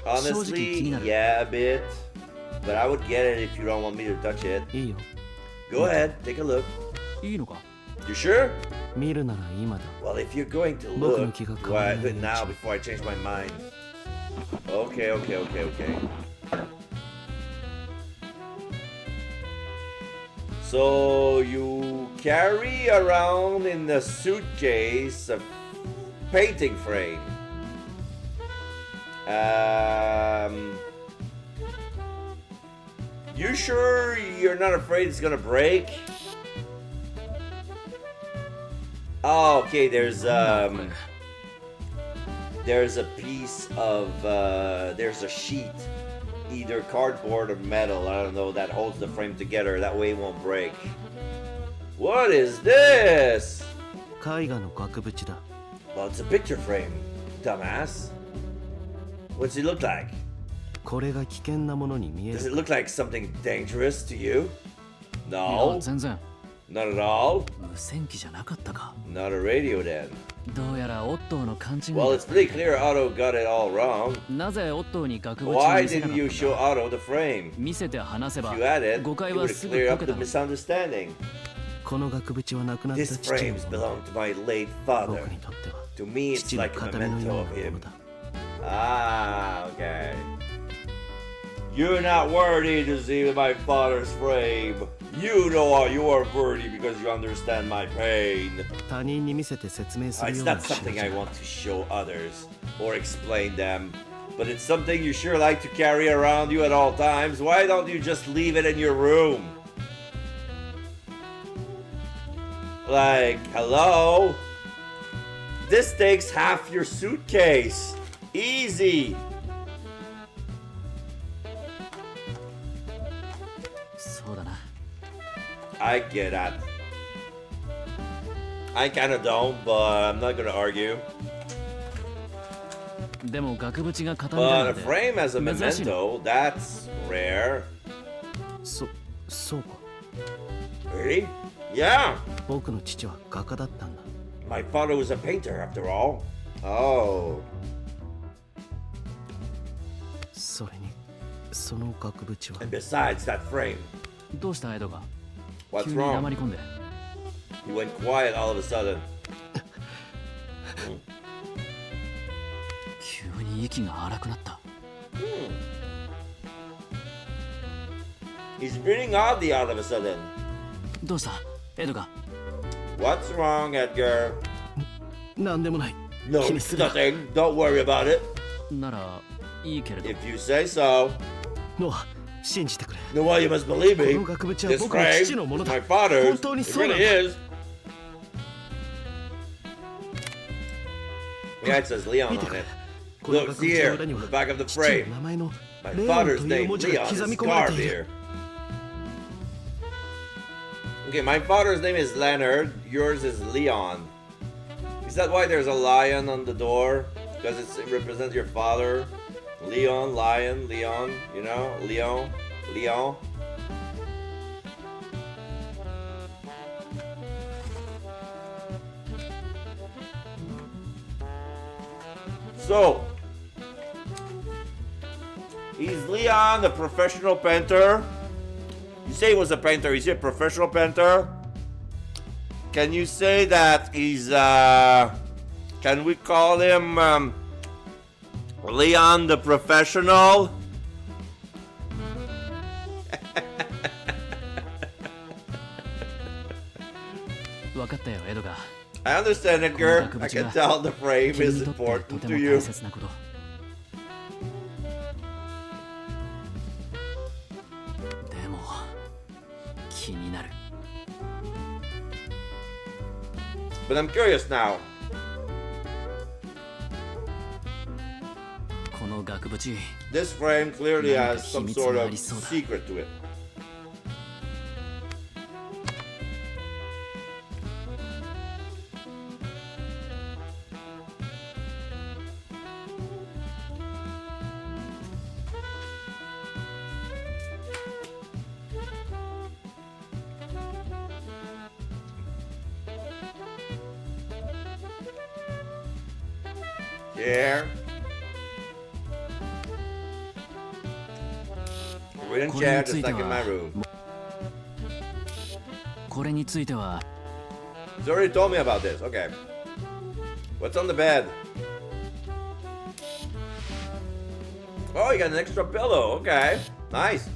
Honestly, yeah, a bit. But I would get it if you don't want me to touch it. いいよ Go ahead, take a look. あいいのか You sure? 見るなら今だ Well, if you're going to 僕の look, 気が go 変わらない ahead now before I change my mind. Okay, okay, okay, okay. So you carry around in the suitcase a painting frame. You sure you're not afraid it's gonna break? Oh, okay, there's a piece of there's a sheet, either cardboard or metal, I don't know, that holds the frame together, that way it won't break. What is this? 絵画の額縁だ Well, it's a picture frame, dumbass. What's it look like? これが危険なものに見え Does る it look like something dangerous to you? いや No, 全然 not at all. 無線機じゃなかったか Not a radio then. どうやらオットーの勘違い Well, だ it's pretty clear Otto got it all wrong. なぜオットーに額縁を Why 見せなか didn't っ you た show んだ Otto the frame? 見せて話せば If you had it, 誤 it 解 would は have すぐ cleared 解 up け the たの misunderstanding. この額縁は亡くなった This 父の frame も belonged のだ to my late father. 僕にとっては To me, it's 父の like a 形見の memento よう of なも him. のだ Ah, okay. You're not worthy to see my father's frame. You know you are worthy because you understand my pain. 他人に見せて説明する It's ような not 仕事 something I want to show others or explain them, but it's something you sure like to carry around you at all times. Why don't you just leave it in your room? Like, hello? This takes half your suitcase. Easy. そうだな I get that. I kinda don't, but I'm not gonna argue. でも額縁が形見だ But な a んて frame as a 珍しいな memento, that's rare. そうか Really? Yeah. 僕の父は画家だったんだ My father was a painter, after all. Oh. それにその額縁は And besides that frame, どうしたエドが what's 急に黙 wrong? り込んで He went quiet all of a sudden. 急に息が荒くなった He's breathing oddly all of a sudden. どうしたエドが What's wrong, Edgar? なんでもない No, 気にするな nothing. Don't worry about it. ならいいけれど If you say so. ノア信じてくれ No, well, you must believe こ me. の額縁は This 僕の frame 父のもの is だ my father's. 本当に It そうなん really だ is. Yeah, it says Leon 見て on くれ it. この Look 額縁の here, 裏に on は the back of the 父の frame. 名前の My レオン father's という name, 文字が Leon, 刻 is み込まれ carved ている here. Okay, my father's name is Leonard. Yours is Leon. Is that why there's a lion on the door? Because it represents your father? Leon, lion, Leon, you know? Leon, Leon. So, is Leon a professional painter? You say he was a painter. Is he a professional painter? Can you say that he's, can we call him, Leon the professional?分かったよエドが I understand, Edgar. I can tell the frame 君 is にとって important とて to も you. 大切なことでも気になる But I'm curious now. この額縁 This frame clearly has some sort of 何か秘密がありそうだ。 secret to it. Yeah. Wooden chair just like in my room. これについては He's already told me about this. Okay. What's on the bed? Oh, you got an extra pillow. Okay. Nice.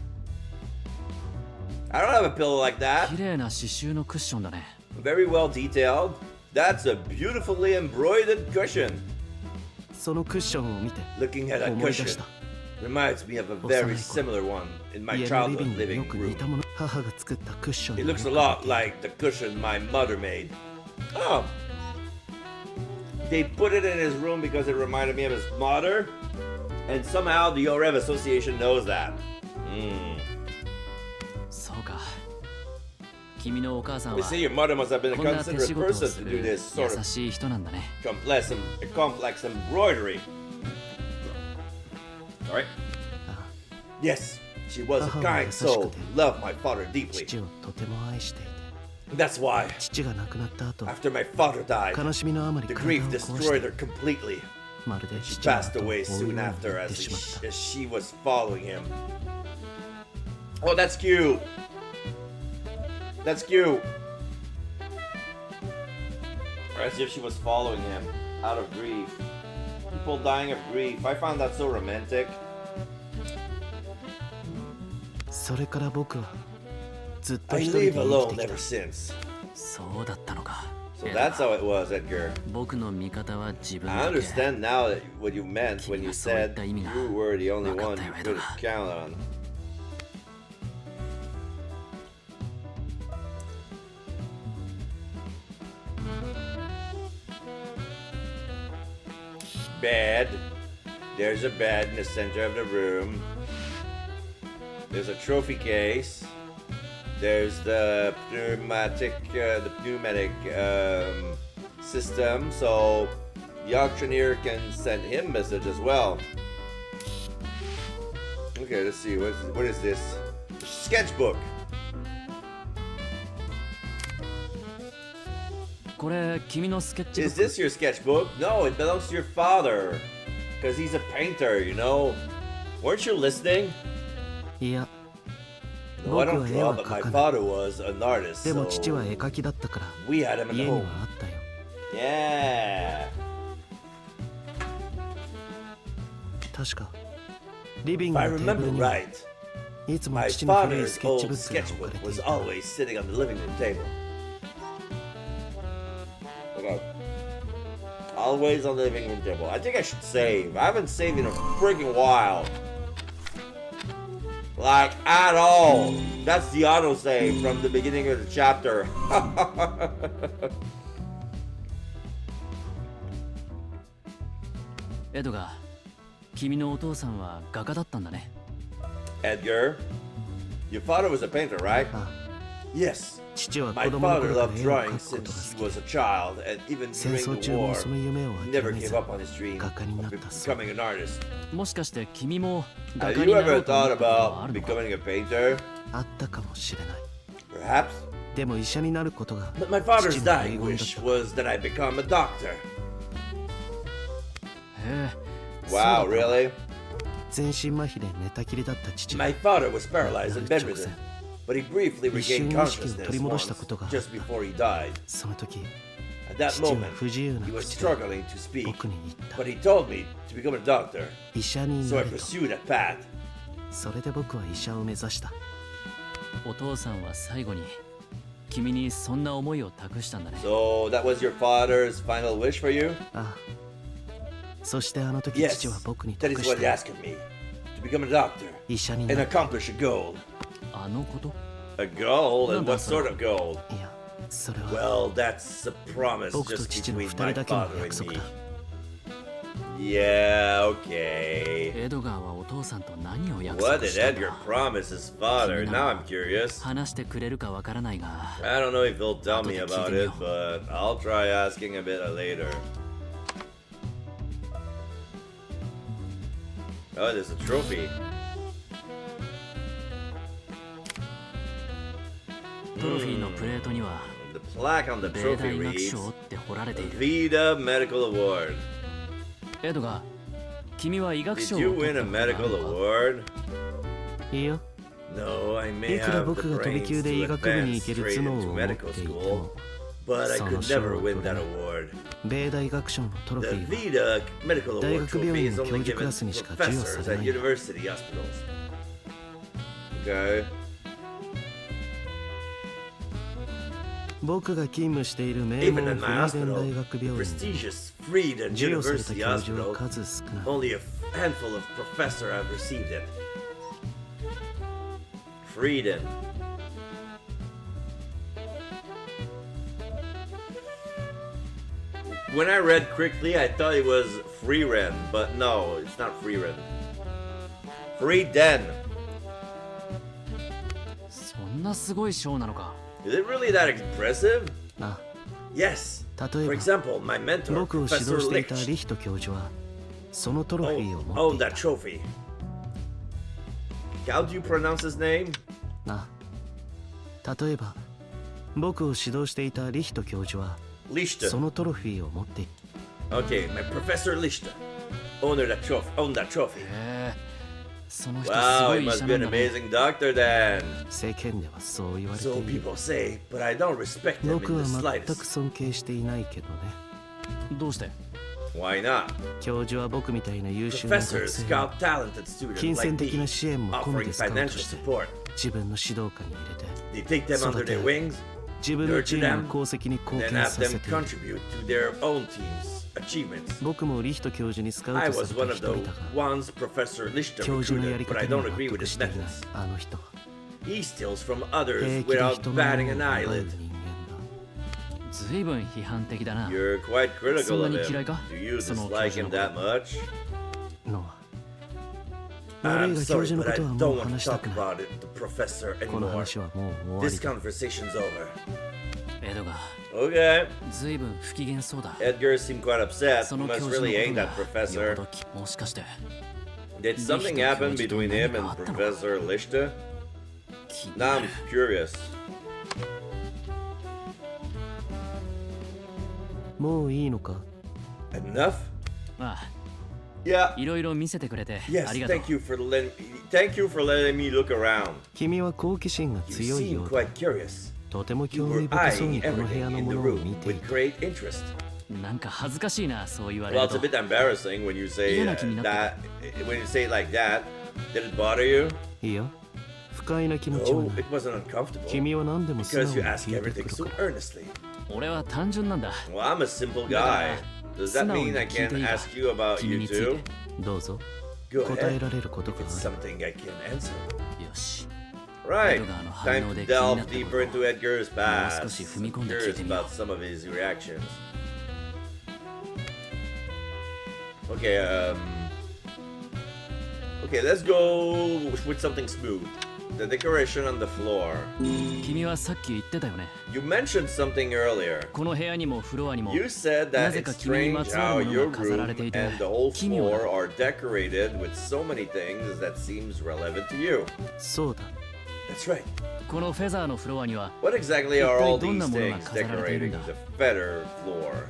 I don't have a pillow like that. 綺麗な刺繍のクッションだね。 Very well detailed. That's a beautifully embroidered cushion. そのクッションを見て Looking at that 思い出 cushion した。 reminds me of a very similar one in my 家のリビ childhood ングに living よく似た room. もの。母が作ったクッション It に looks a lot like the cushion my mother made. Oh. They put it in his room because it reminded me of his mother. And somehow the Yorev Association knows that. そうか。君のお母さん We は see your mother must have been a こんな手 considerate 仕事を person す to る do this sort 優 of しい人なんだね。 complex embroidery. Alright? Yes, she was a 母は kind 優し soul. くて Loved my father deeply. 父をとても愛していて That's why, 父が亡くなった後 after my father died, 悲しみのあまり the 体を grief 壊し destroyed て her completely. まるで She 父の passed 後を追う away よう soon にな after って as しまった she was following him. Oh, that's cute. That's cute. As if she was following him out of grief. People dying of grief. I found that so romantic. それから僕はずっと I 一人 live で生 alone きてき ever た since. そうだったのか。 So that's how it was, Edgar. 僕の味方は自分 I だけ。 understand now that what you meant when you said you were the only one you could count on. Bed. There's a bed in the center of the room. There's a trophy case. There's the pneumatic system, so the auctioneer can send him message as well. Okay, let's see. What is this? Sketchbook. これ君のスケッチブッ Is ク this your sketchbook? No, it belongs to your father. Because he's a painter, you know. Weren't you listening? いや No, I 僕 don't は絵 draw, は but 描 my かない father was an artist. でも So 父は絵描きだったから we had him in 家 the には home. あったよ Yeah. 確かリビン If グ I のテーブ remember ルには right, いつも my 父の古い father's スケッチ old ブックが置か sketchbook れてい was た always sitting on the living room table. Okay. Always on the living room table. I think I should save. I haven't saved in a freaking while. Like, at all. That's the autosave from the beginning of the chapter. エドが君のお父さんは画家だったんだね。 Edgar, your father was a painter, right? あ Yes. 父は My 子供の father 頃から loved 絵を描 drawing くことが since 好 he き was a child, and even 戦 during 争 the 中も war, その夢を he 諦 never め gave ず up on his dream 画家にな of ったそう becoming an artist. もしかして君も画 Have 家に you なろ ever うと思っ thought たことはあ about るのか？ becoming a painter? あったかもしれない Perhaps. でも医者になることが But my father's 父の英 dying 語だっ wish た was that I become a doctor. へえ。 Wow, そうだったのか really? 全身麻痺で寝たきりだった父が My father was paralyzed and 亡くなる直 bedridden, 前 but he briefly 一瞬 regained 意識を取り consciousness 戻 once, したことがあった just before he died. その時 At that 父は moment, 不自由な he was 口で struggling to speak, 僕に言った but he told me to become a doctor, 医者に so な I れと pursued that path. それで僕は医者を目指したお父さんは最後に君にそんな思いを託したんだね。 So that was your father's final wish for you? ああそしてあの時 Yes, 父は僕に that 託 is し what he た asked of me, to become a doctor 医者に and なる accomplish a goal. あのこと？ A goal? And No, what that's sort not- of goal? いやそれは Well, that's a promise 僕と just 父の between 二 my 人だけの father 約 and 束 me. だ Yeah, okay. エドガーはお父さんと何を約 What 束 did したん Edgar だ？ promise his father? Now I'm curious. 話してくれるかわからないが、 I don't know if he'll tell me I'll about keep it it, but I'll try asking a bit later. Oh, there's a trophy. トロフィーのプレートには The plaque on the 米 trophy 大学 reads 賞って彫られている。 Vida Medical Award. エドガー、君は医学 Did 賞を you 取っ win た a ことがある medical のか？ award? いいよ。 No, I may いくら have 僕 the が飛び brains 級で to 医学部に advance 行ける straight 頭脳 into を持って medical いて school, も、 but I そ could の賞 never を win 取れ that ない award. 米大学賞のトロフ The ィーは Vita Medical 大 Award 学病 trophy 院 is の only 教授ク given ラス to にしか授与さ professors れ at ないよ。 university hospitals. Okay. 僕が勤務している名 Even 門 in フリ my ーデン hospital, 大学 the 病院で prestigious Frieden 授与された University 教授は Hospital, 数少ない。 only a handful of professors have received it. Frieden. When I read quickly, I thought it was Freeren, but no, it's not Freeren. Frieden. そんなすごい賞なのか。 Is it really that impressive? あ、 Yes. 例 For えば example, my mentor, 僕を指 Professor 導していた Licht, リヒト教授はそのトロフィーを持 owned ってい that た。 trophy. How do you pronounce his name? な、例えば僕を指導していたリヒト教授は Licht. そのトロフィーを持っていた。 Okay, my Professor Licht owned that trophy. へえ、その人す Wow, ご he い医 must 者 be な an んだね。 amazing doctor then. 世間ではそう言われて So いる。 people say, but I don't respect him 僕 in は the 全く slightest. 尊敬していないけどね。どうして？ Why not? 教授は僕みたいな優秀な学 Professors 生を scout talented students 金 like 銭的 me, な支援も込め offering てスカウト financial して support. 自分の指導下に入れて They take them under their wings, 自分のチームの功績に貢 then 献 have させ them ている。 contribute to their own team's achievements. 僕もリヒト教授にスカウ I ト was され one た of 一 the 人だが、 ones Professor Licht 教授のやり recruited, but 方 I には don't 納 agree with 得 his していない methods. あの人は He steals from 平 others 気で without 人のものを batting an 奪う eyelid. 人間ずいぶん批判的だな。 You're quite critical of そんなに him. 嫌いか？ Do you その dislike 教授 him の that much? だノア。悪い I'm が教 sorry, 授の but こ I とはも don't う want 話 to した talk くない。 about it, the professor この anymore. 話はもう終わり This だ。 conversation's over. エドガ Okay. ー、ずいぶん不機嫌そうだ。 Edgar seemed quite upset. そ He の教 must 授の really こ hate と that が professor. よほどもしかして Did something happen between him and Professor Lichte? 気に Now な I'm る。 curious. もういいのか？ Enough? まあ、 Yeah. いろいろ見せてくれて Yes, ありがとう。 thank you for letting me look around. 君は好奇心が You 強いよ seem うだ。 quite curious. とても You 興味 were 深そう eyeing にこの部屋 everything の in も the のを room 見てい with た。 great interest. なんか恥ずかしいな、そう言われ Well, る it's a と。 bit embarrassing when you say 嫌な気になった。 that. When you say it like that, did it bother you? いいよ。不快な気持ちは No, ない it。wasn't uncomfortable. 君は何でも素直 Because に you ask 聞いて everything く so るから earnestly. 俺は単純なんだ。 Well, I'm a simple guy. だから Does 素 that 直 mean に I 聞い can ていいか ask you about 君 you について。 too? どうぞ。 Go 答え ahead. られることが If it's ある。 something I can answer. よし。 Right. Edgar の Time 反応で to 気にな delve ったことを deeper into Edgar's もう少 past. し踏み込んで聞い Curious てみよ about some of his reactions. Okay, okay, let's go with something smooth. The decoration on the floor. う。君はさっき言ってたよね。 You mentioned something earlier. この部屋にもフロアにも You said な that ぜか it's 君に strange まつわ how るも your のが飾られ room ていて and the whole 奇妙 floor だ。 are decorated with so many things that seems relevant to you. そうだ。 That's right. このフェザーのフロアには What exactly are all 一体どん these なものが things 飾られているん decorating だ？ the feather floor?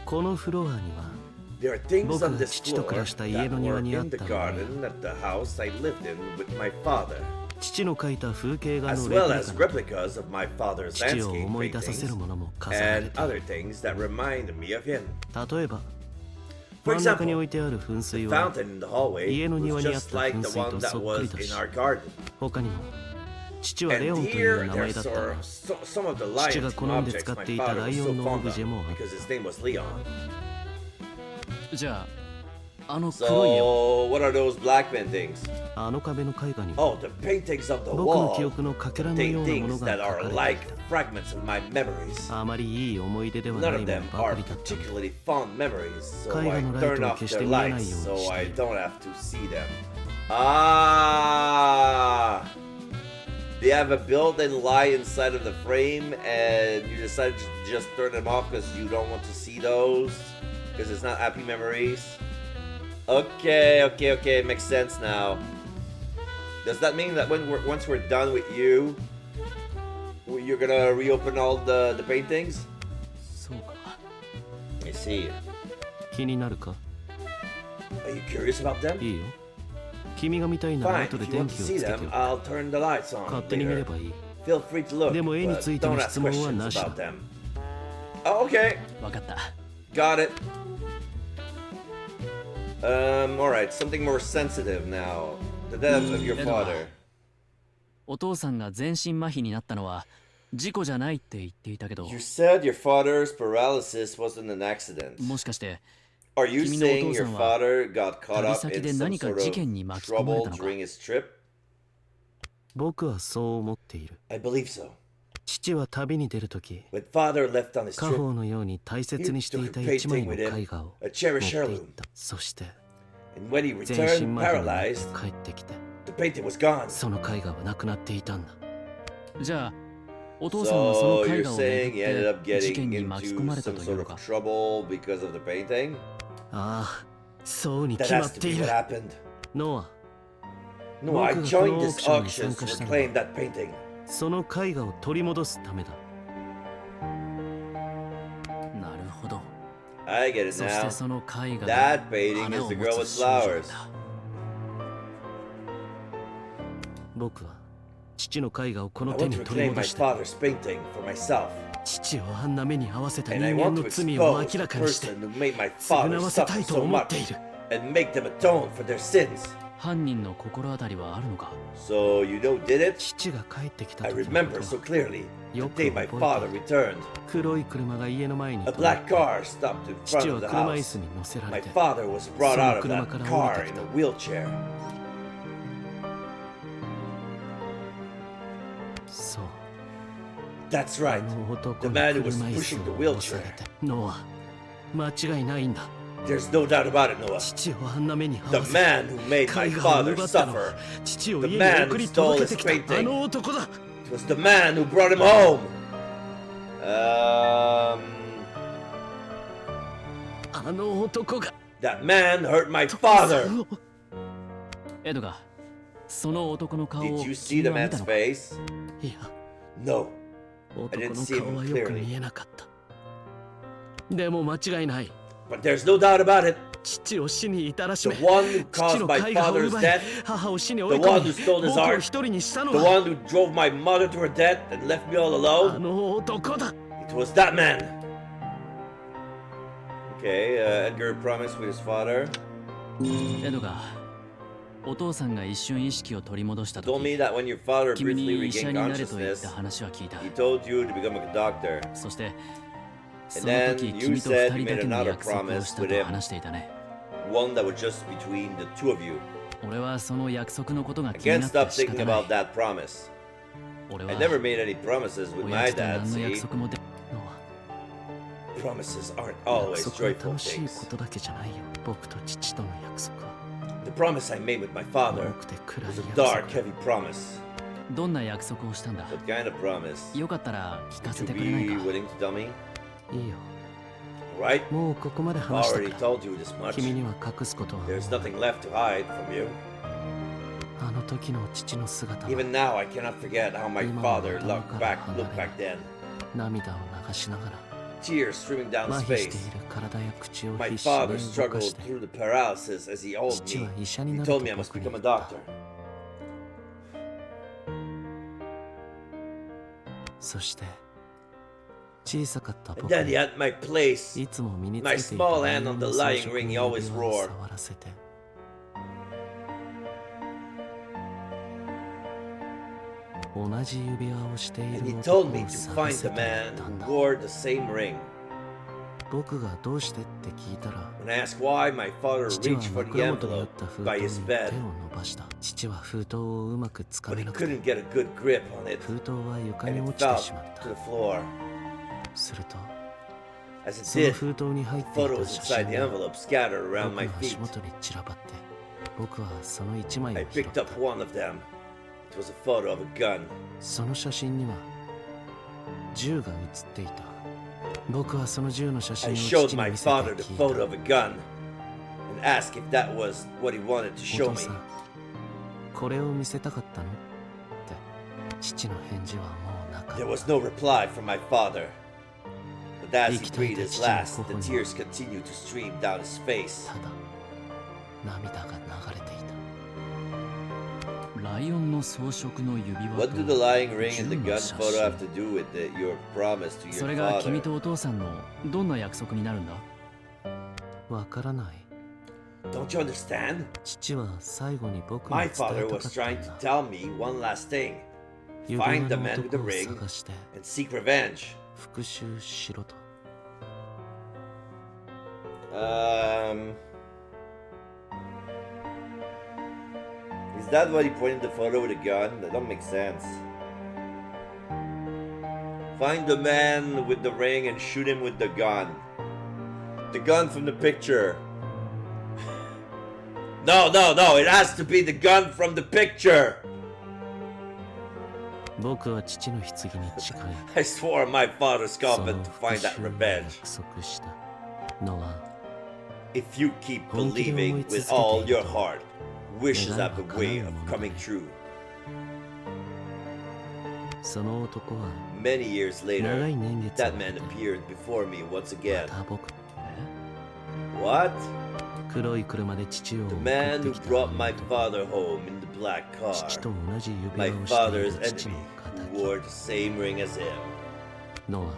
このフロアには There are things 僕 on が this 父と暮ら floor した家 that の庭 were にあっ in the たのに garden at the house I lived in with my father, 父の描いた風景画 as のレプ well リ as カなど replicas of my father's 父を landscape 思い出させる paintings ものも飾られ and てい other る。 things that remind me of him. 例えば For 真ん中に example, 置いてある噴水 the は fountain in the hallway 家の was 庭にあっ just た like 噴 the 水 one と that そっく was りだ in し our garden. 他にも父はレ And オンという here 名前 there's だったが some of the 父 lion が好んで objects 使っ my ていた father ラ was イオ so ンのオ fond ブ of ジェもあっ because his name was Leon. じゃあ、あの黒い絵は So, what are those black paintings? た。あの壁の絵画にも Oh, the paintings of the 僕の wall 記憶のかけらのようなもの contain things が that 描か are れて like いた。 fragments of my memories. あまりいい思い出では None ない of も them のばか are りだった。 particularly fond memories, so 絵画 I のライ turn トを off 消して their 見えない lights ように so して I いる。 don't have to see them. Ah! They have a built-in light inside of the frame, and you decide to just turn them off because you don't want to see those, because it's not happy memories. Okay, makes sense now. Does that mean that once we're done with you, you're gonna reopen all the paintings? そうか。 I see. 気になるか？ Are you curious about them? いいよ。君が見たいなら Fine, 後で if you 電 want 気 to を see つけて them, よ。 I'll turn the lights on 勝手に見れ later. ばいい。 Feel free to look, でも絵に but ついて don't の ask 質問は questions なしだ。 about them. Oh, okay, わかった。 got it. Alright, something more sensitive now. The death of your father. お父さんが全身麻痺になったのは事故じゃないって言っていたけど、 You said your father's paralysis wasn't an accident. もしかして Are you 君のお saying 父さ your んは father got caught 旅 up 先 in で some 何か sort 事件に of 巻き込まれ trouble たのか？ during his trip? 僕はそう思っている。 I believe so. 父は旅に出るとき、 When father left on his 家 trip, 宝のように大切にしていた一枚の絵画を a 持 cherished っていっ heirloom. た。そして And when he 全身 returned 麻痺になって paralyzed, 帰ってきて、 the painting was gone. その絵画はなくなっていたんだ。じゃあお父さんはその So 絵 you're 画を saying he ended め up ぐって事件 getting に巻き込ま into れた some とい sort うの of か？ trouble because of the painting? ああ、そうに That 決ま has っ to てい be る what。happened. ノア、 No, I 僕が joined この this オークションに auction 参 to 加したの reclaim は that painting. その絵画を取り戻すためだ。なるほど。 I get it そして now. その絵画 That で painting 花 is を the 持 girl つ with 少女 flowers. だ。僕は父の絵画をこ I の手 want に to 取り reclaim 戻 my して、 father's painting for myself. 父をあんな目に合わせた And 人 I 間 want の to 罪を明 expose ら the かにして person who made my 償 father わせた suffer いと so 思っ much ている。 and make them atone for their sins. 犯人の心当たりはあるのか？ So you know did it? 父が帰ってきた I 時の remember こ so とは、 clearly. The よく day my 覚えて father いる。 returned, 黒い車が家の前に a 止まっ black て、 car stopped in 父 front は of the 車椅 house. 子に乗せられ My て、 father was brought out of that その車から降り car てき in た。 a wheelchair. そう。 That's あ right. の男 The に man who 車 was 椅子 pushing the を押さ wheelchair. れて、ノア、間違いないんだ。 There's no doubt about it, Noah. 父をあんな目に合 The わせ、 man who made my 絵画を father 奪ったのは suffer. 父を The 家に man 送 who り stole 届 his けてきた painting. あの男だ。 It was the man who brought him home. あの男が That man hurt my father. エドガー、その男の顔を Did you see 君 the は見 man's たのか？ face? いや、 No. 男 didn't の see him 顔はよく見えなかった。でも間違いない。 But there's no doubt about it. 父を死に至らし The め、 one who 父 caused の my 絵画を father's 奪い death, 母を死に追い the one 込み who stole his 僕を art, 一人にしたの the は one who drove my mother to her death and left me all あ alone, の男だ。 it was that man. Okay, Edgar promised with his father. エドガー、お父さんが一瞬意識を取り戻した Told me 時、 that when your father 君 briefly に医者 regained になれと言っ consciousness, た話は聞いた。 he told you to become a doctor. そしてそ And の then 時 you 君と said 二 you 人だ made けの another 約束を promise した with と him, 話していたね。 one that was just between the two of you. 俺はその約束のことが I 気に can't なって stop 仕 thinking 方ない about。that promise. 俺 I は never made any promises with お my やつと dad, 何の約 see? 束もでノア、 Promises aren't 約 always 束は joyful 楽しい things. ことだけじゃないよ。僕と父との約束は The promise I made with my 重 father くて暗い was a 約 dark, 束。 heavy promise. どんな約束をしたんだ？ What kind of promise? よかったら聞か Would せ you て be くれないか？ willing to tell me? いいよ。 Right? もうここまで I've 話した already から。 told you this much. 君には隠すことはもう There's nothing left to hide from you. あの時の父の姿は Even now, I cannot forget how my father looked back then. 涙を流しながら Tears streaming down 麻 his 痺して face. いる体や口を My 必死で father 動か struggled して through the paralysis as he told 父 me. は医者に He なると told me I must 僕に become 言 a った doctor. そして小さかった And 僕 then に he had my place. いつも身につ My けていた small ライ hand オ on ン the の装 lying 飾 ring, の he 指 always 輪を wore. 触らせて同じ指輪をしてい And る he 男 told me を to 探 find せ the と言っ man たん who だ wore the same ring. 僕がどうしてって聞いたら When I asked why, my father 父は reached for the 枕元にあっ envelope た封 by 筒 his に bed, 手を伸ばした父は封筒をうまくつか but め he なくて couldn't get a good grip on it, 封筒は床に and 落 it ちて fell しまっ to た the floor. すると As it その did, 封筒に入ってい photos た写 inside 真 the が envelope scattered 僕 around の my 足 feet. 元に散らばって僕はその一枚を I 拾っ picked た up one of them. It was a photo of a gun. その写真には銃が写っていた僕はその銃の写真 I を showed 父に my 見せて father the 聞い photo た of a gun and asked if that was what he wanted to お show 父 me. さんこれを見せたかったのって父の返事はもうなかっ There た was no reply from my father. But as he 生きてい breathed た his 父の last, the 頬に tears continued to stream down his face. ただ涙が流れていた。ライオンの装飾の指輪 What do the と lying ring and the 銃の gun 写 photo 真 have to do with your promise to そ your れが君 father? とお父さんのどんな約束になるんだ？わからない。 Don't you understand? 父は最後に僕に My 伝え father たか was った trying ん to だ。 tell me one last thing. 指輪 Find the の man with the 男を ring 探して and seek revenge. 復讐しろと。Is that what he pointed the photo with a gun? That don't make sense. Find the man with the ring and shoot him with the gun. The gun from the picture. No, it has to be the gun from the picture. 僕は父の棺に誓い、 I swore on my father's その coffin to 復 find that 讐を revenge. 約束した。ノア、 If you keep believing with all your heart, wishes have a way of coming true. その男は Many years 長 later, い年月を that 経 man て appeared before me once ま again. た僕、 What? 黒い車で父を The 送 man って who きた brought あ my の男 father home in the black 父 car. と同じ指 My 輪をしてい father's る父 enemy の who 仇。 wore the same ring as him. ノ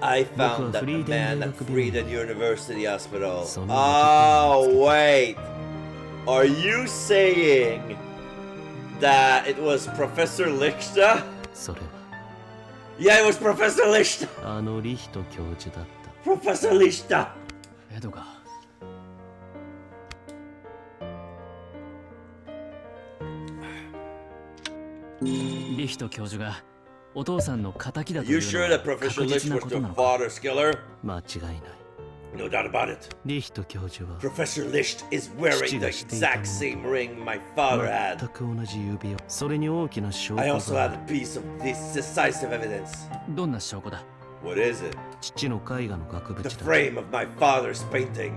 I 僕は found that フ the リーデン man 大 at 学病院 Frieden University Hospital. その男を Oh, 見つけた。 wait. Are you saying that it was Professor Lichter? それは Yeah, it was Professor Lichter. あのリヒト教授だった。 Professor Lichter. エドがリヒト教授がお父さんの仇だとい You う sure の that は Professor 確実 Lichter な was こと your なのか？ father's killer? 間違いない。 No doubt about it. リヒト教授は Professor Licht is wearing the exact same ring my father 全 had. く同じ指輪。それに大きな証拠 I also が had あ a る。 piece of this decisive evidence. どんな証拠だ？ What is it? 父の絵画の額 The 縁だ。 frame of my father's painting.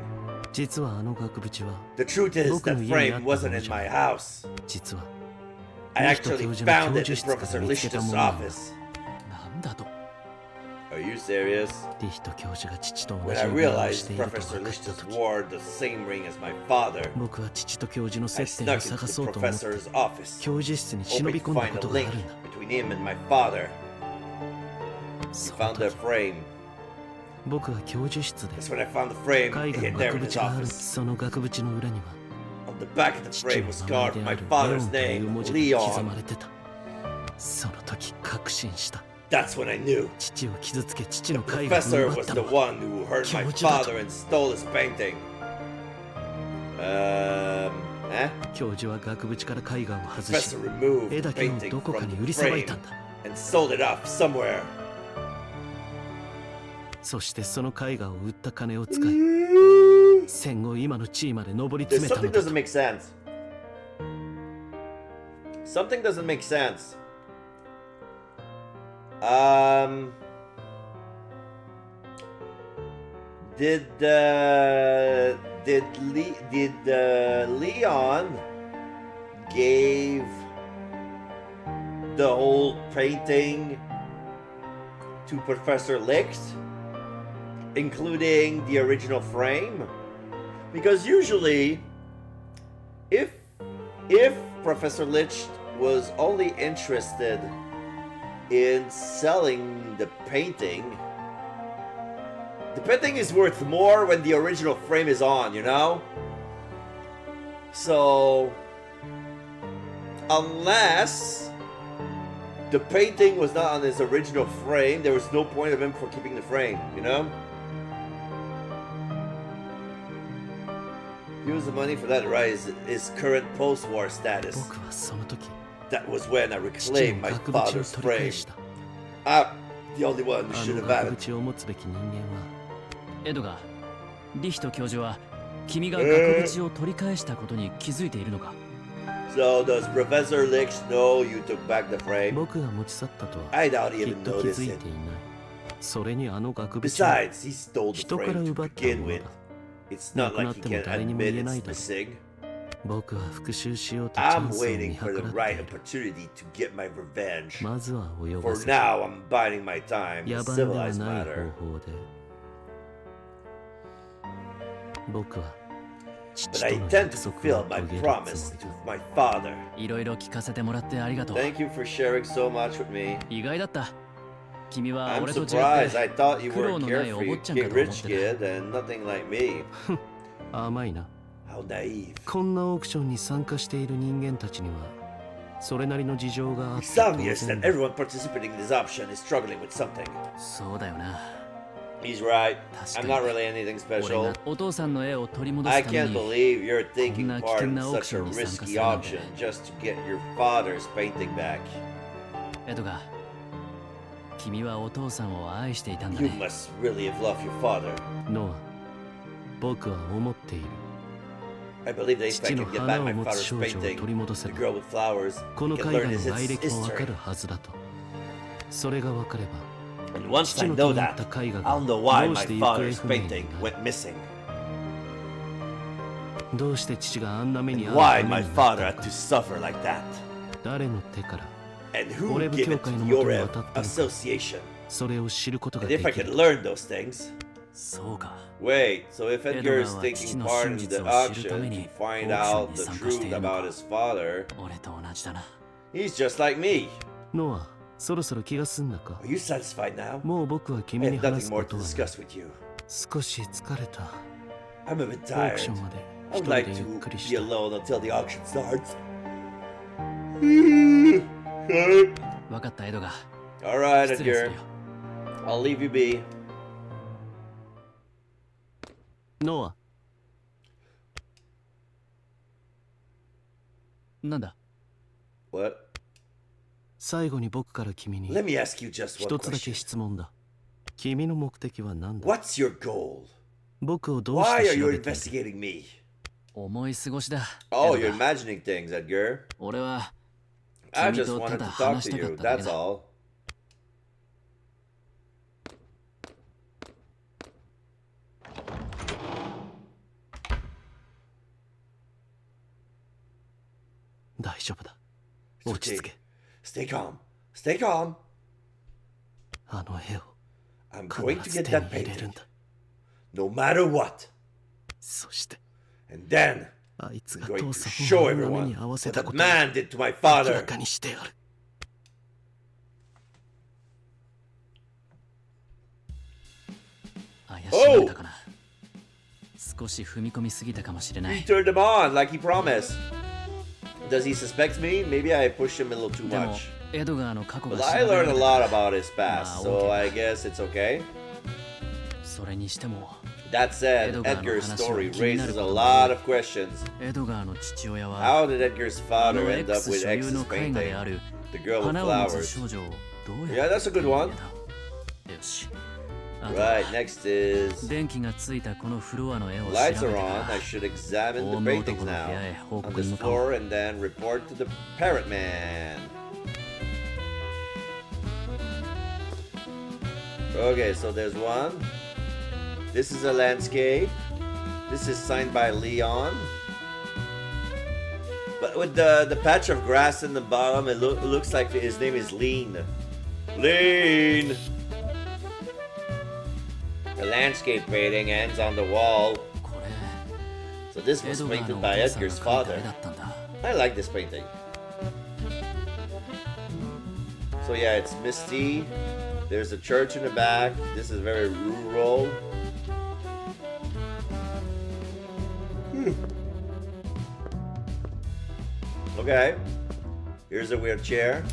実はあの額縁は The truth is, that frame wasn't in my house. 実は I リヒト actually 教授の found 教 it 授 in 室か Professor ら見つけた Licht's ものなんだ。 office. なんだと？ Are you serious? リヒト教授が父と同 When じ I 指輪を realized していると Professor 分かった Licht 時、 wore the same ring as my father, 僕は父と教授の I 接点を snuck 探 into そ the うと思って professor's office, 教授室に忍 hoping び to 込んだ find こ a とがあ link るんだ。 between him and my father. その Found the 時 frame. 僕は教授室で That's when I found the frame 絵画 hidden の there 額 in his 縁がある。 office. その額縁の裏には On the back of the 父 frame の was 名前 carved であ my るレオ father's ンという name, 文字が刻 Leon. まれてた。その時確信した。 That's when I knew. 父を傷つけ父の The 絵画を professor 奪っ was た the のは one who hurt my 教授だと。 father and stole his painting. Eh? 教授は額縁から絵画を外し Professor removed 絵 the だけを painting どこか from に the 売りさばい frame たんだ。 and sold it off somewhere. そしてその絵画を売った金を使い戦後今の地位まで上り There's 詰めた something のだ doesn't make sense. Something doesn't make sense. Did Leon gave the whole painting to Professor Licht, including the original frame? Because usually, if Professor Licht was only interested in selling the painting is worth more when the original frame is on, you know? So, unless the painting was not on his original frame, there was no point of him for keeping the frame, you know? Use the money for that to rise his current post-war status. 僕はその時 That was when I 父の reclaimed my 額縁を father's 取り返 frame. した。 The only one who あ should の have 額 had it. 縁を持つべき人間はエドがリヒト教授は君が額縁を取り返したことに気づいているのか？ So does Professor Licht know you took back the frame? 僕が持ち去ったとは I doubt he きっ even と気 noticed づい it. ていない。それにあの額縁は Besides, he stole the 人から frame to 奪った begin もの with. だ。 It's not like he なくなっても can 誰にも admit 言えない it's だろう。 missing. 僕は復讐しようとチャ I'm ンスを見 waiting 計 for ら the って right いる。 opportunity to get my revenge. まずは泳 For がせ now, I'm biding my time. 野 It's 蛮では civilized ない matter. 方法で僕は But I intend to fulfill my promise to my father. いろいろ聞かせてもらってありがとう。 Thank you for sharing so much with me. 意外だった。君は I'm 俺と違っ surprised. I て thought you 苦労 were のないお坊 carefree, ちゃんか get と思っ rich て kid, and nothing like me. 甘いな。 How naive. こんなオークションに参加している人間たちにはそれなりの事情があって It's 当 obvious 然 that everyone participating in this option is struggling with something. た。そうだよな。 He's right. 確 I'm か not に really anything 俺 special. がお父さんの絵を取り戻 I すため can't に believe you're taking こんな危 part 険 in なオーク such シ a ョンに参加す risky るなんて。 auction just to get your father's painting back. エドガー、君はお父さんを愛していたんだ You ね。 must really have loved your father. ノア、僕は思っている。 I believe that if I 父の can get 花 back を my 持つ father's 少女を painting, 取り戻せ the ば girl with flowers この can 絵 learn 画 his の来歴もわか history. るはずだと。それがわかれば And once 父 I の気 know に入っ that, た絵画 I'll が know ど why う my して行方 father's 不明に painting な went missing. どうして父があんな目に遭う Why 羽 my 目になっ father た had の to か。 suffer like that. 誰の手から And who 俺部 gave 教 it 会 to の元に Yorev 渡ったのか。 Association. それを知ることが And で if I き can る。 learn those things, そうか。 wait, so if Edgar is Edgar taking は part in 父 the の真実を知 auction るため to に find オークション out に the 参加してい truth るのか。 about his father, 俺と同じだな。 he's just like me. ノア、そろそろ気が済んだか。 Are you satisfied now? もう僕は I 君に have 話 nothing す more こと to はない。 discuss with you. 少し疲れた。 I'm a bit オーク tired. ションまで I 一 would 人 like でゆっ to くりし be た。 alone until the auction starts. わかったエドガー。 Alright, 失礼する Edgar. よ。 I'll leave you be. ノア、なんだ。 What? 最後に僕から君に Let me ask you just one 一つだけ question. 質問だ。君の目的は何だ。 What's your goal? 僕をどうし Why て are 調 you べている。 investigating me? 思い過ごしだ。 Oh, エド you're ガー imagining things, Edgar. 俺は I 君 just とた wanted だ to 話 talk し to たか you, っただけ that's だ。 all. It's 大丈夫だ。落ち着け。 Stay calm. Stay calm. あの絵を I'm going to 必ず get 手 that に入れる painting. んだ。 No matter what. そして And then あいつ I'm が going 父 to さ show んをあんな目 everyone に合わせ what た that ことを man did to my 明ら father. かにしてやる。怪しんだかな。少し踏み込みすぎたかもしれな He い。 turned him on like he promised. Does he suspect me? Maybe I pushed him a little too でも much. エドガーの過去が But 調 I べら learned れ a た lot から about his past, so I guess it's okay. それにしても That said, Edgar Edgar's の話は story 気になる raises こ a とも lot of questions. エドガーの父親は How did Edgar's あの father end up X with 所有 X's の絵画で painting? ある The girl with 花を持つ flowers. 少女をどう Yeah, やって that's a good one. よし。あとは Right, next is 電気がついたこのフロアの絵を調べ lights てか are ら on. I should examine the 大物男 paintings の部 now 屋へ報 on 告に this 向かおう。 floor and then report to the parrot man. Okay, so there's one. This is a landscape. This is signed by Leon. But with the patch of grass in the bottom, it looks like his name is Lean. Lean! The landscape painting ends on the wall. これ So this エ was ドガー painted のお by 父さんが Edgar's 描いた father. 絵だったんだ。 I like this painting. So yeah, it's misty. There's a church in the back. This is very rural. Okay. Here's a wheelchair.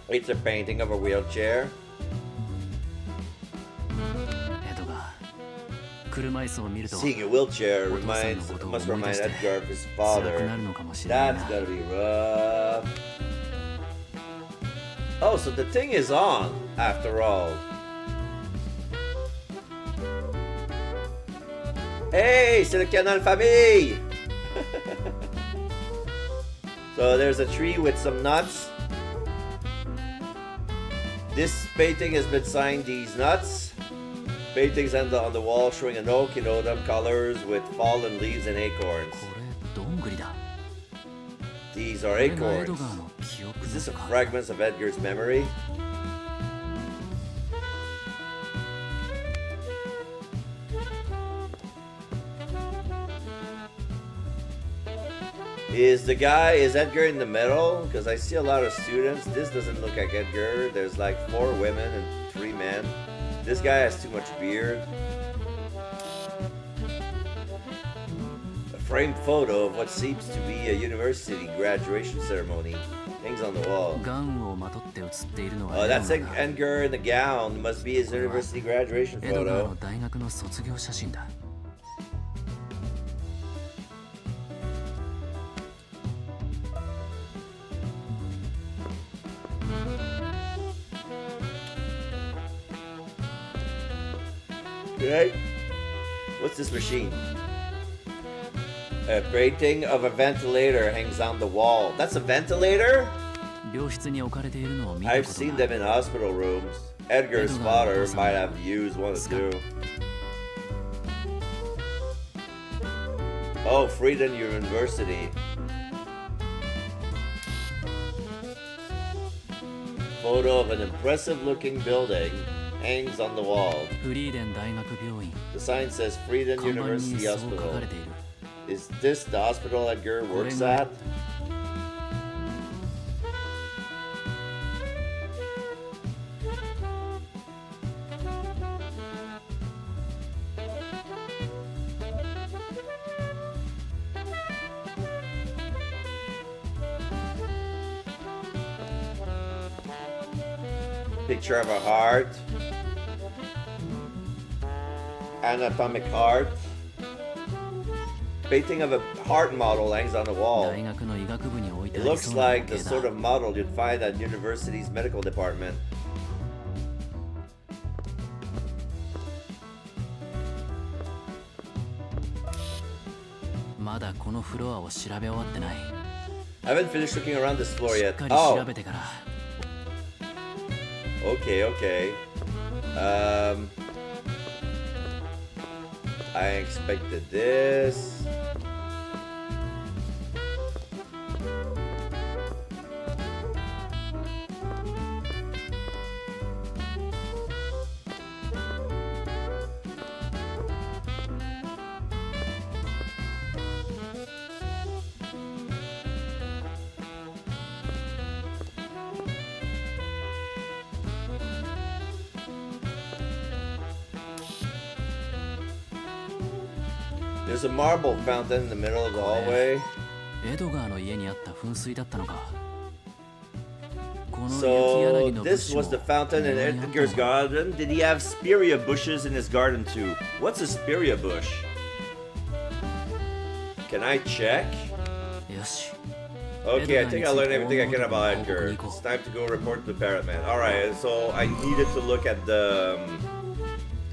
It's a painting of a wheelchair. エドガー、車椅子を見ると Seeing a wheelchair お父さんのことを must 思い出 remind して Edgar of his 辛く father. なるのかもしれない That's な。 gotta be rough. Oh, so the thing is on after all. Hey, c'est le canal famille. So there's a tree with some nuts. This painting has been signed these nuts. Paintings on the wall showing an oak in autumn colors with fallen leaves and acorns. これどんぐりだ。 These are これがエド acorns. ガーの記憶 Is this a のか。 fragments of Edgar's memory? Is Edgar in the middle? Because I see a lot of students. This doesn't look like Edgar. There's like 4 women and 3 men. This guy has too much beard. A framed photo of what seems to be a university graduation ceremony hangs on the wall. ガンをまとって写っているのは Oh, エドガ that's ーだ。 Edgar in the gown. Must be his university graduation エドガー photo. の大学の卒業写真だ。Right? What's this machine? A painting of a ventilator hangs on the wall. That's a ventilator? 病室に置かれているのを見た I've こと seen があ them る。 in hospital rooms. Edgar's father might have used one or two. Oh, Freedom University. Photo of an impressive looking building hangs on the wall. フリーデン大学病院。 The sign says Freedom 看板に University そう書か Hospital. れている。 Is this the hospital Edgar これ works が at? Picture of a heart. Anatomic heart. Painting of a heart model hangs on the wall. 大学の医学部に置いて It あり looks そうな like 模 the 型 sort だ。 of model you'd find at university's medical department. まだこのフロアを調べ終わってない。 I haven't finished looking around this floor しっ yet. かり調 Oh, べてから。 okay, okay. I expected this. There's a marble fountain in the middle of the hallway. エドガーの家にあった噴水だったのか。この雪 So 柳の this ブッシュ was the も fountain in 庭にあった Edgar's のか。 garden. Did he have Spiria bushes in his garden too? What's a Spiria bush? Can I check? よし。 Okay, I think I learned everything I can about Edgar. It's time to go report to the parrot man. Alright, so I needed to look at the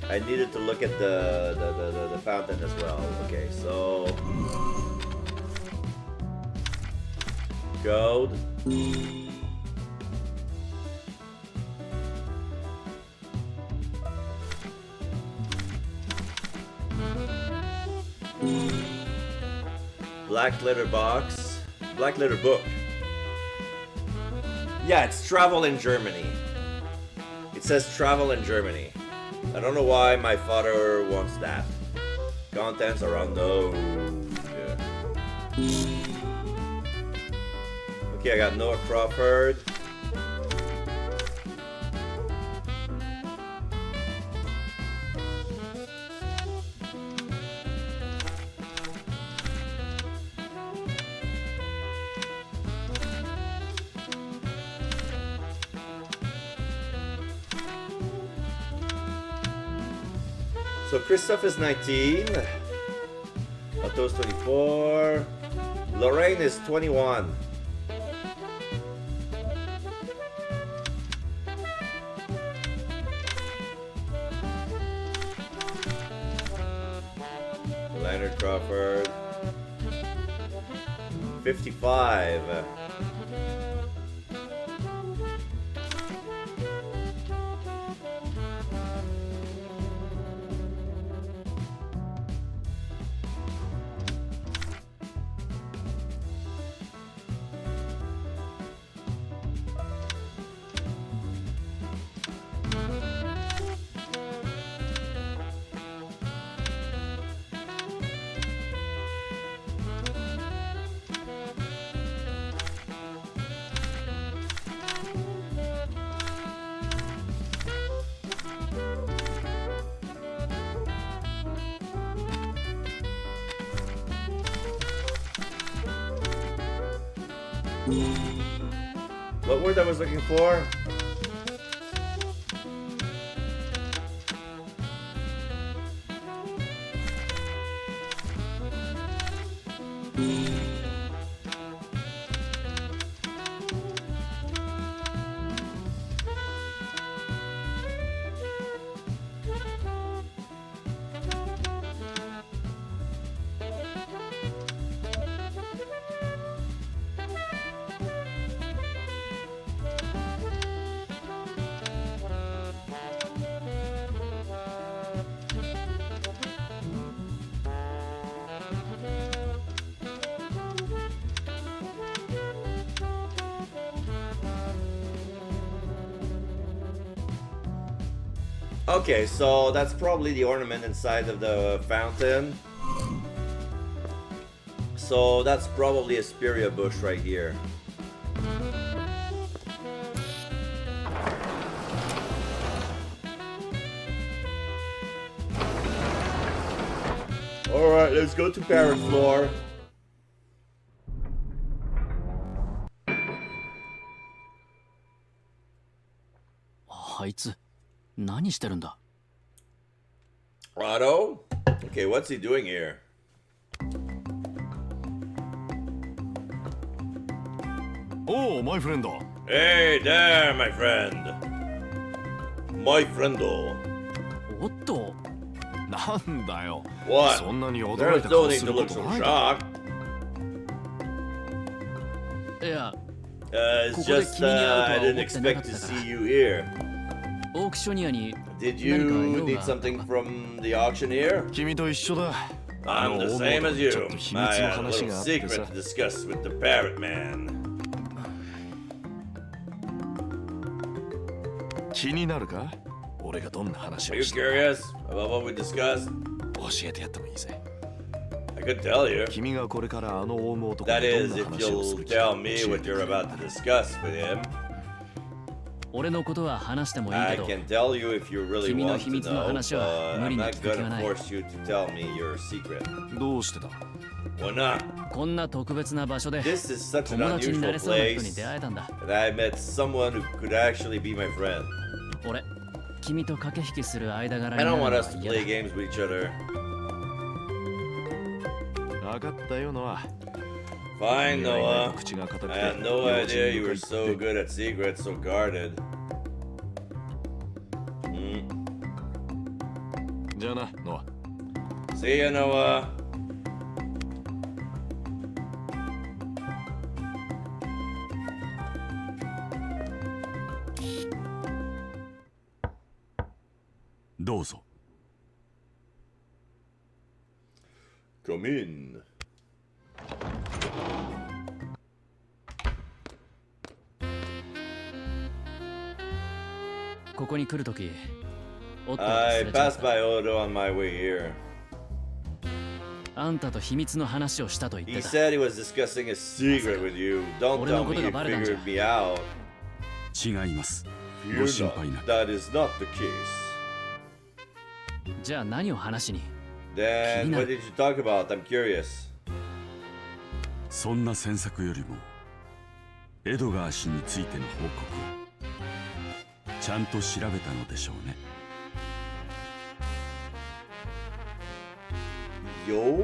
the fountain as well. Okay, so gold. Black letter box. Black letter book. Yeah, it's travel in Germany. It says travel in Germany. I don't know why my father wants that. Contents are unknown. Yeah. Okay, I got Noah Crawford. So Christoph is 19. Otto's 24. Lorraine is 21. Leonard Crawford. 55. What word I was looking for? Okay, so that's probably the ornament inside of the fountain. So that's probably a Spiria bush right here. Alright, let's go to Parrot Floor. Otto? Okay, what's he doing here? Oh, my friend. Hey there, my friend. My friendo. おっと、なんだよ。 What? そんなに驚 There's いた no 顔 need す to るこ look と so ないだろ。 shocked. いや、 It's ここで just 君に会うとは I 思 didn't ってなか expect った to から。 see you here. オークショニアに Did 何 you か用 need が something from the auctioneer? 君と一緒だ。 I'm the 大 same 物 as と you. ちょっと秘密 I の had a 話 little があってさ secret to discuss with the parrot man. 気になるか？俺がどんな話 Are を you した curious about what we discussed? 教えてやってもいいぜ。 I could tell you. 君がこれからあの大物男 That に is, どん if な話をす you'll る気 tell か me 教え what て you're くれ。 about to discuss with him. 俺のことは話してもいい I けど、 can tell you if you really 君の want 秘 to 密の know, 話は but 無 I'm 理に not 聞く気は gonna ない。 force you to tell me your secret. どうしてだ？ Why not? こんな特別な場所で This is such an 友達にな unusual れそうな人に place 出会えたんだ。 that I met someone who could actually be my friend. 俺、君と駆け引きする間柄 I になる don't の want は us to 嫌 play だ。 games with each other. 分かったよノア。 Fine, 君は意外 Noah. と口が硬く I て had no 用心 idea you 深 were い so good at secrets, so guarded. じゃあなノア。 See ya, Noah. Dozo. Come in. ここに来るとき、おっと忘 I れちゃっ passed た。 by Odo on my way here. あんたと秘密の話をしたと言っ He てた。 said he was discussing a secret with you. Don't tell me you figured me out. 違います。 Fear ご心配 not. なく。 That is not the case. じゃあ何を話しに？ Then what did you talk about? I'm curious. そんな詮索よりもエドガー氏についての報告をちゃんと調べたのでしょうね。 Yo?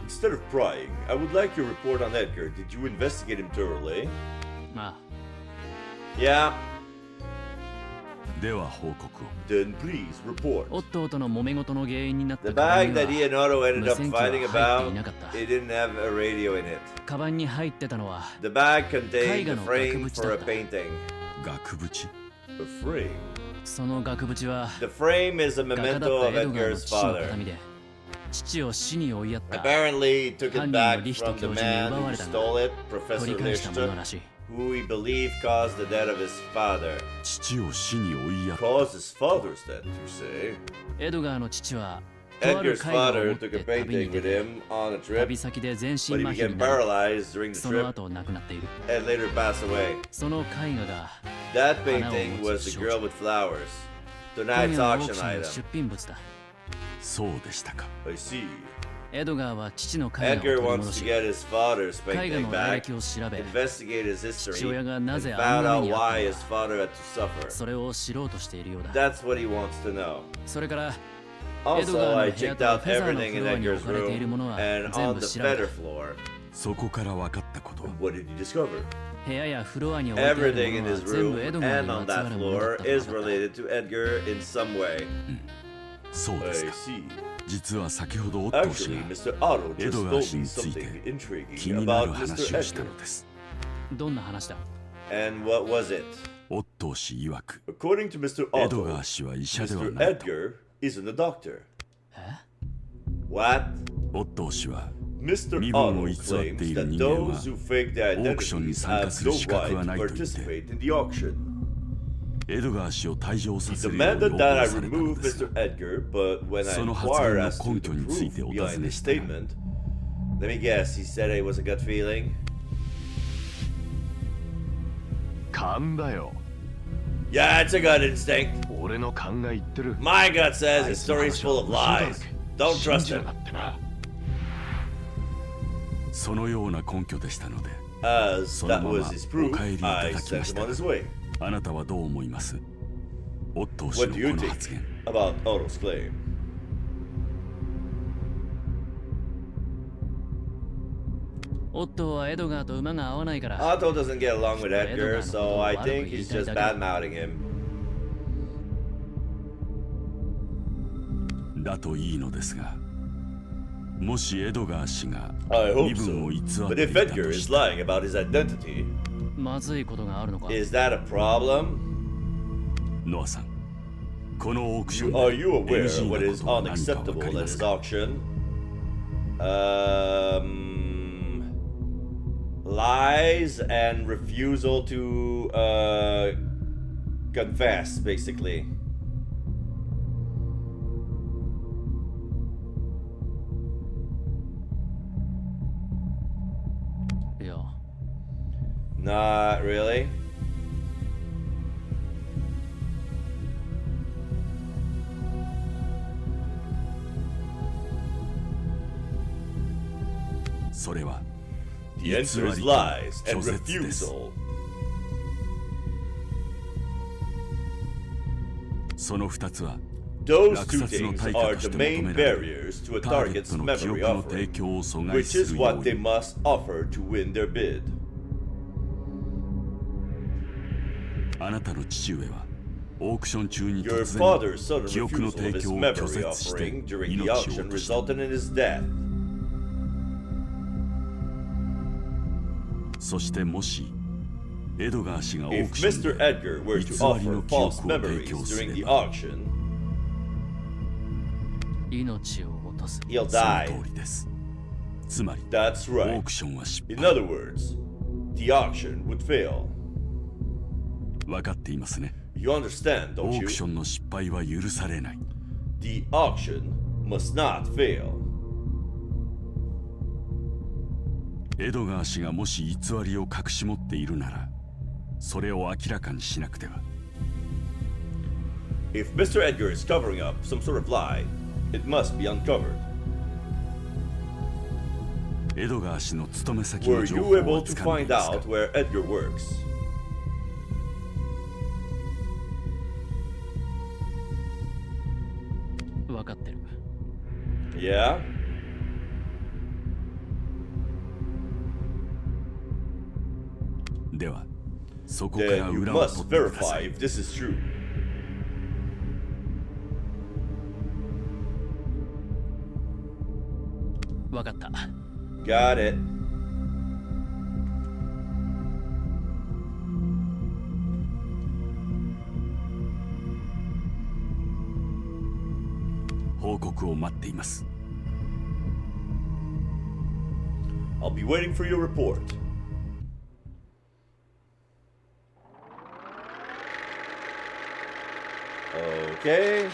Instead of prying, I would like your report on Edgar. Did you investigate him thoroughly? まあ、 Yeah. では報告を。 Then please report. オットーとの揉め事の原因になっ The たカバン bag に that は he and Otto ended up 無線機は fighting 入って about, いなかった。 it didn't have a radio in it. カバンに入ってたのは The bag 絵 contained 画 the の frame 額縁 for だ a った。 painting. 額縁 A frame? その額縁は The frame is a 画家だった memento エ of ドガーの Edgar's 父の father. 形見で父を死に追いやった Apparently, he took it 犯人の back リヒト from the 教授に man 奪わ who れたんだ。 stole it, 取 Professor り返したもの Lichter, らしい。 who he believed caused the death of his father. 父を死に追いやった。 Caused his father's death, you say? エドガーの父はとある Edgar's 絵画を持 father っ took て a 旅に painting 出 with て him on a 旅 trip, 先で全身 but he 麻痺 became になり paralyzed during the その trip 後亡くなっている。 and later passed away. その絵画が That 花を painting 持つ was the 少 girl 女。 with flowers. 今 Tonight's 夜のオー auction クションの item. 出品物だ。そうでしたか。 I see. エドガーは父の絵画を取 Edgar り wants 戻 to し、 get his father's 絵画 painting の来 back, 歴を調べ、 investigate his history, 父親がな and ぜ found あんな目 out にあ why った his のか、 father had to suffer. それを知ろうとしているようだ。 That's what he wants to know. それから、 Also, I エドガーの部屋 checked と out フェザーの everything フ in ロアに Edgar's 置かれているもの room は and 全 on 部 the 調べ better た。 floor. そこから分かったことは、 What did you discover? 部屋やフロアに置いてある Everything も in のは his 全部エ room ドガー and にま on つわ that るものだ floor ったの is だ。 related to Edgar in some way. そうで I すか。 see. 実は先ほどオットー氏 Actually, が Mr. Otto エ just ドガー told 氏 me について something intriguing 気になる about 話 Mr. をした Edgar. のです。どんな話だ？ And what was it? オットー氏曰く、 According to Mr. エドガ Otto, ー氏は医者では Mr. ないと。 Edgar isn't a doctor. え？ What? オットー氏は Mr. 身分を Otto 偽ってい claims る that 人間は those who fake their オークションに identities 参加 have する no 資格は right な to いと言って participate in the auction. エドガー氏を退場さ He せるように demanded 要 that I 求されたの remove です Mr. が、 Edgar, but when I その発 inquired 言の as to 根 the 拠につい proof てお behind 尋ね his したら、 statement, let me guess, he said it was a gut feeling. 勘だよ。 Yeah, it's a gut instinct. 俺の勘が言ってる。 My gut says あい his つの story's 話は full of 嘘だら lies. け。 Don't 信 trust じや him. がってな。そのような根拠でしたので、 As その that まま was his proof, お帰りいた I だきま sent し him た on が his way. あなたはどう思います？オットー氏 What do の you この think 発言。 about Otto's claim? オットーはエドガーと馬が合わないから、 Otto doesn't get along with Edgar, so I think he's just bad-mouthing him. だといいのですが、もしエドガー氏が I 身 hope 分 so. を偽って But い if た Edgar と is したら、 lying about his identity, まずいことがあるのか？ is that a problem? ノアさん、このオークション Are you で aware NG what な is ことは何かわか unacceptable り at ます his か？ auction? Lies and refusal to confess, basically. いや、 Not really. それは The answer is 偽りと lies and 拒絶です。 refusal. その2つは Those 落 two 札の things 対価 are とし the て main 求められる barriers to a ターゲッ target's トの記 memory 憶の offering, 提供を阻害 which す is るよう what they に must offer to win their bid. あなたの父上はオークション中に Your 突 father's 然 sudden 記憶の refusal of 提 his 供を拒 memory 絶して offering during the 命を auction 落とした resulted in his death. そしてもしエドガー氏がオー If クショ Mr. ンで Edgar were 偽 to りの offer 記 false 憶を提 memories 供す during れ the ば auction, 命を落とす。 he'll その die. 通りですつまり That's オー right. クションは失 In 敗 other words, the auction would fail. 分かっていますね You understand, オ don't ークシ you? ョンの失敗は許されない The auction must not fail. エドガー氏がもし偽りを隠し持っているならそれを明らかにしなくては If Mr. Edgar is covering up some sort of lie, it must be uncovered. エドガー氏の勤め先の Were 情 you 報 able を to 掴んでい find ますか out where Edgar works? 分かってる。 Yeah? ではそこから Then you 裏を取 must ってくださ verify い if this is true. 分かった。 Got it. 報告を待っています I'll be waiting for your report. Okay.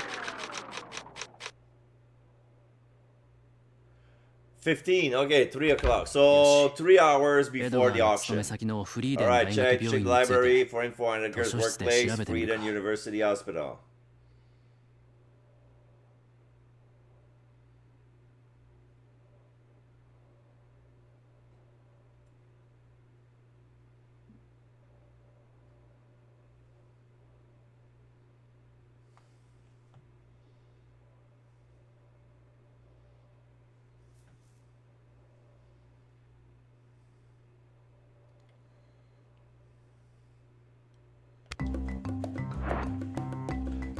15. Okay, 3 o'clock. So 3 hours エド before ガ the ーの勤 auction. め先のフリーデン大 Alright, 学 check 病 the 院につい library て for info on Edgar's 図書室で workplace, 調べてみるか。 Frieden University Hospital.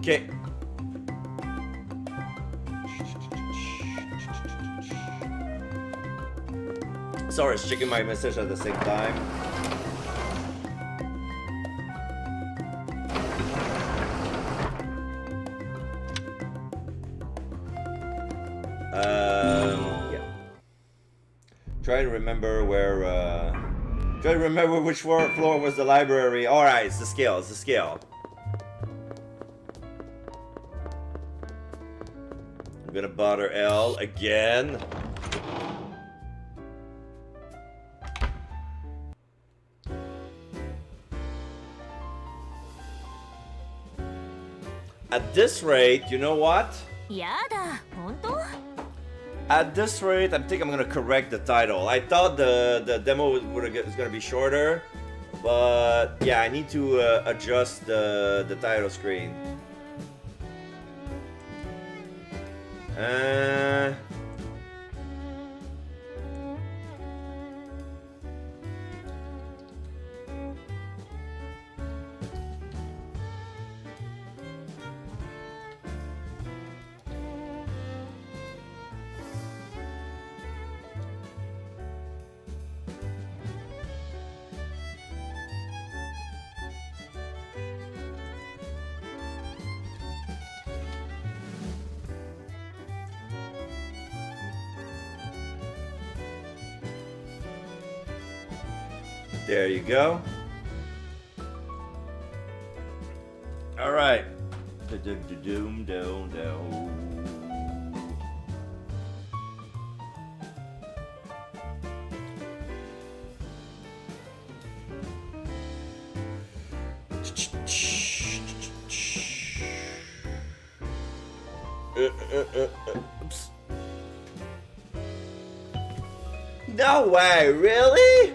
Okay. Sorry, I was checking my message at the same time. Yeah. Try to remember where. Try to remember which floor was the library. All right, it's the scale. It's the scale. I'm gonna bother L again. At this rate, you know what? やだ、本当？ At this rate, I think I'm gonna correct the title. I thought the demo was gonna be shorter, but yeah, I need to adjust the title screen. There you go. All right. Oops. No way, really?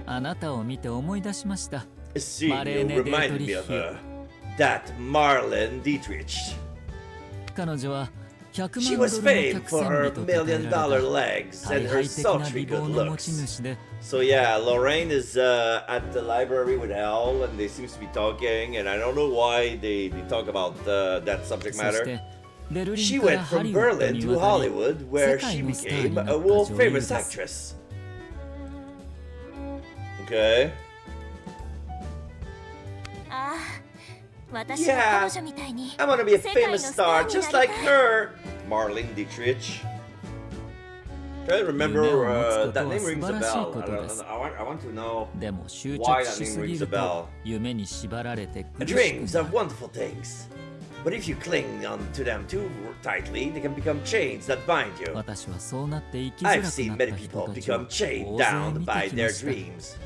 あなたを見て思い出しました。 See, you reminded me of that Marlene Dietrich. 彼女は100 She 万 was ドルの famed 客 for 船 her 美と称えられた $1,000,000 legs 大 and 敗 her 的な sultry 美 good 貌の持 looks. ち主で So yeah, Lorraine is at the library with Al, and they seem to be talking, and I don't know why they talk about that subject そし matter. てベルリ She ンから went ハ from リウッド Berlin に to 渡り Hollywood, where 世界 she のスター became になった a 女優 world で famous す。 actress. Okay. ああ、私も Yeah, 彼女みたいに I'm gonna be a 世界の famous スタ star ーに just なり like たい。 her. Marlene Dietrich. Try to remember 夢を持つこと that は name 素 rings 晴 a らしい bell. ことです。 I want to know でも執 why 着 that し name すぎ rings a ると bell. 夢に縛られて苦しく Dreams な are る。 wonderful things, but if you cling on to them too tightly, they can become chains that bind you. 私はそうなって生きづら I've く seen なった many 人 people たちを become 大 chained 勢 down 見 by てきま their した。 dreams.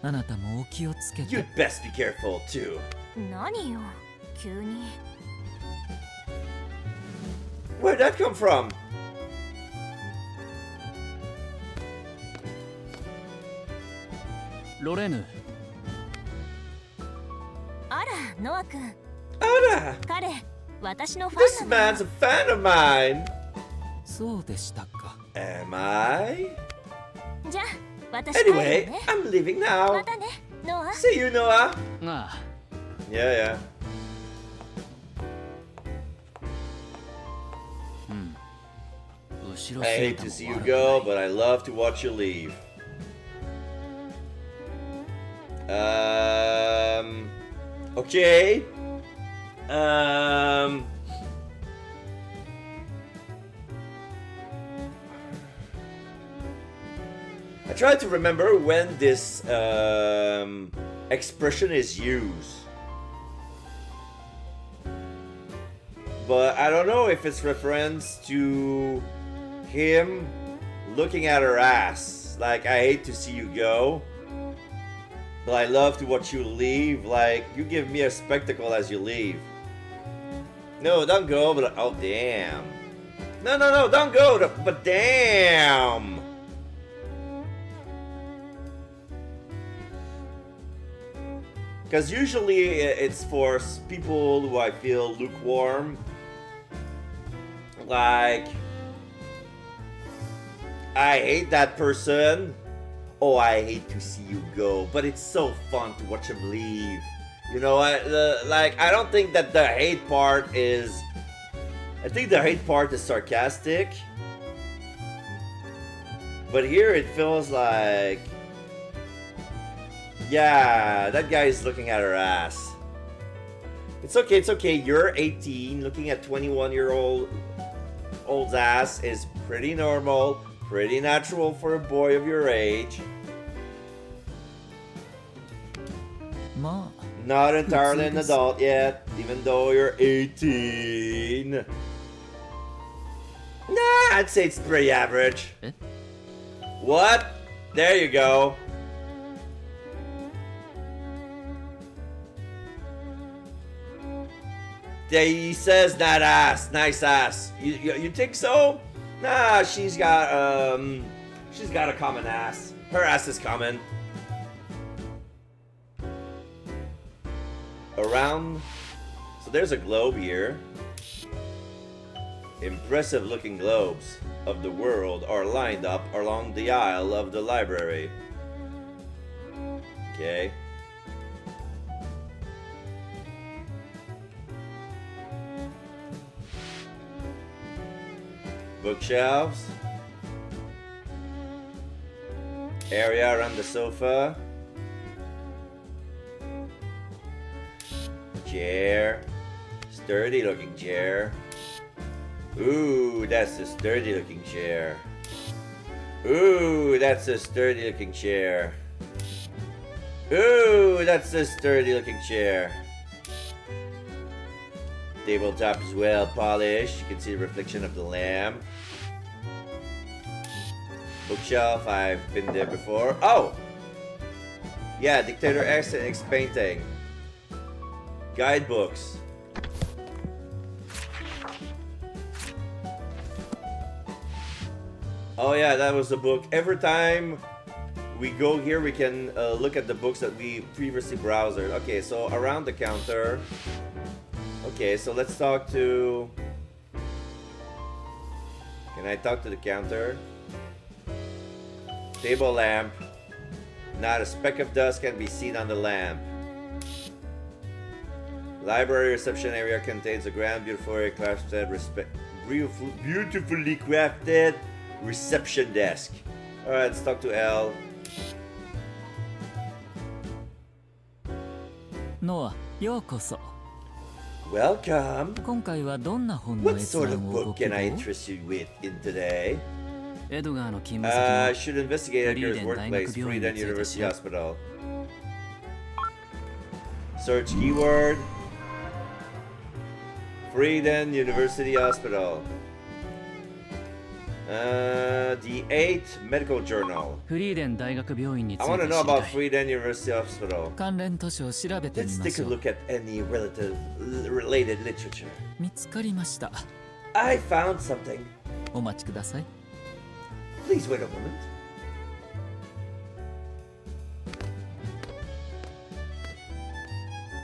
あなたもお気をつけて。 You'd best be careful too. 何よ、急に。 Where'd that come from? ロレーヌ、あら、ノア君。 Anna, 彼、私のファ this ンなの。 man's a fan of mine. そうでしたか。 Am I? じゃあ、私帰る Anyway, ね。 I'm leaving ま now. たね、ノア。 See you, Noah. ああ、 Yeah, yeah. 後ろ I 姿 hate to も see you 悪く go, ない but I love to watch you leave. Okay. I try to remember when this expression is used. But I don't know if it's reference to him looking at her ass. Like, I hate to see you go, but I love to watch you leave. Like, you give me a spectacle as you leave. No, don't go, but oh, damn. No, no, no, don't go, but damn. Because usually it's for people who I feel lukewarm. Like, I hate that person. Oh, I hate to see you go. But it's so fun to watch him leave. You know, like, I don't think that the hate part is... I think the hate part is sarcastic. But here it feels like... Yeah, that guy is looking at her ass. It's okay, it's okay. You're 18. Looking at 21-year-old's ass is pretty normal, pretty natural for a boy of your age. まあ Not entirely an adult yet, even though you're 18. Nah, I'd say it's pretty average. Eh? What? There you go. He says that ass, nice ass. You think so? Nah, she's got a common ass. Her ass is common. Around, so there's a globe here. Impressive looking globes of the world are lined up along the aisle of the library. Okay. Bookshelves. Area around the sofa. Chair. Sturdy looking chair. Ooh, that's a sturdy looking chair. Ooh, that's a sturdy looking chair. Ooh, that's a sturdy looking chair. Tabletop is well polished. You can see the reflection of the lamp. Bookshelf, I've been there before. Oh! Yeah, Dictator X and X painting. Guidebooks. Oh yeah, that was the book. Every time we go here, we can look at the books that we previously browsed. Okay, so around the counter. Okay, so let's talk to... Can I talk to the counter? Table lamp. Not a speck of dust can be seen on the lamp. Library reception area contains a grand, beautifully crafted reception desk. Alright, let's talk to L. ノア、ようこそ。 Welcome. 今回はどんな本の What 閲 sort 覧 of をご book 希 can I 望 interest you with in today? エドガーの勤務 I 先 should investigate Edgar's Frieden workplace, Daigakubyo Friedenについて University 調べ Hospital. Search keyword. Frieden University Hospital. The 8th Medical Journal. のフリーデン大学病院につ I い want て to 知 know りた about い。 Frieden University Hospital. 関連図書を調べてみ Let's ま take し a ょう。 look at any related literature. 見つかりました。 I found something. お待ちください。 Please wait a moment.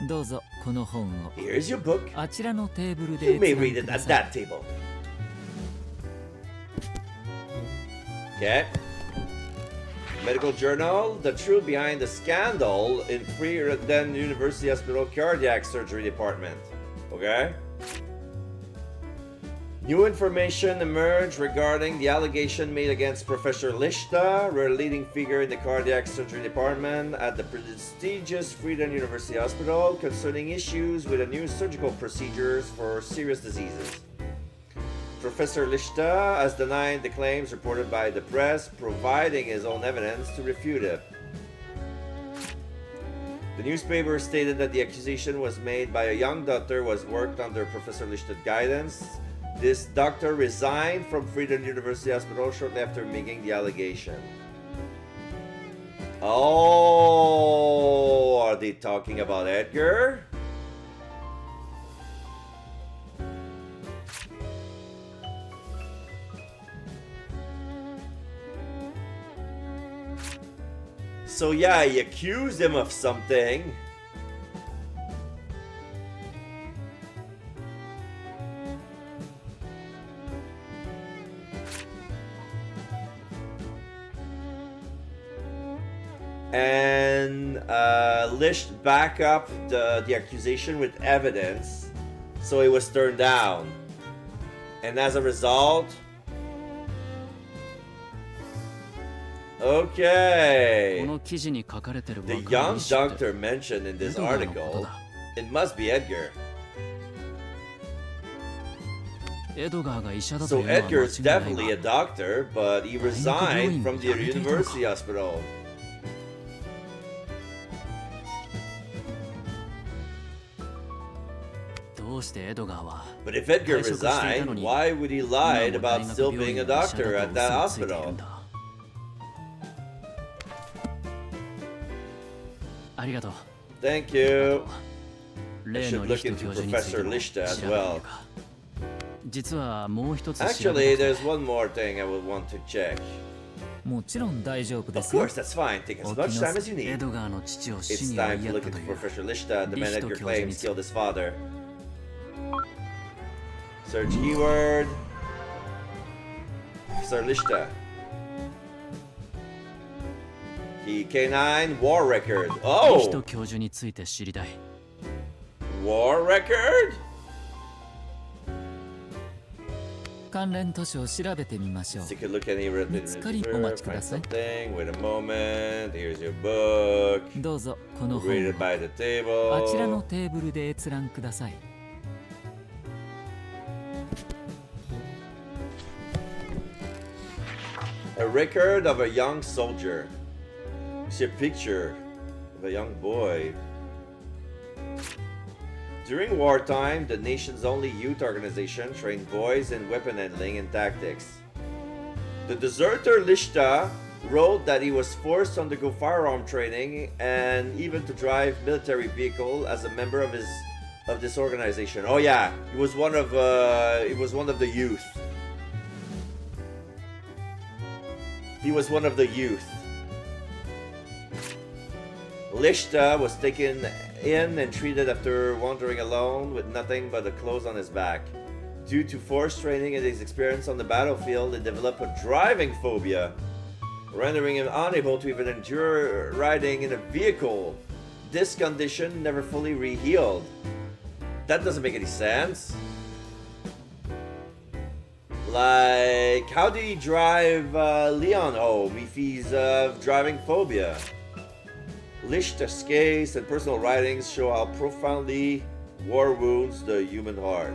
どうぞこの本を Here's your book. あちらのテーブルで You may 閲覧 read く it だ at さい。 that table. Okay. Medical journal: The truth behind the scandal in Frieden University Hospital cardiac surgery department. Okay. New information emerged regarding the allegation made against Professor Lichta, a leading figure in the cardiac surgery department at the prestigious Frieden University Hospital, concerning issues with the new surgical procedures for serious diseases. Professor Lichta has denied the claims reported by the press, providing his own evidence to refute it. The newspaper stated that the accusation was made by a young doctor who has worked under Professor Lichta's guidance. This doctor resigned from Frieden University Hospital shortly after making the allegation. Oh, are they talking about Edgar? So yeah, he accused him of something. and Lish back up the accusation with evidence, so he was turned down. And as a result, okay, この記事に書かれてる the 若い young 医師って doctor mentioned in エ this ドガーのこと article, だ。 it must be Edgar. エドガーが医者だと So いうのは間 Edgar is 違いない definitely a が doctor, but he resigned from the 大学病院に辞めていたのか。 university hospital. どうしてエドガーは But if Edgar 退職していた resigned, のに why would he 今 lie も about 大 still 学 being 病 a 院の医者 doctor だ at と that 嘘をついている hospital? んだ。ありがとう。 Thank you. 例の should リ look ヒト into 教授について Professor も Lichter as 調べてみ well. るか。実はもう一つ調 Actually, べたく there's て one more thing I would want to check. もちろん大丈夫で Of すよ course, that's fine. Take as 起 much きな time さ as you い。エ need. ドガーの父を死 It's に追 time い to やっ look たと into いう Professor Lichter, the man Lichter Edgar 教授に claims killed his father. Search keyword. Professor Lichter. Key K9 War Record. リヒ Oh! ト教授について知りたい。 War Record? 関連図書を調べてみましょう Let's take a look at any written 見つかりお待ちく find ださい something. Wait a moment. Here's your book. どうぞこの本 Read it を by the あちらの table. テーブルで閲覧ください A record of a young soldier. You see a picture of a young boy. During wartime, the nation's only youth organization trained boys in weapon handling and tactics. The deserter Lishta wrote that he was forced to undergo firearm training and even to drive military vehicle as a member of this organization. Oh yeah, he was one of the youth. He was one of the youth. Lishta was taken in and treated after wandering alone with nothing but the clothes on his back. Due to forced training and his experience on the battlefield, he developed a driving phobia, rendering him unable to even endure riding in a vehicle. This condition never fully re-healed. That doesn't make any sense. Like, how did he drive Leon home if he's driving phobia? Lichter's case and personal writings show how profoundly war wounds the human heart.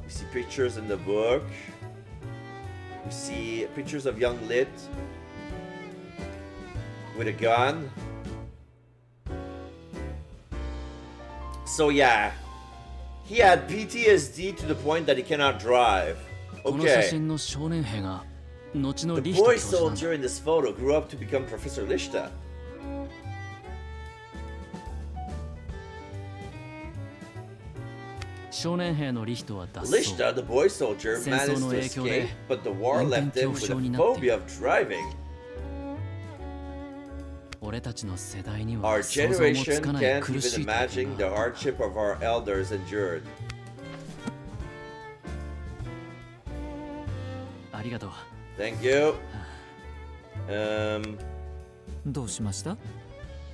We see pictures in the book. We see pictures of young Lit with a gun. So yeah, he had PTSD to the point that he cannot drive. この写 Okay. 真の少年兵が後の The リヒト boy 教授なんだ。 soldier in this photo grew up to become Professor Lichter. 少年兵のリヒトは脱走。 Lichter, the boy soldier, 戦争 managed の to 影響で escape, but the war 運転 left him 恐怖 with 症 a になっている。 phobia of driving. 俺たちの世代に Our は想像もつ generation かない can't 苦し even い体 imagine 験 the があった。 hardship of our elders endured. ありがとう。 Thank you. どうしました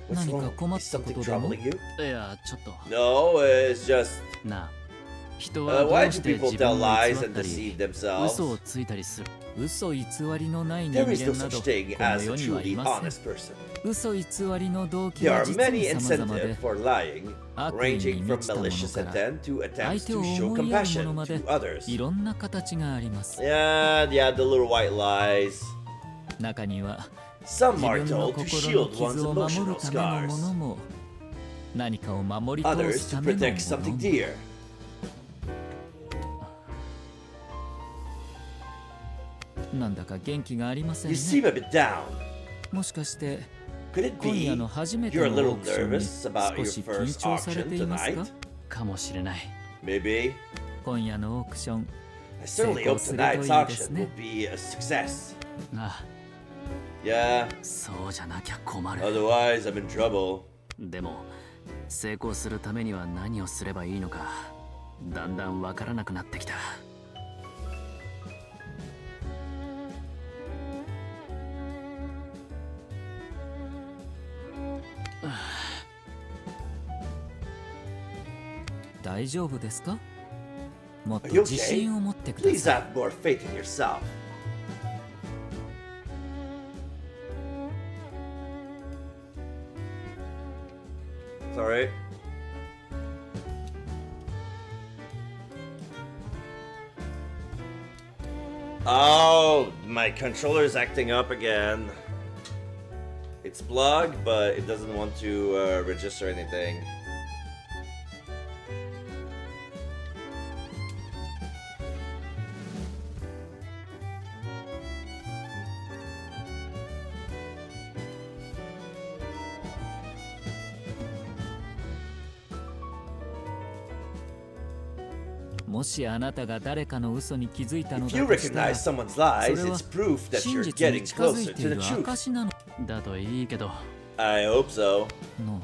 What's 何か wrong? 困っ Is たこ something とでも troubling you? いや、ちょっと。 No, it's just. なあ、人はど Why うし do て people 自 tell 分を lies 偽っ and たり deceive themselves? 嘘をついたりする。嘘偽りのない人 There is no 間など such thing この as 世 a にはい truly ません honest person. 嘘偽りの動機 There は are 実 many に様々 incentives で for lying, 悪意 ranging に from 満ちたもの malicious から intent to 相 attempts 手を to show 思いやるもの compassion まで to others. いろんな形があります Yeah, the little white lies. 中には Some 自 are 分の told to 心の shield 傷 one's を守る emotional ためのも scars, のも何かを守り通 others す to ためのも protect の something も dear. なんだか元気がありません You ね seem a bit down. もしかして Could it 今夜 be の初めて you're a の little オークションに nervous about 少 your し緊 first 張され auction ていますか tonight? かもしれない。 Maybe. 今夜のオークション I certainly hope 成功するといい tonight's です auction ね will be a success. あ Yeah, あ、そうじゃなきゃ困る。 otherwise I'm in trouble. でも、成功するためには何をすればいいのか、だんだんわからなくなってきた。大丈夫ですか？もっと Are you 自 okay? 信を持ってくだ Please さい。 have more faith in yourself. Sorry. Oh, my controller is acting up again. It's plugged, but it doesn't want to register anything. If you recognize someone's lies, it's proof that you're getting closer to the truth. だといいけど。 I hope so. の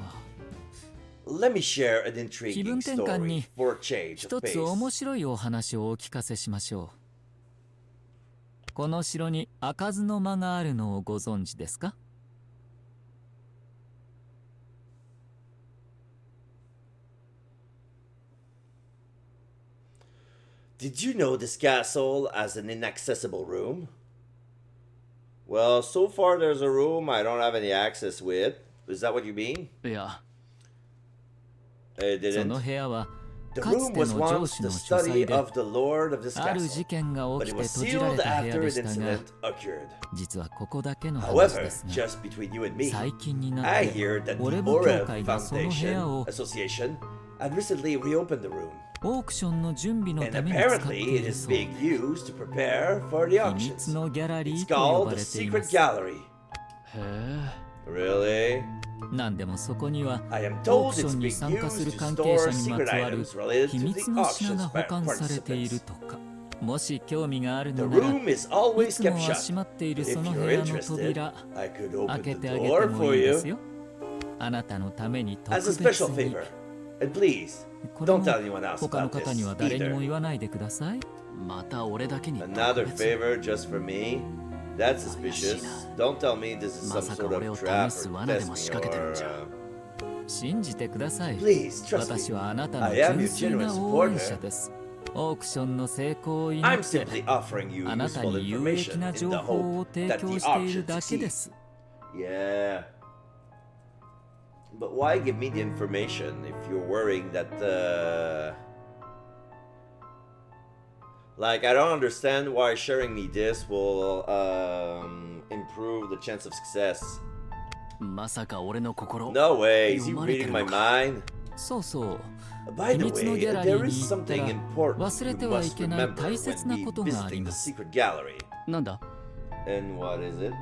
Let me share an 気 intriguing 分転換 story に for a change 一 of つ面 pace. 白いお話をお聞かせしましょう。この城に開かずの間があるのをご存知ですか？ Did you know this castle has an inaccessible room? Well, so far there's a room I don't have any access with. Is that what you mean? いや、 It その didn't. 部屋は The かつ room て was の上 once 司 the の書斎 study で of the lord of this ある castle, 事件が but 起 it きて was 閉じられ sealed た部屋 after で an したが、 incident occurred. 実はここだけの話 However, ですが、 just between you and me, 最近にな I って hear that オレ the ブ協 Oreb 会がその部屋 Foundation を Association had recently reopened the room, オークションの準備の and ために使って apparently い it る is そうで、 being used to prepare for the 秘密 auctions. のギャラリ It's ーと呼 called ば the れてい Secret ます。 Gallery. へえ。 Really? なんでもそこには I am オー told クショ it's ンに being 参加す used る to 関係 store 者にま secret つわる items related 秘 to 密 the の品 auctions が保管されている participants. とか。もし興味がある The のなら、 room is い always つも kept は shut. 閉まっている If その you're 部屋の interested, 扉、 I could 開 open け the てあげて door も for いいです you よ。あなたのために特 as a 別 special に。 favor. And please, これ don't も tell anyone else 他の about 方に this は誰にも either. 言わないでください。また俺だけに Another favor just for me? That's suspicious. Don't tell me this is some sort of trap or test me or... 信じてください。 Please, trust 私 me. はあなたの I am 純 your 粋 genuine な応援 supporter. 者です。オークションの成功を祈 I'm って simply offering you あなた useful に有益 information な in 情 the 報を hope 提 that 供 the している auction だけで succeeds. す。 Yeah. But why give me the information if you're worrying that Like, I don't understand why sharing me this will improve the chance of success. まさか俺の心。 No way, is he 読まれて reading る my のか。 mind? そうそう。 By 秘 the 密の way, ギャラリ there ー is に行った something ら important 忘れ you てはい must けない remember 大切な when ことがあり visiting ま the す。 secret gallery. なんだ？ And what is it?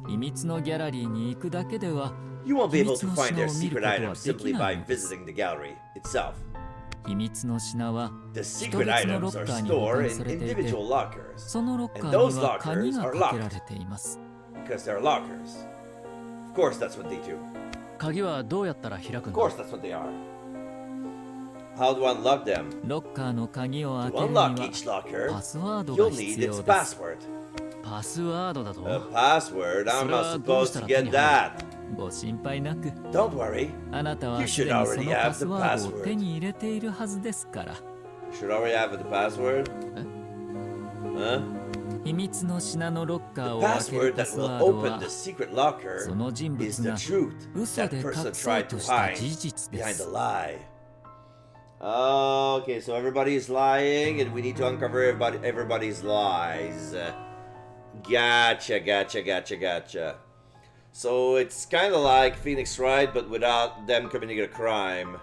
秘密のギャラリーに行くだけでは You won't be able to 秘密の find 品 their を見る secret ことは items でき simply な by いのです。 visiting the gallery itself. 秘密の品は The 一 secret 別のロ items ッ are カーに保 stored 管さ in れていて、 individual lockers そのロッカ And ー those には鍵 lockers が are かけら locked れています。 because they're lockers. Of course, that's what they do. 鍵はどうやったら開く Of ん course, だ？ that's what they are. How do I unlock them? ロッカーの鍵を開 To けるには unlock each locker, パスワードが you'll 必 need 要 its です password. パスワードだと？ A password? I'm not それはどうし supposed た to ら手 get に入る？ that. ご心配なく、 Don't worry. あなたは You す should でにそ already の have パ the スワードを password. 手に入れているはずですから。 You should already have the password. Huh? 秘密の品のロッカー The を開ける password パ that スワ will ード open は the secret locker その人 is 物 the が truth 嘘 that で隠 person そう tried と to した hide 事実で behind す the。lie. Okay, so everybody is lying, and we need to uncover everybody's lies. Gotcha. So it's kind of like Phoenix Wright, but without them committing a crime.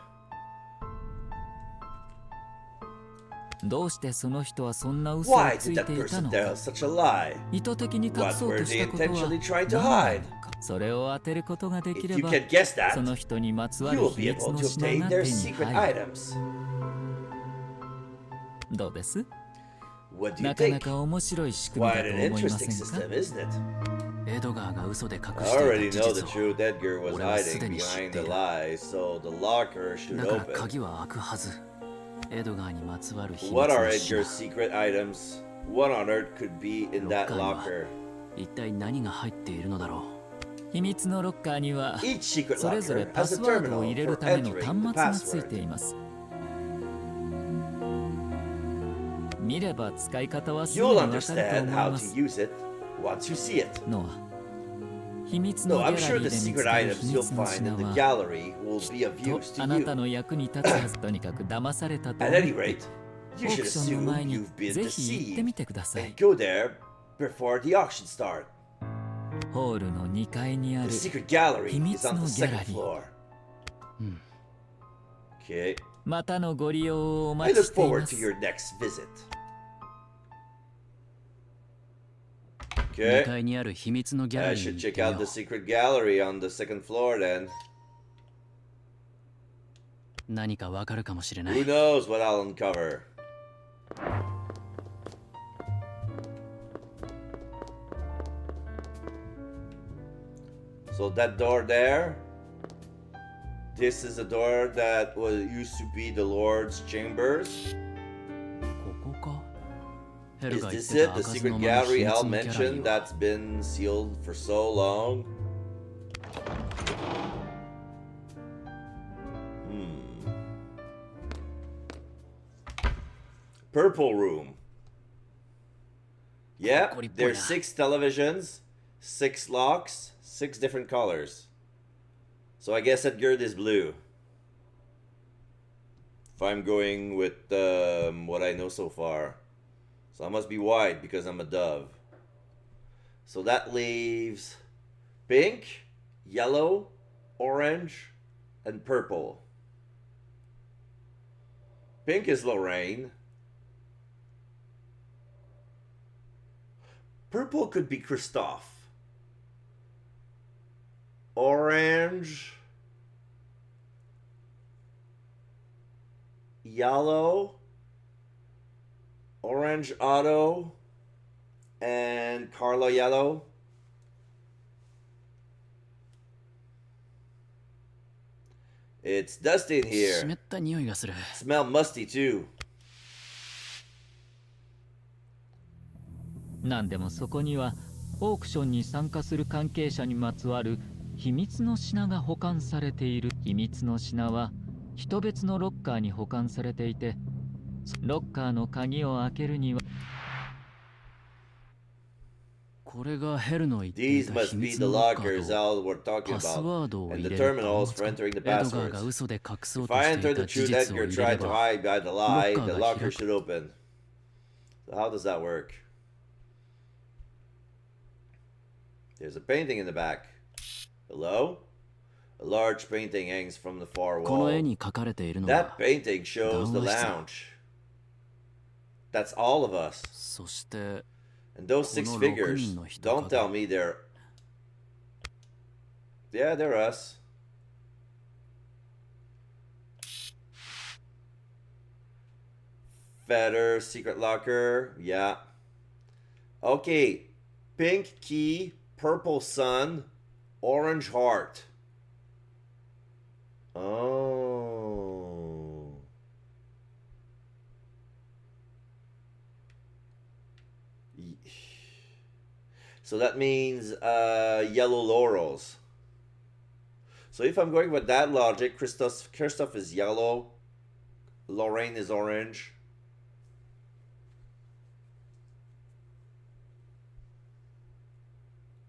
どうしてその人はそんな嘘を Why つ did い that ていた person のか。 tell such a lie? 意図的に隠そうとしたことは What were they intentionally trying to 何な hide? のか。それを当てることができ If れ you ば、 can guess そ that, の人にまつわ you る will 秘 be 密 able の to 品 obtain が their 手に secret 入る。 items. どうです What do you なかな think? か面白い仕組みだ Quite と an 思いま interesting せんか system, isn't it? エドガーが嘘で隠 I して already いた know 事 the 実を。 truth Edgar was 俺はす hiding でに知って behind い the る。 lies, so the locker should だから open. 鍵は開くはず。エドガーにまつわる秘密 What are の品。 Edgar's secret items? What on earth could be in that locker? 一体何が入っているのだろう。秘密のロッカーには Each secret それぞれ locker パ has ス a ワードを terminal 入れる for ための entering 端 the 末がついて password. います。見れば使い方はすぐ You'll にわかると understand 思い how ま to す use it once you see it. のは秘密の No, ギャ I'm ラ sure リー the で見 secret つかる items 秘 you'll 密の find 品 in the は gallery will be of と use あ to な you. たの役に立つはず。とにかく騙されたと At 思って any rate, オ you ー should クションの assume 前に you've been ぜひ行ってみ deceived てください。 and go there before the auction start. ホールの2階にあ The る secret gallery is on the 秘密のギャラリー。 second floor. Okay. またのご利用をお I 待ち look してい forward ま to す。 your next visit. 2 Okay. 階にある秘密のギャラ I リー should に行っ check てみよ out the う。 secret gallery on the second floor then. 何かわかるかもしれな Who い。 knows what I'll uncover? So that door there, this is a door that was used to be the Lord's chambers. ここか。ヘル Is が言っ this て it? た The 開かず secret の間の秘 gallery 密 Hal のギャラリ mentioned ーは。 that's been sealed for so long? Purple room. Yeah, there's 6 televisions, 6 locks, 6 different colors. So I guess that gird is blue. If I'm going with what I know so far. So I must be white because I'm a dove. So that leaves pink, yellow, orange, and purple. Pink is Lorraine. Purple could be Christophe. Orange. Yellow. Orange Otto. And Carlo Yellow. It's dusty in 湿 here. った匂いがする。 Smell musty too. なんでもそこにはオークションに参加する関係者にまつわる秘密の品が保管されている。秘密の品は一別のロッカーに保管されていて、ロッカーの鍵を開けるにはこれがヘルの言ってい These た must 秘 be 密 the のロッカ lockers ーと Al were talking パス about, ワードを and 入 the れる terminals 端 for 末 entering the エドガー passwords. が嘘で隠そう If と I してい enter た the 事 truth 実を Edgar 入れれ tried to ば hide by the lie, Locker the が locker 開く。 should open. So how does that work? There's a painting in the back. Hello? A large painting hangs from the far この絵 wall. に描かれているの That は painting shows the 談話室。 lounge. That's all of us. そして And those 6この figures, 6人の人 don't 影。 tell me they're... Yeah, they're us. Feather, secret locker, yeah. Okay, pink key, purple sun, orange heart. Oh. So that means yellow laurels. So if I'm going with that logic, Christoph is yellow, Lorraine is orange.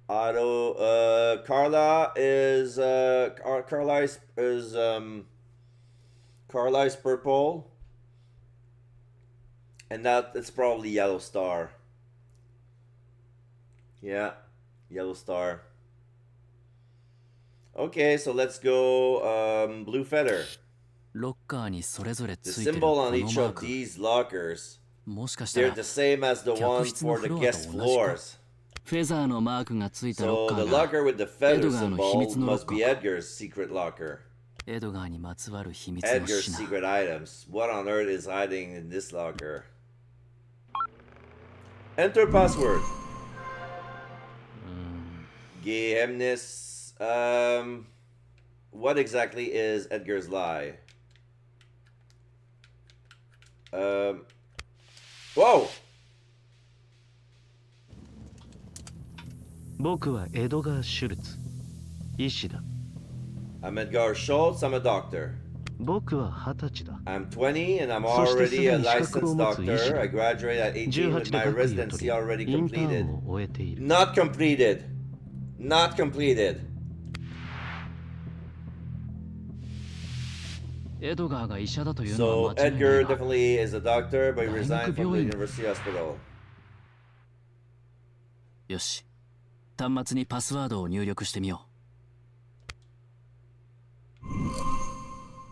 Otto, Carla is Carla is purple, and that it's probably Yellow Star. Yeah, Yellow Star. Okay, so let's go Blue Feather. ロッカーにそれぞれ The ついてる symbol こ on の each マー of ク、 these lockers, もしかした they're ら the same as the one 客室の for the フロアと guest 同じか。 floors. フェザーのマークがついたロ So ッカ the ーが locker with the feather Edgar の秘 symbol 密のロッ must カ be ーか。 Edgar's secret locker. エドガーにまつわる秘密の Edgar's 品。 secret items. What on earth is hiding in this locker? Enter password. Geheimnis. What exactly is Edgar's lie? Whoa! 僕はエドガー・シュルツ医師だ。 I'm Edgar Schultz. I'm a doctor. 僕は20歳だ。 I'm 20 and I'm そしてす already で a に資格を licensed 持つ医師 doctor. だ。 I graduated at 18 with 18で my 学位を取 residency り、 already インター completed. ンを終えている。 Not completed. Not completed. エドガーが医者だというのは So 間違いない Edgar が definitely is a doctor, but he 大 resigned 学 from 病 the 院。 university hospital. よし、端末にパスワードを入力してみよ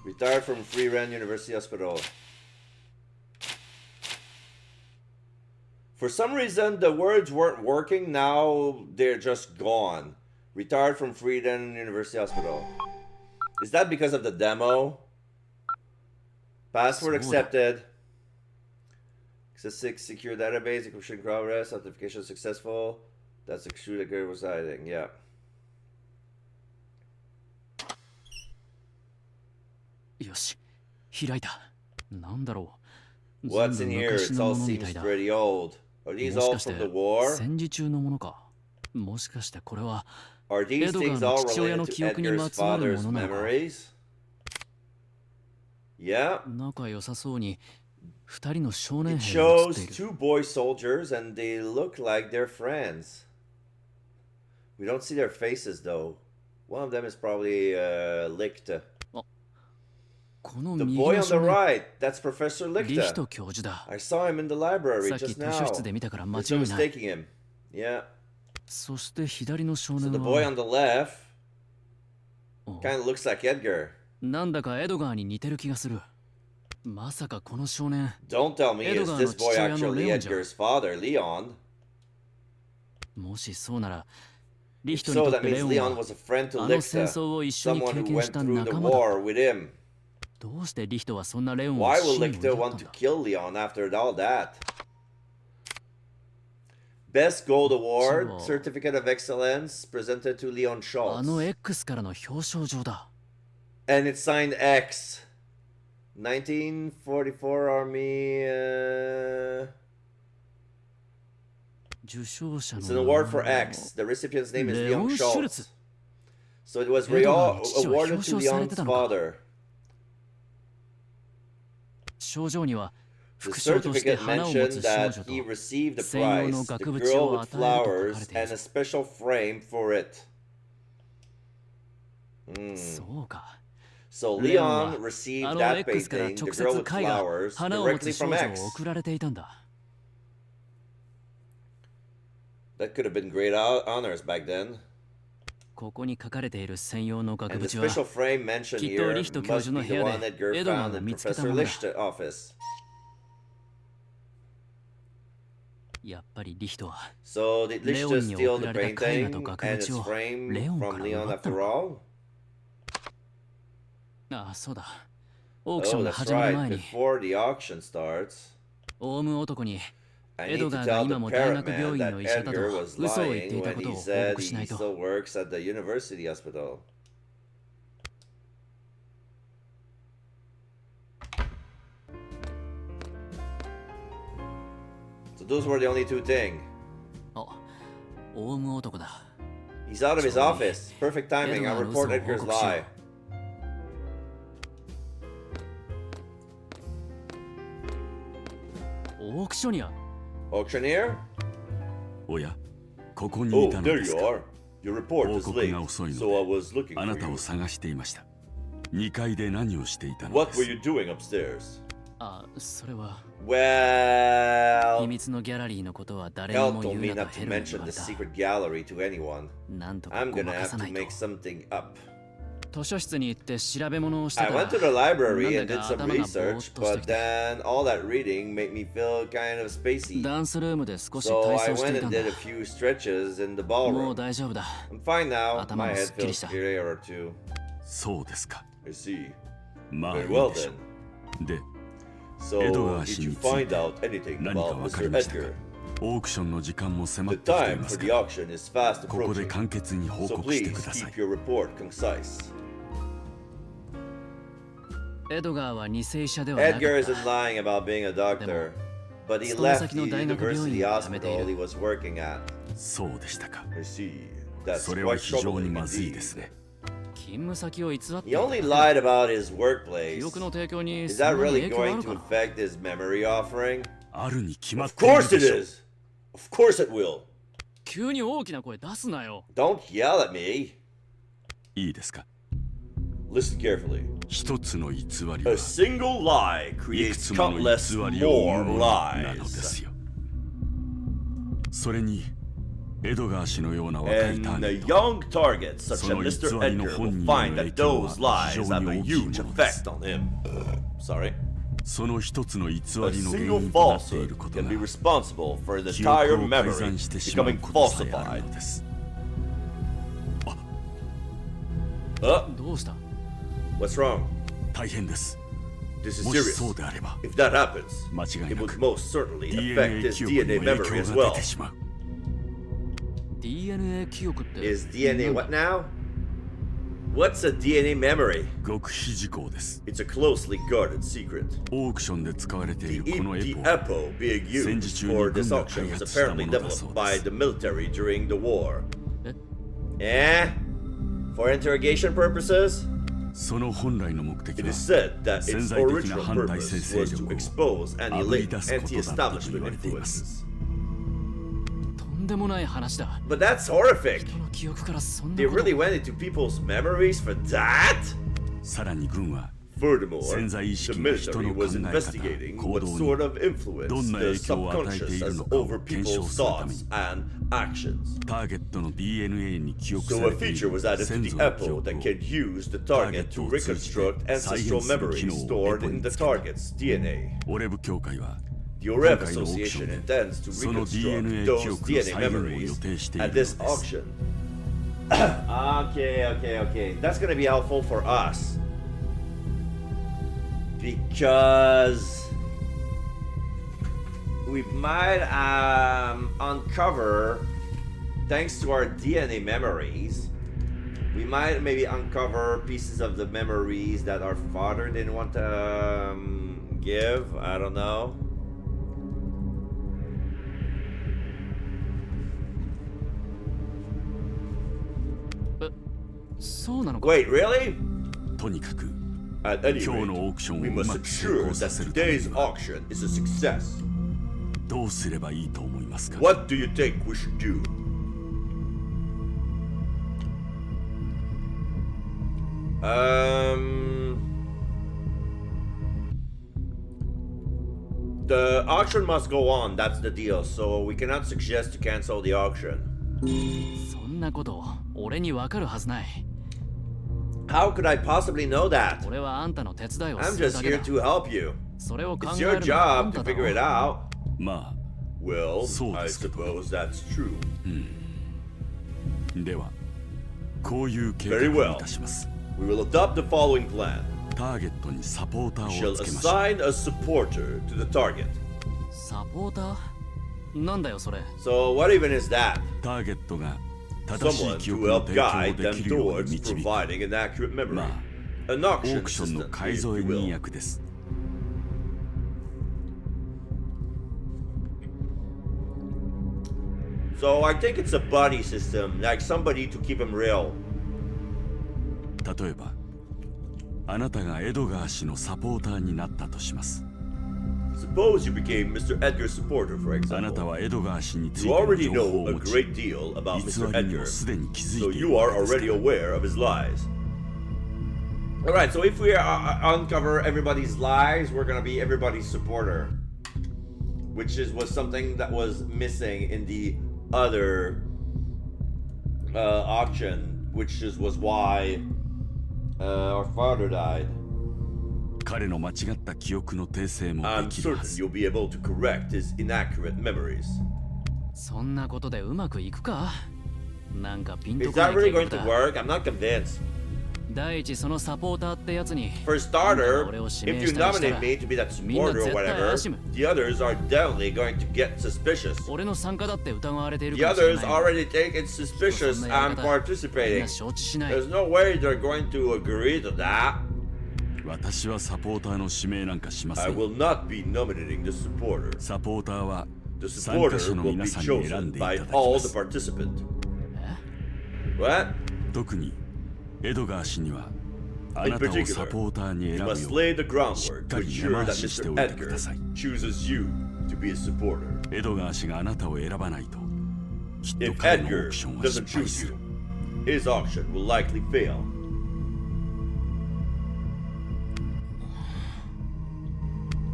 Retired from Free Ren University Hospital. For some reason, the words weren't working. Now they're just gone. Retired from Free Ren University Hospital. Is that because of the demo? Password accepted. Access 6 secure database. Encryption progress. Authentication successful. That's the true that residing. Yeah. う。よし、開いた。なんだろう。 What's 全 in 部 here? 昔 It の all ものみ seems たいだ。 pretty old. Are these もし all かして from the war? 戦時中のものか。もしかしてこれは Are エ these ドガー things の all 父親の related 記 to 憶にま Edgar's つわるも father's のなのか。 memories? Yeah. 仲良さそうに二人の少年 It 兵が映って shows いる。 two boy soldiers and they look like they're friends. We don't see their faces though. One of them is probably Licht. この The 右 boy の on the 少年、 right, that's Professor リヒト Licht. 教授だ。 I saw him in the library さっき just 図書 now. 室で見たから間 There's no 違いない。 mistaking him. Yeah. そして左の少 So 年 the boy は on the left お kind of looks like Edgar. なんだかエドガーに似てる気がする。まさかこの少年、 Don't tell me, is Edgar this boy の父親の actually レオンじゃん。 Edgar's father, Leon? もしそうなら、リ If ヒトに so, とっ 戦 てレオン Leon は was a friend to あの戦 Licht, 争を一緒に someone 経 who 験 went した through the 仲間だ。 war with him. どうしてリヒトはそんなレオンを Why 死 will に追い Licht やった want ん to だ。 kill Leon after all that? Best Gold Award, Certificate of Excellence, presented to Leon あの Schultz. X からの表彰状だ。 And it's signed X. 1944 Army. 受賞者 It's an の award for X. The recipient's name is レオン・ Leon シュル Schultz. ツ。 So it was エドガーの父は awarded 表 to 彰されて Leon's たのか。 father. 賞状には The 副賞として certificate 花を持 mentioned つ少 that 女と he received the 専用の prize, the 額縁 girl を with 与えると書か flowers, れてい and る a。special frame for it. そうか。 So レオンは Leon received あの that X から painting, 直 the 接 girl with 絵画、 flowers, 花を持 directly つ少 from 女 X. を送られていたんだ。That could have been great honors back then. ここに書かれている専用の額 And the 縁は special frame mentioned きっと here リヒト教 must 授の be 部 the 屋 one で Edgar エドガー found が in 見つけた Professor ものだ。 Licht's office. やっぱりリヒトは So did レオ Licht ンに steal 送 the られた絵画 painting と and 額 its 縁を frame レオンか from ら Leon 奪った after のか。 all? ああ、そうだ。オークショ Oh, ンが that's 始まる right. 前に、 Before the auction starts, オウム男に I エ need ド to ガーが tell 今 the も大 parrot 学 man 病院 that の医者だと Edgar was 嘘を言ってい lying た when ことを he 報 said 告しな he いと。 still works at the university hospital. So those were the only two things. あ、オウム男だ。 He's out of his office. Perfect timing. I'll report Edgar's lie. オークショニア。 Auctioneer? おや、ここに Oh, いたの there です you か。 are. Your report 報 is 告 late, が遅い so の I で was looking あな for た you. を探していました。2階で何をしていたので What す were you doing upstairs? あ、それは Well, 秘密のギャラリーのことは誰に Hell も told 言 me うな not と to ヘルに言 mention わ the れた。 secret gallery to anyone. なんとか I'm ご gonna まか have さ to ないと。 make something up. 図書室に行って調べ物をして I たら went to the library な and んだ did か some 頭がぼーっ research, として but きて then all that reading made me feel kind of spacey. ダンスルームで少し So 体 I 操してい went たん and だ。 did a few stretches in the もう ballroom. 大丈夫だ。 I'm fine now. 頭 My も head すっきり feels した。 clearer or two. そうですか。 I see. まあいい Very well でしょ then. う。で、 So, エドガー did 氏 you につい find て out anything 何か about 分かり Mr. ましたか。 Edgar? オークションの時間も迫 The ってきてい time ます for the から auction is fast ここで approaching. 簡潔に報 So 告して please ください keep。your report concise. エドガーは偽医者ではなかっ Edgar た。 isn't lying about being a doctor, but he 勤め left 先 the の大学病院 university を辞めてい hospital る。 he was working at. そうでしたか。 I see. That's それは quite 非常に troubling まずい indeed. ですね。気勤務先を偽ってい He た only lied about his workplace. 記憶の提供に Is そ that んなに really 影響あ going る to かな affect his memory offering? あるに決まっ Of ている course で it しょう。 is. Of course it will. 急に大きな声出すなよ。 Don't yell at me. いいですか。 Listen carefully. 一つの偽りは A single lie いく creates つもの偽 countless りを生 more むものなので lies. すよ。それにエドガー氏のような若い And ターゲ the ットは young targets such as その偽 Mr. りの Edgar 本 will 人の find 影 that 響は those lies 非常 have に a 大きい huge ものです effect on him. Sorry. その一つの偽り A の原 single 因となっている falsehood こと can が be responsible for the 記憶 entire を改 memory ざんしてしまう becoming ことさえある falsified. のです。 どうした？ What's wrong? 大変です。 This is もし serious. そうであれば If that happens, 間違い it な would く most certainly affect DNA his 記憶 DNA に影 memory 響 as が well. 出てしまう。 DNA 記憶って Is DNA what now? What's a DNA memory? 極秘事項です。 It's a closely guarded secret. オークションで使われてい The, るこのエ the ポは EPO being 戦時 used 中に for 軍 this が auction 開 was 発したも apparently のだそう developed で by す。 the military during the war. え For interrogation purposes? その本来の目的 It は is said that 潜 its 在的な original 反体制 purpose 勢 was to 力を expose あ any ぶり late 出すことだったと言 anti-establishment われています。 influences. とんでもない話だ。 But that's horrific. 人の記憶からそんな They こと really went into people's memories for that? さらに軍は Furthermore, 潜在意 the 識が人 military の考 was え方、 investigating 行 what 動 sort に of influence どんな the 影響を与えてい subconscious る has のかを over 検証 people's するため thoughts に and actions. ターゲットの DNA に記憶さ So れ a てい feature る was added to 先 the 祖の記 EPO 憶を that can use the target to reconstruct ancestral memories stored in the target's DNA. オレブ協会は The 今 OREV 回のオークション Association で intends to その DNA reconstruct 記 those 憶の DNA 再現を memories 予定している at ので this す。 auction. Okay. That's gonna be helpful for us. Because we might uncover, thanks to our DNA memories, we might maybe uncover pieces of the memories that our father didn't want to give. I don't know. Wait, really? とにかく At any 今日の rate, オークション we をう must まく成 ensure 功さ that せるため today's には auction is a success. どうすればいいと思いますか？ What do you think we should do? The auction must go on, that's the deal, so we cannot suggest to cancel the auction. そんなこと俺にわかるはずない。 How could I possibly know that? 俺はあんたの手伝いを I'm する just だけ here だ。 to help you. それを考 It's え your るのはあん job た to だ figure it ろ。 out. まあ Well, So I this could suppose that's true. ではこういう計 Very 画を well. いたします。 We will adopt the following plan. ターゲットにサポータ We ー shall をつけましょう。 assign a supporter to the target. サポーターなんだよそれ。 So what even is that? ターゲットが正しい Someone 記 to 憶の help 提供を guide で them きるよう towards に導く providing an accurate memory. まあ An オー auction クションの assistant, 買い if 添え you 人 will. 役です。 So I think it's a buddy system, like somebody to keep him real. 例えばあなたがエドガー氏のサポーターになったとします。 Suppose you became Mr. Edgar's supporter, for あなた example. はエドガー氏につい You ての already 情報を know a 持ち great deal about 偽 Mr. りにも Edgar, すでに気づ so いてい you る are わけですか already ら。 aware of his lies. Alright, so if we uncover everybody's lies, we're gonna be everybody's supporter. Which was something that was missing in the other auction, which was why our father died. 彼の間違った記憶の訂正もで I'm きるは certain ず。 you'll be able to correct his inaccurate memories. そんなことでうまくいくか？なんかピンと Is こな that い really 計 going 画 to だ。 work? I'm not convinced. 第一そのサポーターってやつに For starter, 俺を指 if 名 you したりした nominate ら me to be that みんな supporter or 絶対 whatever, 怪しむ。 the others are definitely going to get suspicious. 俺の参加だって疑われている The かもしれ others ない。 already think it's suspicious そんなやり I'm 方みん participating. な承知しない。 There's no way they're going to agree to that. 私はサポーターの指名なんかしませ I ん。 will not be nominating the supporter. サポーターは The 参加 supporter 者の will 皆 be さんに選ん chosen でいた by だき all ま the す。 participants. What? 特にエドガー氏にはあ In なたをサ particular, ポーターに you 選 must ぶよ lay the うしっ groundwork か to り ensure 根 that 回しして Mr. おいてく Edgar ださい。 chooses you to be a supporter. エドガー氏があなたを選ばないときっと If 彼のオー Edgar クションは doesn't 失敗 choose す you, る。 his auction will likely fail.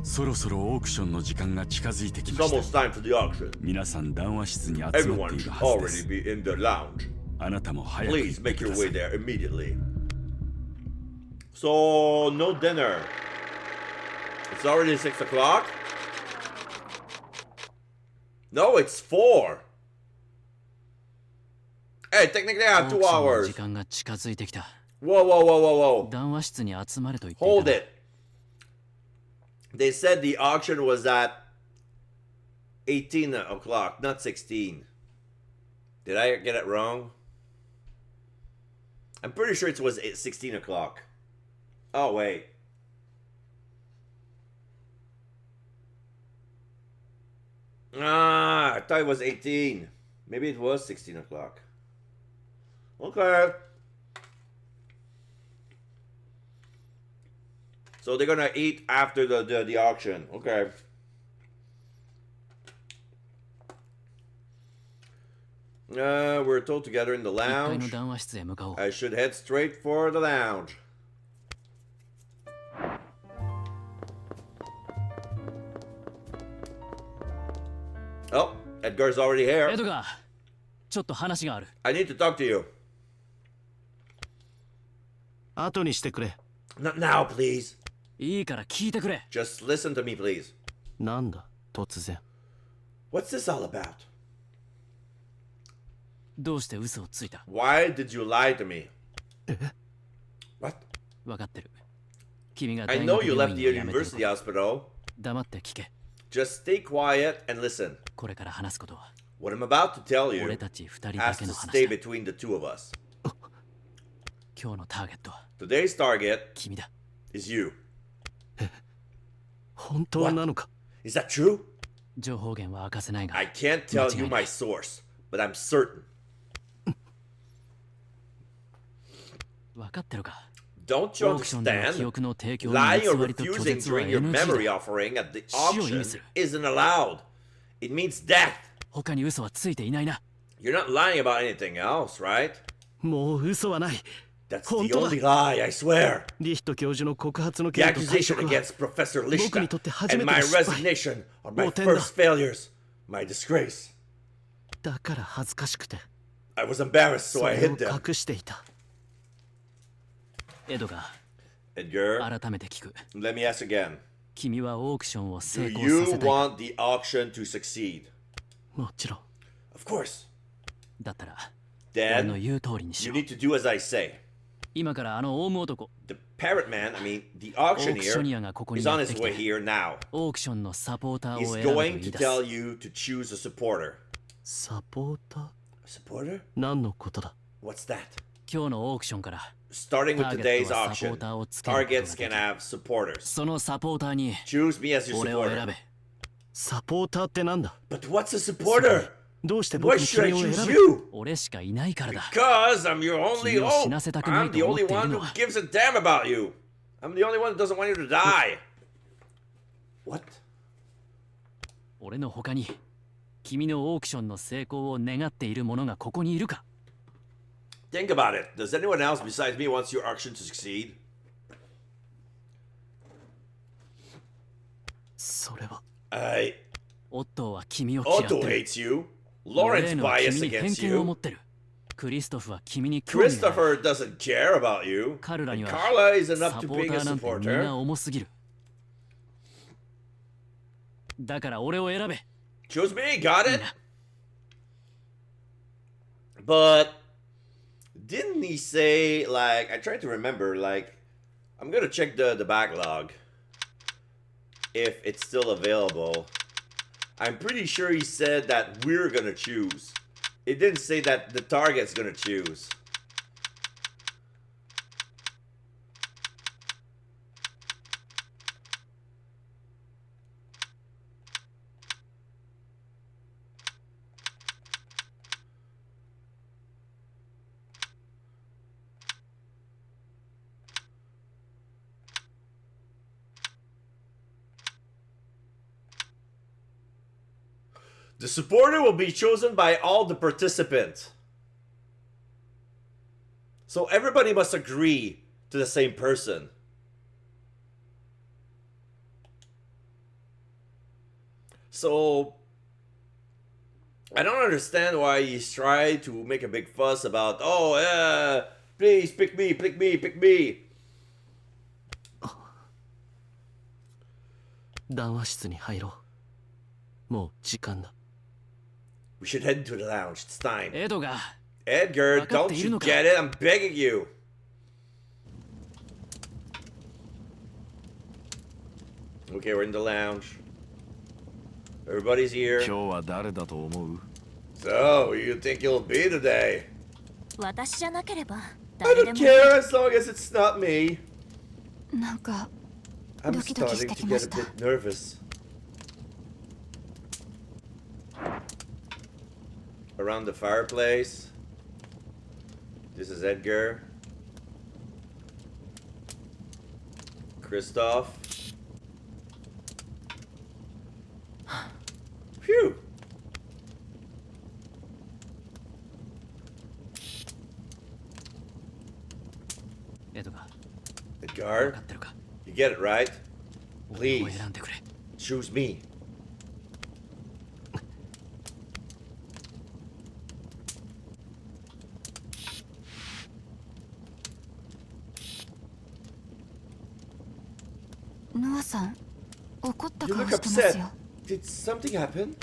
そろそろオークションの時間が近づいてき It's ました。 almost time for the auction. 皆さん談話室に集まって Everyone いる should はずで already す。 be in the lounge. あなたも早く行 Please って make く your ださ way い。 there immediately. So, no dinner. It's already 6 o'clock? No, it's 4. Hey, technically I オ have ー 2 クションの hours. 時間が近づいてきた。 Whoa, whoa, whoa, whoa, whoa. 談話室に集まれと言ってい Hold た。 it. They said the auction was at 18 o'clock, not 16. Did I get it wrong? I'm pretty sure it was 16 o'clock. Oh, wait. Ah, I thought it was 18. Maybe it was 16 o'clock. Okay. So they're gonna eat after the auction. Okay. We're told together in the 1階の lounge. 談話室へ向かおう。 I should head straight for the lounge. Oh, Edgar's already エ here. ドガー、ちょっと話がある。 I need to talk to you. 後にしてくれ。 Not now, please. いいから聞いてくれ。 Just listen to me, please. なんだ突然。 What's this all about? どうして嘘をついた？ Why did you lie to me? What? 分かってる。君が I 大 know 学 you 病 left 院 the を辞めてる university hospital. 黙って聞け。 Just stay quiet and listen. これから話すことは What I'm about to tell you 俺たち二人だ has け to の stay 話だ。 between the two of us. 今日のターゲットは Today's target 君だ。 is you. 本当なのか。 Is that true? 情報源は明かせないが I can't tell you my source, but I'm certain. 分かってるか？ Don't you オークションでの記 understand? 憶の提供に Lying 偽 or りと拒 refusing 絶は during your NG memory だ。 offering at the 死を意 auction 味する。 isn't allowed. It means death. 他に嘘はついていないな。 You're not lying about anything else, right? もう嘘はない。 That's 本 the 当だ。 only lie, I swear. リヒト教授の告発の The 件と退 accusation 職は against Professor 僕にとって Lishta 初め and ての my 失敗。 resignation are my 汚点だ。 first failures, my disgrace. だから恥ずかしくて I was embarrassed, そ so I れ hid を them. 隠していた。エドガ Edgar, ー、改めて聞く。 let me ask again. 君はオークションを Do 成功 you させたいか？ want the auction to succeed? もちろん。 Of course. だったら、俺の Then 言う通りにし you よう。 need to do as I say. 今からあのオウム男、 The parrot man, I mean, the オークショニア auctioneer, がここに is や on って his き way て、 here now. オークションのサポーター He's を選ぶと going 言 to い出 tell す。 you to choose a supporter. サポーター Supporter? 何のことだ。 What's that? 今日のオークションから、 Starting with ターゲッ today's トはサ auction, ポーターをつけることが targets でき can る。 have supporters. そのサポーターに Choose me as your 俺を選 supporter. べ。サポーターってなんだ。 But what's a supporter? どうして僕 Why に should I 君を choose 選べ。 you? 俺しかいないからだ。 Because I'm your only 君を死 hope. なせたくない I'm と the 思っ only ている one の who は gives a damn about you. I'm the only one that doesn't want you to die. What? 俺の他に君のオークションの成功を願っている者がここにいるか？ Think about it. Does anyone else besides me wants your auction to succeed? それは。オットーは君を嫌って Otto る。 hates you. 俺 Lawrence への biased 君に偏 against 見を持 you. ってる。クリストフは君に興味がない。 Christopher doesn't care about you. 彼らに And は Carla isn't サ up to ポー being タ a ーなんて荷 supporter. が重すぎる。だから俺を選べ。 Choose me, got it? But didn't he say, like, I tried to remember, like, I'm gonna check the backlog if it's still available. I'm pretty sure he said that we're gonna choose. It didn't say that the target's gonna choose. The supporter will be chosen by all the participants. So everybody must agree to the same person. So I don't understand why he's trying to make a big fuss about, oh, yeah, please pick me, pick me, pick me. 談話室に入ろう。もう時間だ。 We should head to the lounge. It's time. エドが Edgar, don't you get it? I'm begging you. Okay, we're in the lounge. Everybody's here. 今日は誰だと思う？ So, who you think you'll be today? 私じゃなければ I 誰で don't も care as long as it's not me. なんか I'm ドキドキ starting して to きま get し a た。 bit nervous. Around the fireplace. This is Edgar. Kristoff. Phew. エドが Edgar, 分かってるか you get it right? 俺を Please, 選んでくれ choose me. ノアさん怒った You 顔 look してます upset. よ。 Did something happen?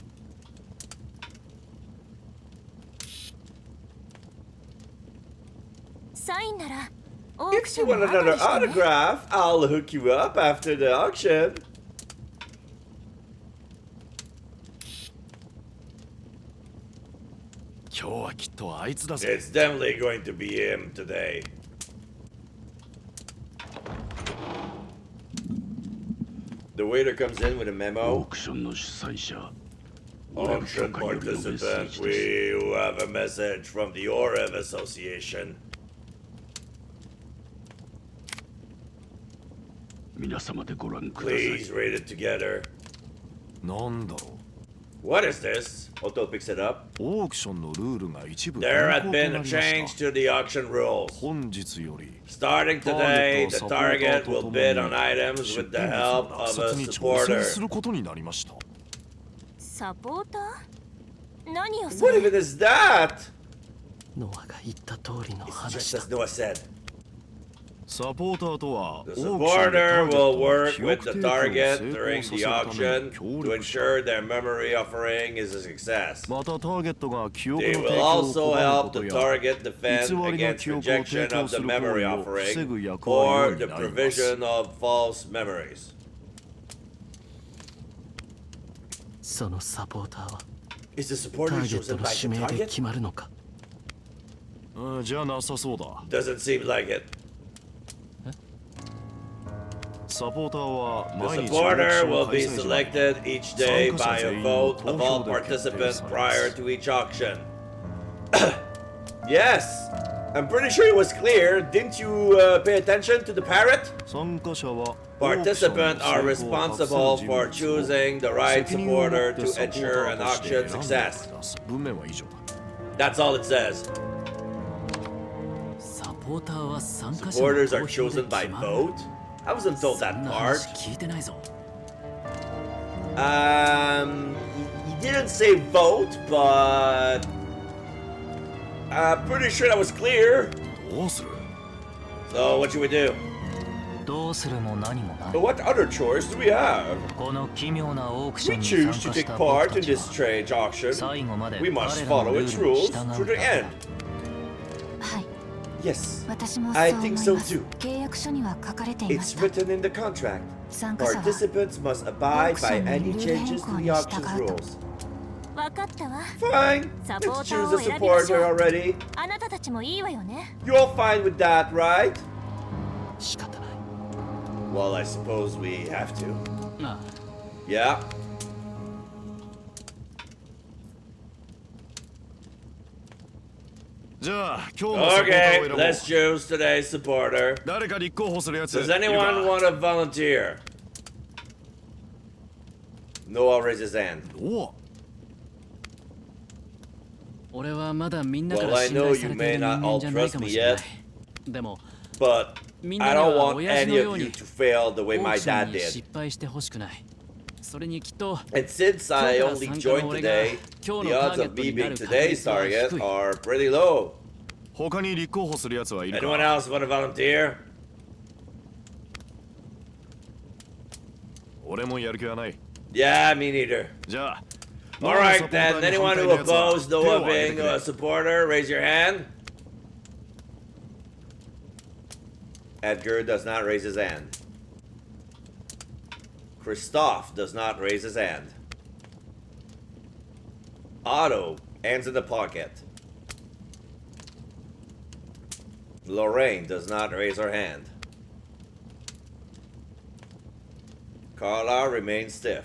サインならオーク If シ you ョン want の後 another にしてね。 autograph, I'll hook you up after the auction. 今日はきっとあいつだぜ。 It's definitely going to be him today. The waiter comes in with a オー memo. クションの主催者 Auction participant, we have a message from the Orev Association. 皆様でご覧ください Please read it together. なんだろ What is this? Otto picks it up. う。オークションのルールが一部 There 変 had 更と been な a りまし change た。 to the auction rules. 本日より Starting today, the target will bid on items with the help of 落 a 札に挑戦 supporter. することになりました。サポーター何よそ What れ。 even is that? ノアが言った通りの It's 話 just だ。 as Noah said. サポーターとは The オークションでタ supporter ーゲッ will トの work 記 with 憶 the 提供を target 成 during 功さ the せるため auction に協 to 力した。 ensure their memory offering is a success. またターゲットが記憶の They 提 will 供を also 拒むこ help と the や target 偽 defend りの against 記憶を提 rejection 供 of す the る行 memory 為を防ぐ offering 役割 or に the なります。 provision of false memories. そのサポーターは Is the タ supporter ーゲット chosen の by 指 the 名で target? 決まるのか。じゃあなさそうだ。 Doesn't seem like it. サポーターは The 毎日 supporter オー will ク be ション開催時 selected each day by a vote of all participants prior to each auction. Yes, I'm pretty sure it was clear. Didn't you pay attention to the parrot? 参加者は Participants are オーク responsible ション for の成功を choosing the right 責任を持っ supporter て to サポータ ensure ー an として auction 選んで success. ください。文面は以上だ。 That's all it says. サポーターは参加者の Supporters 投 are 票で chosen by 決まる vote? I wasn't told そ that んな part. 話聞いてないぞ He didn't say vote, but I'm pretty sure that was clear. どうする？ So what should we do? どうするも何もな But い。 what other choice do we have? この奇妙なオークショ We ンに参 choose 加 to し take た僕 part た in ち this は strange auction. 最後まで We 彼 must らの follow ル its ールに rules 従 through う the だけ end. だ。はい。 Yes, 私もそう I 思い think ま so す too. 契約書には書かれていま It's した。 written in the contract. 参加者は Participants must abide by Auction any のルール changes 変 to 更 the に auction's 従うと。 rules. 分かったわ。 Fine, let's choose a supporter already. あなたたちもいいわよね。 You're fine with that, right? 仕方ない。 Well, I suppose we have to. あ Yeah. じゃあ今日のサポーターを Okay, 選ぼう。 let's choose today's supporter. 誰か立候補するやつい Does る anyone か？ want to volunteer? Noah raises his hand. お俺はまだみんなか Well, ら I 信 know 頼さ you れて may いる not 人間 all じゃない trust かも me しれない yet, でも but みん I なに don't は want 親父 any のよ of う you に to fail the オ way ー my クショ dad ンに did. 失敗してほしくない。それにきっと And since I 今日から only 参加 joined の俺が today, 今日 the の odds ターゲ of ット me にな being る確 today's 率は target 低い。 are pretty low. 他に立候補する奴はいる Anyone か？ else want to volunteer? 俺もやる気はない。 Yeah, me neither. じゃあ、 Alright then, anyone who ノアのサポーターに反対の奴は opposed 手を Noah 挙げて being くれ a supporter, raise your hand. Edgar does not raise his hand. Christoph does not raise his hand. Otto, hands in the pocket. Lorraine does not raise her hand. Carla remains stiff.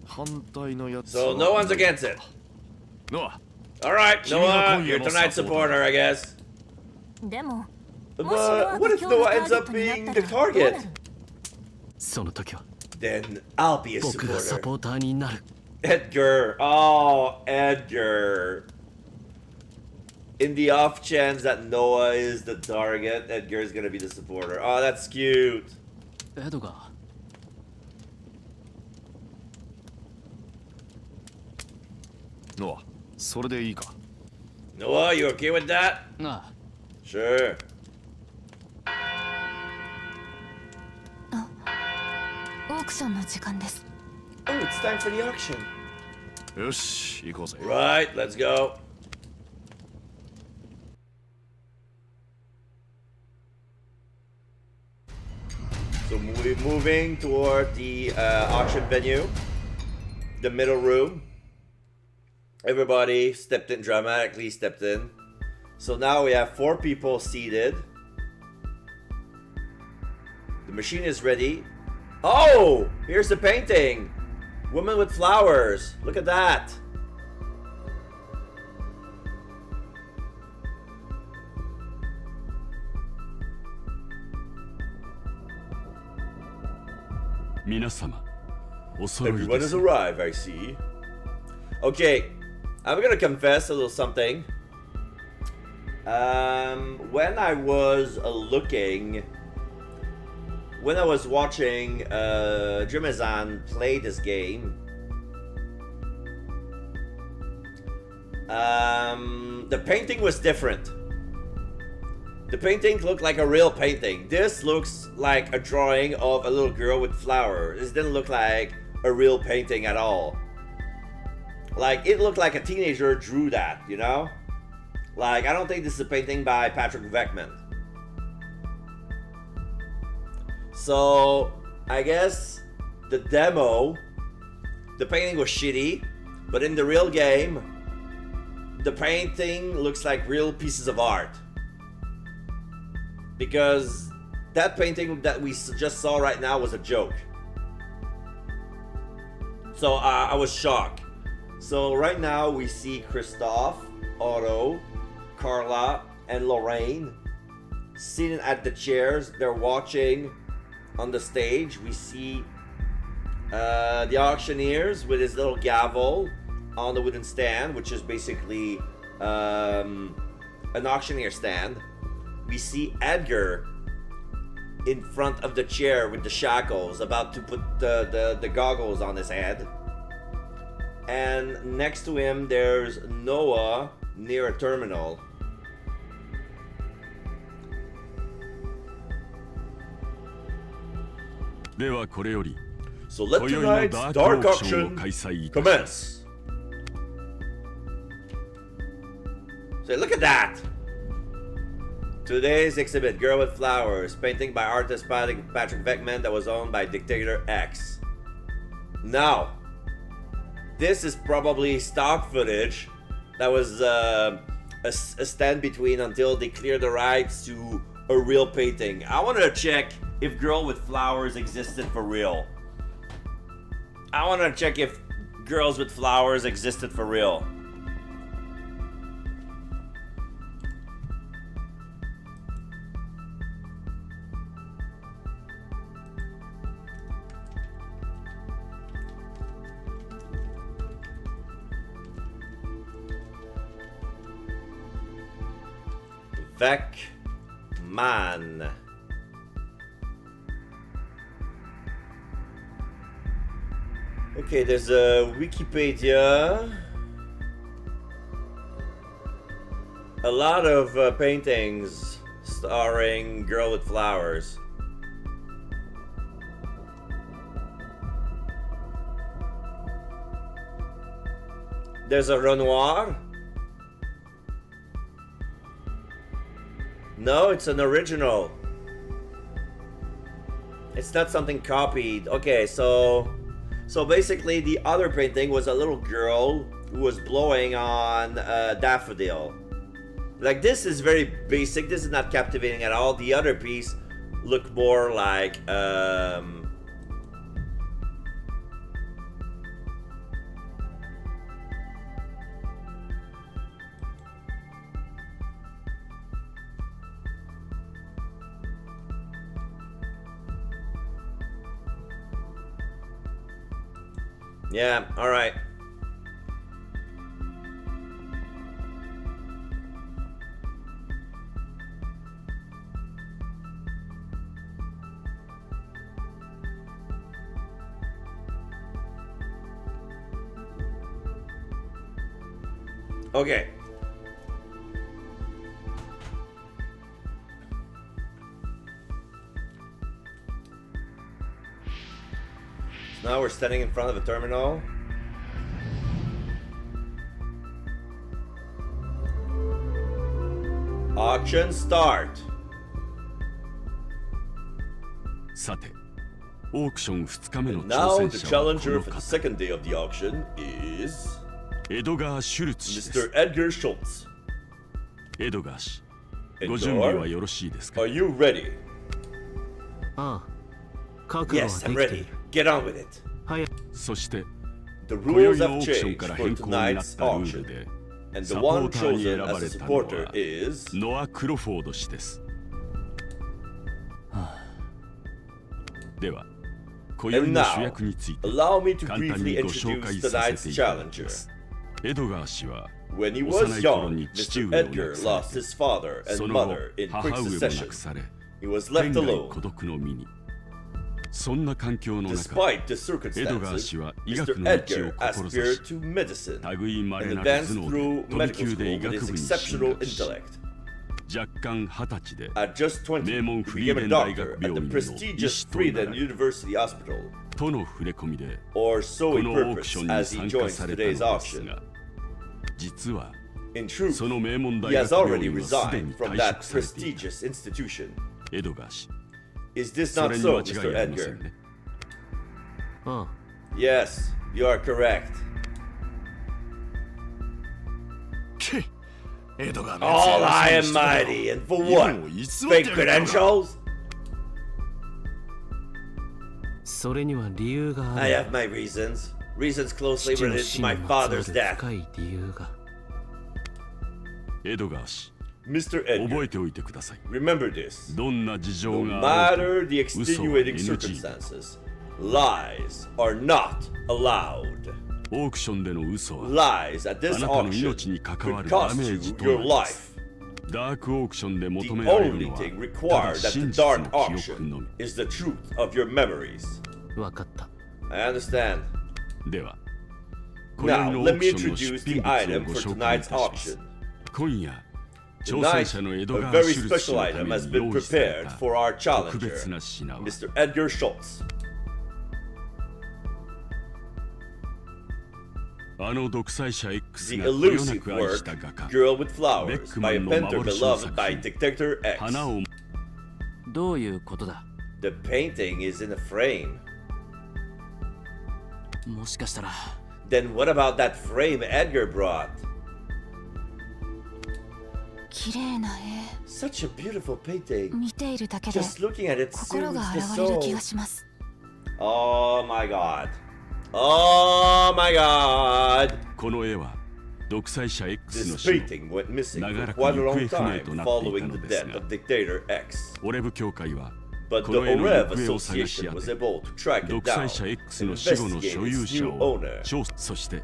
反対のやつ So は no one's against it. ノア、 Alright, 君が Noah, 今夜 you're の tonight's サポーター。 supporter, I guess. でも But what if Noah ends up being the target? その時は Then I'll be a 僕がサ supporter. ポーターになる。 Edgar. Oh, Edgar. In the off chance that Noah is the target, Edgar's gonna be the supporter. Oh, that's cute. エドがノア、それでいいか？ Noah, you okay with that? あ Sure. オークションの時間です。 Oh, it's time for the auction. よし、行こうぜ。 Right, let's go. So we're moving toward the auction venue, the middle room. Everybody stepped in, dramatically stepped in. So now we have 4 people seated. The machine is ready. Oh, here's the painting. Woman with flowers. Look at that. Everyone has arrived, I see. Okay, I'm gonna confess a little something. When I was when I was watching Jimazan play this game, the painting was different. The painting looked like a real painting. This looks like a drawing of a little girl with flowers. This didn't look like a real painting at all. Like, it looked like a teenager drew that, you know? Like, I don't think this is a painting by Patrick Veckman. So, I guess the demo, the painting was shitty, but in the real game, the painting looks like real pieces of art. Because that painting that we just saw right now was a joke. So I was shocked. So right now we see Christoph, Otto, Carla, and Lorraine sitting at the chairs. They're watching on the stage. We see the auctioneers with his little gavel on the wooden stand, which is basically an auctioneer stand. We see Edgar in front of the chair with the shackles, about to put the goggles on his head. And next to him, there's Noah near a terminal. So let tonight's dark auction commence. So look at that! Today's exhibit, Girl with Flowers, painting by artist Patrick Veckman that was owned by Dictator X. Now, this is probably stock footage that was a stand between until they clear the rights to a real painting. I wanted to check if Girl with Flowers existed for real. I wanted to check if Girls with Flowers existed for real. Man. Okay, there's a Wikipedia. A lot of paintings starring Girl with Flowers. There's a Renoir. No, it's an original. It's not something copied. Okay, so basically the other painting was a little girl who was blowing on a daffodil. Like, this is very basic. This is not captivating at all. The other piece looked more like yeah, all right. Okay. So now we're standing in front of a terminal. Auction start. さて、オークション2日目の And now 挑 the 戦者はこ challenger の for the 方、 second day of the auction is エドガー・シュルツ氏です。 Mr. Edgar Schultz. エドガー氏、 Edgar, ご準備はよろしいですか？ Are you ready? ああ、覚悟 Yes, は I'm できてい ready. る。 Get on with it. 早そして、 The 今宵 rules の have オークション changed から for 変更になっ tonight's たルール auction, で、 and サ the ポ one ーターに選 chosen ば as a れたのは supporter is ノア・クロフォード氏です。では、今宵 And の now, 主役について allow me to 簡単 briefly にご紹 introduce 介させ tonight's ていただき challenger. ます。エドガー氏は When he 幼 was い頃 young, に父 Mr. 上を亡 Edgar くさ lost れ his father て、 and その後 mother in 母 quick 上も亡 succession. くされ、 He was 天 left 涯 alone. 孤独の身に。そんな環境の中、 Despite the エドガー circumstances, 氏は医 Mr. 学の道を Edgar 志 aspired し、 to medicine 類いまれ and な advanced る頭脳 through で飛び medical 級で school 医 with 学 his 部に exceptional 進学し、 intellect. 若干20歳で At just 20, 名門 he フリー became デ a ン大 doctor 学 at 病 the 院の医 prestigious 師とな Frieden り、 University Hospital, との触れ込みで or so こ he のオークショ purposed ンに as he 参加 joins された today's のです auction. が、実は In truth, その名門大 he 学 has 病 already 院はすで resigned に from 退 that 職されていた prestigious institution. エドガー氏。 Is this そ not れに so, 間違 Mr. いありません Edgar? ね。あ Yes, you are correct. エドガー All high and mighty, and for what? もう偽って Fake るだろ credentials? それには理由があ I る。 have my reasons. Reasons closely 父の related 死 to に my まつわ father's る death. 深い理由が。エドガー氏、 Mr. 覚 Edgar, えておいてください。 remember this. どんな事情 No があろ matter う the と、嘘は extenuating NG。 circumstances, lies are not allowed. オークションでの嘘は、 Lies at あ this なたの auction 命に関わ could るダ cost メー you ジとな your ります。 life. ダークオークションで The 求められる only のは、 thing た required だ at the 真実 dark の記憶 auction のみ。 is the truth of your memories. わかった。 I understand. では、今宵 Now, のオ let ー me クションの introduce 出 the 品物を item ご for 紹介い tonight's たします。 auction. 今夜、挑戦 Tonight, 者のエド a ガー・ very シュルツ氏 special のた item め has に been 用意され prepared た for our 特別 challenger, な品は、 Mr. Edgar Schultz. あの独裁者 X The がこよな elusive く愛した work, 画家、 Girl with Flowers, by a Beckman の painter 幻の beloved 作 by 品 Dictator X. 花をどういうことだ？ The painting is in a frame. もしかしたら Then what about that frame Edgar brought? 綺麗な絵。 Such a beautiful painting. 見ているだけで Just looking at it 心 soothes が the 洗われる気 soul. がします。 Oh my god. Oh my god. この絵は独裁者 X の This 死後、 painting went missing 長 for らく quite a 行 long 方不明 time となっていた following の the です death が、 of Dictator X. オレブ協会は But こ the の絵の Orev 行方を探し Association 当 was て、 able to track it 独 down 裁者 X の and 死後の investigate 所有 its 者 new を owner. 調査、そして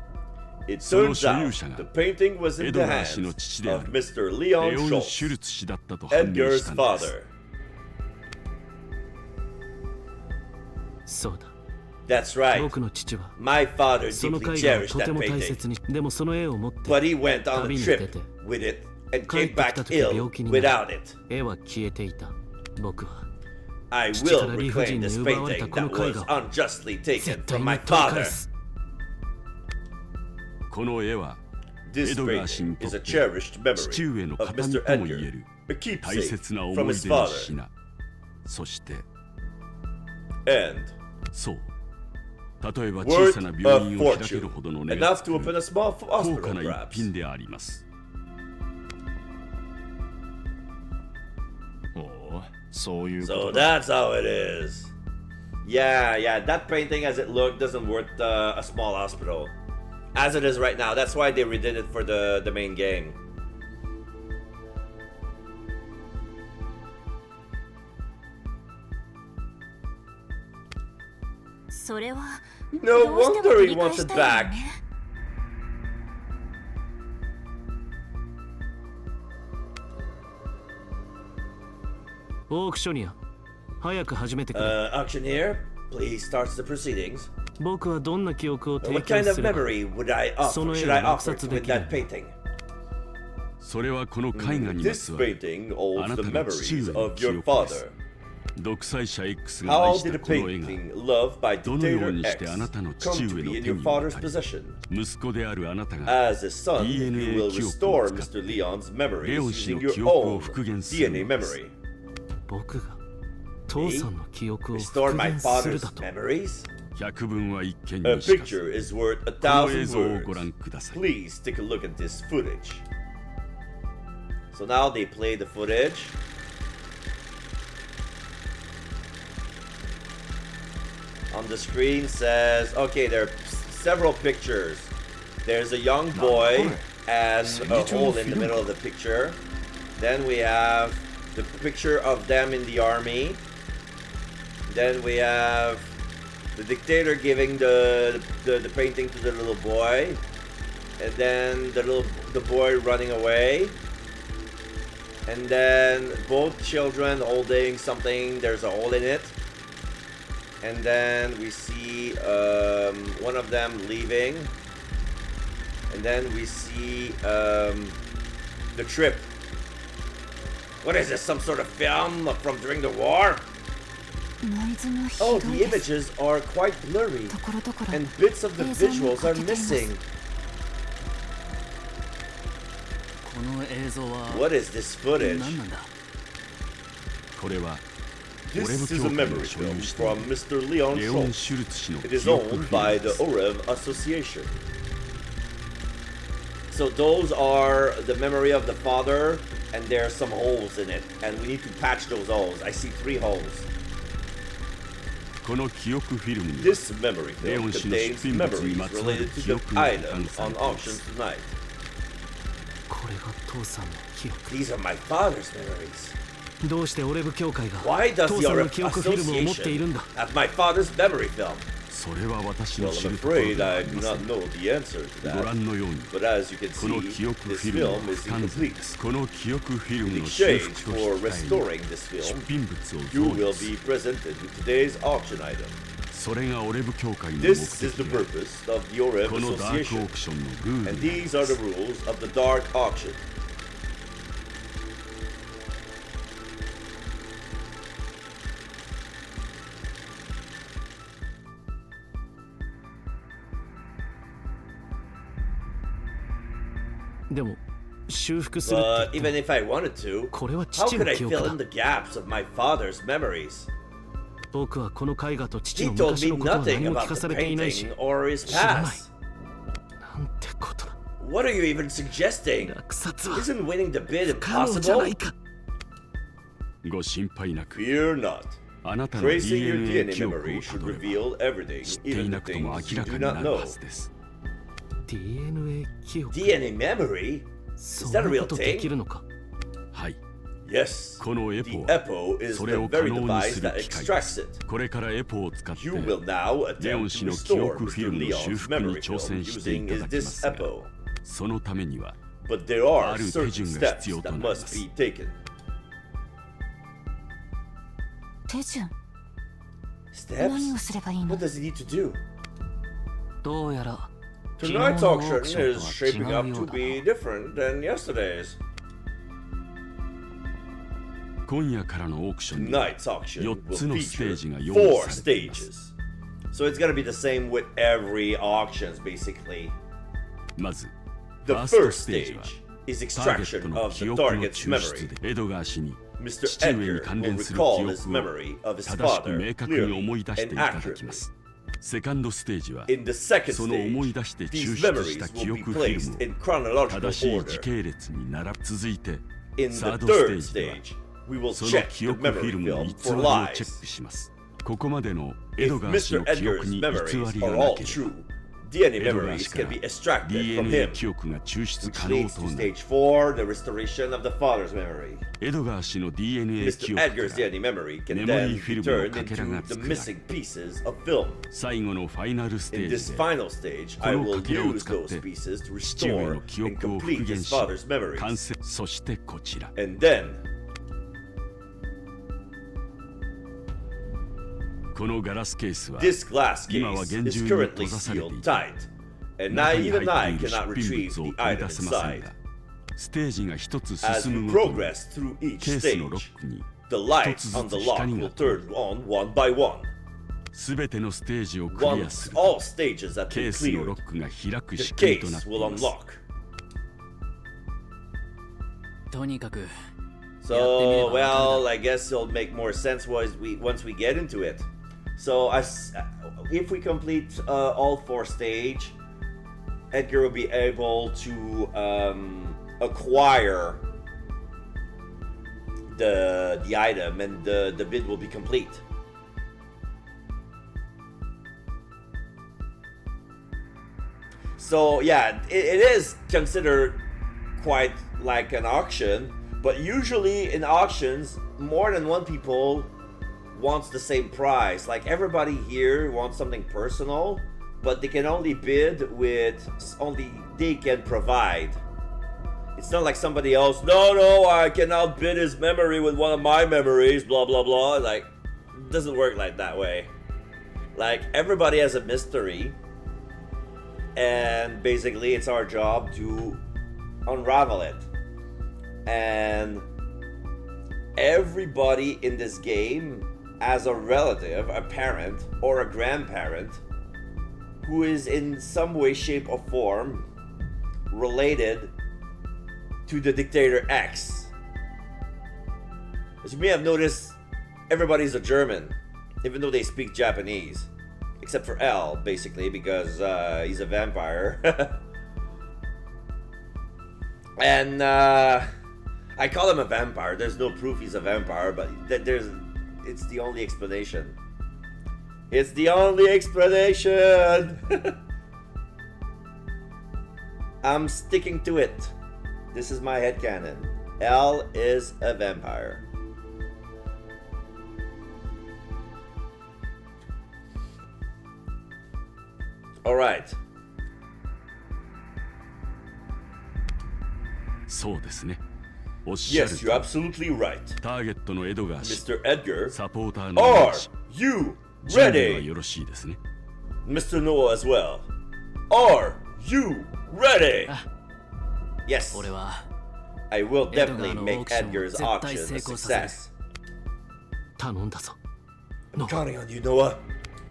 It その turns 所有 out 者が the painting was エ in ド the ガー hands 氏の父であ of る Mr. レ Leon オン・シュ Schultz, ルツ氏だったと判明 Edgar's したのです father. そうだ That's right. 僕の父は My father その deeply 絵画を cherished とて that も大 painting. 切にでもその絵を持って But he went on a 旅に出 trip て with it and 帰っ came てきた back 時病 ill 気になり without it. 絵は消えていた僕は I 父か will ら理不尽 reclaim に this 奪われた painting この that 絵 was 画を unjustly 絶 taken 対 from に my 取り返 father. すこの絵は This エドガー氏に painting と is っ a て cherished 父 memory 上の of 形 Mr. とも Edgar, 言える a 大 keepsake 切な from 思い his 出の father. 品そして And そう例えば小 worth さな a 病院を開け fortune, るほどの値が enough つ to く open a small 高 hospital 価な一 perhaps. 品でありますおお、そういうこ So とだ。 that's how it is. Yeah, that painting as it looked doesn't worth a small hospital. As it is right now, that's why they redid it for the main game. それは No どうしても wonder 繰 he り返 wants し it たいよ back. ね。オークショニア早く始めてくれ Auctioneer, please start the proceedings. 僕はどんな記憶を提 What 供 kind す of れば memory would I offer? その絵を Should I 落 offer 札 to で win きる that painting? それはこの絵画にま This つわる painting あ holds な the たの父 memories 上の of 記 your 憶です father. 独裁者 X が愛 How し did た a この絵が painting loved by どのよう Dictator にして X あなたの come 父 to 上 be の in 手 your に father's 渡り possession? 息子であるあなたが As his son, you DNA will 記憶 restore を使って Mr. Leon's memories レオン氏 using の your 記憶を own 復元する DNA のです memory. 僕が父さんの記憶を Restore 復 my 元する father's だと memories? 百分は一見 A にしかず picture is worth a この映 thousand 像をご覧 words. ください Please take a look at this footage. So now they play the footage. On the screen says, okay, there are several pictures. There's a young boy and a hole in the middle of the picture. Then we have the picture of them in the army. Then we have the dictator giving the painting to the little boy. And then the boy running away. And then both children holding something, there's a hole in it. And then we see one of them leaving. And then we see the trip. What is this, some sort of film from during the war? ノイズもひ Oh, ど the いです。 images are quite blurry. ところどころ And bits of the 映像も visuals are 欠けています missing. この映像は What is this footage? 何なんだ。これは This オレブ is 教 a 会 memory が所 film 有している from Mr. Leon レオン・ Schultz. シュルツ氏の It 記 is 憶フ owned ィルム by で the す Orev Association. So those are the memory of the father, and there are some holes in it, and we need to patch those holes. I see 3 holes. この記憶フィルムに This memory film レオン氏の出 contains 品物に memories まつわる related to 記 the 憶が保管 items され on ていま auction す tonight. これが父さんの記憶 These are my father's memories. どうしてオレブ教会が Why does 父 the さんの Orev 記憶フィルムを持っているん Association だ have my father's memory film? それは私の Well, 知 I'm るところ afraid ではあ I り do ませ not ん know the answer to ご that. 覧のように But as you can この see, 記憶 this フィルムは film is 不完全 incomplete. ですこの記憶フィルム In の修 exchange 復と for 引き換え restoring this に film, 出品物を you 贈与 will す be る presented with today's auction item. それがオレブ教会の目 This is 的 the である purpose of the Orev このダークオ Association. ークションのルール And なん these で are the す rules of the dark auction. But even if I wanted to, これは how 父の could I 記 fill 憶 in だ the gaps of my fat's memories? 僕はこの絵画と父 He の told 昔 me のことは nothing 何も聞 about か the されていないし painting or his 知らない past. なんてことだ What are you even suggesting? 落札は Isn't winning the bid 不可能じゃな impossible? いかご心配なく Fear not. あなたの Tracing your DNA DNA 記憶を memory た should どれば reveal everything, 知ってい even な the くとも things 明 you らか do に not なる know. はずです DNA 記憶 DNA memory? そ Is ん that a な real ことでき thing? るのかはい Yes, このエ the ポは EPO is そ the れを可 very 能に device する that 機械で extracts す it. これからエポを使って You will now レオ attempt ン to 氏の記 restore 憶フィ Mr. ルムの Leon's 修復に memory 挑 film 戦してい using ただきま this すが EPO. そのためには But there are ある手 certain 順が steps 必要と that なりま must す be taken. 手順 Steps? 何をすればいいの What does he need to do? どうやら Tonight's 昨日のオー auction クション is とは違 shaping う up よ to うだ be な different than yesterday's. 今夜からのオークションには Tonight's auction will 4つのステー feature ジが用意 4されています stages. So it's gonna be the same with every auctions, basically. まず The ファースト first ステージは stage is ターゲッ extraction トの of 記 the 憶の target's 抽出 memory. でエドガー氏に Mr. 父上に Edgar 関 will 連する記 recall his 憶を memory of his 正しく father 明確に clearly 思い出してい and ただき accurately. ますセカンドステージは In the second その思い stage, 出して抽 these 出し memories た記 will be 憶フィル placed ム in を chronological 正しい時 order. 系列に並び続いて In サー the ドステ third ージでは stage, we will その check 記 the 憶フィ memory ルムの film 偽 for りをチェ lies. ックしますここまでのエ If ドガー氏 Mr. の記 Edgar's 憶に偽 memories りが are な all ければ true, DNA エドガー memories 氏か can ら be extracted from DNA him, 記憶が抽出 which 可能 leads と to なる stage 4, the restoration of the father's memory. エドガー氏の DNA 記 Mr. 憶か Edgar's ら DNA memory can メモリー then フィ be ルムの turned かけらが into the 作られ missing pieces of film. 最後のファイナルステ In ー this ジで final stage, こ I の will かけらを use 使っ those て pieces to 父上 restore の記 and 憶を復 complete 元 his し father's 完 memories. 成そしてこちら And then, このガラスケースは this glass 今は case 厳 is 重に currently 閉ざされて sealed いて tight, and 中 I, に入 even I っている cannot 出品 retrieve 物を the 取り item 出せません inside. がステージが一つ As 進 we むごとに progress through each ケースのロ stage, ックに the lights on the lock will turn on one by one. すべてのステージをクリア Once する all stages have ケ been ースのロ cleared, ックが開く the 仕組みとなっ case てい will ます unlock. とにかく So, well, I guess it'll make more sense once we get into it. So, if we complete all 4 stage, Edgar will be able to acquire the item, and the bid will be complete. So yeah, it is considered quite like an auction, but usually in auctions, more than one people wants the same price. Like everybody here wants something personal, but they can only bid with only they can provide. It's not like somebody else, no, I can outbid his memory with one of my memories, blah blah blah. Like, it doesn't work like that way. Like, everybody has a mystery, and basically it's our job to unravel it. And everybody in this game has a relative, a parent, or a grandparent who is in some way, shape, or form related to the dictator X. As you may have noticed, everybody's a German, even though they speak Japanese. Except for L, basically, because he's a vampire. And I call him a vampire. There's no proof he's a vampire, but it's the only explanation. It's the only explanation! I'm sticking to it. This is my headcanon. L is a vampire. Alright. そうですねおっしゃる Yes, と you're absolutely right. ターゲットのエドガー氏 Mr. Edgar, サポーターの are 氏 you 準備は ready? よろしいですね Mr. Noah as well. Are you ready? Yes, 俺は I will エドガ definitely ーの make オークションを Edgar's 絶対 auction 成 a 功させる success. 頼んだぞ I'm counting on you, Noah.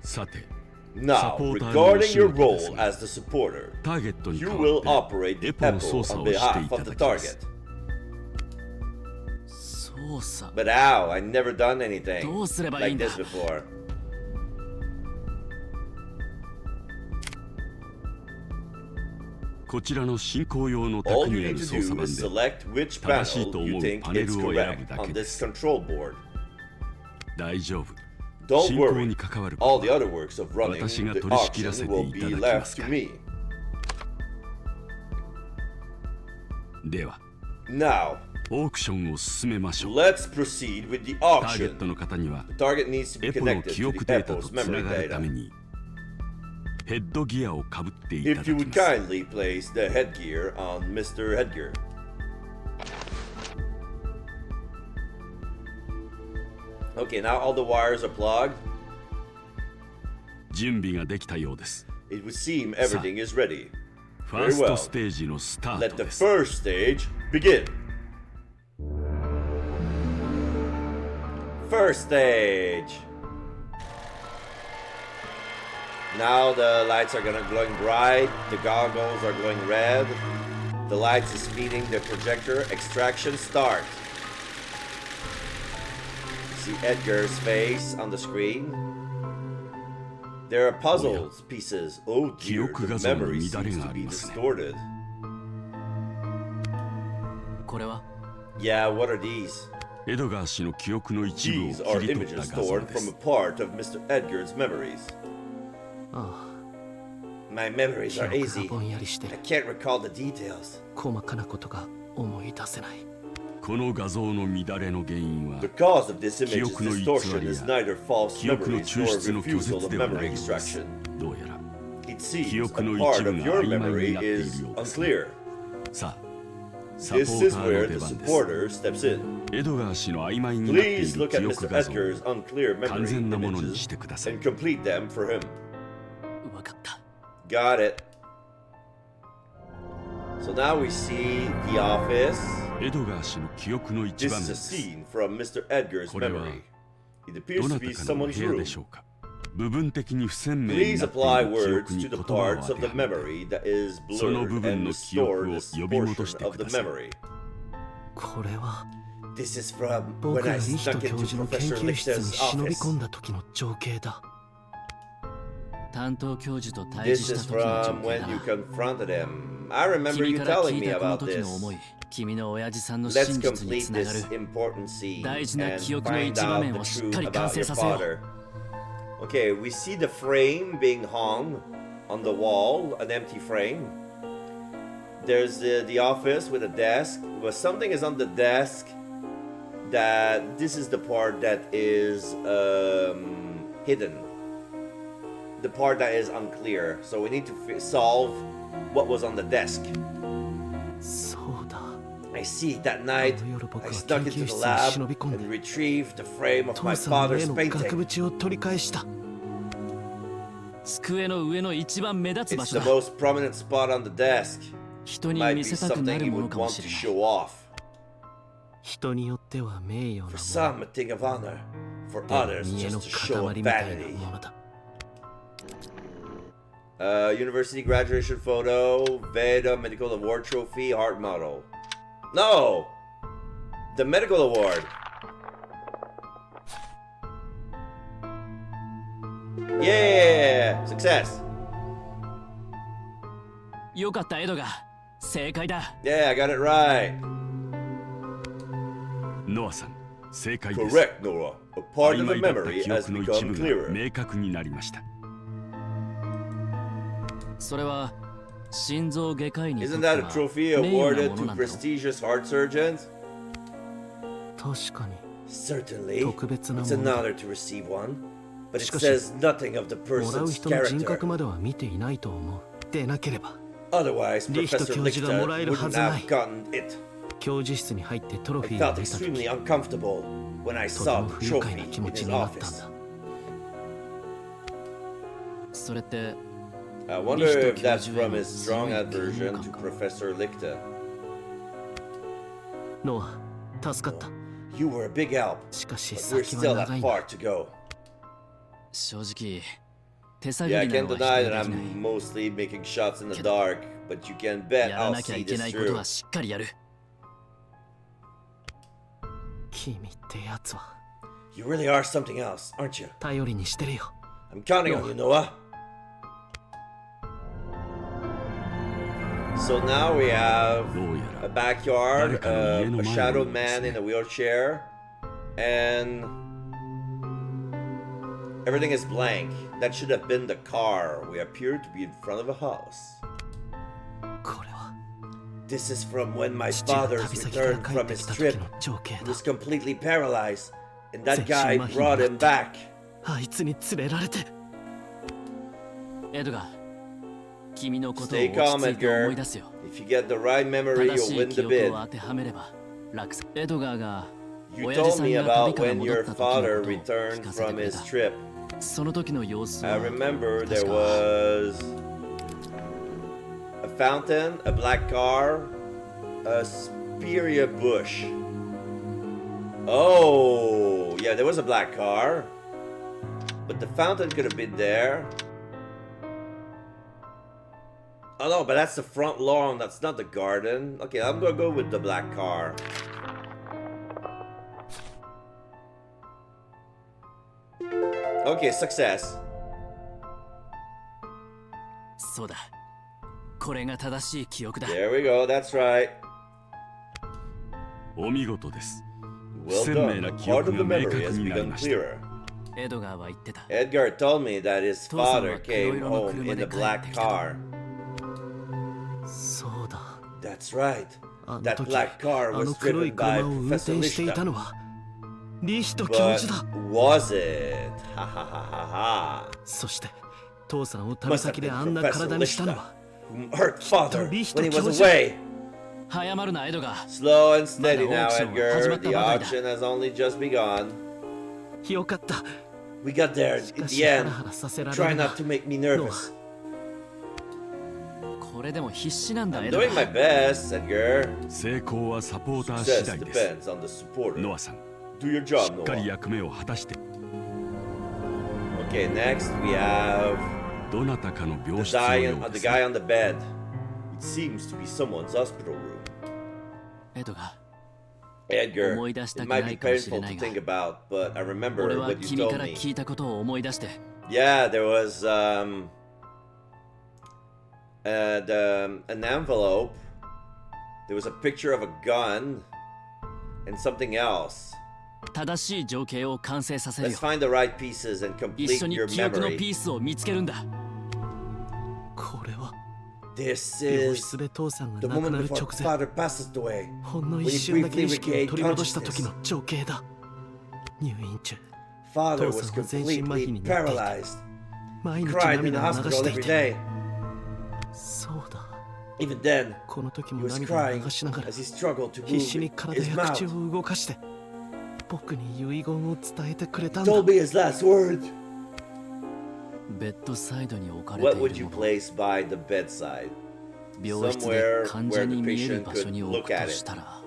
さて Now, Supporter regarding your Noshiro role ですが as the supporter, ターゲットに you 代 will わって operate the エポの Apple 操作 on をしてい behalf た of だ the きます target. 操作 But how? I never done anything どうすればいい like んだ this before. こちらの進行用の All 卓 you にあ need る to 操作 do 盤 is で select which 正しい panel と you 思う think パネ is ルを選ぶ correct だ on けで this す control board. 大丈夫 Don't 進行 worry, に関わる all こ the とは other works of running 私が the 取り仕切ら auction せて will い be ただきま left す to か me. では Now, オークションを進めましょう。 Let's proceed with the ターゲット auction. の方には The target needs to be エポの connected 記 to 憶 the データと Epos つな memory がるため data. にヘッドギアをかぶっていただ If き you ま would す。 kindly place the headgear on Mr. Headgear. Okay, now all the wires are plugged. 準備ができたようです。 It would seem everything is ready. ファーストステージのスター Let ト the です。 first stage begin. First stage. Now the lights are gonna glowing bright. The goggles are glowing red. The lights is feeding the projector. Extraction start. See Edgar's face on the screen. There are puzzles pieces. Oh dear, the memory seems to be distorted. これは Yeah, what are these? エドガー氏の記憶の一部を These are 切り取った images 画像 stored で from す a。part of Mr. Edgar's memories. あ My memories 記 are 憶が hazy. ぼんやりして I can't recall the details. 細かなことが思い出せない。この画像の乱れの原因は The cause of this image's 記憶の偽 distortion り is や neither false 記憶の memories 抽 nor 出の拒 refusal 絶 of ではな memory いようです。 extraction. どうやら It seems 記 a 憶の part 一部 of が your 曖昧に memory なっている is ようです。 unclear. さあ、サポ This ー is ター where の the 出番です。 supporter steps in. エドガー氏の曖昧になってい Please る look 記 at 憶 Mr. 画像 Edgar's unclear 完 memory 全なものに images してください。 and complete them for him. 分かった。 Got it. So now we see the office. エドガー氏の記憶の一 This 番 is で a す。 scene from Mr. Edgar's これは memory. It appears ど to な be たかの someone's 部屋で room. しょうか。部分的に不鮮明に Please なってい apply る記 words 憶に to 言 the 葉を parts 当 of て the はめて memory that is その blurred 部分 and の記憶 restore を this 呼び戻 portion して of く the ださい。 memory. これは This is from 僕 when が I リヒト snuck 教 into 授の研 Professor 究室に Lichter's 忍び office. 込んだ時の情景だ。担当教授と対峙 This した is 時の情 from 景 when だ you な。 confronted him. I remember 君 you から聞 telling い me たこの about 時 this. の思い、君の親父さんの Let's 真実に complete つなが this る。 important scene 大事な and 記憶の find 一場 out 面 the をしっ truth かり完 about 成 your させよう。 father. Okay, we see the frame being hung on the wall, an empty frame. There's the office with a desk, but something is on the desk that this is the part that is hidden. The part that is unclear. So we need to solve what was on the desk. そうだ。 I see that night あの夜僕 I は snuck 研究 into 室 the に lab 忍び込ん and で retrieved the frame of 父 my さんの father's 絵の額 painting. 縁を取り返した。机の上の一番目立つ場 It's 所 the だ。 most prominent spot on the desk. 人に Might 見 be せたくな something る you もの would かも want し to れない show。off. 人によっては名誉なも For の。 some, a thing of honor. For でも others, 見栄の just to show 塊みたいな vanity. ものだ。 University graduation photo, Veda Medical Award Trophy, Heart Model. No! The medical award. Yeah! Success! よかったエドが正解だ。 Yeah, I got it right. ノアさん、正解です。 Correct, Nora. A part 曖 of the 昧だった memory 記 has 憶の一 become 部が clearer. 明確になりました。それは心臓外科医にと Isn't って that a は trophy 名誉な awarded もの to なんだろう。 prestigious heart surgeons? 確かに Certainly. 特別な It's もの an だ。 honor to receive one, but it しかし、 says nothing of the もらう person's 人の人格 character. までは見ていないと思う。でなければ Otherwise, リヒト Professor 教授がもらえる Lichter は wouldn't ずない have gotten it. 教授室に入ってトロ I フィーを felt 見た時 extremely uncomfortable when I とて saw も the 不愉快 trophy な気 in 持ち his になったん office. だ。それって I wonder if that's from his strong aversion to Professor Lichter. ノア、助かった。 You were a big help, しかし but we're 先 still は that 長いんだ。 far to go. 正直手探 Yeah, I りな can't のは deny 否 that 定できない。 I'm mostly making shots in the dark, but you can bet やら I'll なきゃ see いけ this ないこと through. はしっかりやる。君ってやつは You really are something else, aren't you? 頼りにしてるよ。 I'm counting on you, Noah. So now we have どうや a ら backyard, 誰かの家の a 前 shadow のようですね。 man in a wheelchair, and everything is blank. That should have been the car. We appear to be in front of a house. これは This is from when my 父が father's 旅先から returned 帰っ from て his きた trip. 時の情景 He だ was completely paralyzed, and that 全身 guy 麻痺に brought な him って back. あいつに連れられてエドガー、君のことを Stay 落 calm, ち着いて思 Edgar. い出すよ。 If you get the right memory, 正 you'll しい win 記 the 憶 bid. を当てはめれば楽さ。エドガーが You 親父 told さん me が旅 about から when 戻っ your た時の father ことを聞 returned かせて from くれ his た。 trip. その時の様子 I は remember 確 there か was a fountain, a black car, a Speria bush. Oh, yeah, there was a black car. But the fountain could have been there. Oh no, but that's the front lawn, that's not the garden. Okay, I'm gonna go with the black car. Okay, success. そうだ。これが正しい記憶だ。 There we go, that's right. お見事です。不 Well 鮮 done. 明な The 記 part 憶 of the が明 memory 確 has になり become ました。 clearer. エドガーは言ってた。 Edgar told me that his 父さん father は黒 came 色の home 車 in で a 帰って black きた。 car. そうだ That's right. あの That 時 black car あ was の黒い driven by 車を運 Professor 転していた Lishta. のはリヒト教 But 授だ was it? Ha ha ha ha そして父さんを ha. 旅 Must have 先で been あんな Professor 体にしたの Lishta は who hurt father Lishta when he was 教授。 away. 早まるな、エドガー。 Slow and steady まだ now, オークションは Edgar. 始まった The ばかりだ。 auction has only just begun. よかった We got there し in か the しハラ end. ハラさせられ Try るな not to make me nervous. これでも必死なんだ、 I'm エドガ doing my ー。 best, Edgar. 成功はサポーター次 Success 第です。 depends on the supporter. ノアさん、 Do your し job, っかり Noah. 役目を果たして。 Okay, next we have どなたかの the 病室の guy よ on うで the す。 guy on the bed. It seems to be someone's hospital room. エドガ Edgar, 思い出した it く might な be いかもしれ painful な to いが、 think about, but I remember 俺は what you 君か told ら me. 聞いたことを思い出して、 Yeah, there was an envelope. There was a picture of a gun and something else. 正しい情景を完成させる Let's よ。 find the right pieces and 一 complete 緒に your 記憶の memory. ピースを見つけるんだ。これは This 病 is 室で父さんが the 亡くな moment る before 直前 father passes away. ほんの when 一 he 瞬だけ briefly 意識を regained 取り戻した時 consciousness. の情景だ入院中 Father 父 was さんは全身麻痺 completely になっていて paralyzed. 毎日 Cried in the 涙を流 hospital してい every て day. そうだ Even then, この時 he も was 涙を crying 流しながら as he struggled to 必死に move 体 his や口 mouth. を動かして僕に遺言を伝えてくれたん He だ told me his last words. ベッドサイドに置かれ What てい would る you もの。 place by the bedside? 病室 somewhere で患者 where に the 見える patient 場所に could 置 look く at と it. したら、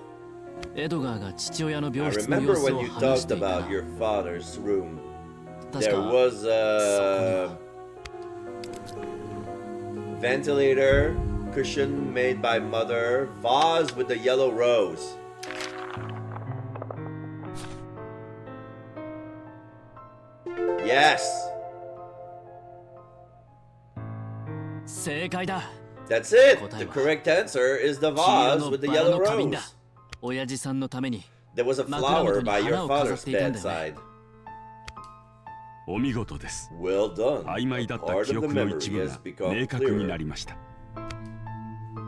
エドガーが父親の I 病室の remember 様子 when を you 話し talked ていた about な。 your father's room. 確 There か was a ventilator, cushion made by mother, vase with a yellow rose. Yes, 正解だ。 that's it. 答 The えは correct answer is the 黄色 vase の with the バラ yellow の花瓶だ rose.。親父さんのために。 There was a 枕元 flower に by 花 your を飾っ father's ていたんだよね。 bedside. お見事です。 Well done. 曖昧だった Part 記 of the 憶の memory 一部 has が become 明確にな clearer. りました。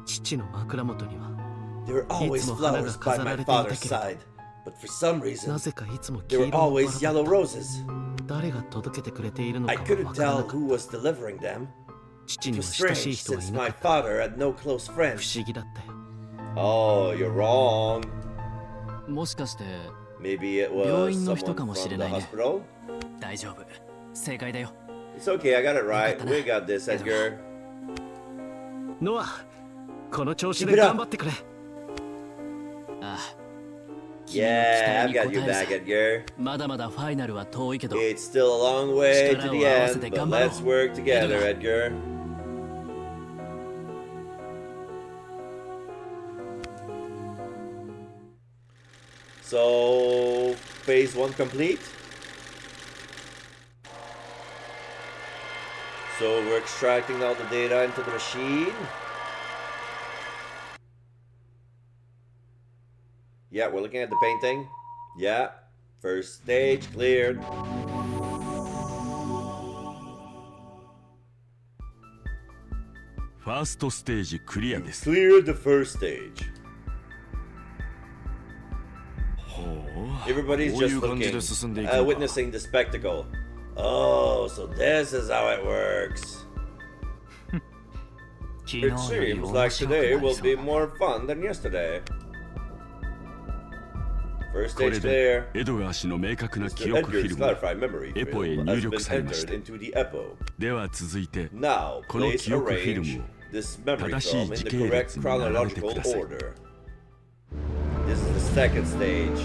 父の枕元には There were always いつも花が flowers by 飾ら my れていた father's けれど side, but for some な reason, ぜかいつも黄 there 色 were のバ always ラだ yellow った roses. 誰が届けてくれているの I かは couldn't 分からな tell かっ who た was delivering them. 父 It には was 親しい strange 人はい since な my かった father had no close 不 friends. 思議だったよ Oh, you're wrong. もしかして Maybe it 病 was 院の人 someone かもし from れ the ないね。 hospital. 大丈夫。正解だよ。 It's okay, I got it right. よかったな。 We got this, Edgar. ノアこの調子 Keep で it up. 頑張ってくれああ。君の期 Yeah, 待 I've に got 応 your え back, るさ。 Edgar. まだまだファイナルは遠いけど、 It's still a long way to the 力を合わせ end, て but 頑張ろう。 let's work together, Edgar. So, phase 1 complete. So we're extracting all the data into the machine. Yeah, we're looking at the painting. Yeah, first stage cleared. ファーストステージクリア You です。 cleared the first stage. ほう Everybody's こうい just う感じ looking, で進んでいくのか witnessing the spectacle. Oh, so this is how it works. 昨日 It より seems 面 like 白くな today り will そう be だ more fun than yesterday. First これ stage で clear. エドガー氏の明確な記 Mr. 憶フィ Edgar's ルムが clarified memory エポへ film 入 has 力 been されました。 entered into the EPO. では続いて Now, この please 記憶フィル arrange ムを this memory 正しい film in 時 the 系 correct 列に並べて chronological ください。 order. This is the second stage.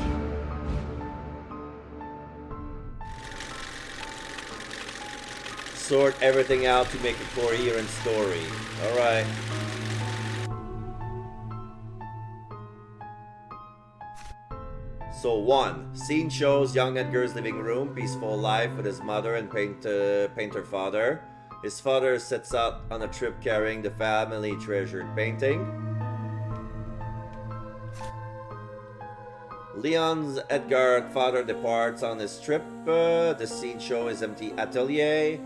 Sort everything out to make a coherent story. Alright. So 1. Scene shows young Edgar's living room, peaceful life with his mother and painter father. His father sets out on a trip carrying the family treasured painting. Leon's Edgar father departs on his trip. The scene shows his empty atelier.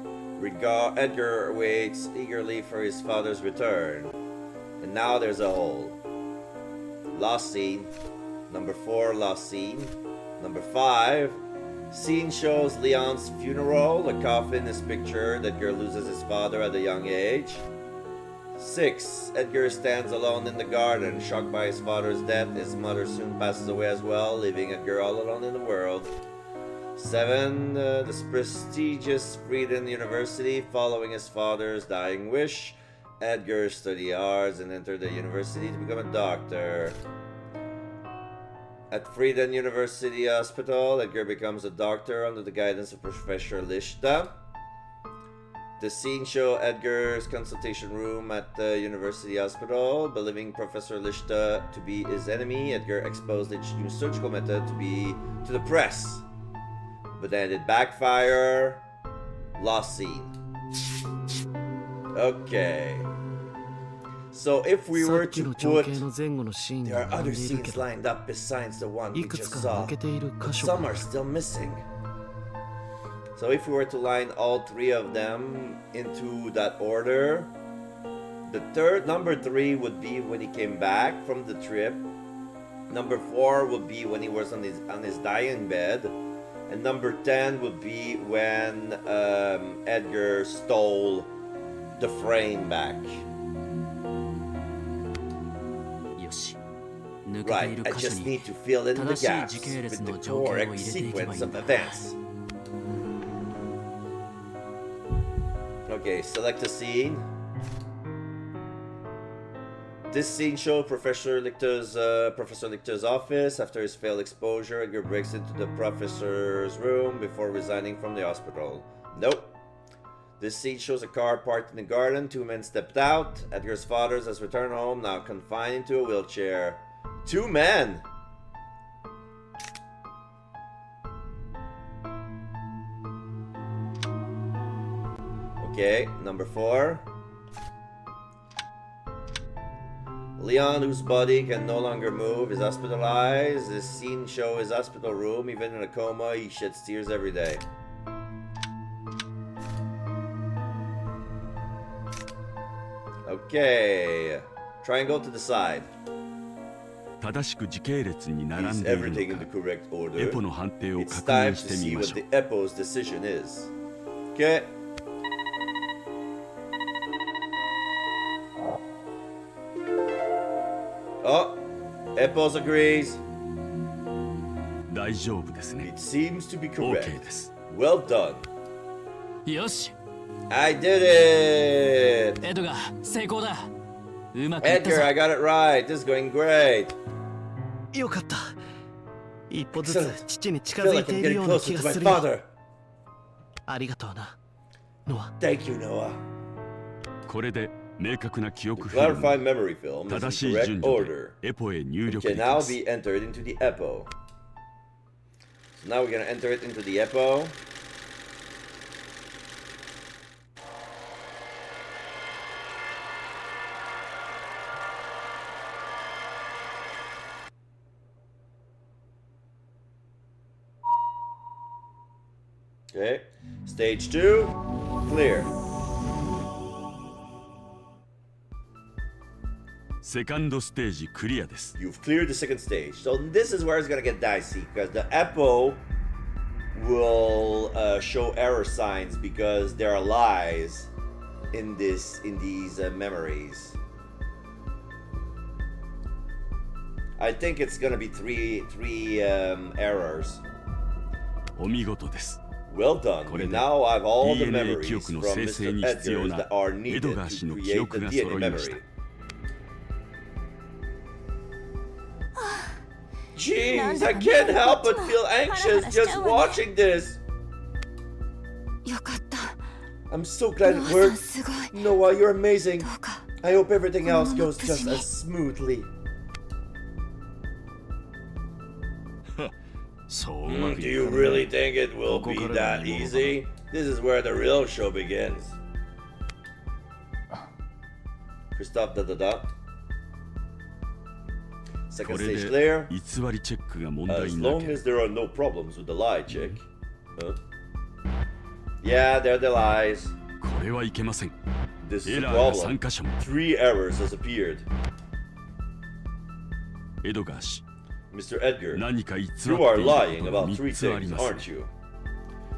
Edgar waits eagerly for his father's return. And now there's a hole. Lost scene. Number 4, lost scene. Number 5, scene shows Leon's funeral. The coffin is pictured. Edgar loses his father at a young age. 6, Edgar stands alone in the garden, shocked by his father's death. His mother soon passes away as well, leaving Edgar all alone in the world. 7, this prestigious Frieden University, following his father's dying wish. Edgar studied arts and entered the university to become a doctor. At Frieden University Hospital, Edgar becomes a doctor under the guidance of Professor Lichta. The scene shows Edgar's consultation room at the University Hospital. Believing Professor Lichta to be his enemy, Edgar exposed each new surgical method to the press. But then it backfire. Lost scene. Okay. So if we さ were っき to の情 put, 景の前後のシーン there が are 並ん other でいるけ scenes ど lined up besides the one い we く just つか saw. 抜けている But 箇所 some が are still missing. So if we were to line all 3 of them into that order, number 3 would be when he came back from the trip. Number 4 would be when he was on his dying bed. And number 10 would be when Edgar stole the frame back. よし抜けてい Right, る I 箇所 just に need to fill in the 正しい gaps 時系列 with the の情景を入れ correct ていけばいい sequence ん of だ events. Okay, select a scene. This scene shows Professor Lichter's office. After his failed exposure, Edgar breaks into the professor's room before resigning from the hospital. Nope. This scene shows a car parked in the garden. 2 men stepped out. Edgar's father has returned home, now confined into a wheelchair. 2 men! Okay, number 4. Leon, whose body can no longer move, is hospitalized. This scene shows his hospital room. Even in a coma, he sheds tears every day. Okay. Try and go to the side. 正しく時系列に並ん Is でいる everything in の the か correct エ order? ポの判定を It's 確 time 認 to してみ see ま what しょ the う。 EPO's decision is. Okay. Oh, EPO's agrees. 大丈夫ですね。 It seems to be OK correct. です。 Well done. よし I did it! エドガー成功だうまくいったぞ Edgar, I got it right. This is going great. よかった一歩ず Excellent. つ父に近 I feel づい like て I'm いる getting ような closer 気 to が my するよ father. ありがとうなノア Thank you, Noah. これで明確な記憶 The フィルム clarified memory film 正 is し in い correct 順序 order. でエポへ入 It 力で can き now ます。 be entered into the EPO. So now we're gonna enter it into the EPO. Okay, stage 2, clear. セカンドステージクリアです。 You've cleared the second stage. So this is where it's gonna get dicey because the EPO will show error signs because there are lies in these memories. I think it's gonna be three errors. お見事です。 Well done. これで Now I have all the DNA memories 記憶 from の生成 Mr. に必要 Edgars な that are エ needed ドガー to 氏の記 create 憶 the が DNA 揃いました。 memory. Jeez, I can't help but feel anxious just watching this. よかった。 I'm so glad it ノアさん worked. すごい。 Noah, you're amazing. どうか I hope everything else goes Oh, just Disney. as smoothly. そううまく Do い you かない really think it will ここ be からが that 見ものだな。 easy? This is where the real show begins. Christoph, Second これ stage で clear. 偽りチェックが問 As 題な long けれ as there are no problems with the lie check. Huh? Yeah, they're the lies. ばこれはいけません。 This is エ the ラーが problem. 3箇所も。 Three errors has appeared. エドガー氏、 Mr. Edgar, 何か偽ってい you る are ことが lying about 3 three つあり things, ます。 aren't you?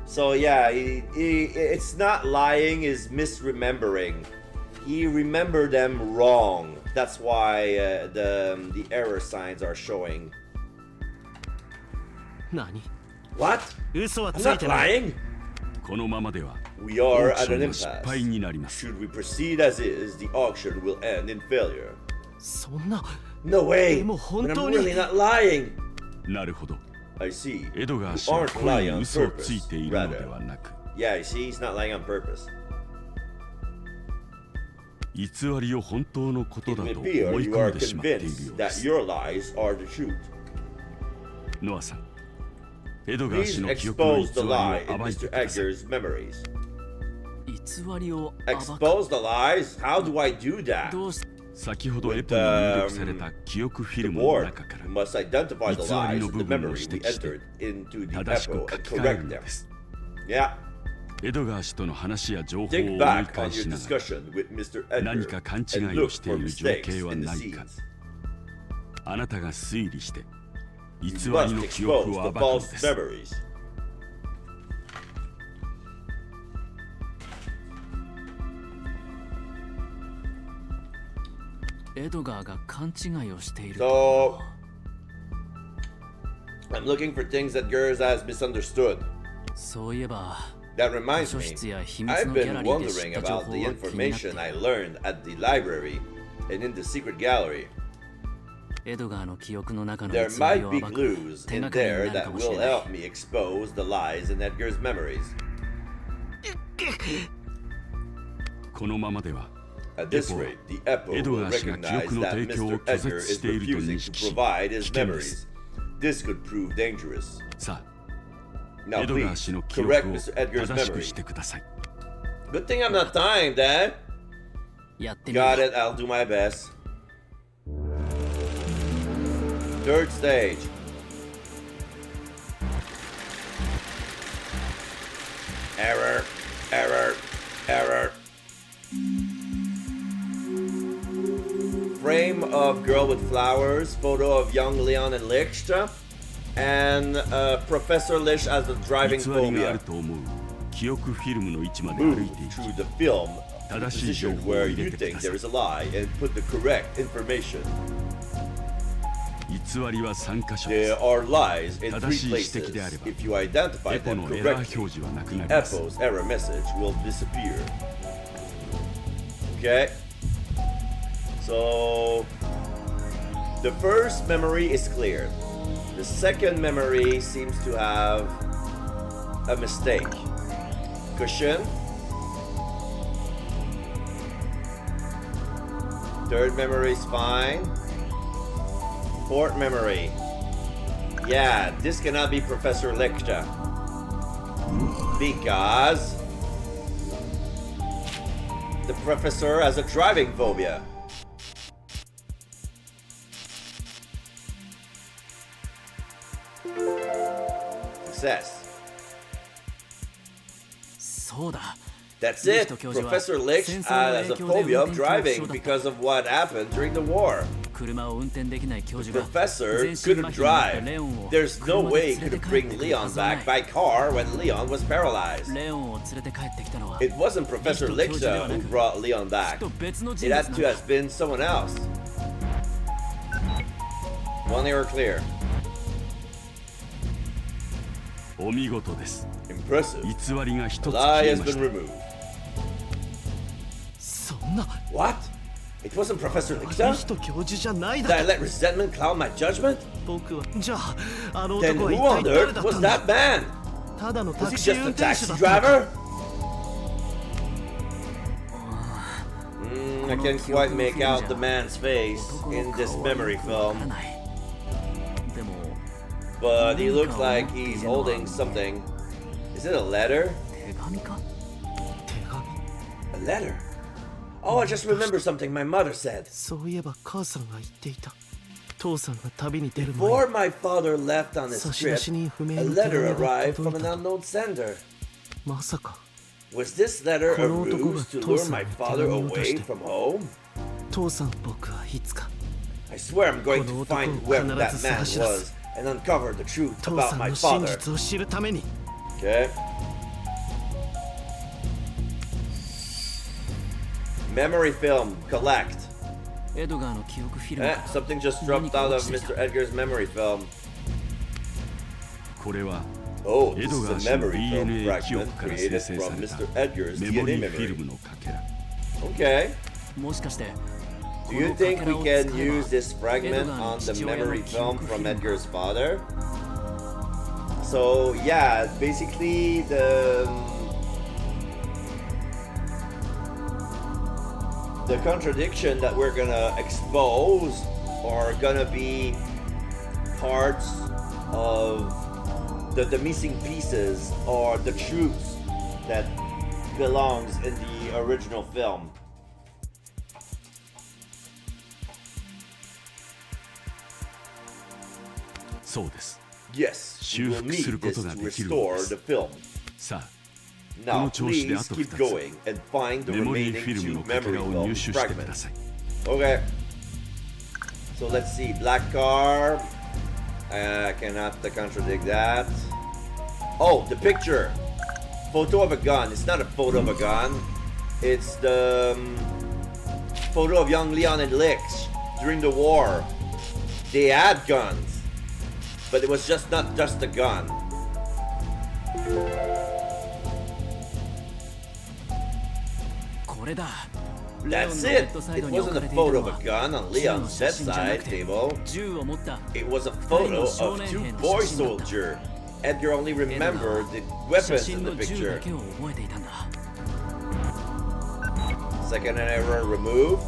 So yeah, it's not lying, it's misremembering. He remembered them wrong. That's why the error signs are showing. 何 What? 嘘は I'm つい not てない。 lying. このままでは We オ are ークシ at ョ an ンは失敗 impasse. になります。 Should we proceed as is, the auction will end in failure. そんな No way. でも But 本 I'm 当に really not lying. なるほど。 I see. エドガ You ー氏は aren't 故意 lying に on 嘘をつい purpose. ているので Rather, はなく、 yeah, you see, he's not lying on purpose. 偽りを本当のこと It だ may と appear 思い you 込 are んでしまっているよ convinced うで that す。 your lies are the truth. ノアさん、エドガー氏 Please の記憶の偽 expose the りを lie in 暴い Mr. てください。 Edgar's memories. 偽りを暴く。 Expose the lies? How do I do that? どうし先ほどエポに入力された記憶フィ The ルムの board 中から must identify the 偽り lies の in 部 the 分を memory 指 we 摘して entered into the 正しく echo 書 and き換える correct の them. です。 Yeah, エドガー氏との話や情報を think 思い back on 返 your しながら discussion with Mr. 何 Edgar か勘違 and いを look して for いる情 mistakes 景は in the ないか scenes. あなたが推理して 偽 You り must の記憶 expose を the 暴くの false です。 memories. エドガーが勘違いをしている So, I'm looking for things that Gers has misunderstood. そういえば That 図 reminds 書 me, 室や秘密 I've のギャ been ラリーで知っ wondering た情 about 報 the は気になってい information I る learned at the library and in the secret gallery. エドガーの記憶の中の There 偽り might を be 暴く clues 手 in がかりに there なる that かもしれ will ない help me expose the lies in Edgar's memories. このままでは At this rate, the EPO will Edgar氏が記 recognize 憶の that 提供を Mr. 拒 Edgar 絶 is していると認 refusing 識 to し provide 危 his 険です memories. This could prove dangerous. さ Now あエドガー please, 氏の記憶 correct を Mr. Edgar's 正しく memory. してください。 Good thing I'm not dying, Dad. やってみる Got it, I'll do my best. Third stage. Error, error, error. Frame of girl with flowers, photo of young Leon and Licht, and Professor Licht as the 偽 driving りがある phobia. と思う記憶フィルムの位置まで歩 Move いていき through the film to the 正しい情 position 報を where 入れ you てく think ださ there い is a lie and put the correct information. 偽りは3箇所で There are lies in 正 three しい指 places. 摘であれば If you identify エポ them のエラー correctly, 表示はなくなります EPO's error message will disappear. Okay? So, the first memory is cleared. The second memory seems to have a mistake. Cushion. Third memory is fine. Fourth memory. Yeah, this cannot be Professor Lichter. Because the professor has a driving phobia. Success. そうだ That's it. Professor Lich has a phobia of driving because of what happened during the war. The professor couldn't drive. There's no way he could bring Leon back by car when Leon was paralyzed. It wasn't Professor Lichter who brought Leon back. It had to have been someone else. One error clear. お見事です。 Impressive. 偽りが一つ Lie 消え has まし been た。 removed. そんな What? It wasn't Professor リ Lichter? ヒト教授じゃない Did だ I ろ let resentment cloud my judgment? 僕はじゃああの Then 男は who 一 on 体誰 earth だった was んだ that man? ただの Was タ he クシー just 運 a 転手 taxi だったのか driver? I can't quite make out the man's face in this memory film, but he looks like he's holding something. Is it a letter? 手紙 A letter? Oh, I just remember something my mother said. そういえば母さんが言っていた父さんが旅に出る前 Before my father left on his 差 trip, 出人不明 a の手 letter 紙が arrived 届 from い an た unknown sender. まさか Was this letter a この男が ruse to 父 lure さん my に手 father 紙を出 away して from home? 父さん僕はいつか I swear I'm going この to 男を find whoever that 必ず man 探し出す was and uncover the truth 父 about さん my の真 father. 実を知るために Okay. Memory film, collect. エドガーの記憶フィルム Eh, something just dropped out of Mr. Edgar's memory film. これは Oh, エ this ド is ガー a 氏の memory film DNA 記憶 fragment から created 生成さ from れた Mr. Edgar's メモリ DNA ーフィル memory. ムのかけら。 Okay. もしかして Do you think we can use this fragment on the memory film from Edgar's father? So yeah, basically the contradiction that we're gonna expose are gonna be parts of the missing pieces or the truths that belongs in the original film. Yes, you will need this to restore the film. さあ、 Now, この調子で please あと keep 2つ going and find the メモリー remaining フィルム two のかけ memory らを film 入手してくだ fragments. さい。 Okay. So let's see. Black car. I cannot contradict that. Oh, the picture. Photo of a gun. It's not a photo of a gun. It's the photo of young Leon and Lich during the war. They had guns, but it was just not just a gun. That's it. It wasn't a photo of a gun on Leon's bedside table. It was a photo of two boy soldiers. Edgar only remembered the weapons in the picture. Second error removed.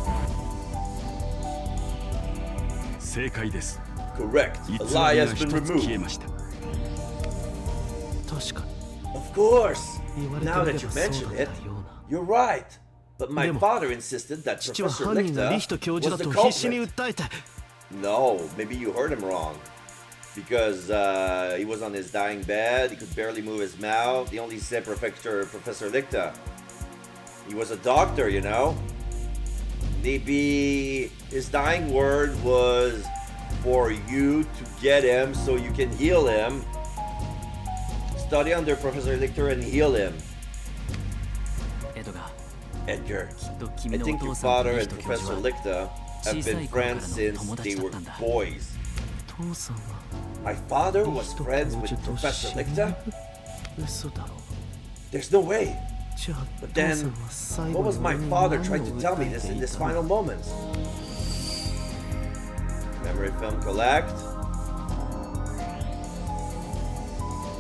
正解です。 Correct. 偽 A り lie が has 一 been つ消え removed. ました。確かに Of course. 言われて Now みれ that ば you そうだ mention った it, ような you're right. But my でも father insisted that 父は Professor 犯人がリヒト Lichter 教授 was だ the と必死に culprit. 訴えて No, maybe you heard him wrong. Because he was on his dying bed, he could barely move his mouth. He only said Professor Lichter. He was a doctor, you know. Maybe his dying word was for you to get him so you can heal him. Study under Professor Lichter and heal him. Edgar, I think your father and Professor Lichter have been friends since they were boys. 父さんは My father リ was ヒト friends 教 with 授と Professor 親 Lichter? 友嘘だろ There's no way. じゃあ But 父 then, さんは最 what 後 was に my 俺に father 何 trying を to tell me 訴え this て in い this た final の moments? Memory film collect.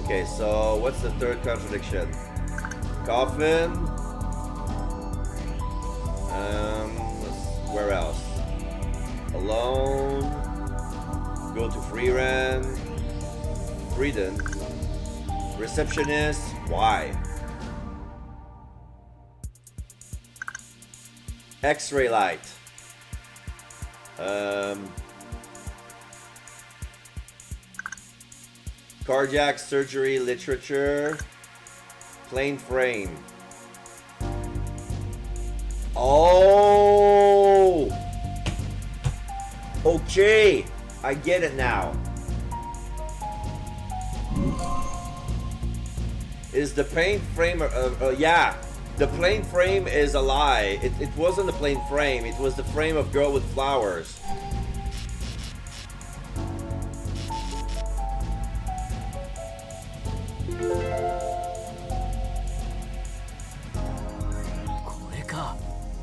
Okay, so what's the third contradiction? Coffin. Where else? Alone. Go to Freeran. Freeden. Receptionist. Why? X-ray light. Cardiac surgery literature. Plain frame. Oh! Okay, I get it now. Is the plane frame... yeah, the plane frame is a lie. It wasn't the plane frame, it was the frame of Girl with Flowers.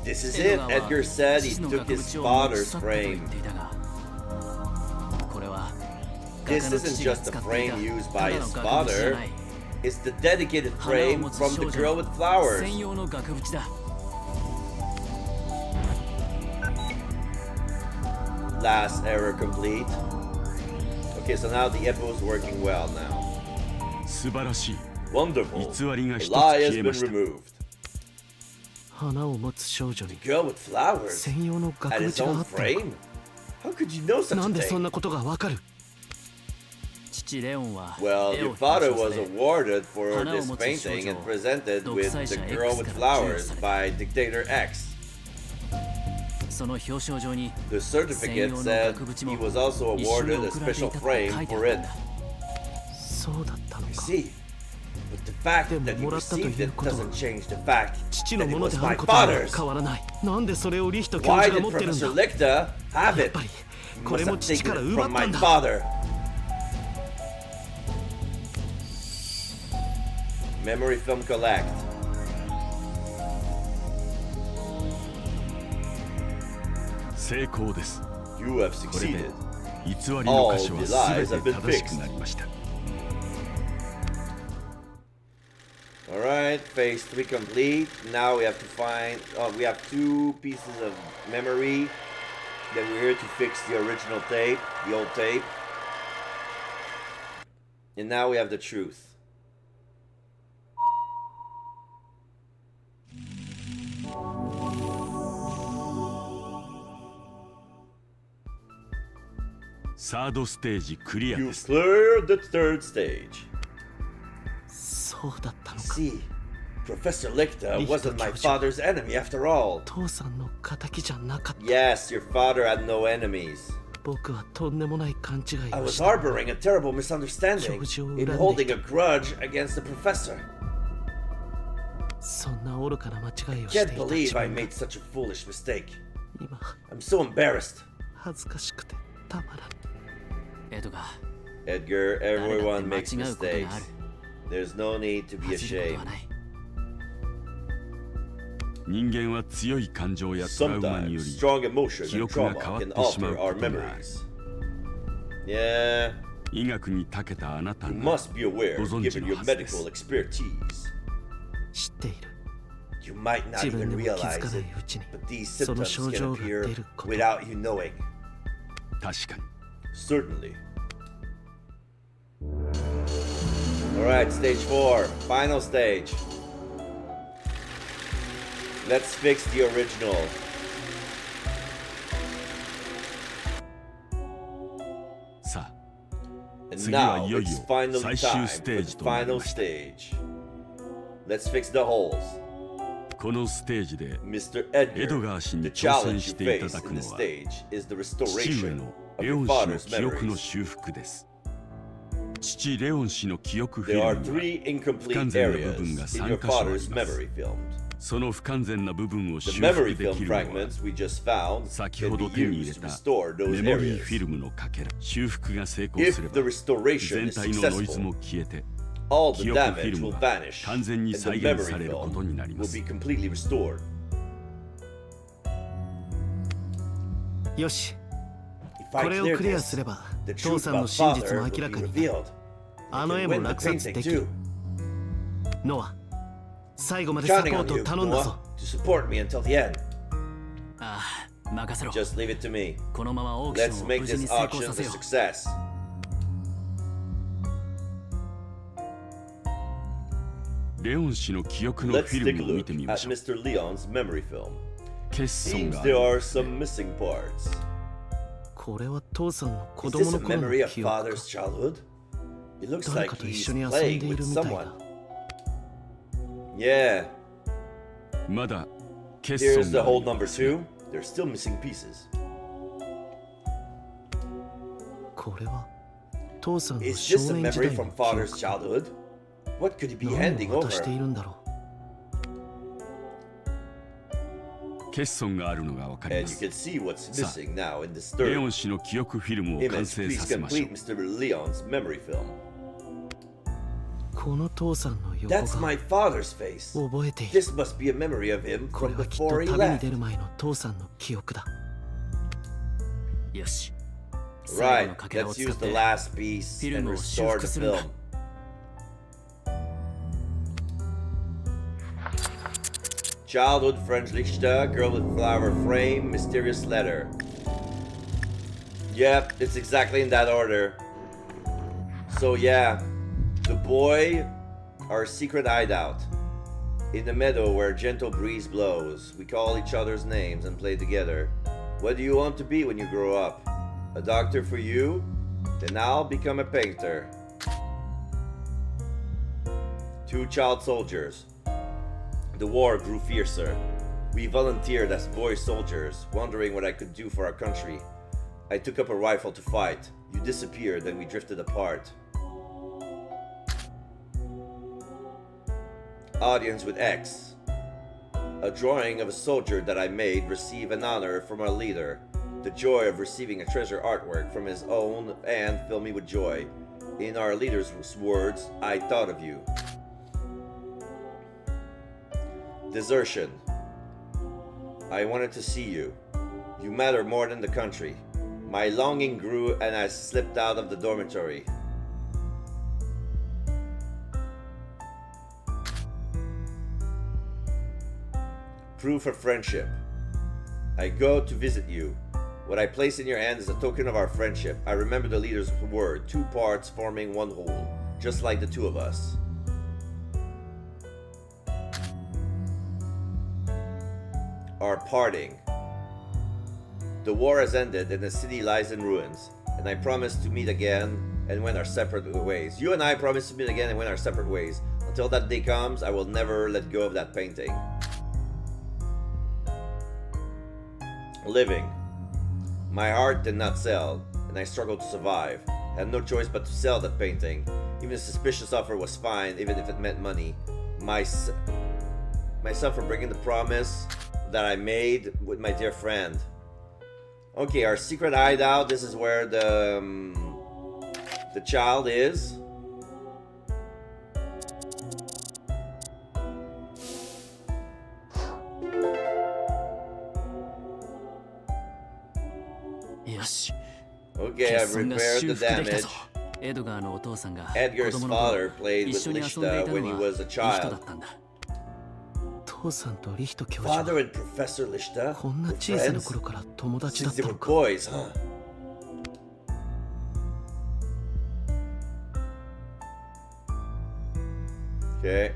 This is it. Edgar said he took his father's frame. This isn't just the frame used by his father. It's the dedicated frame from the Girl with Flowers. Last error complete. Okay, so now the Epo is working well now. Wonderful. The lie has been removed. 花を持つ少女 The に girl with flowers 専用の at 額 his 縁があ own ったの frame? How could you know か such な a んでそん thing? なことがわかる 父レオンは Well, 絵 your を father 表彰 was され awarded for 花を this 持つ少 painting 女 and presented 独 with 裁 the 者 girl with X から授与 flowers され by Dictator X. その表彰状に The certificate said he was also 一緒に awarded a 送られてい special たと書 frame いてあ for ったん it. だ。そうだったの You か see, but the fact でも that he もらったという received it ことは doesn't change the fact 父 that の it もの was であ my ることは father's. 変わらないなんでそれをリヒト教 Why 授が did 持ってるんだ Professor Lictor have やっ it? ぱり He こ must れも have 父か taken ら it 奪 from った my んだ father. Memory film collect. 成功です。 You have これで succeeded. 偽りの箇所は全て正しくなりました。 Alright, phase 3 complete. Now we have to find... Oh, we have 2 pieces of memory. Then we're here to fix the original tape, the old tape. And now we have the truth. Third stage クリア You です。 cleared the third stage. そうだったのか See, Professor Lictor Lichter wasn't my教授。 father's enemy after all. 父さんの仇じゃなかった Yes, your father had no enemies. 僕はとんでもない勘違い I を was した harboring a terrible misunderstanding in holding a grudge against the professor. そんな愚かな間違いをして Can't いた believe 自 I 分が made such a foolish mistake. 今 I'm so embarrassed. 恥ずかしくてたまらんエドが Edgar, everyone 誰だっ makes て間違うことが mistakes. ある。 There's no need to be 恥じること ashamed. はない。人間は強い感情やトラウマによ Sometimes り strong emotion 記 and 憶が trauma 変わっ can てしまう alter こ our とがある。 memories. Yeah, 医学に長けたあなた you が must be aware ご存 given 知の your はずです medical expertise. 知っている You might not 自分 even でも気づ realize かな it, いうちに but these その symptoms 症 can 状が appear 出ること without you knowing. 確かに Certainly. Alright, stage 4. Final stage. Let's fix the original. And 次は now いよい it's よ finally 最終 time ス for テー the ジとなり final ました。 stage. Let's fix the holes. このステージで Mr. エ Edgar, ドガー氏に the 挑戦 challenge し you ていた face だく in の the は stage is the 父上 restoration の of レ your オン氏の father's 記憶の memories. 修復です。父レオン氏の記憶フィ There ル are ムは three incomplete 不完全な部 areas 分が in 3 your 箇所あり father's ます memory films. その不完全な部分を The 修 memory 復で film きるのは fragments we just found 先 can ほど be 手に入 used れ to た restore メ those モリーフィ areas. ルムのかけら修復が成功 If すれ the ば restoration 全 is 体のノイズ successful, も消えて all the 記憶フィ damage ルム will は vanish 完全 and に the 再 memory 現されることになり film ま will す be completely restored. よし If I これを clear クリア this, すれば the 父 truth さんの about 真実 father も will 明ら be かになる revealed. あの You 絵 can も win the 落札 painting できる too. ノア最後までサポ Counting ー on ト you, 頼んだ Noah, ぞ to support me until the end. ああ、任せろ。 Just leave it to me. このままオークショ Let's ンを make 無事に this 成功 auction さ a せよう。 success. Leon 氏の記憶のフ Let's ィ take ル a ムを見 look てみ at ましょう。 Mr. Leon's memory film. 欠損 Seems があ there る are some missing parts. これは父さんの子 Is 供 this の a 頃 memory の of 記憶か father's childhood? It looks 誰 like かと一 he's 緒に遊んで playing い with るみたい someone. だ Yeah, まだ Here's the whole number 2. They're still missing pieces. これは父さんの Is 少 this a 年時 memory 代の from 記 father's 憶。 childhood? What could he be 何 handing を渡して over? いるんだろ欠損があるのがわかり And ま you す can see what's missing now in this レ third オン氏の記憶フィルムを完 image. 成 Please させましょ complete う Mr. Leon's memory film. う。この父さんの横 That's が my father's face. 覚えている。 This must be a memory of him これ from はきっと before he 旅に left. 出る前の父さんの記憶だ。よし最後 Right, のかけらを let's 使 use っ the て last piece フィル and ムを修 restore 復 the するんだ film. Childhood Freundlichste, girl with flower frame, mysterious letter. Yep, it's exactly in that order. So yeah, the boy, our secret hideout. In the meadow where a gentle breeze blows, we call each other's names and play together. What do you want to be when you grow up? A doctor for you? Then I'll become a painter. 2 child soldiers. The war grew fiercer. We volunteered as boy soldiers, wondering what I could do for our country. I took up a rifle to fight. You disappeared and we drifted apart. Audience with X. A drawing of a soldier that I made receive an honor from our leader. The joy of receiving a treasure artwork from his own and fill me with joy. In our leader's words, I thought of you. Desertion. I wanted to see you. You matter more than the country. My longing grew and I slipped out of the dormitory. Proof of friendship. I go to visit you. What I place in your hand is a token of our friendship. I remember the leader's word, 2 parts forming one whole, just like the 2 of us. Our parting. The war has ended and the city lies in ruins, and I promise to meet again and went our separate ways. You and I promise to meet again and went our separate ways. Until that day comes, I will never let go of that painting. Living. My heart did not sell, and I struggled to survive. I had no choice but to sell that painting. Even a suspicious offer was fine, even if it meant money. Myself for breaking the promise that I made with my dear friend. Okay, our secret hideout. This is where the child is. Yoshi. Okay, I've repaired the damage. エドガーのお父さんが Edgar's 子供の father 頃 played 一 with 緒に遊んでい Lishta た when の he は was a いい人だ child. ったんだ。父さんとリヒト教授 Father は and Professor Lishta こんな were 小さな friends 頃から友達だっ since た they の were か。 boys, huh? Okay.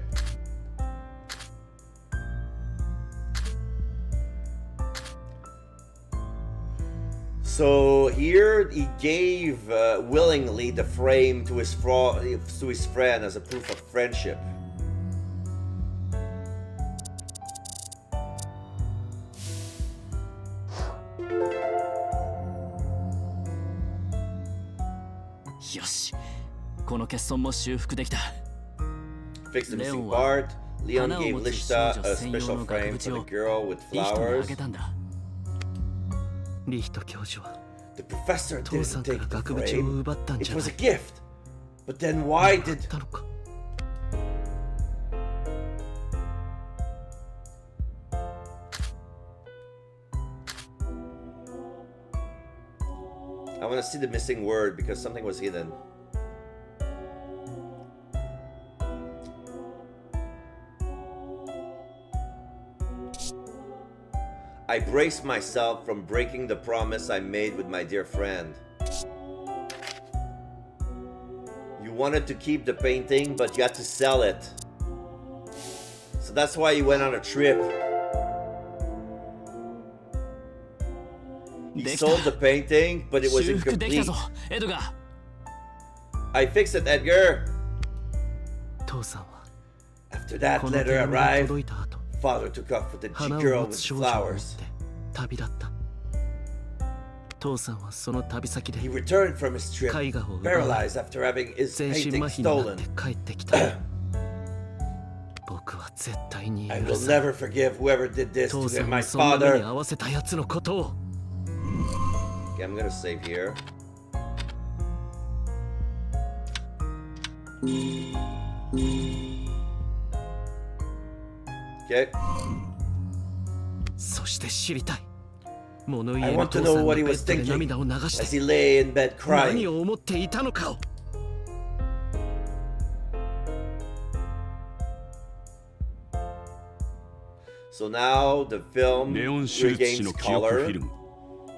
So here he gave willingly the frame to his friend as a proof of friendship. Yoshi. この欠損も修復できた。 Fixed the missing Leon part. Leon 花を gave 持つ Lishta 少 a 女専用 special の額 frame 縁 for を the girl with リヒトにあ flowers. げたんだ。リヒト教授は The professor 父さ didn't んから take the 額縁を frame. 奪ったん It じゃ was な a い。 gift. But then why 奪っ did たのか。 I want to see the missing word because something was hidden. I braced myself from breaking the promise I made with my dear friend. You wanted to keep the painting, but you had to sell it. So that's why you went on a trip. He sold the painting, but it was 修復できた incomplete. ぞ、エドガー。 I fixed it, Edgar. 父さんは After that この手 letter 紙が arrived, 届いた後、Father took off with the 花を girl 持 with つ少女を持っ flowers. て旅立った。父さんはその旅先で He returned from his trip 絵画を奪われ paralyzed after having his 全身 painting 麻痺になっ stolen. て帰ってきた。僕は絶対に I 許 will さない never forgive whoever did this 父 to さん my はその目に father. 合わせたやつのことを。 Okay, I'm gonna save here. Okay. そして知りたい。物言 I えぬ want to 父さ know んが what ベ he ッ was ドで thinking 涙を流し as て he lay in bed 何 crying. を思っていたのかを。 So now the film レオン・シュルツ氏 regains の記憶フィ color. ルム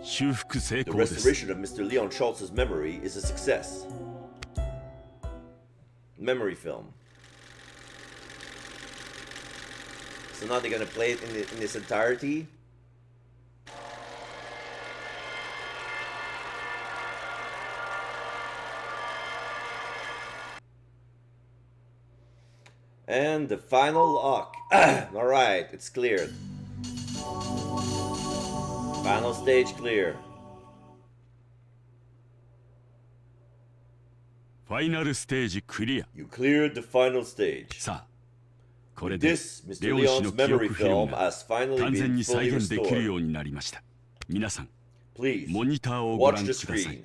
修復成 The 功です restoration of Mr. Leon Schultz's memory is a success. Memory film. So now they're gonna play it in its entirety. And the final lock. Alright, it's cleared. Final stage clear. ファイナルステージクリア You cleared the final stage. さあこれ With で this, レ Mr. オン氏 Leon's の記 memory 憶フィルム film が has finally 完全 been に再 fully 現できるよ restored. うになりました皆さん Please モニターをご watch 覧く the ださい screen.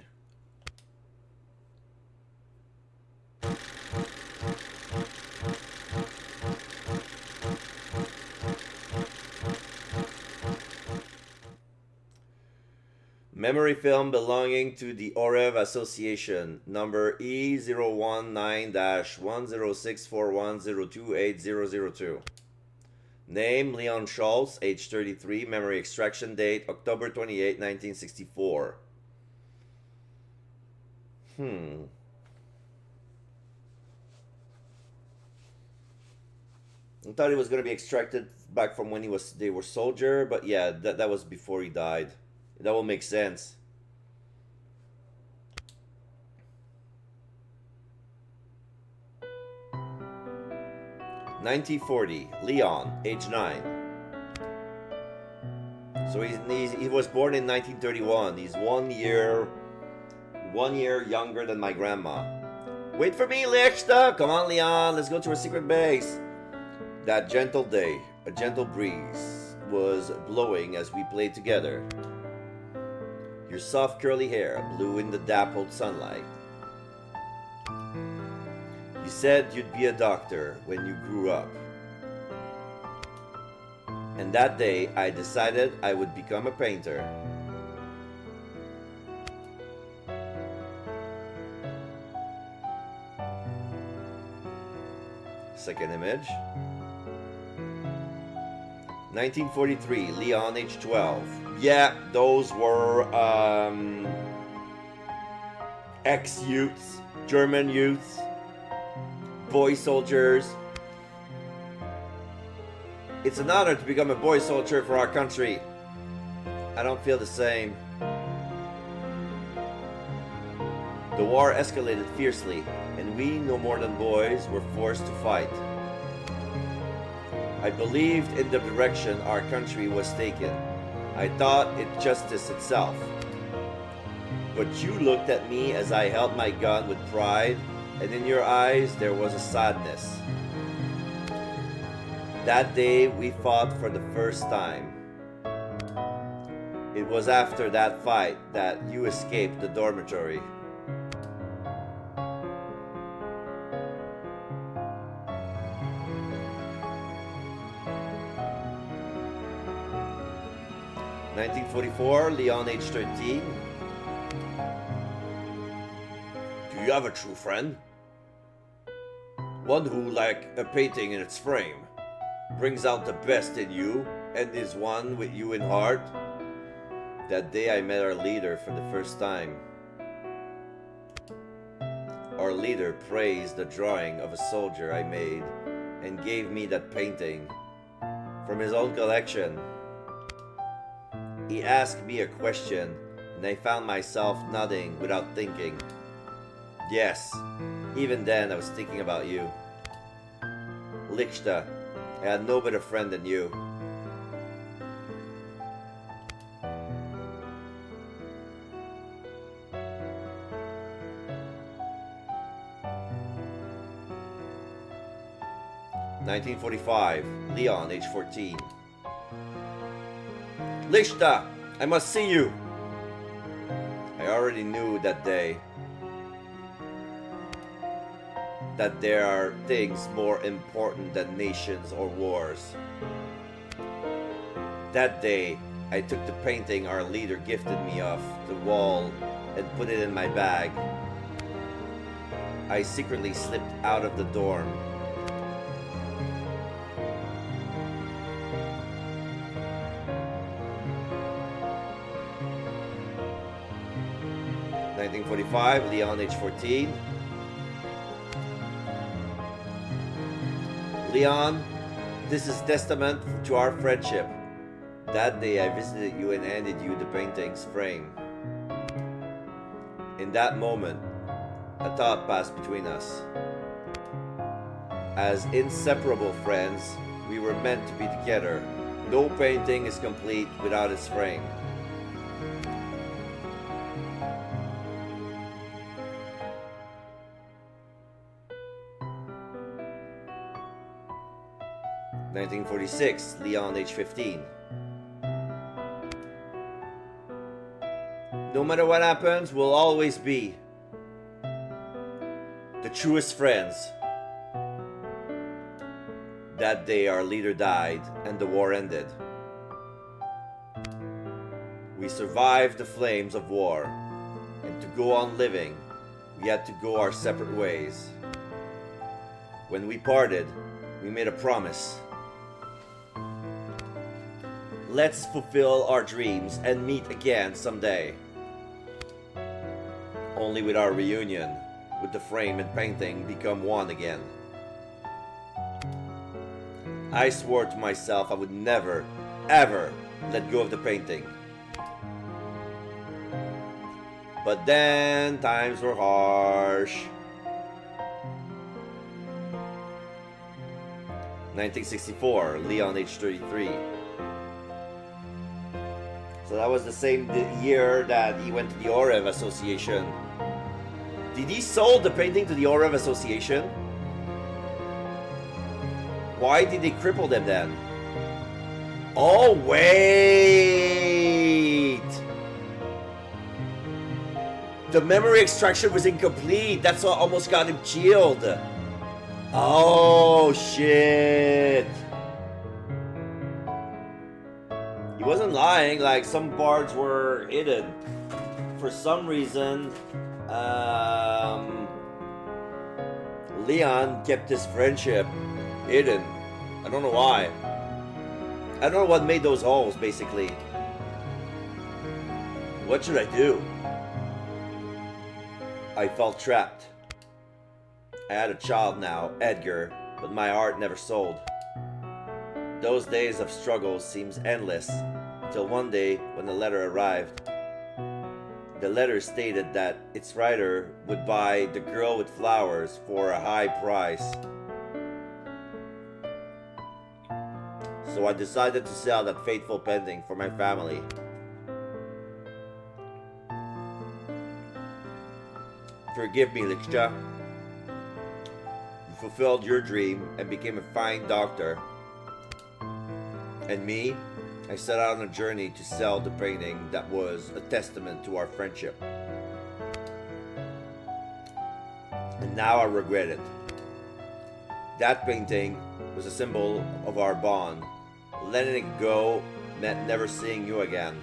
Memory film belonging to the Orev Association, number E019-106410280002. Name Leon Schultz, age 33, memory extraction date October 28, 1964. I thought it was going to be extracted back from when they were soldier, but yeah, that was before he died. That will make sense. (1940) Leon, age 9. So he was born in 1931. He's 1 year younger than my grandma. Wait for me, Lichta! Come on, Leon, let's go to our secret base. That gentle day, a gentle breeze was blowing as we played together. Your soft curly hair blew in the dappled sunlight. You said you'd be a doctor when you grew up. And that day, I decided I would become a painter. Second image. 1943, Leon, age 12. Yeah, those were ex-youths, German youths, boy soldiers. It's an honor to become a boy soldier for our country. I don't feel the same. The war escalated fiercely, and we, no more than boys, were forced to fight. I believed in the direction our country was taken. I thought it justice itself. But you looked at me as I held my gun with pride, and in your eyes there was a sadness. That day we fought for the first time. It was after that fight that you escaped the dormitory. (1944), Leon, age 13. Do you have a true friend? One who, like a painting in its frame, brings out the best in you and is one with you in heart? That day I met our leader for the first time. Our leader praised the drawing of a soldier I made and gave me that painting from his own collection. He asked me a question, and I found myself nodding without thinking. Yes, even then I was thinking about you. Lichta, I had no better friend than you. (1945) Leon, age 14. Lichta, I must see you. I already knew that day that there are things more important than nations or wars. That day, I took the painting our leader gifted me off the wall and put it in my bag. I secretly slipped out of the dorm. (1945) Leon, age 14. Leon, this is testament to our friendship. That day I visited you and handed you the painting's frame. In that moment, a thought passed between us. As inseparable friends, we were meant to be together. No painting is complete without its frame. (1946) Leon, age 15. No matter what happens, we'll always be the truest friends. That day our leader died and the war ended. We survived the flames of war, and to go on living, we had to go our separate ways. When we parted, we made a promise. Let's fulfill our dreams and meet again someday. Only with our reunion would the frame and painting become one again. I swore to myself I would never, ever let go of the painting. But then times were harsh. 1964, Leon, age 33. So that was the same year that he went to the Orev Association. Did he sold the painting to the Orev Association? Why did they cripple them then? Oh, wait! The memory extraction was incomplete. That's what almost got him killed. Oh, shit. He wasn't lying, like some parts were hidden. For some reason, Leon kept his friendship hidden. I don't know why. I don't know what made those holes, basically. What should I do? I felt trapped. I had a child now, Edgar, but my art never sold. Those days of struggle seems endless, until one day when the letter arrived. The letter stated that its writer would buy The Girl with Flowers for a high price. So I decided to sell that fateful painting for my family. Forgive me, Lichta. You fulfilled your dream and became a fine doctor. And me, I set out on a journey to sell the painting that was a testament to our friendship. And now I regret it. That painting was a symbol of our bond. Letting it go meant never seeing you again.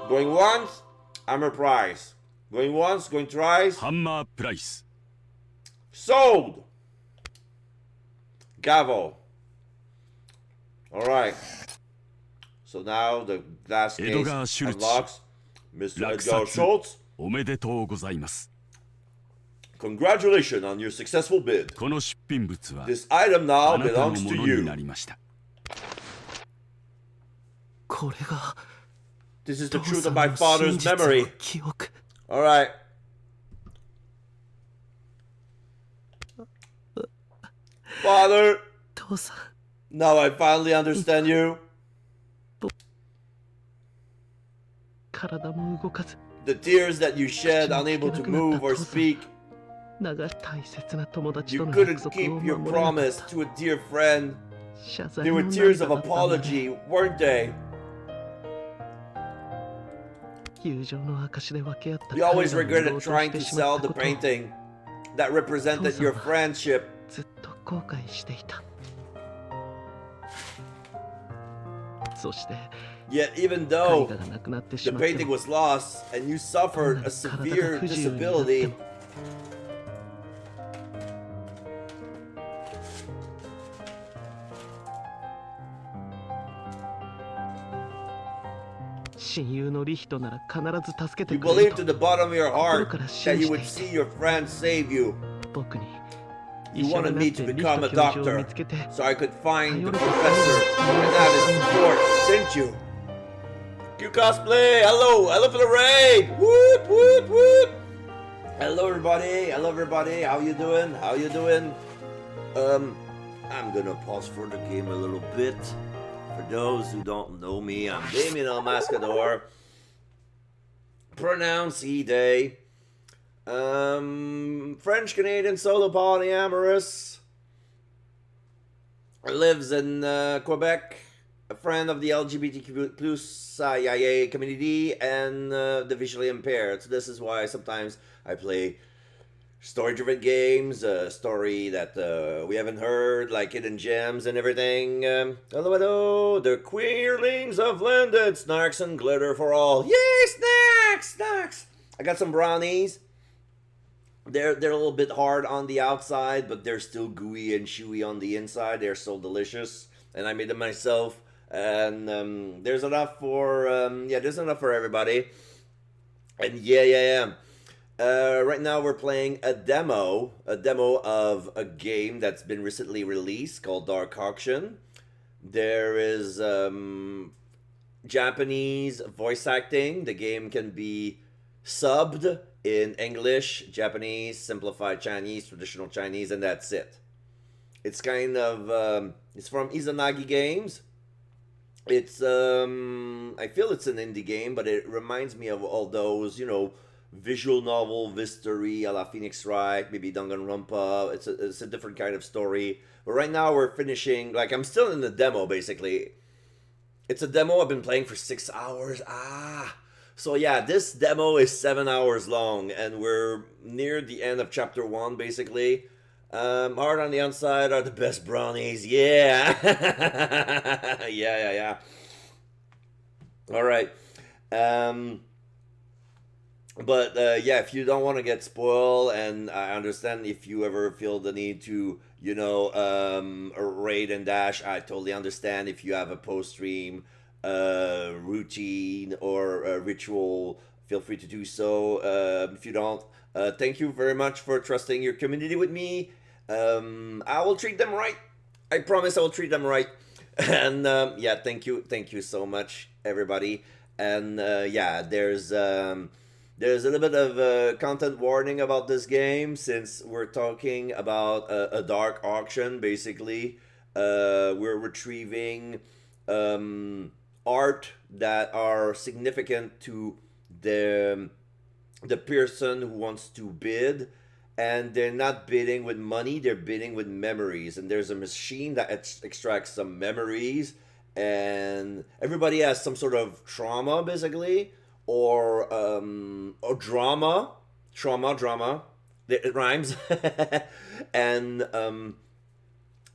Going once, Hammer Price. Going once, going twice. Hammer Price. Sold! Gavel. Alright. So now the last case unlocks Mr. Edgar Schultz. おめでとうございます。 Congratulations on your successful bid. この出品物は This item now あなたの belongs も to のに you. なりました。これが This is the truth of my father's memory. Alright. Father! Now I finally understand you. The tears that you shed, unable to move or speak. You couldn't keep your promise to a dear friend. They were tears of apology, weren't they? You always regretted trying to sell the painting that represented your friendship. Yet even though the painting was lost and you suffered a severe disability, you believed to the bottom of your heart that you would see your friend save you. You wanted me to become a doctor so I could find the professor and have his support, didn't you? You cosplay! Hello for the raid! Whoop, whoop, whoop! Hello everybody, how you doing? I'm gonna pause for the game a little bit. For those who don't know me, I'm Damien El Mascador. Pronounce E-Day. French-Canadian solo polyamorous. Lives in Quebec. A friend of the LGBTQ plus IA community and the visually impaired. So this is why sometimes I play story-driven games, a story that we haven't heard, like Hidden Gems and everything. Hello, the queerlings of London, snacks and glitter for all. Yay, snacks! I got some brownies. They're a little bit hard on the outside, but they're still gooey and chewy on the inside. They're so delicious, and I made them myself. And there's enough for everybody. And yeah. Right now we're playing a demo of a game that's been recently released called Dark Auction. There is Japanese voice acting. The game can be subbed in English, Japanese, simplified Chinese, traditional Chinese, and that's it. It's kind of it's from Izanagi Games. It's I feel it's an indie game, but it reminds me of all those, visual novel, Vistory, a la Phoenix Wright, maybe Danganronpa. It's a different kind of story. But right now we're finishing, I'm still in the demo, basically. It's a demo I've been playing for 6 hours. So yeah, this demo is 7 hours long, and we're near the end of chapter 1, basically. Hard on the outside are the best brownies. Yeah. yeah. All right. But if you don't want to get spoiled, and I understand if you ever feel the need to, raid and dash, I totally understand. If you have a post-stream routine or a ritual, feel free to do so. If you don't, thank you very much for trusting your community with me. I will treat them right. I promise I will treat them right. And thank you so much, everybody. And there's a little bit of content warning about this game, since we're talking about a dark auction. Basically, we're retrieving art that are significant to the person who wants to bid, and they're not bidding with money, they're bidding with memories. And there's a machine that extracts some memories, and everybody has some sort of trauma, basically, or drama. It rhymes. And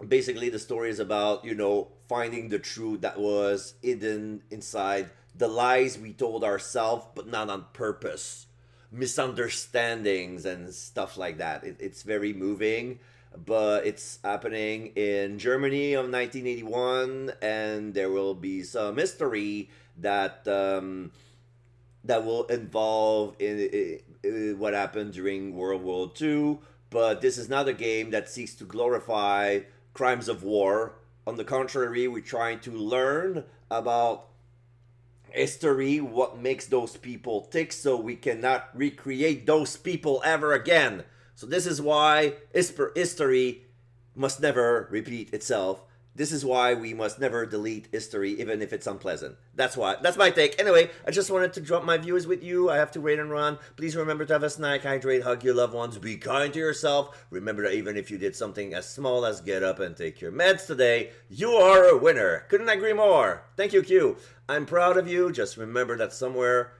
basically the story is about, finding the truth that was hidden inside the lies we told ourselves, but not on purpose. Misunderstandings and stuff like that. It's very moving, but it's happening in Germany of 1981, and there will be some history that will involve in what happened during World War II. But this is not a game that seeks to glorify crimes of war. On the contrary, we're trying to learn about history, what makes those people tick, so we cannot recreate those people ever again. So this is why history must never repeat itself. This is why we must never delete history, even if it's unpleasant. That's why. That's my take. Anyway, I just wanted to drop my views with you. I have to wait and run. Please remember to have a snack, hydrate, hug your loved ones, be kind to yourself. Remember that even if you did something as small as get up and take your meds today, you are a winner. Couldn't agree more. Thank you, Q. I'm proud of you. Just remember that somewhere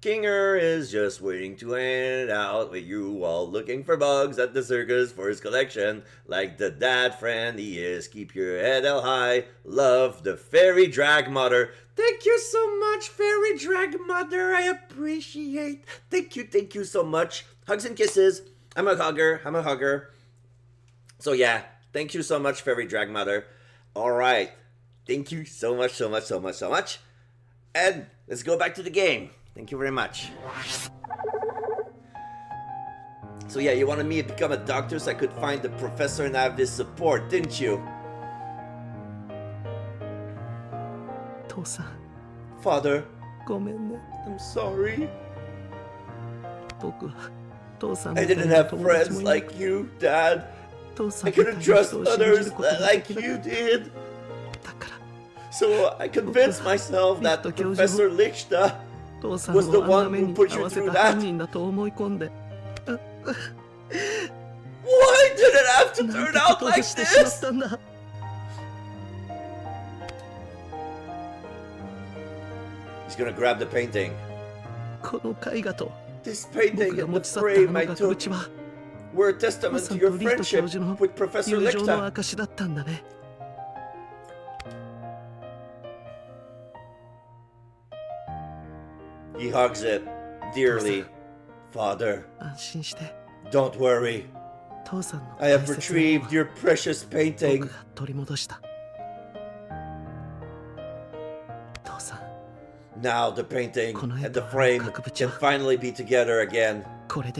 Kinger is just waiting to hand out with you while looking for bugs at the circus for his collection. Like the dad friend he is. Keep your head held high. Love, the fairy drag mother. Thank you so much, fairy drag mother. I appreciate. Thank you so much. Hugs and kisses. I'm a hugger. So yeah, thank you so much, fairy drag mother. Alright. Thank you so much. And let's go back to the game. Thank you very much. So yeah, you wanted me to become a doctor so I could find the professor and have his support, didn't you? Father, I'm sorry. I didn't have friends like you, Dad. I couldn't trust others like you did. So I convinced myself that Professor Lichta was the one who put you through that. Why did it have to turn out like this? He's gonna grab the painting. This painting and the frame I took were a testament to your friendship with Professor Lichta. He hugs it dearly. Father, don't worry. I have retrieved your precious painting. Now the painting and the frame can finally be together again. I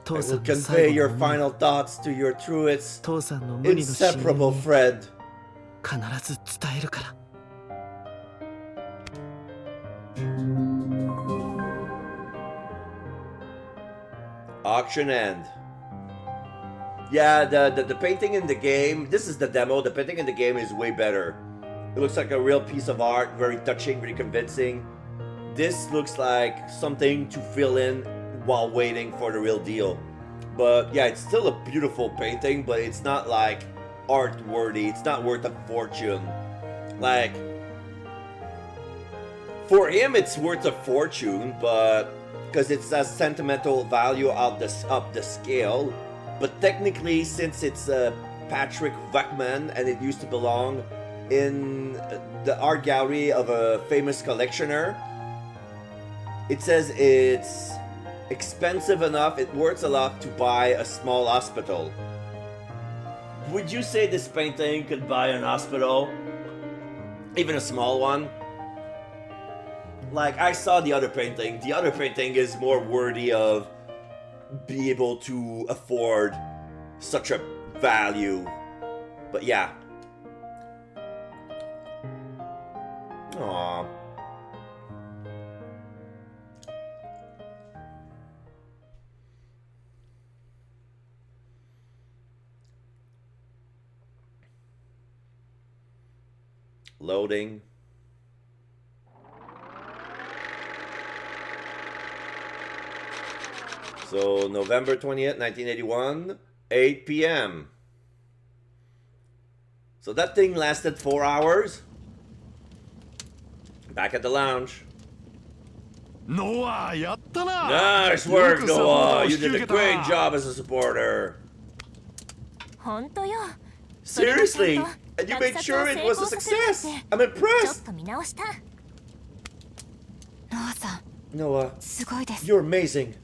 will convey your final thoughts to your truest, inseparable friend. Auction end. Yeah, the painting in the game, this is the demo, the painting in the game is way better. It looks like a real piece of art, very touching, very convincing. This looks like something to fill in while waiting for the real deal. But yeah, it's still a beautiful painting, but it's not like art worthy. It's not worth a fortune. Like, for him it's worth a fortune, but because it's a sentimental value up the scale. But technically, since it's Patrick Wachman and it used to belong in the art gallery of a famous collectioner, it says it's expensive enough, it worth a lot to buy a small hospital. Would you say this painting could buy an hospital? Even a small one? Like, I saw the other painting. The other painting is more worthy of be able to afford such a value. But yeah. Aww. Loading. So, November 20th, 1981, 8 p.m. So that thing lasted 4 hours. Back at the lounge. Noah, yatta na! Nice work, Noah! You did a great job as a supporter. Seriously? And you made sure it was a success! I'm impressed! Noah, you're amazing.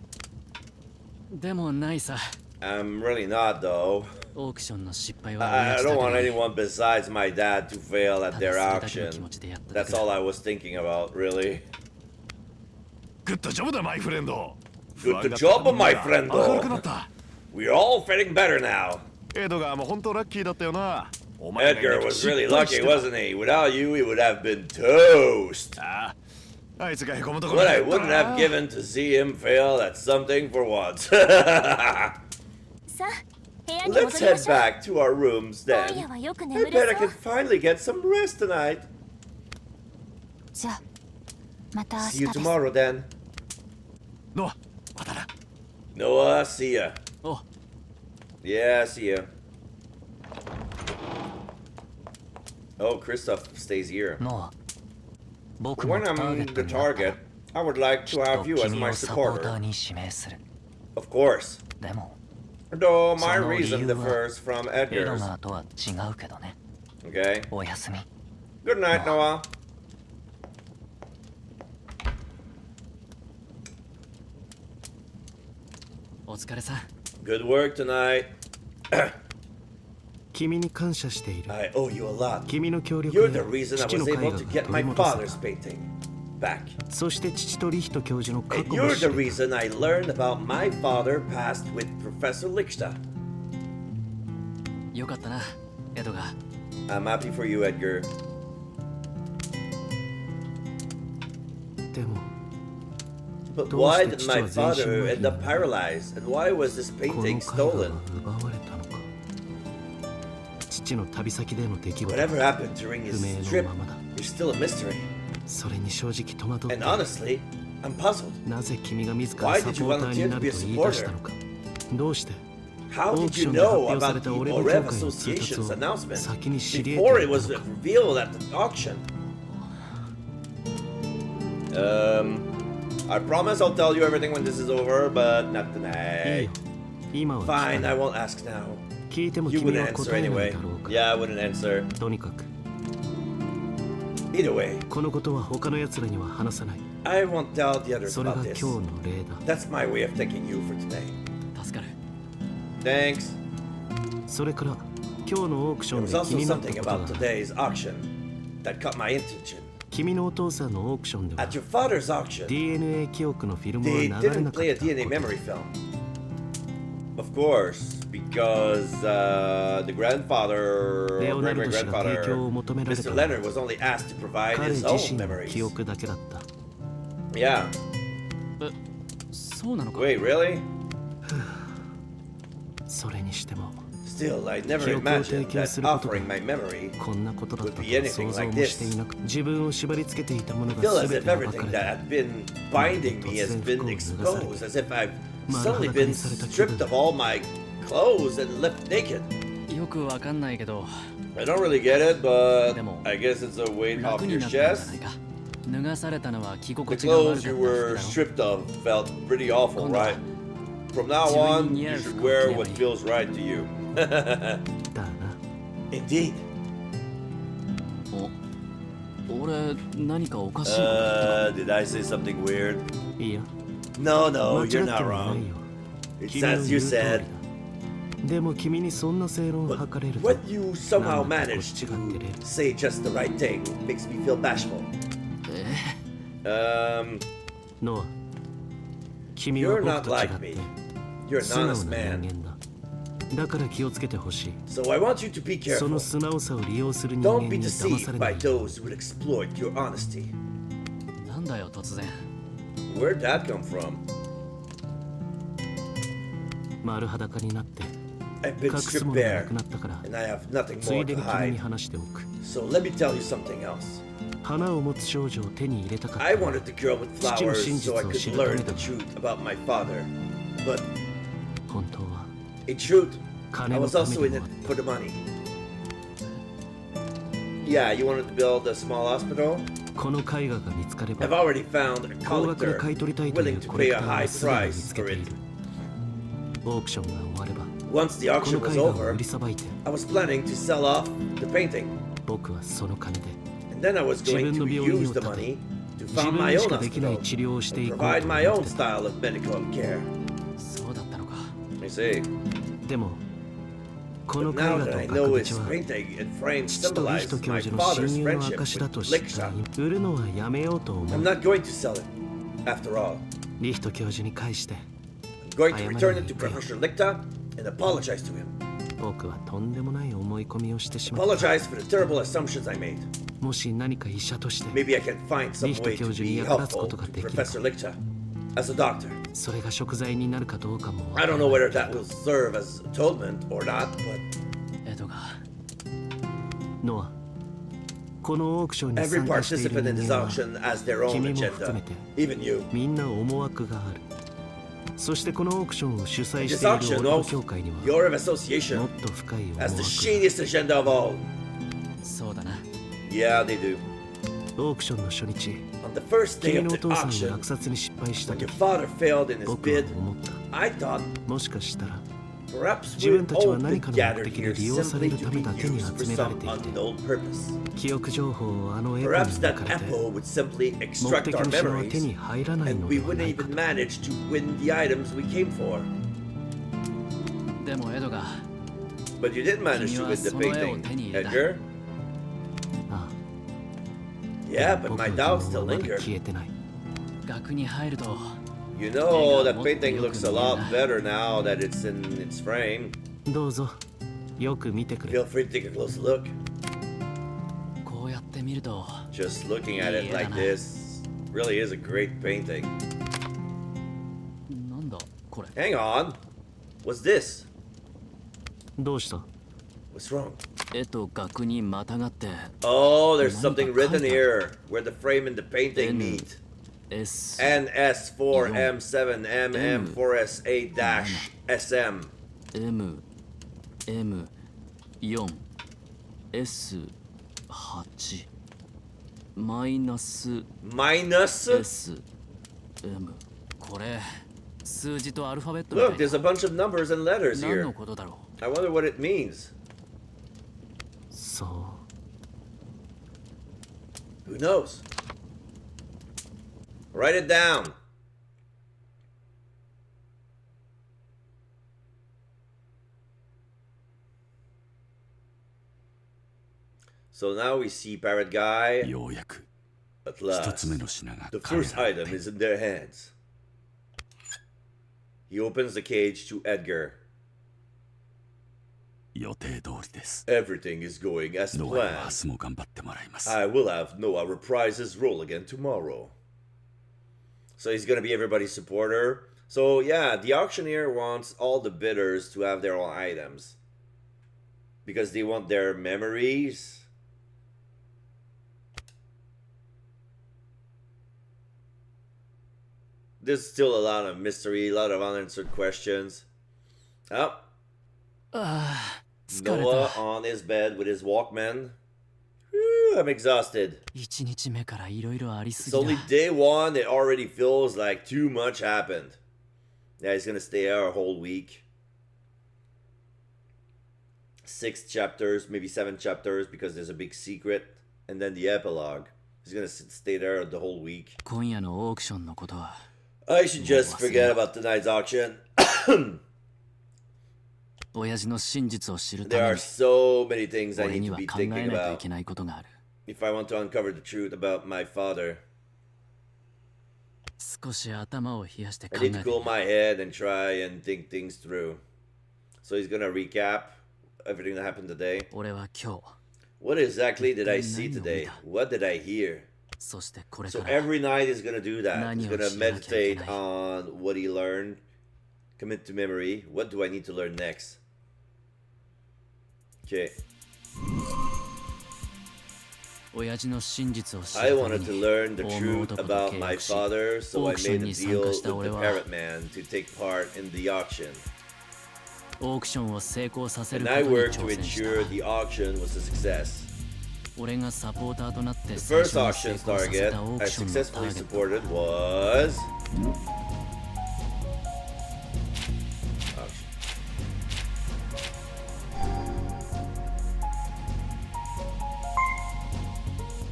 I'm really not, though. I don't want anyone besides my dad to fail at their auction. That's all I was thinking about, really. Good job, my friend. Good job, my friend. We're all feeling better now. Edgar was really lucky, wasn't he? Without you, he would have been toast. ああ、あいつがへこむとこ What ろ I wouldn't have given to see him fail at something for once. さあ部屋に Let's 戻りま head しょう back to our rooms 今夜 then. はよく I 眠れ bet I そう can finally get some rest tonight. じゃあまた明 See 日 you です tomorrow then. のまたな Noah, see ya. お Yeah, see ya. Oh, Kristoff stays here. ノア僕も When ター I'm ゲッ the トになった target, I would like き to っ have と you as 君 my をサポーター supporter. に指名する Of course. でも Though my その理由 reason は differs from エド Edgar's. ガーとは違うけどね Okay. おやすみ Good night, Noah. お疲れさん Good work tonight. 君に感謝している。 I owe you a lot. 君の協力 You're で the reason I 父の was 絵画 able が to 取 get my り戻さ father's れた。 painting back. そして父とリヒト教授の過 And 去も you're 知 the れた。 reason I learned about my father past with Professor Lichta. よかったなエドガー I'm happy for you, Edgar. でも But どう why して did 父 my は全身 father 麻 end 痺 up paralyzed? And why was this この painting 絵画 stolen? が奪われたのか。父の旅先での出来事 Whatever happened during 不 his 明 trip のままだ。 is still a mystery. それに正直戸惑ってい And る。 honestly, I'm puzzled. なぜ君が自ら Why サ did ポ you ーターになると volunteer to be a 言い出したのか。どうして How オー did クシ you ョンで発 know 表さ about れ the たオレブ Oreva 協会の通 Association's 達を announcement 先に知り before 得 it てい was たのか。 revealed at the auction? I promise I'll tell you everything when this is over, but not いい tonight. よ。今は聞か Fine, な I い won't ask now. 聞いても You 君 wouldn't は answer 答えない anyway. だろうか。 Yeah, I wouldn't answer. とにかく Either way, このことは他の奴らには話さない。 I won't tell the others それが about 今 this. 日の例だ。 That's my way of thanking you for today. 助かる Thanks. それから今日のオークショ There ン was で also 気になった something ことが about today's auction that caught my attention. 君のお父さんのオークションでは At your father's auction, DNA 記憶のフィルムは they 流れな didn't かっ play a た DNA こと memory film. Of course, because the grandfather, レ or オナルド氏が提 great-grandfather, 供を求められた Mr. のは Leonard was only asked to provide 彼 his 自 own 身の memories. 記憶だけだった。 Yeah. そうなのか Wait, really? それにしても Still, I never 記憶を imagined 提供 that することが offering my memory こんなことだった would と be は anything 想像 like も this. していなく、自分を縛り付けていたもの I feel が as 全 if て暴か everything れ that た。 had been binding me has been exposed, as if I've suddenly been stripped of all my clothes and left naked. よくわかんないけど I don't really get it, but でも I guess it's a weight 楽 off に your なったんじゃな chest. いか脱がされたのは着 The 心地が悪か clothes った you 服 were だろ stripped of felt pretty awful, 今度は right? From now on, you should wear what feels right to you. だな。 Indeed. お俺何かおかしいこと言った Did I say something weird? いいや、 No, 間 no, 違って you're は not ない wrong. よ。 It's 君の as 言 you う通り said. だ。でも君にそんな正論を But 吐かれると when you somehow なんだか manage こっちが照れる。 to say just the right thing makes me feel bashful. ノア、君は You're 僕 not と違 like って me. You're an 素直 honest な man. 人間だ。だから気をつけてほしい。 So I want you to be そ careful. の素直さを利用する人間 Don't に be 騙さ deceived れな by い。 those who would exploit your honesty. なんだよ突然 Where'd that come from? 丸裸になって I've been 隠す stripped ものがな bare, くなったから、 and I have nothing つい more で to に君に hide. 話しておく。 So let me tell you something else. 花を持つ少女を手に入れたかった I wanted the girl with 父の flowers 真 so I 実を could 知るた learn め the だが、 truth about my father. But 本当は in truth, I 金の was ため also で in も it あっ for the money. Yeah, you wanted to build a small hospital? た。この絵画が見つかれ I've ば already found a 高額で collector 買い取りたいとい willing う to コレ pay ク a ター high がすでに見 price つけ for てい it. る。オークションが終われば Once the こ auction の was 絵画を over, 売りさばいて I was planning to sell off the painting. 僕はその金で And then I was going to 自分の病院を use the 建て money to 自 found 分 my に own しかできない hospital 治療をしてい and こう provide と my 思 own ってた。 style of medical care. そうだったのか I see. でもこの But 絵 now 画 that と I 額 know 縁 his は painting and frame 父とリヒト symbolized 教 my 授の father's 親友の friendship 証だ with とした Lixa. 売るのはやめようと思 I'm う。 not going to sell it. After all, リヒト教授に返して I'm going to I am return an it to idiot. Professor Lichta and apologize to him. 僕はとんでもない思い込みをしてしまった。 Apologize for the terrible assumptions I made. もし何か医者として Maybe I can find some リヒト way 教 to 授に be 役立つこ helpful とが to できるか。 Professor Lichter as a doctor. それが贖罪になるかどうかもわ I から don't な know い whether that will serve as atonement or not, but エドガー、ノア、このオークションに every 参加している participant in 人 this 間は auction has their own 君も agenda. 含めて Even you. みんな思惑がある。そしてこのオークションを主催 This している auction オルド knows 協会には your も association っと深い思 has 惑 the が。 shadiest agenda of all. そうだな。 Yeah, they do. オークションの初日、 On the first day 君 of のお the 父さんが auction, 落札に失敗した when 時 your father failed in his 僕は bid, 思った。 I thought もしかしたら perhaps 自 we 分たちは all 何 been かの目 gathered 的 here で利用され simply る to た be めだけに used for 集められ some ていて、 unknown purpose. 記憶情報をあのエコに Perhaps 抜 that かれて Apple would simply 目 extract 的 our の品は手 memories, に入らない and の we ではな wouldn't いか even と。 manage to win the items we came for. でもエドガー、 But you did manage to win the painting, Edgar. ああ、 Yeah, で but も my 僕の doubts 疑 still 問はまだ linger. 消えてない。額に入ると You know, that painting looks a lot better now that it's in its frame. どうぞ、よく見てくれ。 Feel free to take a closer look. こうやって見ると Just looking at it like this really is a great painting. なんだこれ。 Hang on. What's this? どうした？ What's wrong? 絵と額にまたがって Oh, there's something written here where the frame and the painting meet. S NS4M7MM4S8-SM. M M 4 S 8マイナス Minus? S M これ数字とアルファベットみたい Look, there's a bunch of numbers and letters な何の here. ことだろ I wonder what it means. そ Who knows? Write it down. So now we see Parrot Guy ようやく at 一つ last. 目の品が The 彼 first らの item 手に is in their hands. He opens the cage to Edgar. 予定通りです。 Everything is going as ノアには明 planned. 日も頑張ってもらいます。 I will have Noah reprise his role again tomorrow. So he's gonna be everybody's supporter. So yeah, the auctioneer wants all the bidders to have their own items. Because they want their memories. There's still a lot of mystery, a lot of unanswered questions. Oh, ああ疲れ Noah た on his bed with his Walkman. Whew, I'm exhausted. 1日目からいろいろありす It's ぎ only だ day one, it already feels like too much happened. Yeah, he's gonna stay there a whole week. 6 chapters, maybe 7 chapters, because there's a big secret. And then the epilogue. He's gonna stay there the whole week. 今夜のオークションのことは I should just forget about tonight's auction. 親父の真実を知るた There め are に so many things I 俺 need に to は be 考え thinking ないとい about けないことがある if I want to uncover the truth about my father. 少し頭を冷やして考 I え need て to cool my head and try and think things through. So he's gonna recap everything that happened today. 俺は今日 What exactly did I see today? What did I hear? そしてこれ So から every night he's gonna do that. He's 何を gonna しなきゃいけ meditate ない on what he learned, commit to memory. What do I need to learn next? Okay. 親父の真実を知 I るため wanted に to learn the 大物 truth 男と about 契 my 約し father, so I auction made a に参 deal 加した with 俺 the は Parrot Man to take part in the auction. オークションを成功させる And こと I に worked to 挑戦し ensure た the auction was a success. 俺がサポーターとなって The 最 first 初に成 auction's 功させ target たオー I クションのタ successfully ーゲット supported was... Auction.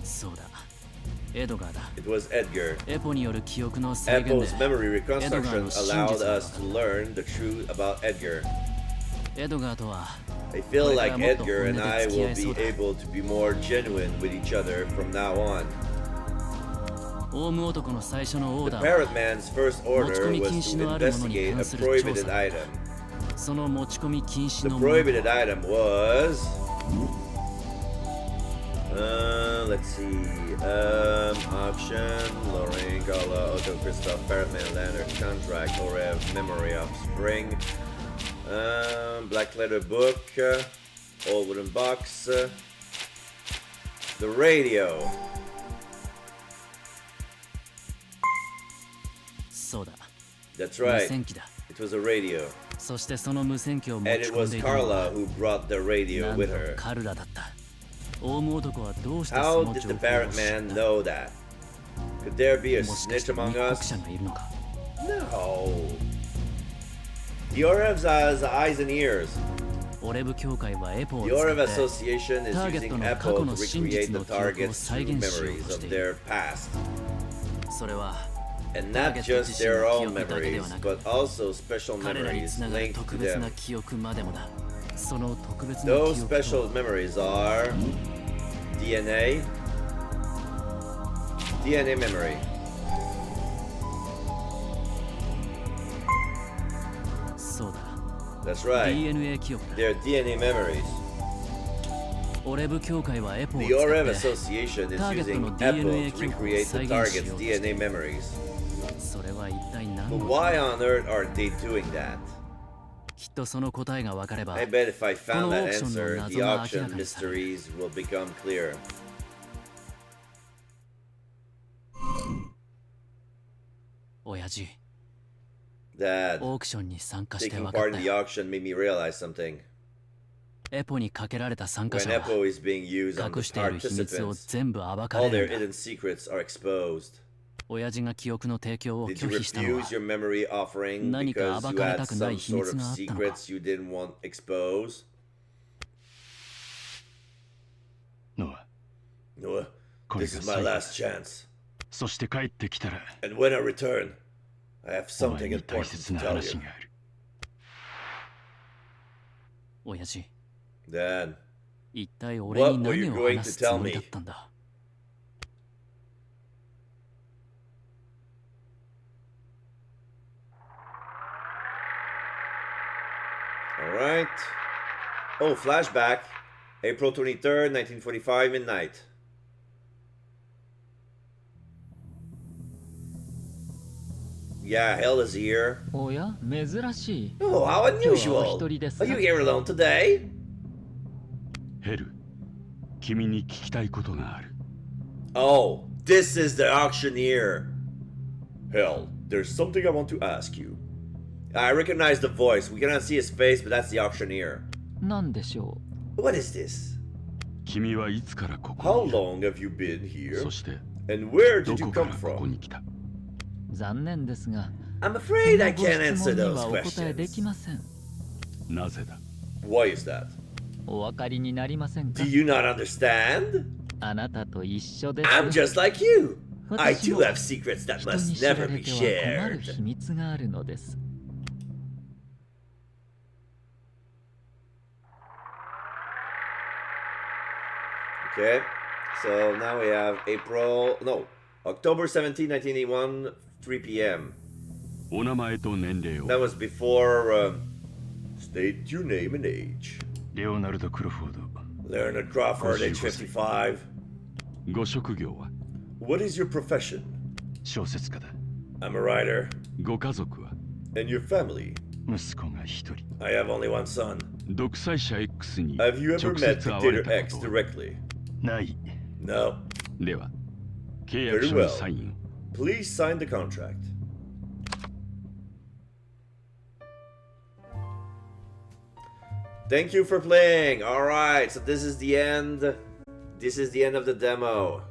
そうだエドガーだ It was Edgar. エポによる記憶の再現で Apple's memory reconstruction Edgarの真実 allowed が us to learn the truth about Edgar. エドガーとは I feel like これからもっと Edgar and 本音で I 付き合 will え be そうだ able to be more genuine with each other from now on. オウム男の最初のオー The ダーは Parrot Man's first order was to investigate a prohibited item. その持ち込み禁止 The のもの prohibited item was. Let's see. Auction, Lorraine, Gala, Otto, Christoph, Parrotman, Leonard, Contract, Orev, Memory of Spring, Black Leather Book, Old Wooden Box, the radio. そうだ That's 無 right. 線機だ It was a radio. そしてその無線機を持 And ち it 込ん was でいたのは Carla who brought the radio なん with と her. カルラだったオウム男はどうしてそ How の did 情 the 報を Parrot 知っ Man た know that? Could there be a もしかして snitch 密 among 告 us? 者がいるのか No. The Orevs has eyes and ears. オレブ協会はエポを The 使 Orev って Association is ターゲッ using トの過 EPO 去 to の真 recreate 実 the の記憶を targets 再 through 現しよう memories とし of ている their past. それは And ター not ゲット just 自身 their の own 記憶だけで memories, はなく but also special 彼らに memories つながる linked to 特別 them. な記憶までもだその特別な Those 記憶と special memories are DNA memory. そうだ That's right. DNA 記憶だ They're DNA memories. オレブ協会はエポを The 使 Orev って Association is Target using の DNA EPO to 記憶を recreate the 再現し target's ようとして DNA memories. それは一体何 But の why on earth are they doing that? きっとその答えが分かれば I bet if I こ found のオー that クションの answer, 謎 the が明ら auction かにされる mysteries will become clear. 親父 Dad, オークションに参加して taking 分か part っ in た the よ auction made me realize something. エポにかけられた参加 When 者は EPO is being used on 隠 the している秘密を participants, 全部暴か all れ their るんだ hidden secrets are exposed. 親父が記憶の提供を Did 拒 you 否したのは refuse your memory offering 何か because 暴 you かれ had たくない some 秘 sort 密 of があったのか secrets you didn't want exposed? ノア Noah, これ this が is 最 my 後だ last chance. そして帰ってきたら And when I return, I have お前 something に大 important 切 to な tell 話 you. がある親父 Dad, 一体俺に What were you 何を going 話 to すつ tell もり me? だったんだ alright. Oh, flashback. April 23rd, 1945, midnight. Yeah, hell is here. おや珍しい Oh, how 今日は unusual. お一人です Are か you here alone today? ヘル君に聞きたいことがある Oh, this is the auctioneer. Hell, there's something I want to ask you. I recognize the voice. We cannot see his face, but that's the auctioneer. 何でしょ What is this? 君はいつからこ How こにいる long have you been here? そして And where ど did you こか come らここ from? に来たう残念ですが I'm そ afraid の I ご can't 質 answer 問に those はお答えでき questions. ませんなぜだ Why is that? お分かりになりませんか Do you not understand? あなたと一緒です I'm just like you. I 私 too も have secrets that 人に must 知ら never れ be ては困る shared. 秘密があるのです Okay, so now we have October 17, 1981, 3 p.m. お名前と年齢を That was before, state your name and age. レオナルド・クロフォード Leonard Crawford, age 55. ご職業は What is your profession? 小説家だ I'm a writer. ご家族は And your family? 息子が一人 I have only one son. 独裁者 X に Have you 直 ever 接 met 会われ Dictator た X ことは directly? ない No. では契約書のサインを Please sign the contract. Thank you for playing. All right, so this is the end. This is the end of the demo.